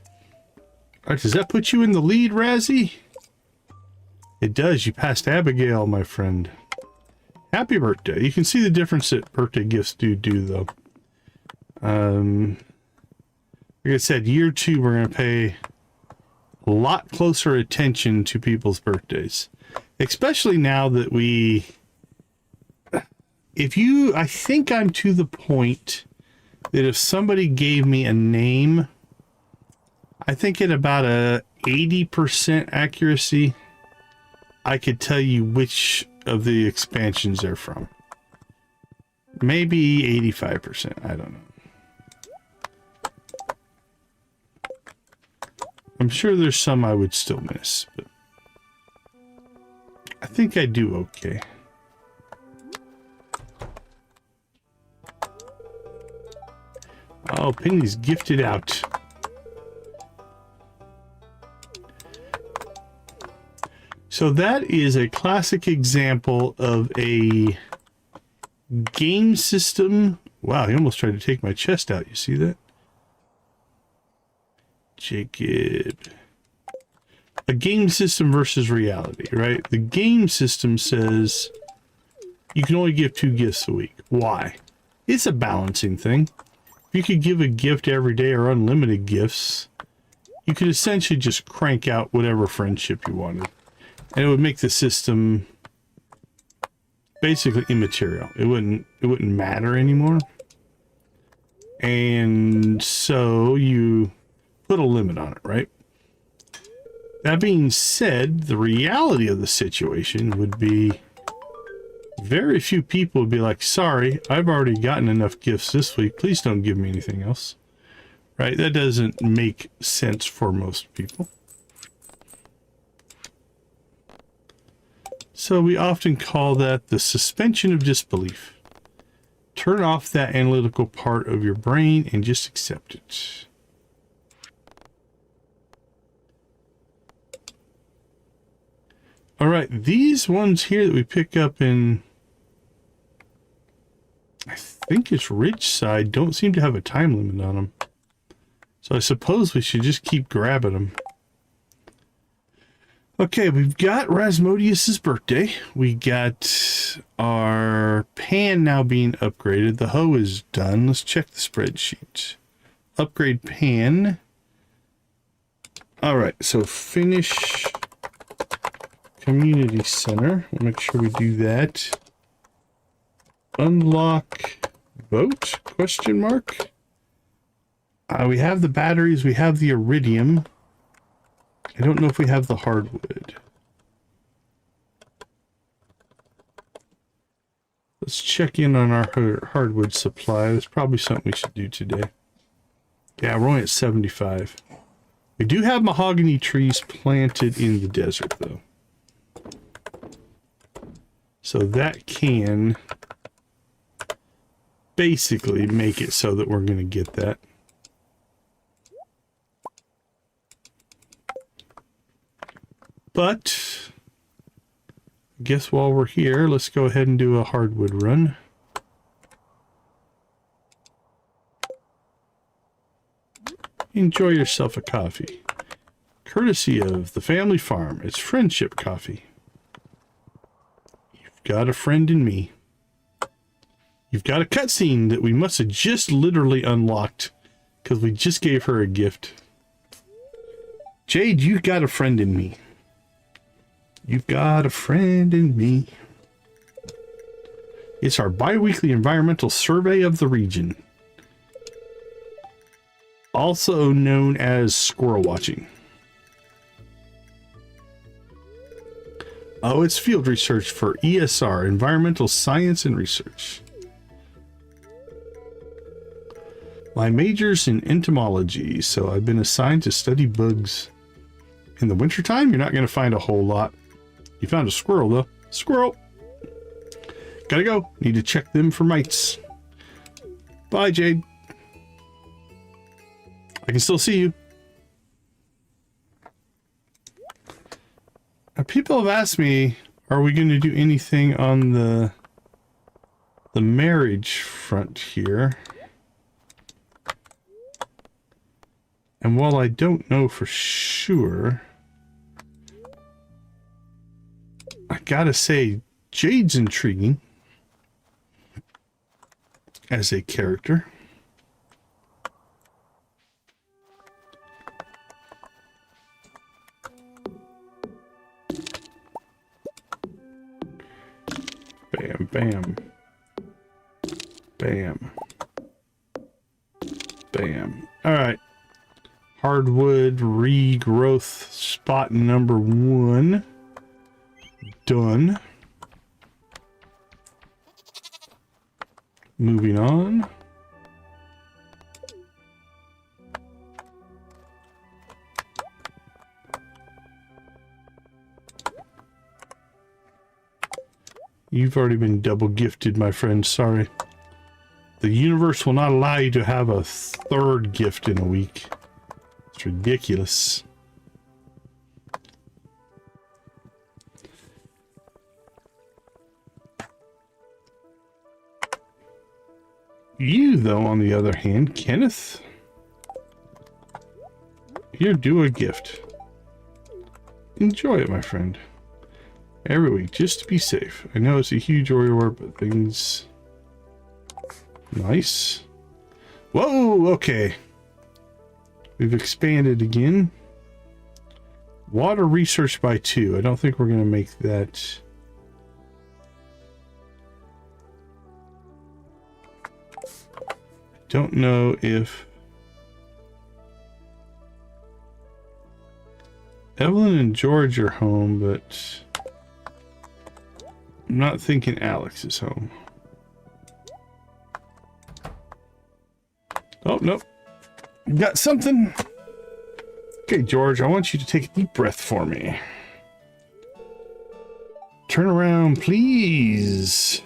All right, does that put you in the lead, Razzie? It does. You passed Abigail, my friend. Happy birthday. You can see the difference that birthday gifts do, though. Like I said, year 2, we're going to pay a lot closer attention to people's birthdays. Especially now that I think I'm to the point that if somebody gave me a name, I think at about a 80% accuracy, I could tell you which of the expansions they're from. Maybe 85%, I don't know. I'm sure there's some I would still miss, but I think I do okay. Oh, Penny's gifted out. So that is a classic example of a game system. Wow, he almost tried to take my chest out. You see that? Jacob. A game system versus reality, right? The game system says you can only give 2 gifts a week. Why? It's a balancing thing. If you could give a gift every day or unlimited gifts, you could essentially just crank out whatever friendship you wanted. And it would make the system basically immaterial. It wouldn't matter anymore. And so you put a limit on it, right? That being said, the reality of the situation would be very few people would be like, sorry, I've already gotten enough gifts this week. Please don't give me anything else. Right? That doesn't make sense for most people. So we often call that the suspension of disbelief. Turn off that analytical part of your brain and just accept it. All right, these ones here that we pick up in, I think it's Ridgeside, don't seem to have a time limit on them. So I suppose we should just keep grabbing them. Okay, we've got Rasmodius's birthday. We got our pan now being upgraded. The hoe is done. Let's check the spreadsheet. Upgrade pan. All right, so finish community center. We'll make sure we do that. Unlock boat? Question mark. We have the batteries. We have the iridium. I don't know if we have the hardwood. Let's check in on our hardwood supply. That's probably something we should do today. Yeah, we're only at 75. We do have mahogany trees planted in the desert, though. So that can basically make it so that we're going to get that. But I guess while we're here, let's go ahead and do a hardwood run. Enjoy yourself a coffee. Courtesy of the family farm. It's friendship coffee. You've got a friend in me. You've got a cutscene that we must have just literally unlocked because we just gave her a gift. Jade, you got a friend in me. You've got a friend in me. It's our bi-weekly environmental survey of the region. Also known as squirrel watching. Oh, it's field research for ESR, Environmental Science and Research. My major's in entomology, so I've been assigned to study bugs. In the wintertime, you're not going to find a whole lot. You found a squirrel, though. Squirrel! Gotta go. Need to check them for mites. Bye, Jade. I can still see you. Now, people have asked me, are we going to do anything on the marriage front here? And while I don't know for sure, I gotta say, Jade's intriguing as a character. Bam, bam. Bam. Bam. All right. Hardwood regrowth spot number 1. Done. Moving on. You've already been double gifted, my friend. Sorry. The universe will not allow you to have a 3rd gift in a week. It's ridiculous. You, though, on the other hand, Kenneth, you're due a gift. Enjoy it, my friend. Every week, just to be safe. I know it's a huge order, but things... Nice. Whoa, okay. We've expanded again. Water research by 2. I don't think we're going to make that. Don't know if Evelyn and George are home, but I'm not thinking Alex is home. Oh, nope. Got something. Okay, George, I want you to take a deep breath for me. Turn around, please.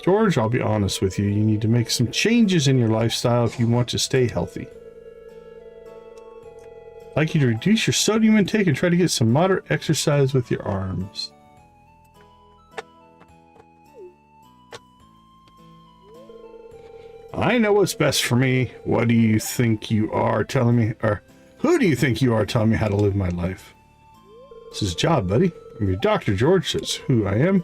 George, I'll be honest with you. You need to make some changes in your lifestyle if you want to stay healthy. I'd like you to reduce your sodium intake and try to get some moderate exercise with your arms. I know what's best for me. What do you think you are telling me? Or who do you think you are telling me how to live my life? This is a job, buddy. I'm your doctor, George. That's who I am.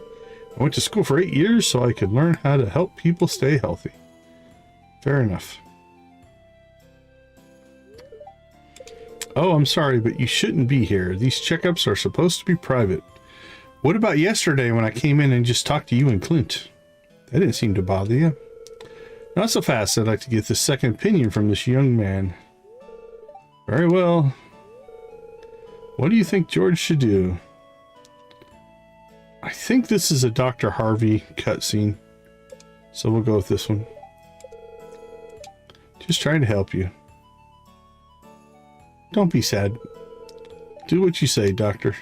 I went to school for 8 years so I could learn how to help people stay healthy. Fair enough. Oh, I'm sorry, but you shouldn't be here. These checkups are supposed to be private. What about yesterday when I came in and just talked to you and Clint? That didn't seem to bother you. Not so fast. I'd like to get the second opinion from this young man. Very well. What do you think George should do? I think this is a Dr. Harvey cutscene, so we'll go with this one. Just trying to help you. Don't be sad. Do what you say, Doctor.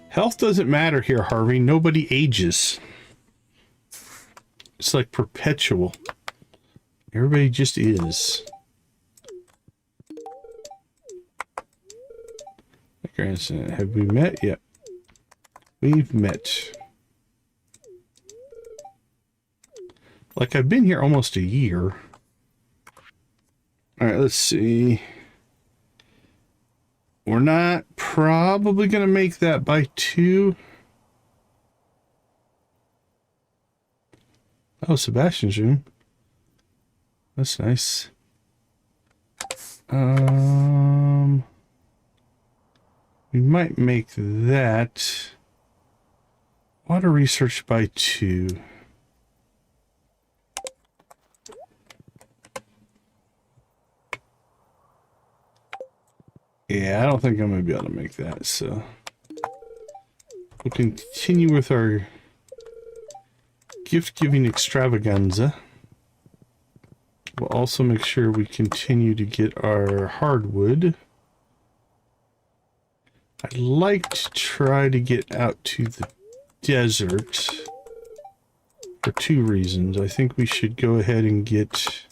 Health doesn't matter here, Harvey. Nobody ages. It's like perpetual. Everybody just is. Grandson, have we met yet? We've met. Like, I've been here almost a year. All right, let's see. We're not probably going to make that by 2. Oh, Sebastian's room. That's nice. We might make that water research by 2. Yeah, I don't think I'm going to be able to make that, so we'll continue with our gift-giving extravaganza. We'll also make sure we continue to get our hardwood. I'd like to try to get out to the desert for 2 reasons. I think we should go ahead and get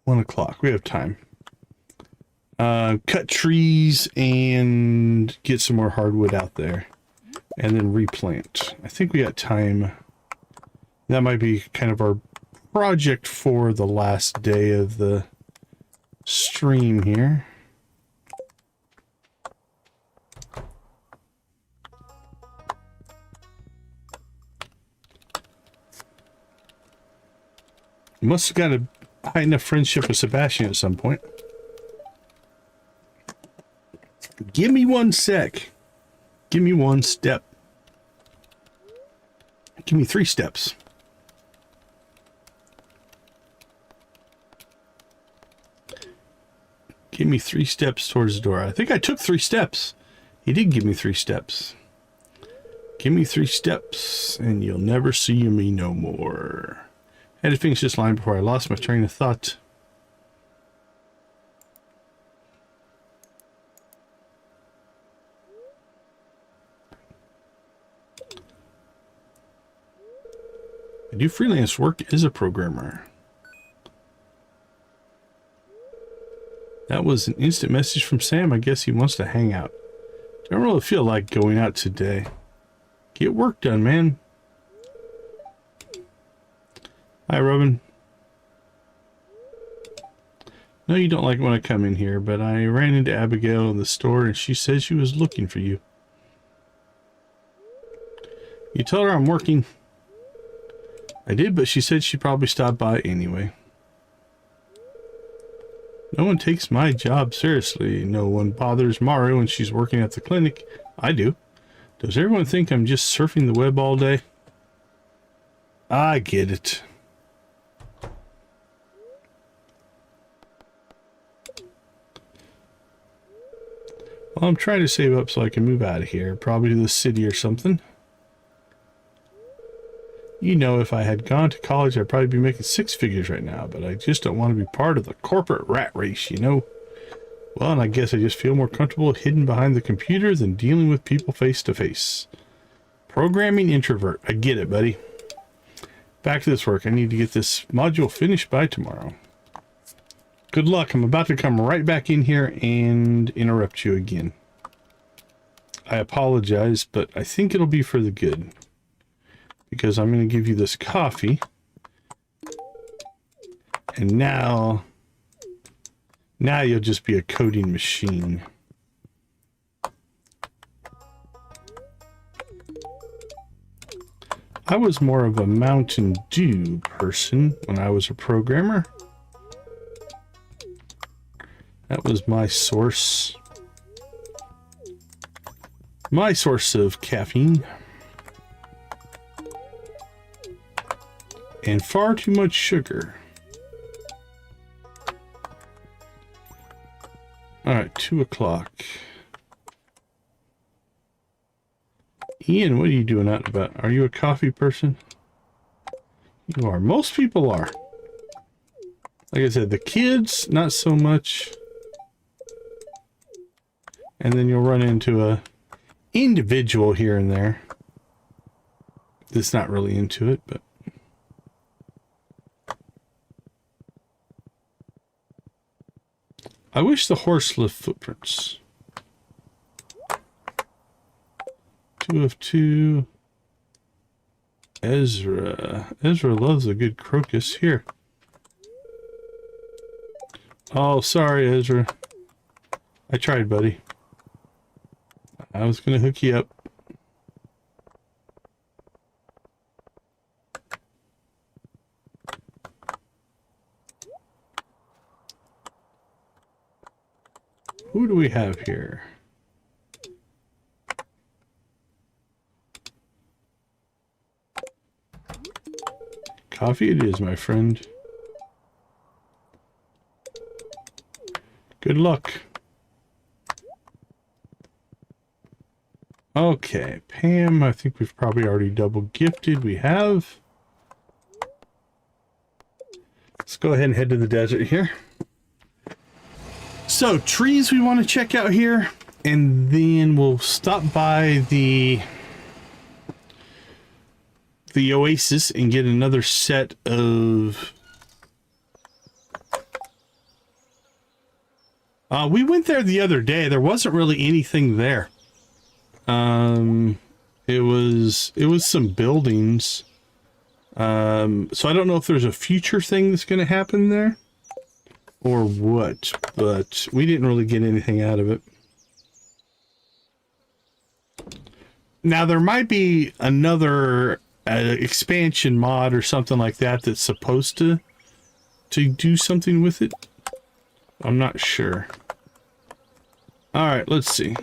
1 o'clock. We have time. Cut trees and get some more hardwood out there and then replant. I think we got time. That might be kind of our project for the last day of the stream here. Must have got a high enough friendship with Sebastian at some point. Give me 1 sec. Give me 1 step. Give me 3 steps. Give me 3 steps towards the door. I think I took 3 steps. He did give me 3 steps. Give me 3 steps and you'll never see me no more. I had to finish this line before I lost my train of thought. I do freelance work as a programmer. That was an instant message from Sam. I guess he wants to hang out. Don't really feel like going out today. Get work done, man. Hi, Robin. No, you don't like when I come in here, but I ran into Abigail in the store and she said she was looking for you. You told her I'm working. I did, but she said she'd probably stop by anyway. No one takes my job seriously. No one bothers Mario when she's working at the clinic. I do. Does everyone think I'm just surfing the web all day? I get it. Well, I'm trying to save up so I can move out of here. Probably to the city or something. You know, if I had gone to college, I'd probably be making 6 figures right now, but I just don't want to be part of the corporate rat race, you know? Well, and I guess I just feel more comfortable hidden behind the computer than dealing with people face to face. Programming introvert. I get it, buddy. Back to this work. I need to get this module finished by tomorrow. Good luck. I'm about to come right back in here and interrupt you again. I apologize, but I think it'll be for the good. Because I'm going to give you this coffee. And now you'll just be a coding machine. I was more of a Mountain Dew person when I was a programmer. That was my source. My source of caffeine. And far too much sugar. Alright, 2 o'clock. Ian, what are you doing out and about? Are you a coffee person? You are. Most people are. Like I said, the kids, not so much. And then you'll run into a individual here and there that's not really into it, but I wish the horse left footprints. 2 of 2. Ezra. Ezra loves a good crocus. Here. Oh, sorry, Ezra. I tried, buddy. I was gonna hook you up. Who do we have here? Coffee it is, my friend. Good luck. Okay, Pam, I think we've probably already double gifted. We have. Let's go ahead and head to the desert here. So, trees we want to check out here, and then we'll stop by the oasis and get another set of... we went there the other day. There wasn't really anything there. It was some buildings. So I don't know if there's a future thing that's going to happen there or what, but we didn't really get anything out of it. Now there might be another expansion mod or something like that that's supposed to do something with it. I'm not sure. All right, let's see.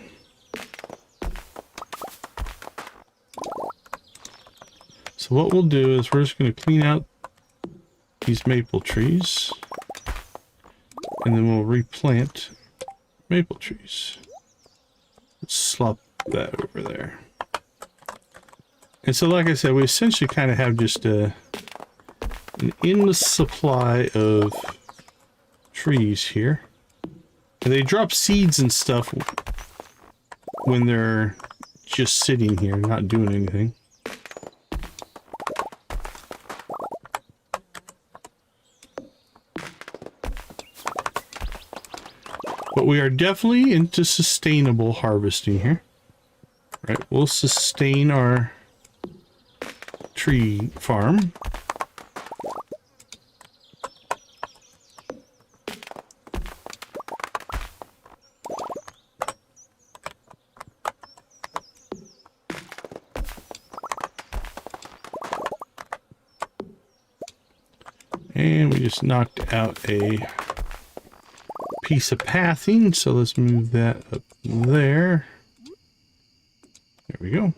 So what we'll do is we're just going to clean out these maple trees, and then we'll replant maple trees. Let's slop that over there. And so, like I said, we essentially kind of have just an endless supply of trees here. And they drop seeds and stuff when they're just sitting here, not doing anything. But we are definitely into sustainable harvesting here. Right, we'll sustain our tree farm. And we just knocked out a piece of pathing, so let's move that up there. There we go.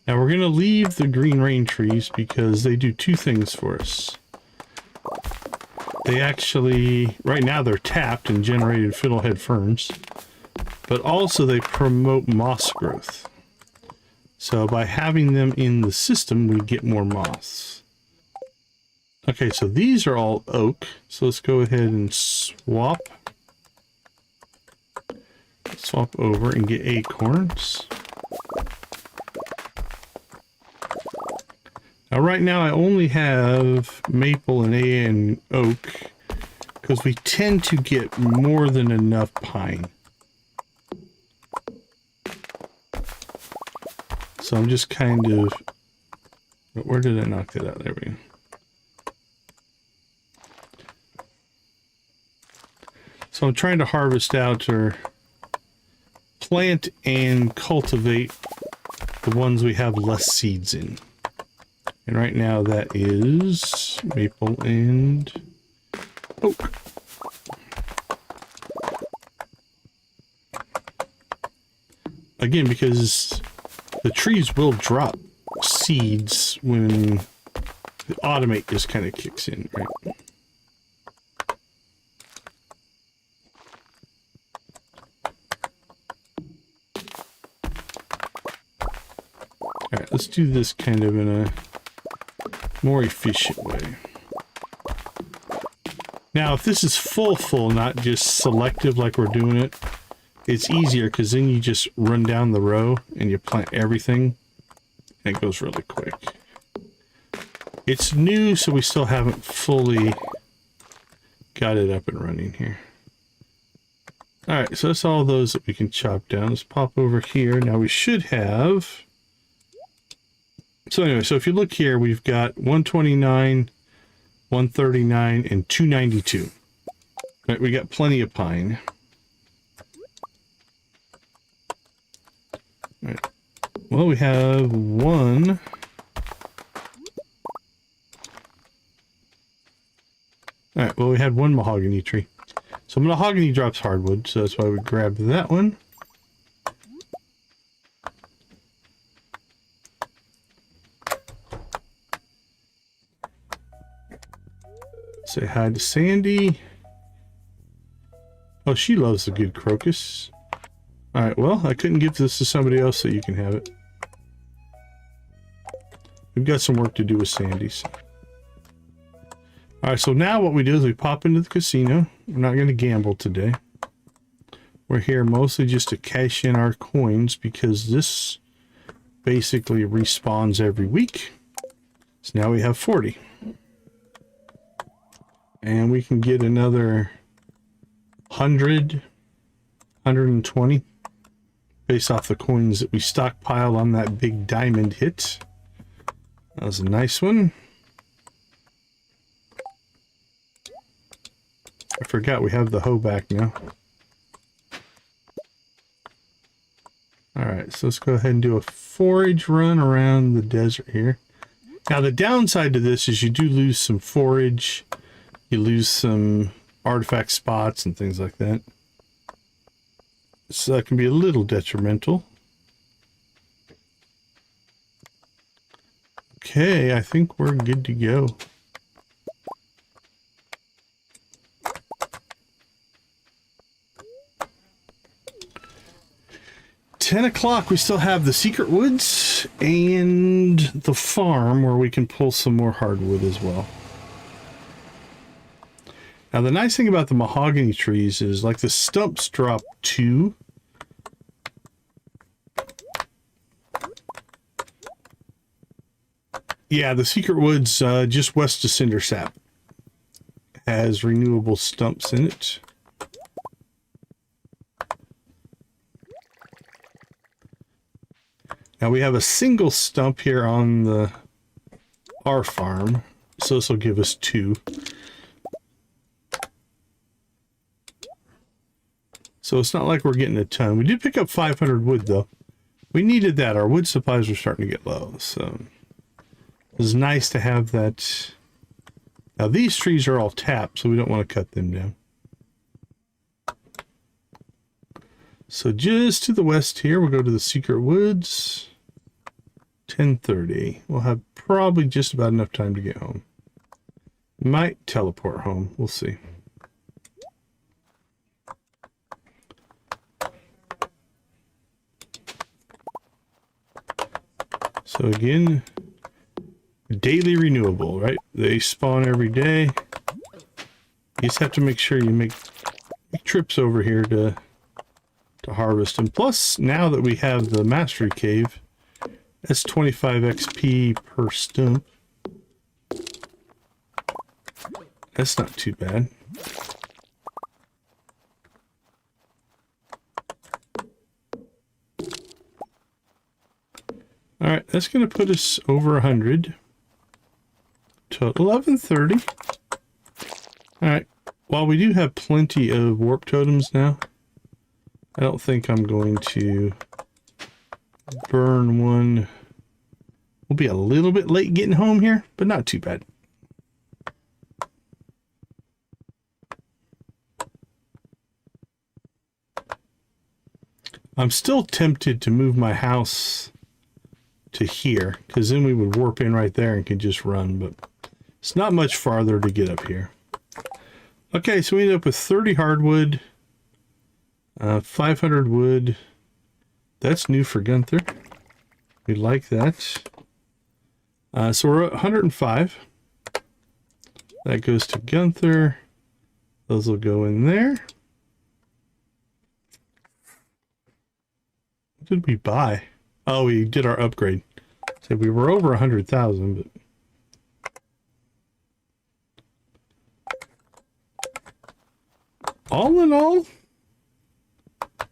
Now we're going to leave the green rain trees because they do two things for us. They actually, right now they're tapped and generated fiddlehead ferns, but also they promote moss growth. So by having them in the system, we get more moss. Okay, so these are all oak. So let's go ahead and swap over and get acorns. Now right now I only have maple and oak because we tend to get more than enough pine. So I'm just kind of... Where did I knock that out? There we go. So I'm trying to harvest out or plant and cultivate the ones we have less seeds in. And right now that is maple and oak. Again, because the trees will drop seeds when the automate just kind of kicks in, right? Alright, let's do this kind of in a more efficient way. Now, if this is full, not just selective like we're doing it, it's easier because then you just run down the row and you plant everything and it goes really quick. It's new, so we still haven't fully got it up and running here. Alright, so that's all those that we can chop down. Let's pop over here. Now we should have... So anyway, so if you look here, we've got 129 139 and 292. Right, we got plenty of pine. All right. Well, we have one. All right, well, we had one mahogany tree. So mahogany drops hardwood, so that's why we grabbed that one. Say hi to Sandy. Oh, she loves the good crocus. All right, well, I couldn't give this to somebody else, so you can have it. We've got some work to do with Sandy's. All right, so now what we do is we pop into the casino. We're not going to gamble today. We're here mostly just to cash in our coins because this basically respawns every week. So now we have 40. And we can get another 100, 120 based off the coins that we stockpiled on that big diamond hit. That was a nice one. I forgot we have the hoe back now. Alright, so let's go ahead and do a forage run around the desert here. Now the downside to this is you do lose some forage. You lose some artifact spots and things like that. So that can be a little detrimental. Okay, I think we're good to go. $10 we still have the secret woods and the farm where we can pull some more hardwood as well. Now the nice thing about the mahogany trees is like the stumps drop 2. Yeah, the secret woods just west of Cinder Sap has renewable stumps in it. Now we have a single stump here on our farm, so this will give us 2. So it's not like we're getting a ton. We did pick up 500 wood though. We needed that. Our wood supplies were starting to get low, so it was nice to have that. Now these trees are all tapped, so we don't want to cut them down. So just to the west here, we'll go to the secret woods. 10:30. We'll have probably just about enough time to get home. Might teleport home. We'll see. So again, daily renewable, right? They spawn every day. You just have to make sure you make trips over here to harvest them. Plus, now that we have the mastery cave, that's 25 XP per stump. That's not too bad. All right, that's going to put us over 100 to 1130. All right, while we do have plenty of warp totems now, I don't think I'm going to burn one. We'll be a little bit late getting home here, but not too bad. I'm still tempted to move my house to here, because then we would warp in right there and could just run, but it's not much farther to get up here. Okay, so we ended up with 30 hardwood, 500 wood. That's new for Gunther. We like that. So we're at 105. That goes to Gunther. Those will go in there. What did we buy? Oh, we did our upgrade. So we were over 100,000, but all in all,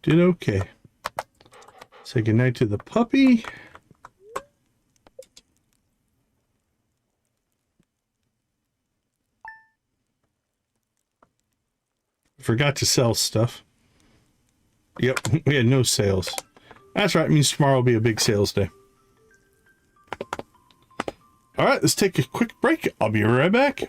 did okay. Say goodnight to the puppy. Forgot to sell stuff. Yep, we had no sales. That's right, it means tomorrow will be a big sales day. All right, let's take a quick break. I'll be right back.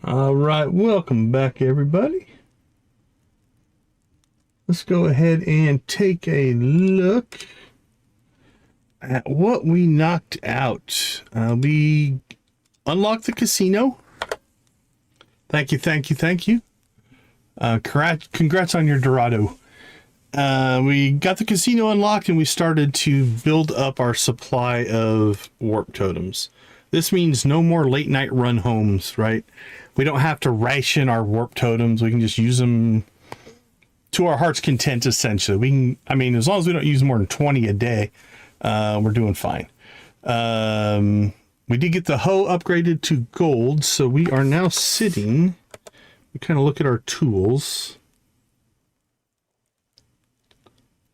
All right, welcome back, everybody. Let's go ahead and take a look at what we knocked out. We unlocked the casino. Thank you, thank you, thank you. Congrats on your Dorado. We got the casino unlocked and we started to build up our supply of warp totems. This means no more late night run homes, right? We don't have to ration our warp totems. We can just use them to our heart's content, essentially. We can, I mean, as long as we don't use more than 20 a day, we're doing fine. We did get the hoe upgraded to gold, so we are now sitting. We kind of look at our tools.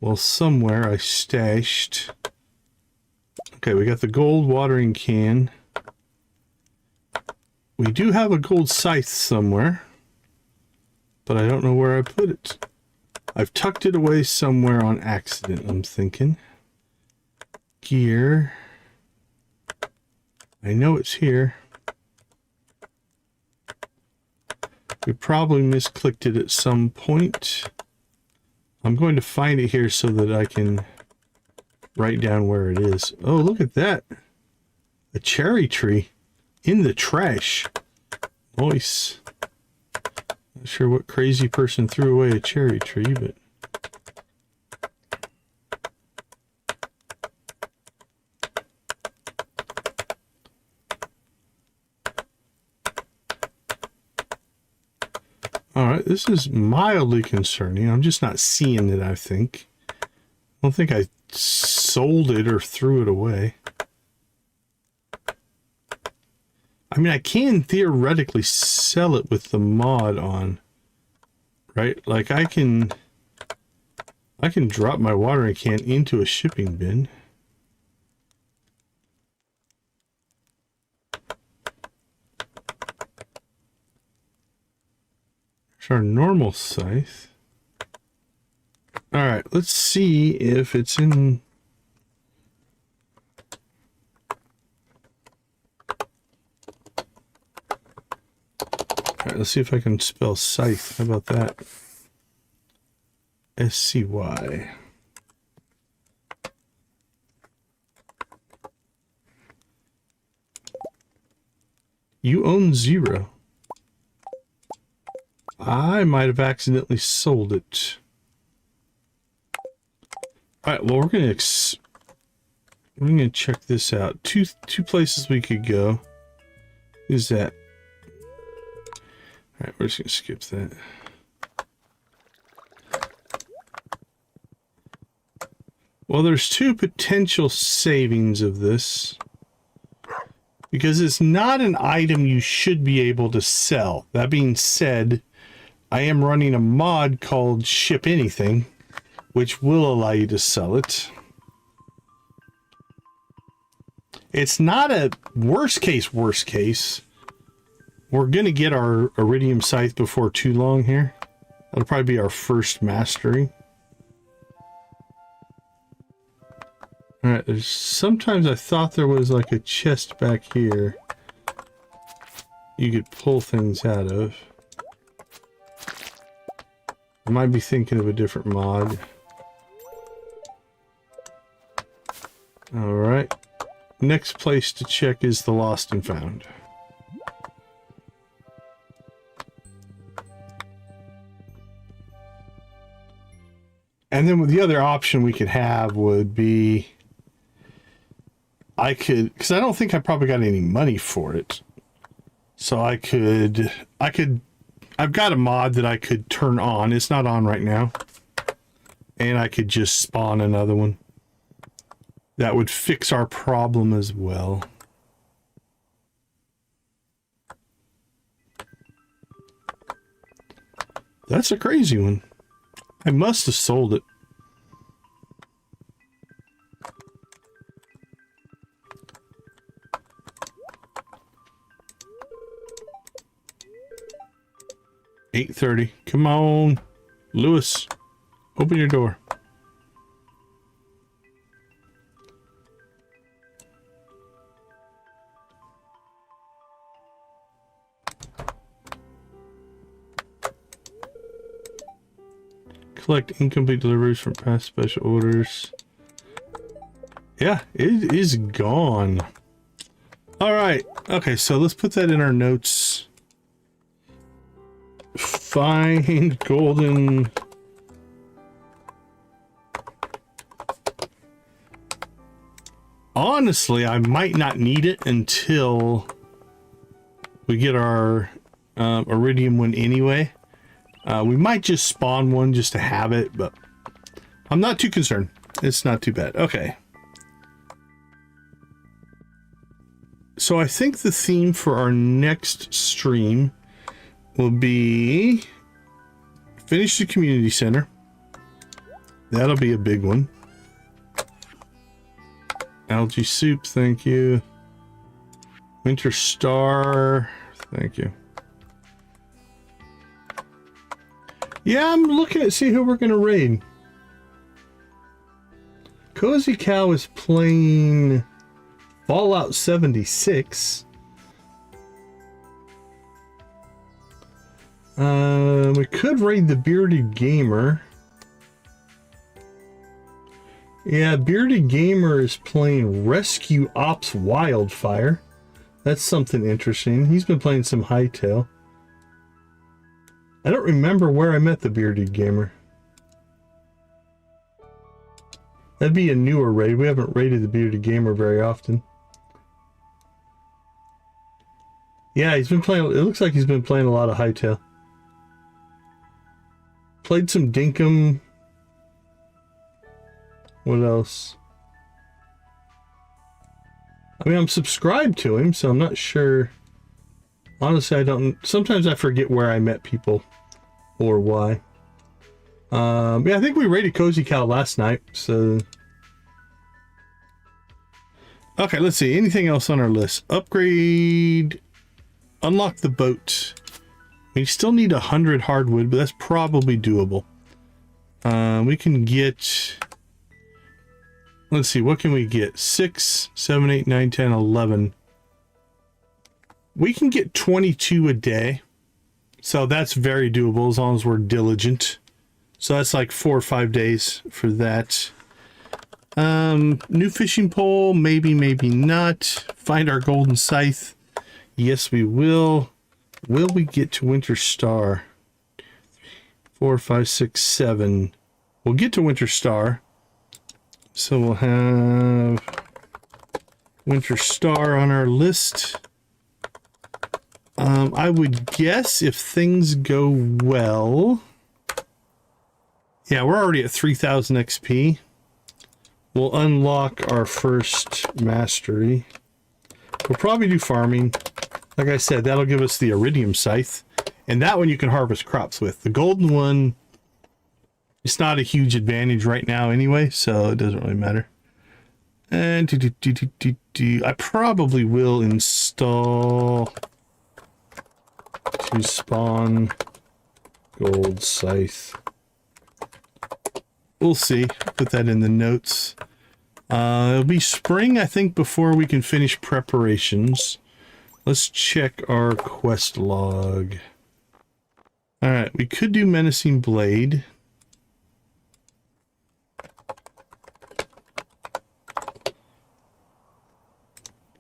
Well, somewhere I stashed. Okay, we got the gold watering can. We do have a gold scythe somewhere, but I don't know where I put it. I've tucked it away somewhere on accident, I'm thinking. Gear. I know it's here. We probably misclicked it at some point. I'm going to find it here so that I can write down where it is. Oh, look at that. A cherry tree in the trash. Nice. Not sure what crazy person threw away a cherry tree, but All right, this is mildly concerning. I'm just not seeing it, I think. I don't think I sold it or threw it away. I mean, I can theoretically sell it with the mod on, right? Like I can drop my watering can into a shipping bin. There's our normal scythe. All right, let's see if it's in. All right, let's see if I can spell scythe. How about that? SCY. You own 0. I might have accidentally sold it. All right, well, we're gonna check this out. Two places we could go. Is that? All right, we're just gonna skip that. Well, there's 2 potential savings of this. Because it's not an item you should be able to sell. That being said, I am running a mod called Ship Anything, which will allow you to sell it. It's not a worst case. We're going to get our Iridium Scythe before too long here. That'll probably be our first mastery. Alright, there's sometimes I thought there was like a chest back here you could pull things out of. I might be thinking of a different mod. Alright. Next place to check is the Lost and Found. And then the other option we could have would be because I don't think I probably got any money for it. So I've got a mod that I could turn on. It's not on right now. And I could just spawn another one. That would fix our problem as well. That's a crazy one. I must have sold it. $8:30. Come on, Lewis. Open your door. Collect incomplete deliveries from past special orders. Yeah, it is gone. All right. Okay, so let's put that in our notes. Find golden. Honestly, I might not need it until we get our iridium one anyway. We might just spawn one just to have it, but I'm not too concerned. It's not too bad. Okay. So I think the theme for our next stream will be finish the community center. That'll be a big one. Algae soup, thank you. Winter Star, thank you. Yeah, I'm looking at see who we're gonna raid. Cozy Cow is playing Fallout 76. We could raid the Bearded Gamer. Yeah, Bearded Gamer is playing Rescue Ops Wildfire. That's something interesting. He's been playing some Hightail. I don't remember where I met the Bearded Gamer. That'd be a newer raid. We haven't raided the Bearded Gamer very often. Yeah, he's been playing. It looks like he's been playing a lot of Hightail. Played some Dinkum. What else? I mean, I'm subscribed to him, so I'm not sure. Honestly, I don't. Sometimes I forget where I met people or why. Yeah, I think we raided Cozy Cow last night, so. Okay, let's see. Anything else on our list? Upgrade. Unlock the boat. We still need 100 hardwood, but that's probably doable. We can get. Let's see, what can we get? 6, 7, 8, 9, 10, 11. We can get 22 a day. So that's very doable as long as we're diligent. So that's like 4 or 5 days for that. New fishing pole, maybe, maybe not. Find our golden scythe. Yes, we will. Will we get to Winter Star? 4, 5, 6, 7. We'll get to Winter Star. So we'll have Winter Star on our list. I would guess if things go well. Yeah, we're already at 3,000 XP. We'll unlock our first mastery. We'll probably do farming. Like I said, that'll give us the iridium scythe. And that one you can harvest crops with. The golden one, it's not a huge advantage right now anyway, so it doesn't really matter. And I probably will install to spawn gold scythe. We'll see. Put that in the notes. It'll be spring, I think, before we can finish preparations. Let's check our quest log. Alright, we could do Menacing Blade.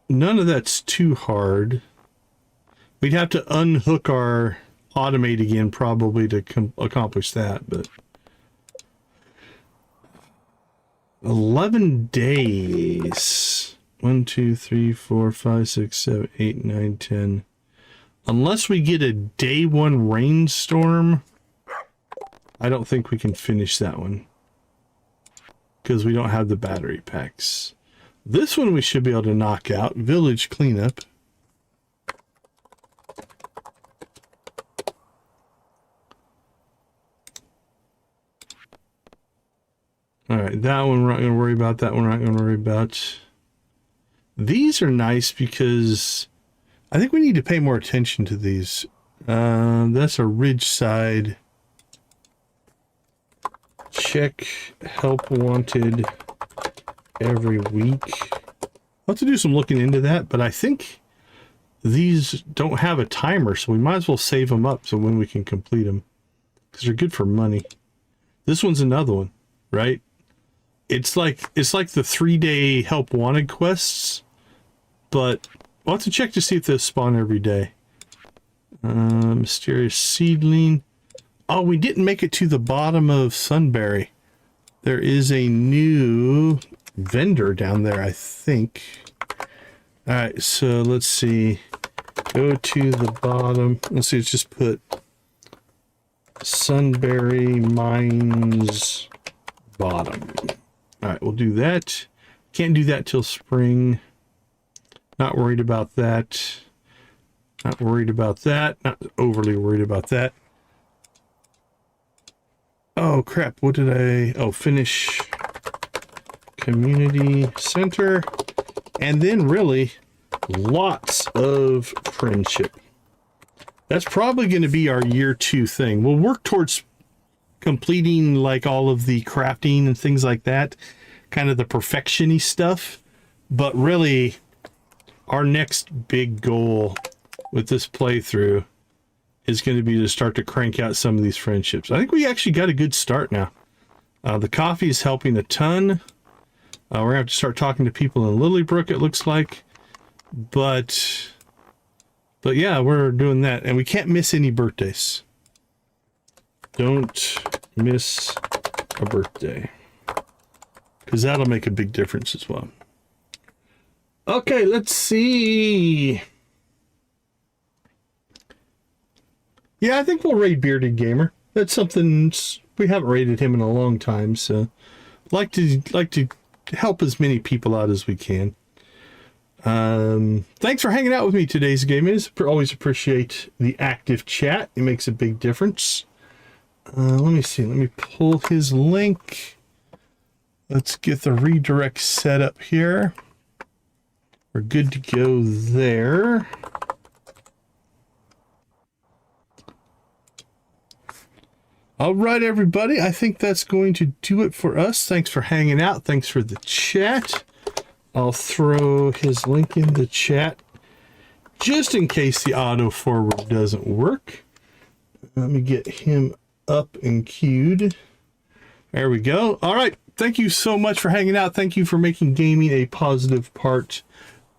None of that's too hard. We'd have to unhook our automate again probably to accomplish that, but 11 days. 1, 2, 3, 4, 5, 6, 7, 8, 9, 10. Unless we get a day 1 rainstorm, I don't think we can finish that one because we don't have the battery packs. This one we should be able to knock out. Village cleanup. Alright, that one we're not going to worry about. That one we're not going to worry about. These are nice because I think we need to pay more attention to these. That's a Ridgeside. Check help wanted every week. I'll have to do some looking into that, but I think these don't have a timer, so we might as well save them up so when we can complete them. Because they're good for money. This one's another one, right? It's like the 3-day help wanted quests, but we'll have to check to see if they spawn every day. Mysterious seedling. Oh, we didn't make it to the bottom of Sunberry. There is a new vendor down there, I think. All right, so let's see. Go to the bottom. Let's see, let's just put Sunberry Mines bottom. All right, we'll do that. Can't do that till spring. Not worried about that. Not worried about that. Not overly worried about that. Oh, crap. What did I... Oh, finish community center. And then really lots of friendship. That's probably going to be our year 2 thing. We'll work towards completing like all of the crafting and things like that. Kind of the perfection-y stuff. But really, our next big goal with this playthrough is going to be to start to crank out some of these friendships. I think we actually got a good start now. The coffee is helping a ton. We're going to have to start talking to people in Lilybrook, it looks like. But yeah, we're doing that. And we can't miss any birthdays. Don't miss a birthday. Because that'll make a big difference as well. Okay, let's see. Yeah, I think we'll raid Bearded Gamer. That's something we haven't rated him in a long time, so like to help as many people out as we can. Thanks for hanging out with me today's gamers. Always appreciate the active chat. It makes a big difference. Let me see. Let me pull his link. Let's get the redirect set up here. We're good to go there. All right, everybody. I think that's going to do it for us. Thanks for hanging out. Thanks for the chat. I'll throw his link in the chat just in case the auto forward doesn't work. Let me get him up and queued. There we go. All right. Thank you so much for hanging out. Thank you for making gaming a positive part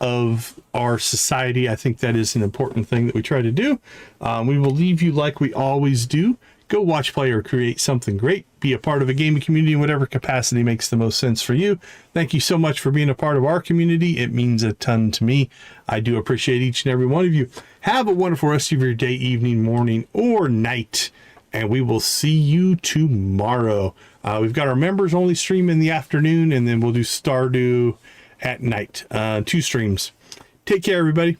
of our society. I think that is an important thing that we try to do. We will leave you like we always do. Go watch, play, or create something great. Be a part of a gaming community in whatever capacity makes the most sense for you. Thank you so much for being a part of our community. It means a ton to me. I do appreciate each and every one of you. Have a wonderful rest of your day, evening, morning, or night. And we will see you tomorrow. We've got our members only stream in the afternoon, and then we'll do Stardew at night. 2 streams. Take care, everybody.